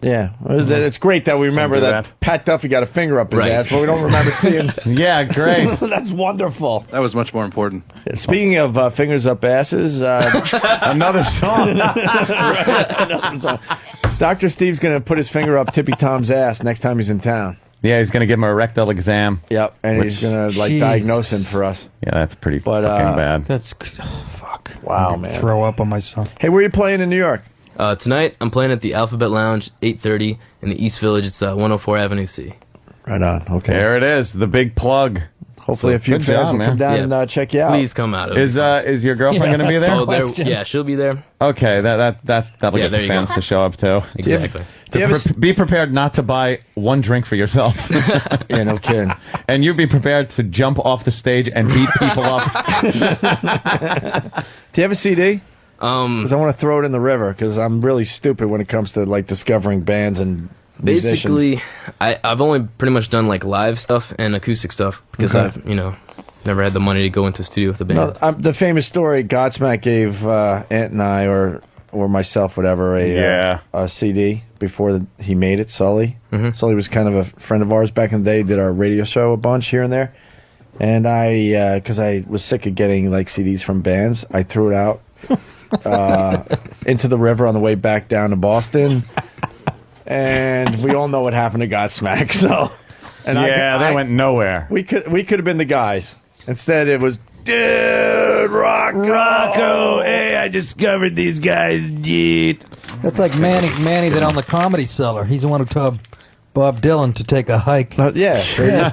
Yeah. It's great that we remember that Pat Duffy got a finger up his ass, but we don't remember seeing. Yeah, great. That's wonderful. That was much more important. Speaking of fingers up asses, another song. Another song. Dr. Steve's going to put his finger up Tippy Tom's ass next time he's in town. Yeah, he's going to give him a rectal exam. Yep, and he's going to diagnose him for us. Yeah, that's pretty fucking bad. That's fuck. Wow, man. Throw up on myself. Hey, where are you playing in New York? Tonight I'm playing at the Alphabet Lounge, 8:30 in the East Village. It's 104 Avenue C. Right on. Okay. There it is, the big plug. Hopefully, a few fans will come down and check you out. Please come out. Is your girlfriend going to be there? Yeah, she'll be there. Okay, that'll get the fans to show up too. Exactly. Be prepared not to buy one drink for yourself. Yeah, no kidding. And you be prepared to jump off the stage and beat people up. Do you have a CD? Because I want to throw it in the river, because I'm really stupid when it comes to like discovering bands and musicians. Basically, I've only pretty much done like live stuff and acoustic stuff, because I've never had the money to go into a studio with a band. No, the famous story, Godsmack gave Ant and I, or myself, whatever, a CD before he made it, Sully. Mm-hmm. Sully was kind of a friend of ours back in the day, did our radio show a bunch here and there. And because I was sick of getting like CDs from bands, I threw it out into the river on the way back down to Boston. And we all know what happened to Godsmack. So, and they went nowhere. We could have been the guys. Instead, it was, dude, Rocco. Hey, I discovered these guys, dude. That's like Manny that on the Comedy Cellar. He's the one who told Bob Dylan to take a hike. Yeah,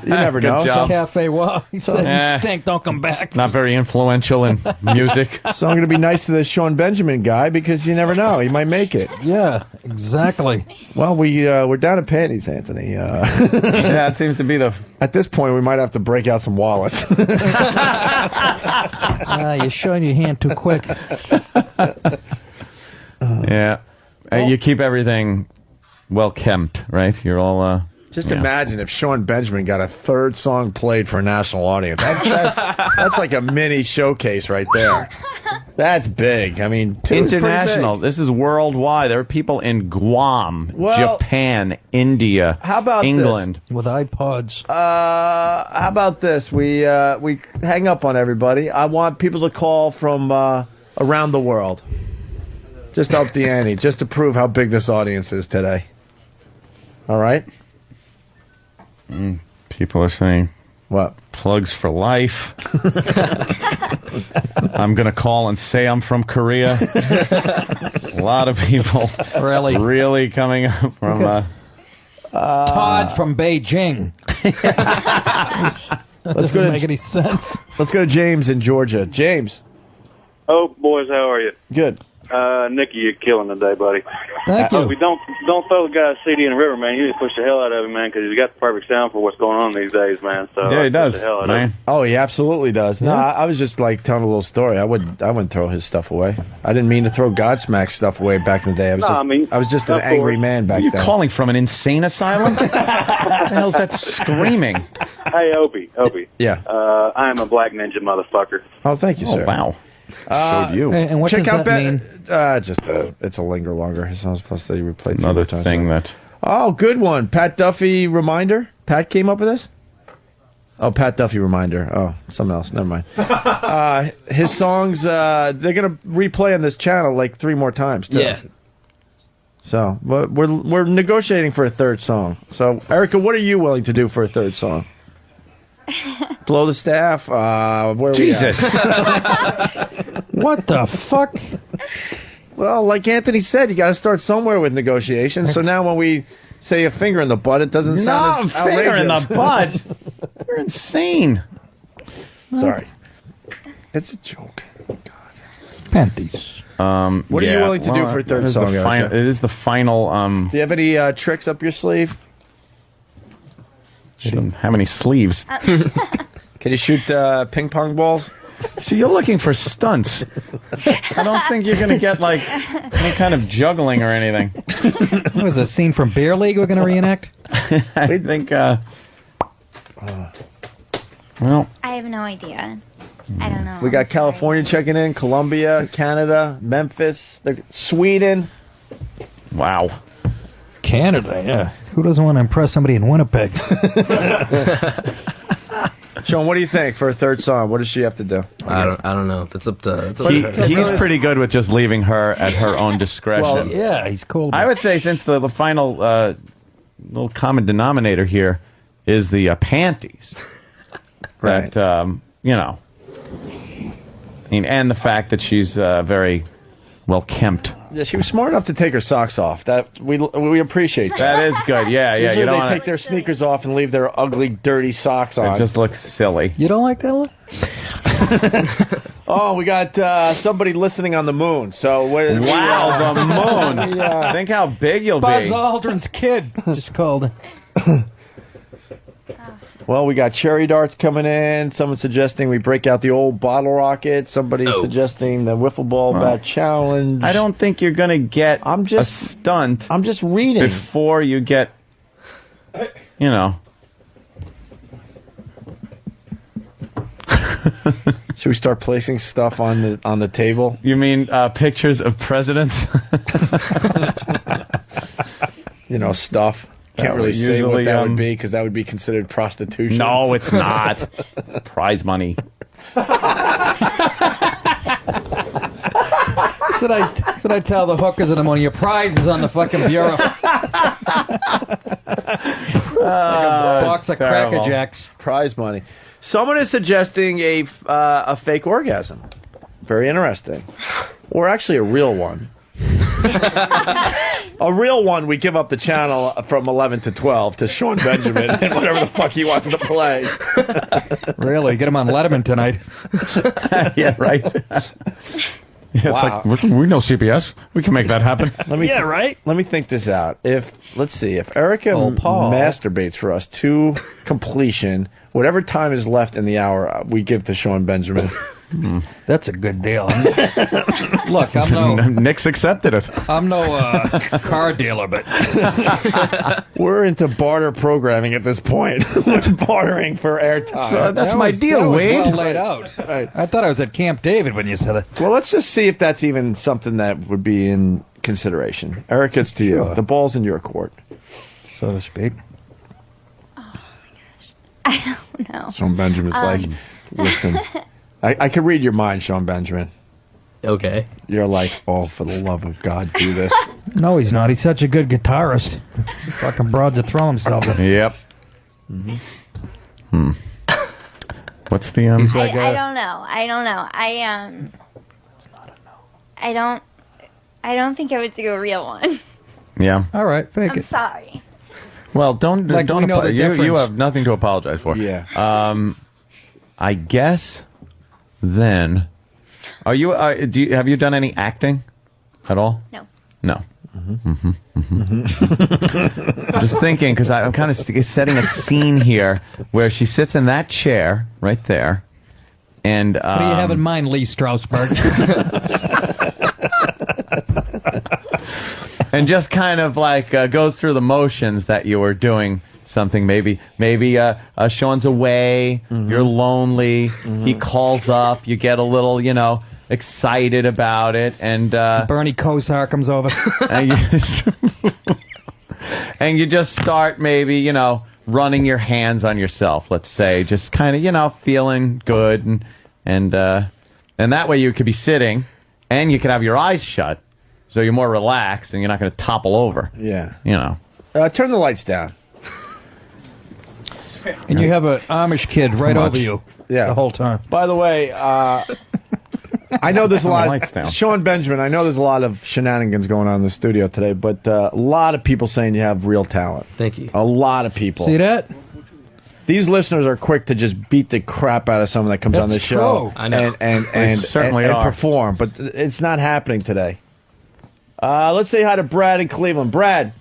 you never know. Some Cafe Wow. He said, you stink, don't come back. Not very influential in music. So I'm going to be nice to this Sean Benjamin guy because you never know. He might make it. Yeah, exactly. Well, we're down at panties, Anthony. Yeah, it seems to be the... At this point, we might have to break out some wallets. You're showing your hand too quick. Yeah. You keep everything well kept, right? You're all... Just imagine if Sean Benjamin got a third song played for a national audience. That's like a mini showcase right there. That's big. I mean, international. This is worldwide. There are people in Guam, Japan, India, how about England with iPods. How about this? We hang up on everybody. I want people to call from around the world. Just up the ante, just to prove how big this audience is today. All right? People are saying, what? Plugs for life. I'm going to call and say I'm from Korea. A lot of people really coming up from... Todd from Beijing. Doesn't make any sense. Let's go to James in Georgia. James. Oh, boys, how are you? Good. Nicky, you're killing today, buddy. Thank you. Opie, don't throw the guy's CD in the river, man. You just push the hell out of him, man, because he's got the perfect sound for what's going on these days, man. So yeah, he does, the hell out man. of him. Oh, he absolutely does. No, I was just like telling a little story. I wouldn't throw his stuff away. I didn't mean to throw Godsmack stuff away back in the day. I was just an angry man back then. You're calling from an insane asylum? What the hell's that screaming? Hey, Opie. Yeah. I am a black ninja motherfucker. Oh, thank you, sir. Oh, wow. Showed you. And what Check does out that mean? It's a linger longer. It's not supposed to replay Another thing that... Oh, good one. Pat Duffy reminder. Pat came up with this? Oh, Pat Duffy reminder. Oh, something else. Never mind. His songs, they're going to replay on this channel like 3 more times, too. Yeah. So, but we're negotiating for a third song. So, Erica, what are you willing to do for a third song? Blow the staff. Where Jesus. What the fuck? Well, like Anthony said, you got to start somewhere with negotiations. So now when we say a finger in the butt, it doesn't sound as outrageous. Finger in the butt. You're insane. Sorry. It's a joke. Panties. What are you willing to do for a third song, Erica? It is the final... Do you have any tricks up your sleeve? Shouldn't have any sleeves. Can you shoot ping pong balls? So you're looking for stunts. I don't think you're going to get like any kind of juggling or anything. What was a scene from Bear League we're going to reenact? I think, well... I have no idea. I don't know. We got California checking in, Colombia, Canada, Memphis, Sweden. Wow. Canada, yeah. Who doesn't want to impress somebody in Winnipeg? Sean, what do you think for a third song? What does she have to do? I don't know. That's up to. He's pretty good with just leaving her at her own discretion. Well, yeah, he's cool. I would say since the final little common denominator here is the panties, right? That I mean, and the fact that she's very well kempt. Yeah, she was smart enough to take her socks off. That we appreciate that. That is good. Yeah. Usually You don't they take their sneakers off and leave their ugly, dirty socks on. It just looks silly. You don't like that look? Oh, we got somebody listening on the moon. So wow, the moon. Think how big you'll Buzz be. Aldrin's kid just called. Well, we got cherry darts coming in. Someone suggesting we break out the old bottle rocket. Somebody suggesting the wiffle ball bat challenge. I don't think you're going to get a stunt. I'm just reading. Before you get, Should we start placing stuff on the table? You mean pictures of presidents? Stuff. Can't really say what usually, that would be because that would be considered prostitution. No, it's not. It's prize money. Should I tell the hookers in the morning, your prize is on the fucking bureau. Box of Cracker Jacks. Prize money. Someone is suggesting a fake orgasm. Very interesting. Or actually a real one. A real one, we give up the channel from 11 to 12 to Sean Benjamin and whatever the fuck he wants to play. Really? Get him on Letterman tonight. Yeah, right. Yeah, Wow. it's like, we know CBS. We can make that happen. Right? Let me think this out. Let's see, if Erica Paul. masturbates for us to completion, whatever time is left in the hour, we give to Sean Benjamin. That's a good deal. Look, Nick's accepted it. I'm no car dealer, but We're into barter programming at this point. What's bartering for airtime? So that's my deal, that was Wade. well laid out. Right. I thought I was at Camp David when you said it. Well, let's just see if that's even something that would be in consideration. Erica, it's to you. The ball's in your court. So to speak. I don't know. Sean Benjamin's like, listen, I can read your mind, Sean Benjamin. Okay. You're like, oh, for the love of God, do this. No, he's not. He's such a good guitarist. Fucking broads to throw himself. Yep. What's the I don't know. I don't know. It's not a no. I don't think I would do a real one. Yeah. All right, fake I'm it. sorry. Well, don't Like, we know the you difference. have nothing to apologize for. Yeah. I guess then, have you done any acting at all? No. No. Just thinking, because I'm kind of setting a scene here where she sits in that chair right there, and What do you have in mind, Lee Strasberg? and just kind of like goes through the motions that you were doing something. Maybe Sean's away, you're lonely, he calls up, you get a little, excited about it, and Bernie Kosar comes over. and you just start maybe, running your hands on yourself, let's say, just kind of, feeling good, and that way you could be sitting, and you could have your eyes shut, so you're more relaxed, and you're not going to topple over. Yeah. Turn the lights down. And you have an Amish kid right Much. over you Yeah. the whole time. By the way, I know there's a lot. Sean Benjamin, I know there's a lot of shenanigans going on in the studio today, but a lot of people saying you have real talent. Thank you. A lot of people. See that? These listeners are quick to just beat the crap out of someone that comes on the That's show true. I know. and certainly and are. perform, but it's not happening today. Let's say hi to Brad in Cleveland. Brad.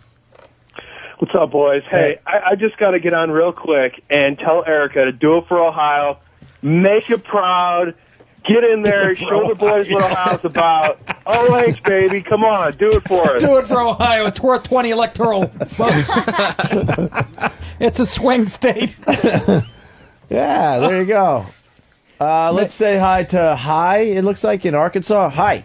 What's up, boys? Hey, I just got to get on real quick and tell Erica to do it for Ohio. Make it proud. Get in there. Show the boys what Ohio's about. OH, baby. Come on. Do it for us. Do it for Ohio. It's worth 20 electoral votes. It's a swing state. Yeah, there you go. Let's say hi to it looks like, in Arkansas. Hi.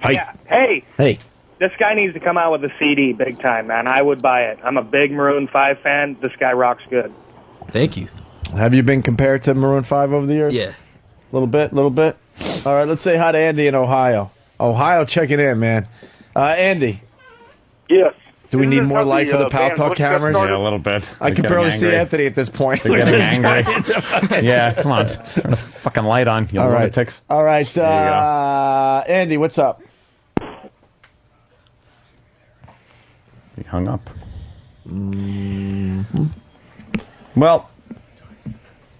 Yeah. Hey. Hey. This guy needs to come out with a CD big time, man. I would buy it. I'm a big Maroon 5 fan. This guy rocks good. Thank you. Have you been compared to Maroon 5 over the years? Yeah. Little bit. All right, let's say hi to Andy in Ohio. Ohio, checking in, man. Andy. Yes. Do we need more light for the Pal Talk cameras? Yeah, a little bit. I They're can barely getting see angry. Anthony at this point. They're getting angry. Yeah, come on. Turn the fucking light on, you All right. lunatics. All right. There you go. Andy, what's up? He hung up. Well,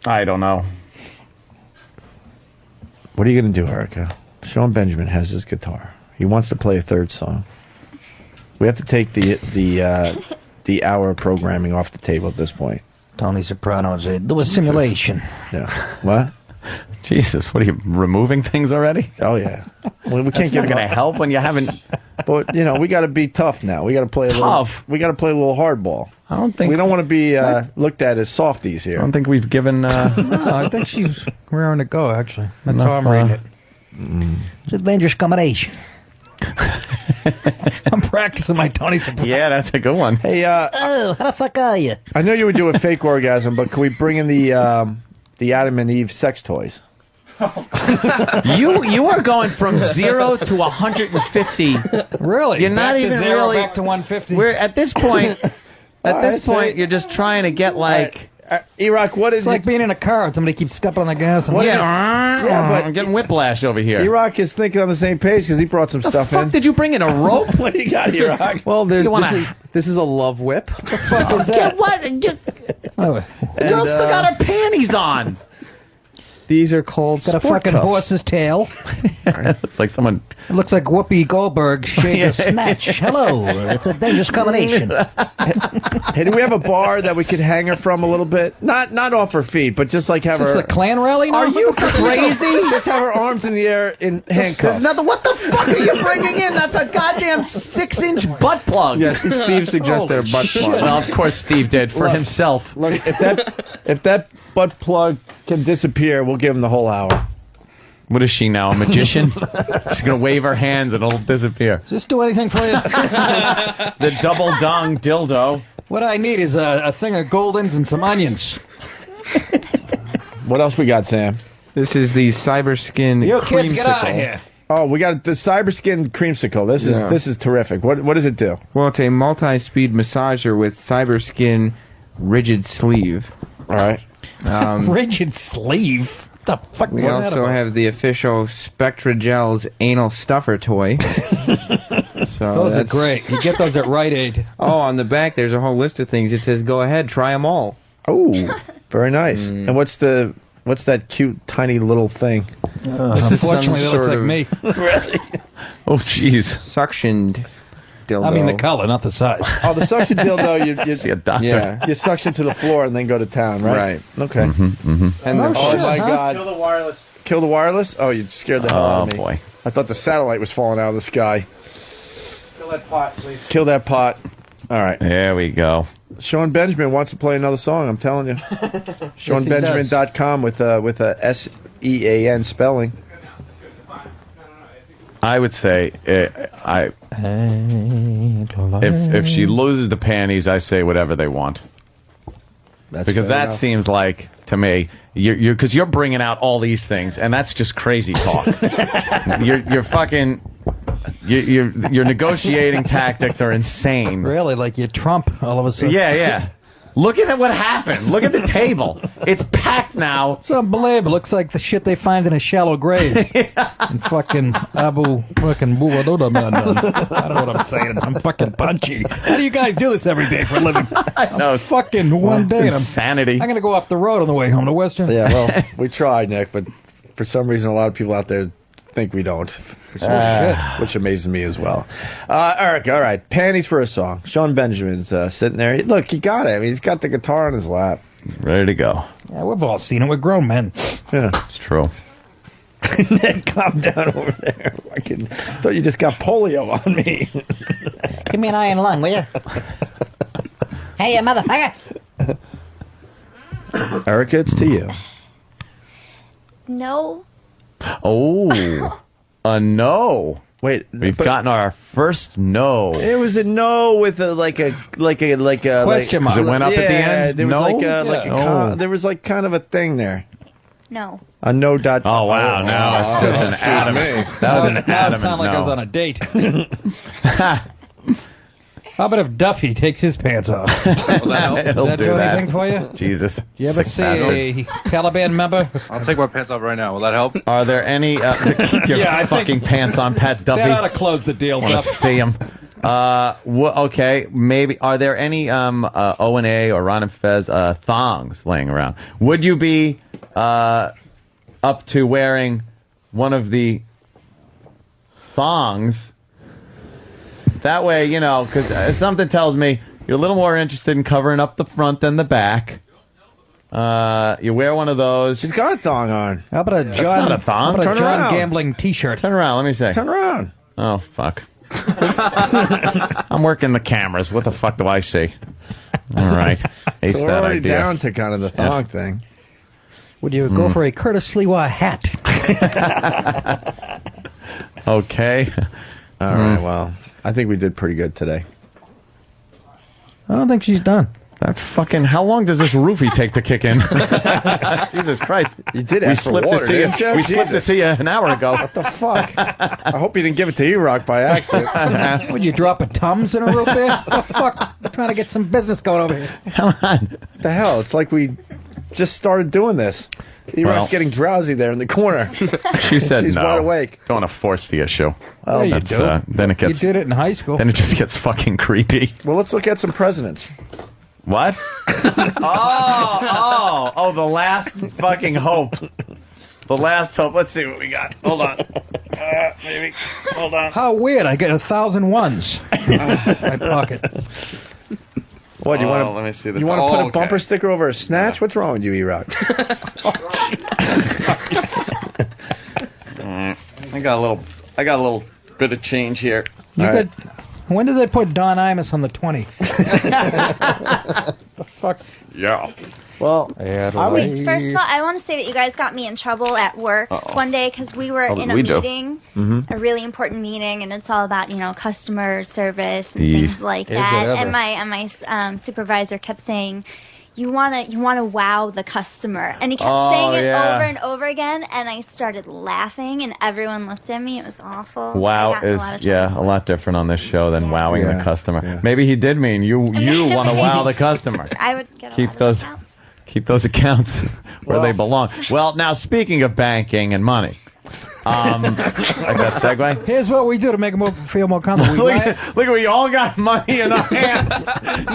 I don't know. What are you going to do, Erica? Sean Benjamin has his guitar. He wants to play a third song. We have to take the hour of programming off the table at this point. Tony Soprano said, do a simulation. Yeah. What? Jesus, what are you, removing things already? Oh, yeah. Well, we can't That's not give going to help when you haven't... But, we got to be tough now. We got to play we got to play a little hardball. I don't think... We don't want to be looked at as softies here. I don't think we've given... No, I think she's raring to go, actually. That's how I'm reading it. It's a dangerous combination. I'm practicing my Tony Soprano. Yeah, that's a good one. Hey, Oh, how the fuck are you? I know you would do a fake orgasm, but can we bring in the Adam and Eve sex toys? You are going from 0 to 150. Really? You're not Back to even 0, really. back to 150. We're at this point. At this point, you're just trying to get like. E-Rock, what is It's like being in a car and somebody keeps stepping on the gas. And Yeah, but I'm getting whiplash over here. E-Rock is thinking on the same page because he brought some stuff in. Did you bring in a rope? What do you got, E-Rock? Well, You wanna- this is a love whip. What the fuck is that? What? Girl still got her panties on. These are called Got a sport fucking cuffs. horse's tail. It's like someone. It looks like Whoopi Goldberg shaved a snatch. Hello, it's a dangerous combination. Hey, do we have a bar that we could hang her from a little bit? Not off her feet, but just like have Is this her. a Klan rally now? Are you crazy? Just have her arms in the air in handcuffs. There's nothing. What the fuck are you bringing in? That's a goddamn 6-inch butt plug. Yes, Steve suggested a butt plug. Well, of course Steve did for himself. Look, if that butt plug can disappear, we'll give him the whole hour. What is she now? A magician? She's gonna wave her hands and it'll disappear. Does this do anything for you? The double dong dildo. What I need is a thing of Goldens and some onions. What else we got, Sam? This is the Cyberskin You creamsicle. kids, get out of here. Oh, we got the Cyberskin creamsicle. This is terrific. What does it do? Well, it's a multi-speed massager with Cyberskin rigid sleeve. All right. Rigid sleeve? What the fuck We was that also about? have the official Spectra Gel's anal stuffer toy. So Those are great. You get those at Rite Aid. Oh, on the back there's a whole list of things. It says, "Go ahead, try them all." Oh, very nice. And what's that cute tiny little thing? Unfortunately, that looks like me. Really? Oh, jeez. Suctioned dildo. I mean the color, not the size. Oh, the suction dildo. You See a doctor. Yeah. you suction to the floor and then go to town, right? Right. Okay. And Oh the, my God! Kill the wireless. Kill the wireless? Oh, you scared the hell out of me. boy. I thought the satellite was falling out of the sky. Kill that pot, please. Kill that pot. All right. There we go. Sean Benjamin wants to play another song. I'm telling you. SeanBenjamin.com with a S-E-A-N spelling. I would say if she loses the panties, I say whatever they want. That's Because fair that enough. seems like to me you're bringing out all these things, and that's just crazy talk. you're fucking your negotiating tactics are insane. Really, like you Trump all of a sudden. Yeah. Look at what happened. Look at the table. It's packed now. It's unbelievable. Looks like the shit they find in a shallow grave. And fucking Abu fucking Buwadoda man. I don't know what I'm saying. I'm fucking punchy. How do you guys do this every day for a living? I know. Fucking one day. and Insanity. I'm gonna go off the road on the way home to Western. Yeah, well, we tried, Nick, but for some reason, a lot of people out there think we don't, which amazes me as well. Eric, all right, panties for a song. Sean Benjamin's sitting there. Look, he got it. I mean, he's got the guitar on his lap. Ready to go. Yeah, we've all seen it. We're grown men. Yeah, it's true. Nick, calm down over there. I thought you just got polio on me. Give me an iron lung, will you? Hey, you motherfucker. Erica, it's to you. No. Oh, a no. Wait, we've gotten our first no. It was a no with a question mark. It went up at the end. There was No? there was like kind of a thing there. No. A no dot. Oh wow! Now it's just an adamant. That was an Now it adamant sounded like I was no. on a date. How about if Duffy takes his pants off? It'll Does that do do that. anything for you? Jesus. You ever Sick see bastard. a Taliban member? I'll take my pants off right now. Will that help? Are there any? Keep your Yeah, I think fucking pants on, Pat Duffy. That ought to close the deal. Want to Duff. see him? Okay, maybe. Are there any O&A or Ron and Fez thongs laying around? Would you be up to wearing one of the thongs? That way, you know, because something tells me you're a little more interested in covering up the front than the back. You wear one of those. She's got a thong on. How about a That's John? not a thong. How about Turn a John around. Gambling T-shirt? Turn around. Let me see. Turn around. Oh, fuck. I'm working the cameras. What the fuck do I see? All right. Ace So we're that already idea. down to kind of the thong thing. Would you go for a Curtis Lewa hat? Okay. All right, well, I think we did pretty good today. I don't think she's done. That fucking, how long does this roofie take to kick in? Jesus Christ. You did We ask for slipped water, it to you. didn't you? We slipped it to you an hour ago. What the fuck? I hope you didn't give it to E-Rock by accident. Would you drop a Tums in a root beer? What the fuck? I'm trying to get some business going over here. Come on. The hell? It's like we just started doing this. E-Rock's Well. getting drowsy there in the corner. She said She's no. wide awake. Don't want to force the issue. Well, That's, then it gets. You did it in high school. Then it just gets fucking creepy. Well, let's look at some presidents. What? oh, the last fucking hope. The last hope. Let's see what we got. Hold on. Maybe. Hold on. How weird. I get 1,000 ones in my pocket. What, you want to? let me see this. You want to put a Okay. bumper sticker over a snatch? What's wrong with you, E-Rock? I got a little bit of change here. You could, when did they put Don Imus on the 20? The fuck? Yeah. Well, Wait, first of all, I want to say that you guys got me in trouble at work one day because we were How did in a we do? meeting, a really important meeting, and it's all about customer service and Eef. things like Is it that. ever. And my supervisor kept saying, "You wanna wow the customer," and he kept saying it over and over again. And I started laughing, and everyone looked at me. It was awful. I Wow got in a is lot of trouble. a lot different on this show than wowing Yeah. the customer. Yeah. Maybe he did mean you want to wow the customer. I would get a Keep lot those of accounts. keep those accounts where they belong. Well, now speaking of banking and money, like that segue. Here's what we do to make them feel more comfortable. Look, we all got money in our hands.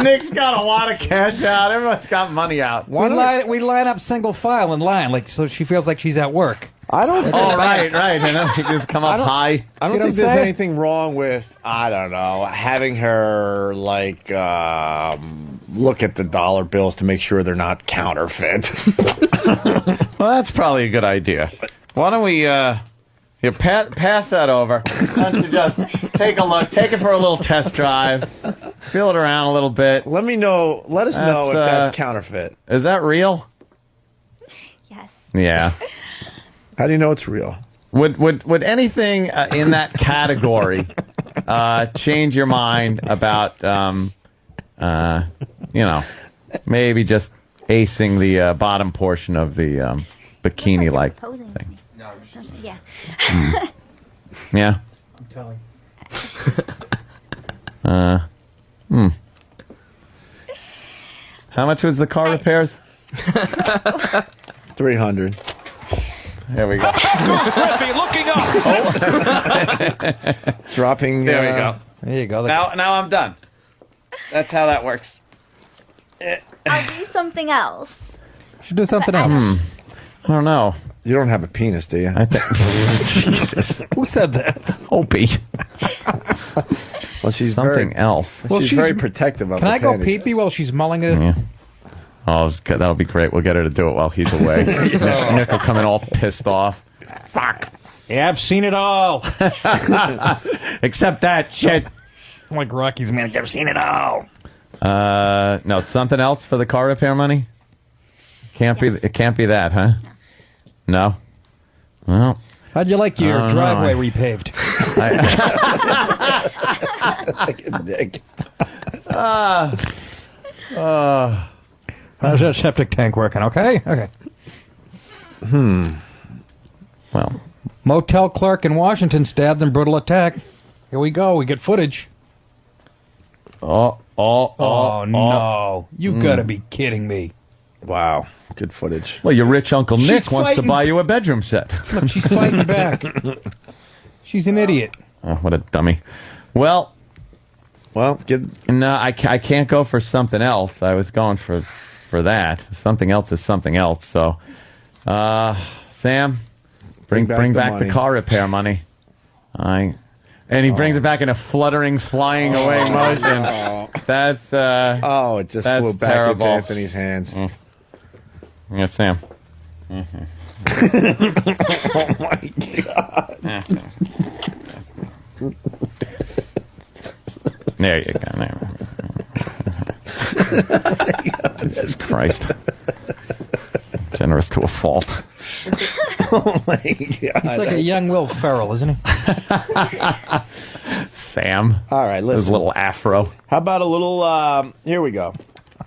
Nick's got a lot of cash out. Everyone's got money out. We line up single file in line, like so she feels like she's at work. I don't. Oh, right. And then we just come up high. I don't See what think I'm there's saying? anything wrong with, I don't know, having her, look at the dollar bills to make sure they're not counterfeit. Well, that's probably a good idea. Why don't we pass that over? Why don't you just take a look, take it for a little test drive, feel it around a little bit. Let us know if that's counterfeit. Is that real? Yes. Yeah. How do you know it's real? Would anything in that category change your mind about maybe just acing the bottom portion of the bikini-like Posing. thing? Yeah. Yeah. I'm telling. How much was the car repairs? 300. There we go. Griffey looking up. Dropping. There we go. There you go. Now I'm done. That's how that works. I'll do something else. Should do something else. I don't know. You don't have a penis, do you? I think. Jesus. Who said that? Opie. Well, she's Something very, else. Well, she's very protective of Can her I go panties. pee-pee while she's mulling it? Yeah. Oh, that'll be great. We'll get her to do it while he's away. Nick will come in all pissed off. Fuck. Yeah, I've seen it all. Except that shit. I'm like Rocky's man. I've seen it all. No, something else for the car repair money? It can't be that, huh? No. Well, how'd you like your driveway repaved? Nick. How's that septic tank working? Okay. Well, motel clerk in Washington stabbed in brutal attack. Here we go. We get footage. Oh, no! You gotta be kidding me! Wow, good footage. Well, your rich Uncle Nick She's wants to fighting- buy you a bedroom set. Look, she's fighting back. She's an idiot. Oh, what a dummy. Well, no, I can't go for something else. I was going for that. Something else is something else. So, Sam, bring back the money. car repair money. And he brings it back in a fluttering, flying away motion. That's it just that's flew back terrible. into Anthony's hands. Yeah, Sam. Oh my god! There you go. Jesus Christ. Generous to a fault. Oh my god! He's like a young Will Ferrell, isn't he? Sam. All right, listen. His little afro. How about a little, here we go.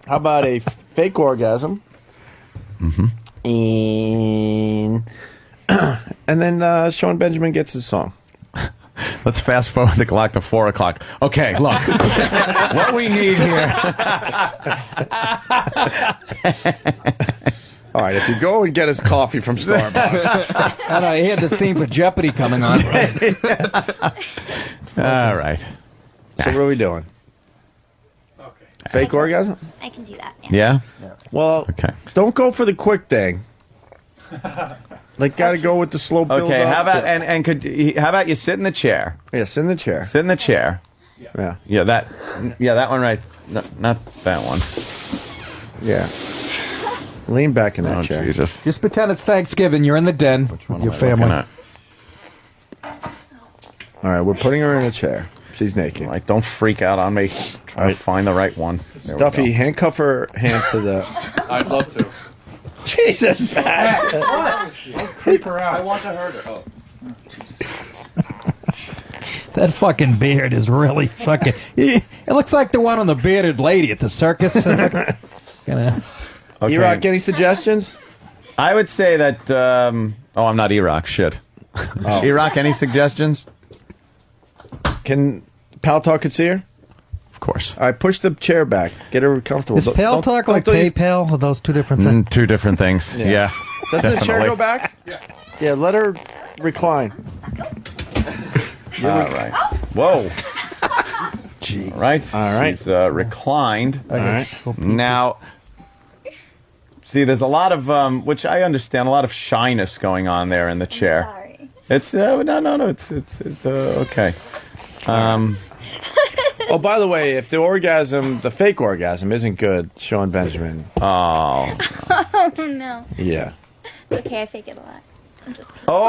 How about a fake orgasm? Mm-hmm. And then Sean Benjamin gets his song. Let's fast forward the clock to 4 o'clock. Okay, look. What we need here. All right, if you go and get his coffee from Starbucks. I know, he had the theme for Jeopardy coming on. All right. So what are we doing? Fake orgasm? I can do that. Yeah? Well, don't go for the quick thing. Like, gotta go with the slow build Okay, up. how about how about you sit in the chair? Yeah, sit in the chair. Sit in the chair. Yeah. Yeah, that one right. No, not that one. Yeah. Lean back in that chair. Jesus. Just pretend it's Thanksgiving. You're in the den with your family. All right, we're putting her in a chair. She's naked. Like, don't freak out on me. Try to find the right one. There we Duffy, go. handcuff her hands to the... I'd love to. Jesus, Pat. Don't creep her out. I want to hurt her. Oh. That fucking beard is really fucking... It looks like the one on the bearded lady at the circus. E-Rock, any suggestions? I would say that... I'm not E-Rock. Shit. E-Rock, any suggestions? Can Pal Talk could see her? Of course. All right, push the chair back. Get her comfortable. Is Pal Talk like PayPal? Are those two different things? Two different things. Yeah. Doesn't the chair definitely. go back? Yeah, let her recline. All right. Whoa. Gee. All right. He's reclined. All right. Now, see, there's a lot of, which I understand, a lot of shyness going on there in the chair. Sorry. It's no. It's okay. Oh, by the way, if the fake orgasm isn't good, Sean Benjamin. Oh. Oh, no. Yeah. It's okay, I fake it a lot. I'm just... Oh,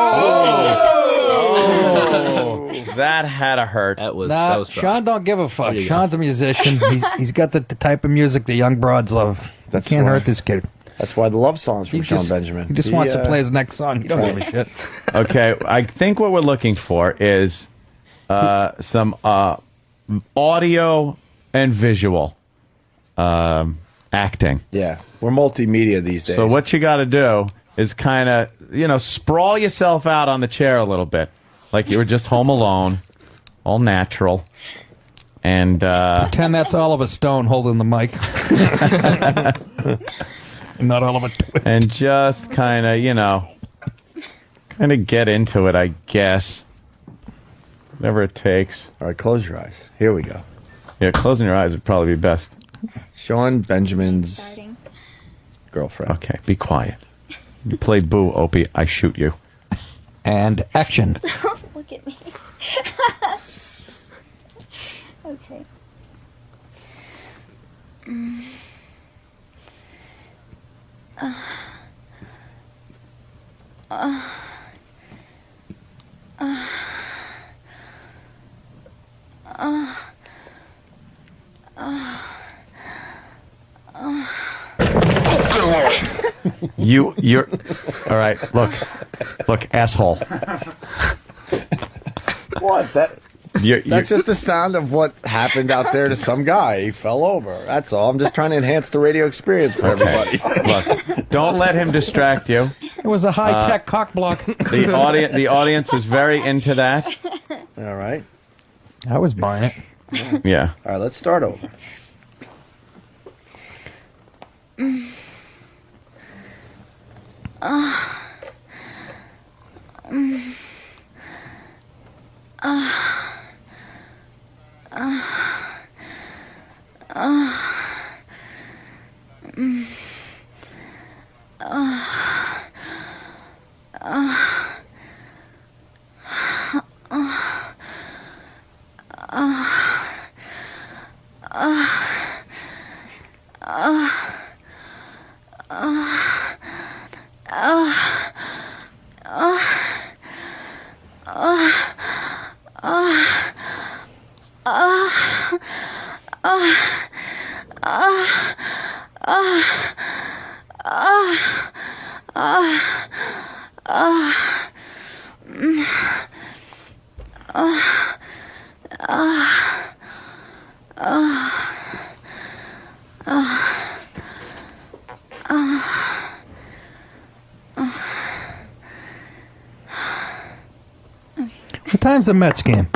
that had to hurt. That was Sean don't give a fuck. There you go. Sean's a musician. He's got the type of music the young broads love. That's You can't why. hurt this kid. That's why the love songs from He Sean just- Benjamin. He just wants to play his next song. He don't give a shit. Okay, I think what we're looking for is some audio and visual acting. Yeah, we're multimedia these days. So what you got to do is kind of, sprawl yourself out on the chair a little bit, like you were just home alone, all natural, and Pretend that's Oliver Stone holding the mic. Not Oliver Twist. and just kind of, get into it, I guess. Whatever it takes. All right, close your eyes. Here we go. Yeah, closing your eyes would probably be best. Sean Benjamin's girlfriend. Okay, be quiet. You play boo, Opie, I shoot you. And action. Look at me. Okay. You're all right. Look, asshole. What? You're- That's just the sound of what happened out there to some guy. He fell over. That's all. I'm just trying to enhance the radio experience for everybody. Look, don't let him distract you. It was a high-tech cock block. The audience was very into that. All right. I was buying it. Yeah. All right, let's start over. What time's the Mets game?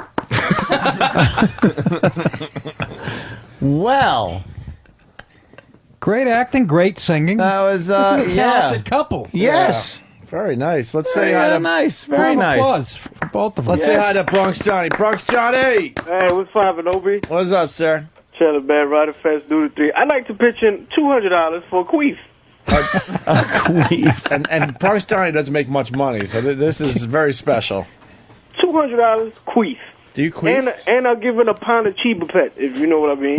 Well, great acting, great singing. That was This is a yeah. talented couple. Yes. Very nice. Let's say hi to nice. Very Round of nice. applause for both of them. Let's say hi to Bronx Johnny. Bronx Johnny. Hey, what's poppin', Opie? What's up, sir? Chilling, man. Rider Fest, do the 3. I'd like to pitch in $200 for a queef. And Bronx Johnny doesn't make much money, so this is very special. $200 queef. Do you queef? And I'll give it a pound of Chiba Pet, if you know what I mean.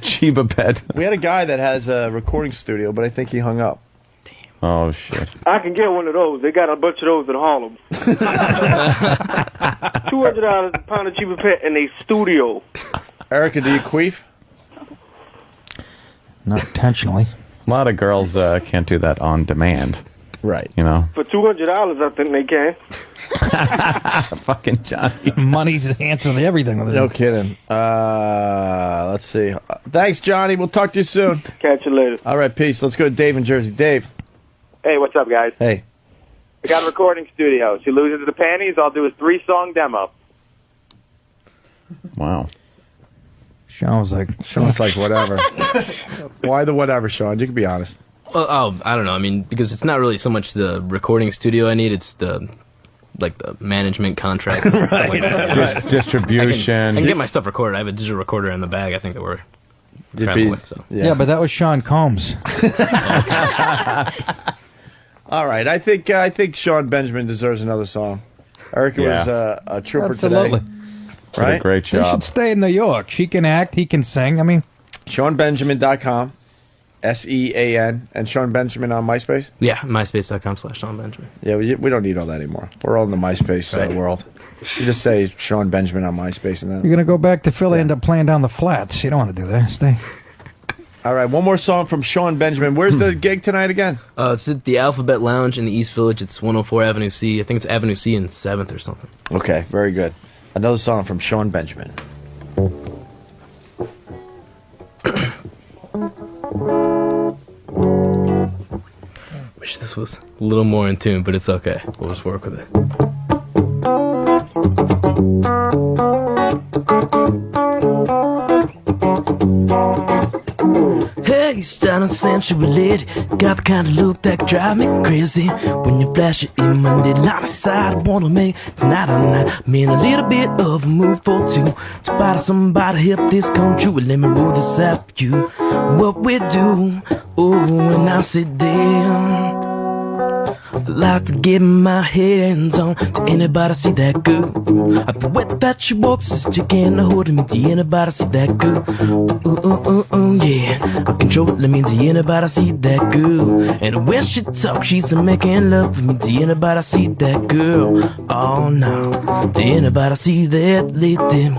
Chiba Pet. We had a guy that has a recording studio, but I think he hung up. Oh, shit. I can get one of those. They got a bunch of those in Harlem. $200 a pound of Chiba Pet in a studio. Erica, do you queef? Not intentionally. A lot of girls can't do that on demand. Right. You know? For $200, I think they can. Fucking Johnny. Money's the answer to everything. No kidding. Let's see. Thanks, Johnny. We'll talk to you soon. Catch you later. All right, peace. Let's go to Dave in Jersey. Dave. Hey, what's up, guys? Hey. I got a recording studio. She loses the panties. I'll do a 3-song demo. Wow. Sean's like, whatever. Why the whatever, Sean? You can be honest. Well, I don't know. I mean, because it's not really so much the recording studio I need; it's the management contract, distribution. I can get my stuff recorded. I have a digital recorder in the bag. I think that we're traveling with. So. Yeah, but that was Sean Combs. All right, I think Sean Benjamin deserves another song. Erica was a trooper Absolutely. today. Did a great He job. should stay in New York. She can act. He can sing. I mean, SeanBenjamin.com, SEAN, and Sean Benjamin on MySpace. Yeah, MySpace.com/Sean Benjamin. Yeah, we don't need all that anymore. We're all in the MySpace world. You just say Sean Benjamin on MySpace, and then you're going to go back to Philly and end up playing down the flats. You don't want to do that. Stay. All right, one more song from Sean Benjamin. Where's the gig tonight again? It's at the Alphabet Lounge in the East Village. It's 104 Avenue C. I think it's Avenue C and 7th or something. Okay, very good. Another song from Sean Benjamin. Wish this was a little more in tune, but it's okay. We'll just work with it. Hey, starting sensuality, got the kind of look that drive me crazy. When you flash it in my line of sight, I wanna make tonight a night. Me and a little bit of a move for two. To bother somebody, help this come true. And let me roll this out for you. What we do, and I sit down. I like to get my hands on. To anybody see that girl? The way that she walks is taking a hold of me. Do anybody see that girl? Yeah. I control it, let me see anybody see that girl. And when she talks, she's making love with me. Do anybody see that girl? Oh no. Do anybody see that lady?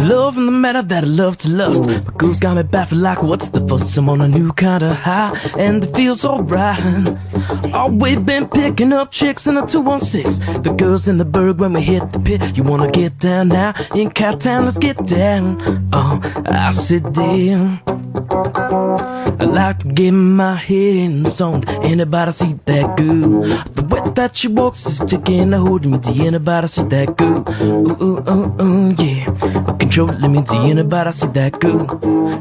Love in the matter that I love to lust. The girls got me baffled like what's the fuss? I'm on a new kind of high and it feels alright. Oh, we've been picking up chicks in a 216. The girls in the Berg when we hit the pit. You wanna get down now? In Cowtown, let's get down. Oh, I sit down. I like to get my hands on. Anybody see that girl? The way that she walks is taking a hold of me. Do anybody see that girl? Yeah. I control it, let me see anybody see that girl.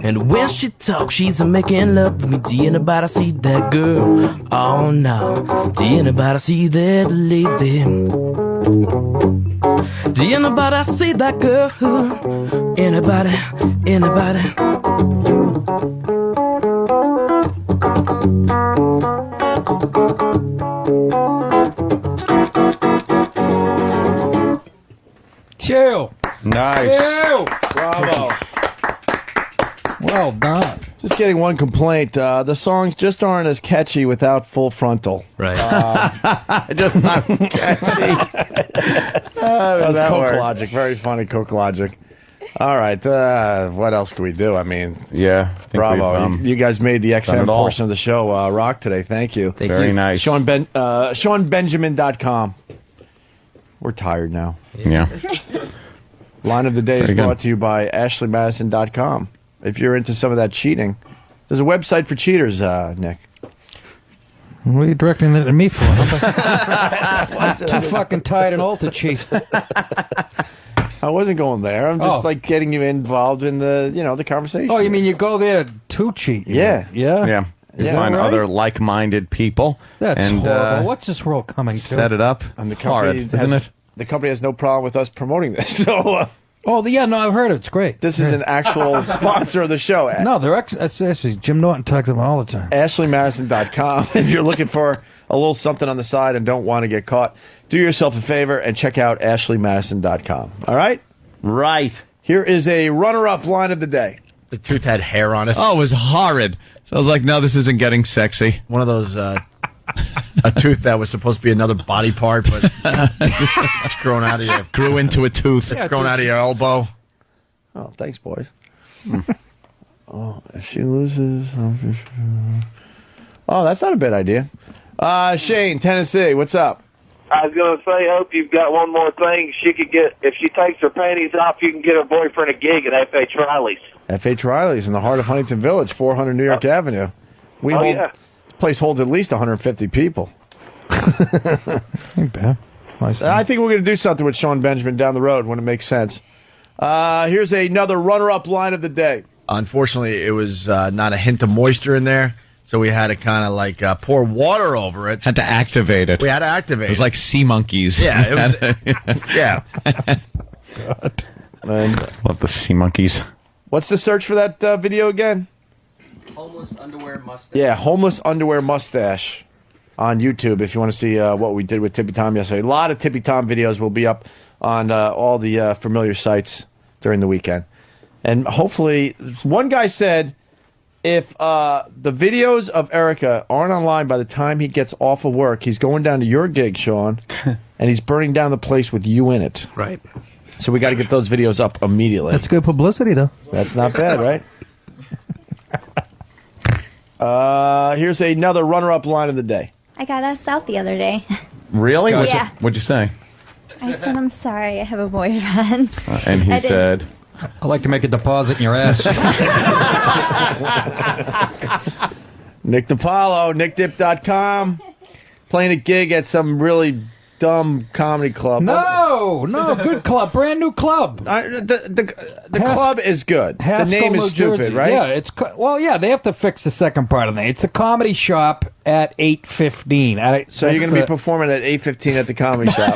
And when she talks, she's making love with me. Do anybody see that girl? Oh no. Do anybody see that lady? Do anybody see that girl? Anybody? Anybody? Chill. Nice. Chill. Bravo. Well done. Just getting one complaint. The songs just aren't as catchy without full frontal. Right. Just not as catchy. That was that Coke work? Logic. Very funny Coke Logic. All right. What else can we do? I mean, yeah. I think bravo. we've, you guys made the done XM it all. portion of the show rock today. Thank you. Very nice. SeanBenjamin.com. We're tired now. Yeah. Line of the day is Very good. brought to you by AshleyMadison.com. If you're into some of that cheating, there's a website for cheaters, Nick. What are you directing that at me for? I'm too fucking tired and old to cheat. I wasn't going there. I'm just Oh. like getting you involved in the conversation. Oh, you mean you go there to cheat? Yeah. Yeah? Yeah. You Is that find right? other like-minded people. That's and, horrible. What's this world coming to? Set it up. And the It's hard, company isn't it? The company has no problem with us promoting this. So, yeah, no, I've heard it. It's great. This is an actual sponsor of the show. No, that's actually Jim Norton talks about all the time. AshleyMadison.com. If you're looking for a little something on the side and don't want to get caught, do yourself a favor and check out AshleyMadison.com. All right? Right. Here is a runner-up line of the day. The tooth had hair on it. Oh, it was horrid. So I was like, no, this isn't getting sexy. One of those, a tooth that was supposed to be another body part, but it's grown out of your... Grew into a tooth. It's grown out of your elbow. Oh, thanks, boys. Oh, if she loses... Oh, that's not a bad idea. Shane, Tennessee, what's up? I was going to say, hope you've got one more thing. She could get, if she takes her panties off, you can get her boyfriend a gig at F.H. Riley's. F.H. Riley's in the heart of Huntington Village, 400 New York Avenue. Yeah. This place holds at least 150 people. Ain't bad. I think we're going to do something with Sean Benjamin down the road when it makes sense. Here's another runner-up line of the day. Unfortunately, it was not a hint of moisture in there, so we had to kind of like pour water over it. Had to activate it. We had to activate It was like sea monkeys. Yeah, it was. Yeah. And love the sea monkeys. what's the search for that video again? Homeless underwear mustache. Yeah, homeless underwear mustache on YouTube if you want to see what we did with Tippy Tom yesterday. A lot of Tippy Tom videos will be up on all the familiar sites during the weekend. And hopefully, one guy said if the videos of Erica aren't online by the time he gets off of work, he's going down to your gig, Sean, and he's burning down the place with you in it. Right. So we got to get those videos up immediately. That's good publicity, though. That's not bad, right? Here's another runner-up line of the day. I got asked out the other day. Really? Yeah. What'd you say? I said, I'm sorry, I have a boyfriend. And he I didn't- said... I like to make a deposit in your ass. Nick DiPaolo, NickDip.com, playing a gig at some really dumb comedy club. No, good club, brand new club. The club is good. Haskell, the name is New stupid, Jersey. right? Yeah, they have to fix the second part of the name. It's a comedy shop at 8:15. So you're going to be performing at 8:15 at the comedy shop.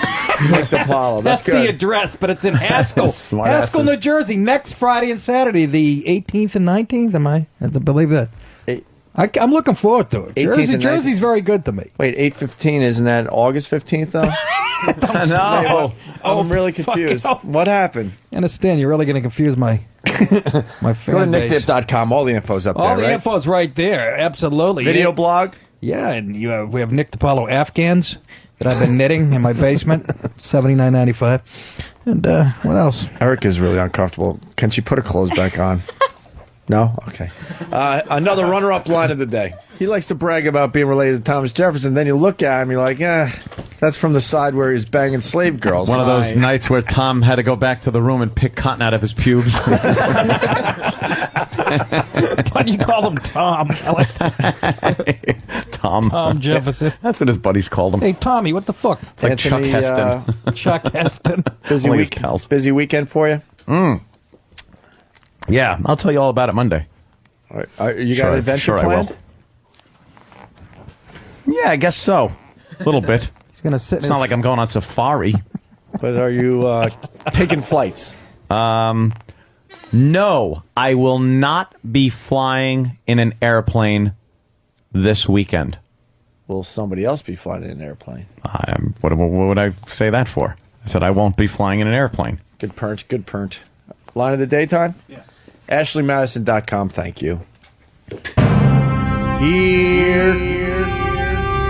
Nick DiPaolo. That's the good. address, but it's in Haskell, Smart Haskell, asses. New Jersey. Next Friday and Saturday, the 18th and 19th. I have to believe that. I'm looking forward to it. 18th and Jersey's 19th. very good to me. Wait, 8:15, isn't that August 15th, though? No. I'm really confused. What happened? I understand. You're really going to confuse my my fan Go to base. NickDip.com. All the info's up All there, the right? info's right there. Absolutely. Video blog? Yeah, and we have Nick DiPaolo Afghans that I've been knitting in my basement, $79.95. And what else? Erica's really uncomfortable. Can she put her clothes back on? No? Okay. Another runner-up line of the day. He likes to brag about being related to Thomas Jefferson. Then you look at him, you're like, that's from the side where he's banging slave girls. One of those nights where Tom had to go back to the room and pick cotton out of his pubes. Why do you call him Tom? I like Tom. Tom Jefferson. That's what his buddies called him. Hey, Tommy, what the fuck? It's like Chuck Anthony, Heston. Chuck Heston. Busy weekend for you? Yeah, I'll tell you all about it Monday. All right. You got an adventure I planned? will. Yeah, I guess so. A little bit. He's gonna sit. It's not like I'm going on safari. But are you taking flights? No, I will not be flying in an airplane this weekend. Will somebody else be flying in an airplane? What would I say that for? I said I won't be flying in an airplane. Good perch, good perch. Line of the daytime? Yes. AshleyMadison.com, thank you. Here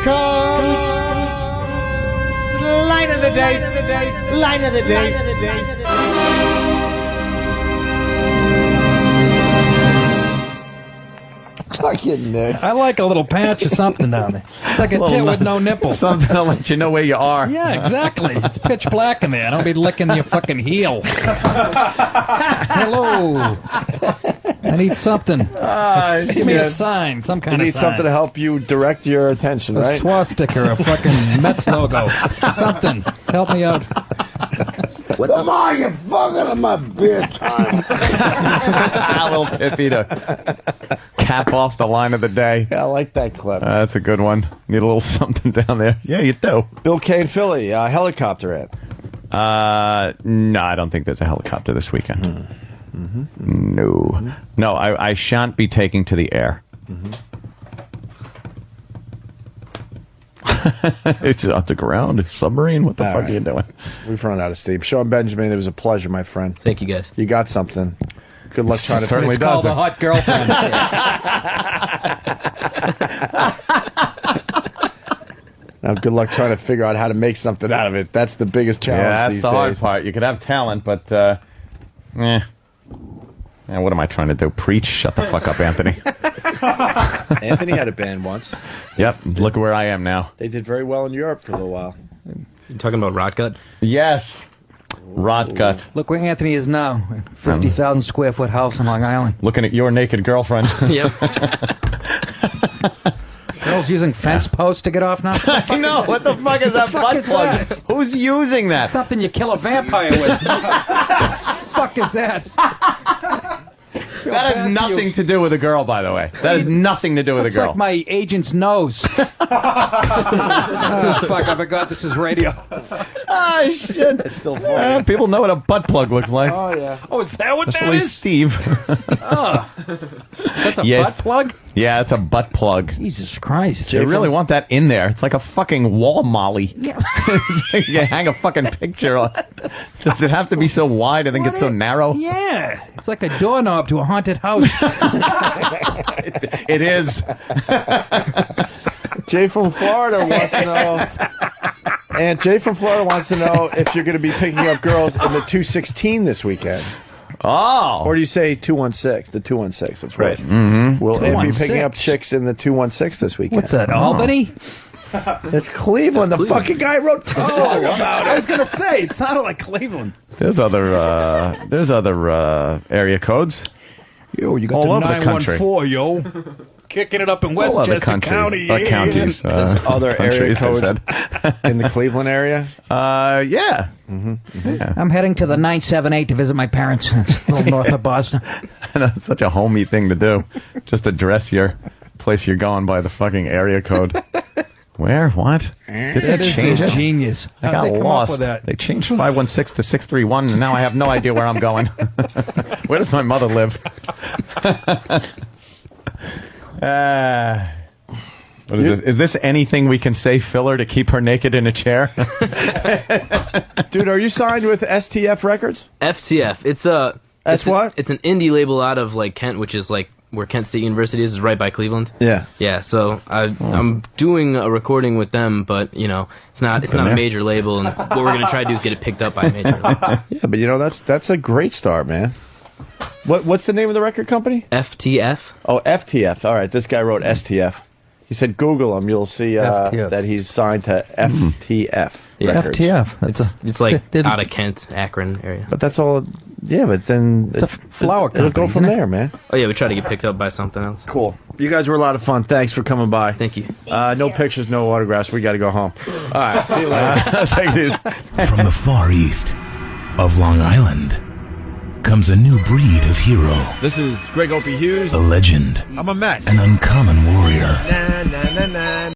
comes line of the day. Line of the day. Fucking Nick. I like a little patch or something down there. It's like a tit with no nipple. Something to let you know where you are. Yeah, exactly. It's pitch black in there. Don't be licking your fucking heel. Hello. I need something. Give me a sign, some kind You of need sign. something to help you direct your attention, A right? swastika, a fucking Mets logo. Something. Help me out. Come on, you fucking in my beer time. A little tippy to cap off the line of the day. Yeah, I like that clip. That's a good one. Need a little something down there. Yeah, you do. Bill K in Philly, helicopter ad. No, I don't think there's a helicopter this weekend. No, I shan't be taking to the air. It's off the ground. It's submarine. What the fuck are you doing? We've run out of steam. Sean Benjamin, it was a pleasure, my friend. Thank you, guys. You got something. Good luck trying to Certainly It's called does. a hot girlfriend. Now, good luck trying to figure out how to make something out of it. That's the biggest challenge Yeah, that's these the hard days. part. You could have talent, but Yeah, what am I trying to do? Preach? Shut the fuck up, Anthony. Anthony had a band once. Yep, look where I am now. They did very well in Europe for a little while. You talking about Rot Gut? Yes. Rot gut. Look where Anthony is now. 50,000 square foot house in Long Island. Looking at your naked girlfriend. Yep. Girls using fence posts to get off now? I know. What the fuck is that butt plug? Who's using that? It's something you kill a vampire with. What the fuck is that? That has nothing to do with a girl, by the way. That has nothing to do with a It's girl. like my agent's nose. Oh, fuck, I forgot this is radio. Ah, shit. It's still funny. People know what a butt plug looks like. Oh, yeah. Oh, is that what Especially that is? Steve. Oh. That's a Yes. butt plug? Yeah, it's a butt plug. Jesus Christ. You really want that in there. It's like a fucking wall molly. It's like you hang a fucking picture on. Does it have to be so wide and then get so narrow? Yeah. It's like a doorknob to a haunted house. It is. Jay from Florida wants to know. And Jay from Florida wants to know if you're going to be picking up girls in the 216 this weekend. Oh. Or do you say 216? The 216, that's right. Mm-hmm. Will Ed be 216? picking up chicks in the 216 this weekend? What's that, Albany? It's Cleveland. The fucking guy wrote the song about I it. was going to say, it sounded like Cleveland. There's other area codes. Yo, you got all the over the country. 914, yo. Kicking it up in All over Westchester the countries. County. Counties. There's other area countries, I codes said. in the Cleveland area? Yeah. Yeah. I'm heading to the 978 to visit my parents. It's a little north of Boston. That's such a homey thing to do. Just address your place you're going by the fucking area code. Where? What? Did they That is change it? genius. I How'd got they come up lost. with that? They changed 516 to 631, and now I have no idea where I'm going. Where does my mother live? What is this? Is this anything we can say, filler, to keep her naked in a chair? Dude, are you signed with STF Records? FTF. It's what? It's an indie label out of like Kent, which is like where Kent State University is right by Cleveland. Yeah. Yeah. So I'm doing a recording with them, but you know it's not a major label, and what we're gonna try to do is get it picked up by a major label. Yeah, but you know that's a great start, man. What's the name of the record company? FTF. Oh, FTF. All right, this guy wrote STF. He said Google him. You'll see that he's signed to FTF Records. FTF. It's like out of Kent, Akron area. But that's all. Yeah, but then It's a flower company. it'll go from isn't it? there, man. Oh yeah, we try to get picked up by something else. Cool. You guys were a lot of fun. Thanks for coming by. Thank you. No pictures, no autographs. We got to go home. All right. See you later. Take it easy. From the far east of Long Island comes a new breed of hero. This is Greg Opie Hughes. A legend. I'm a Met. An uncommon warrior. Na, na, na, na.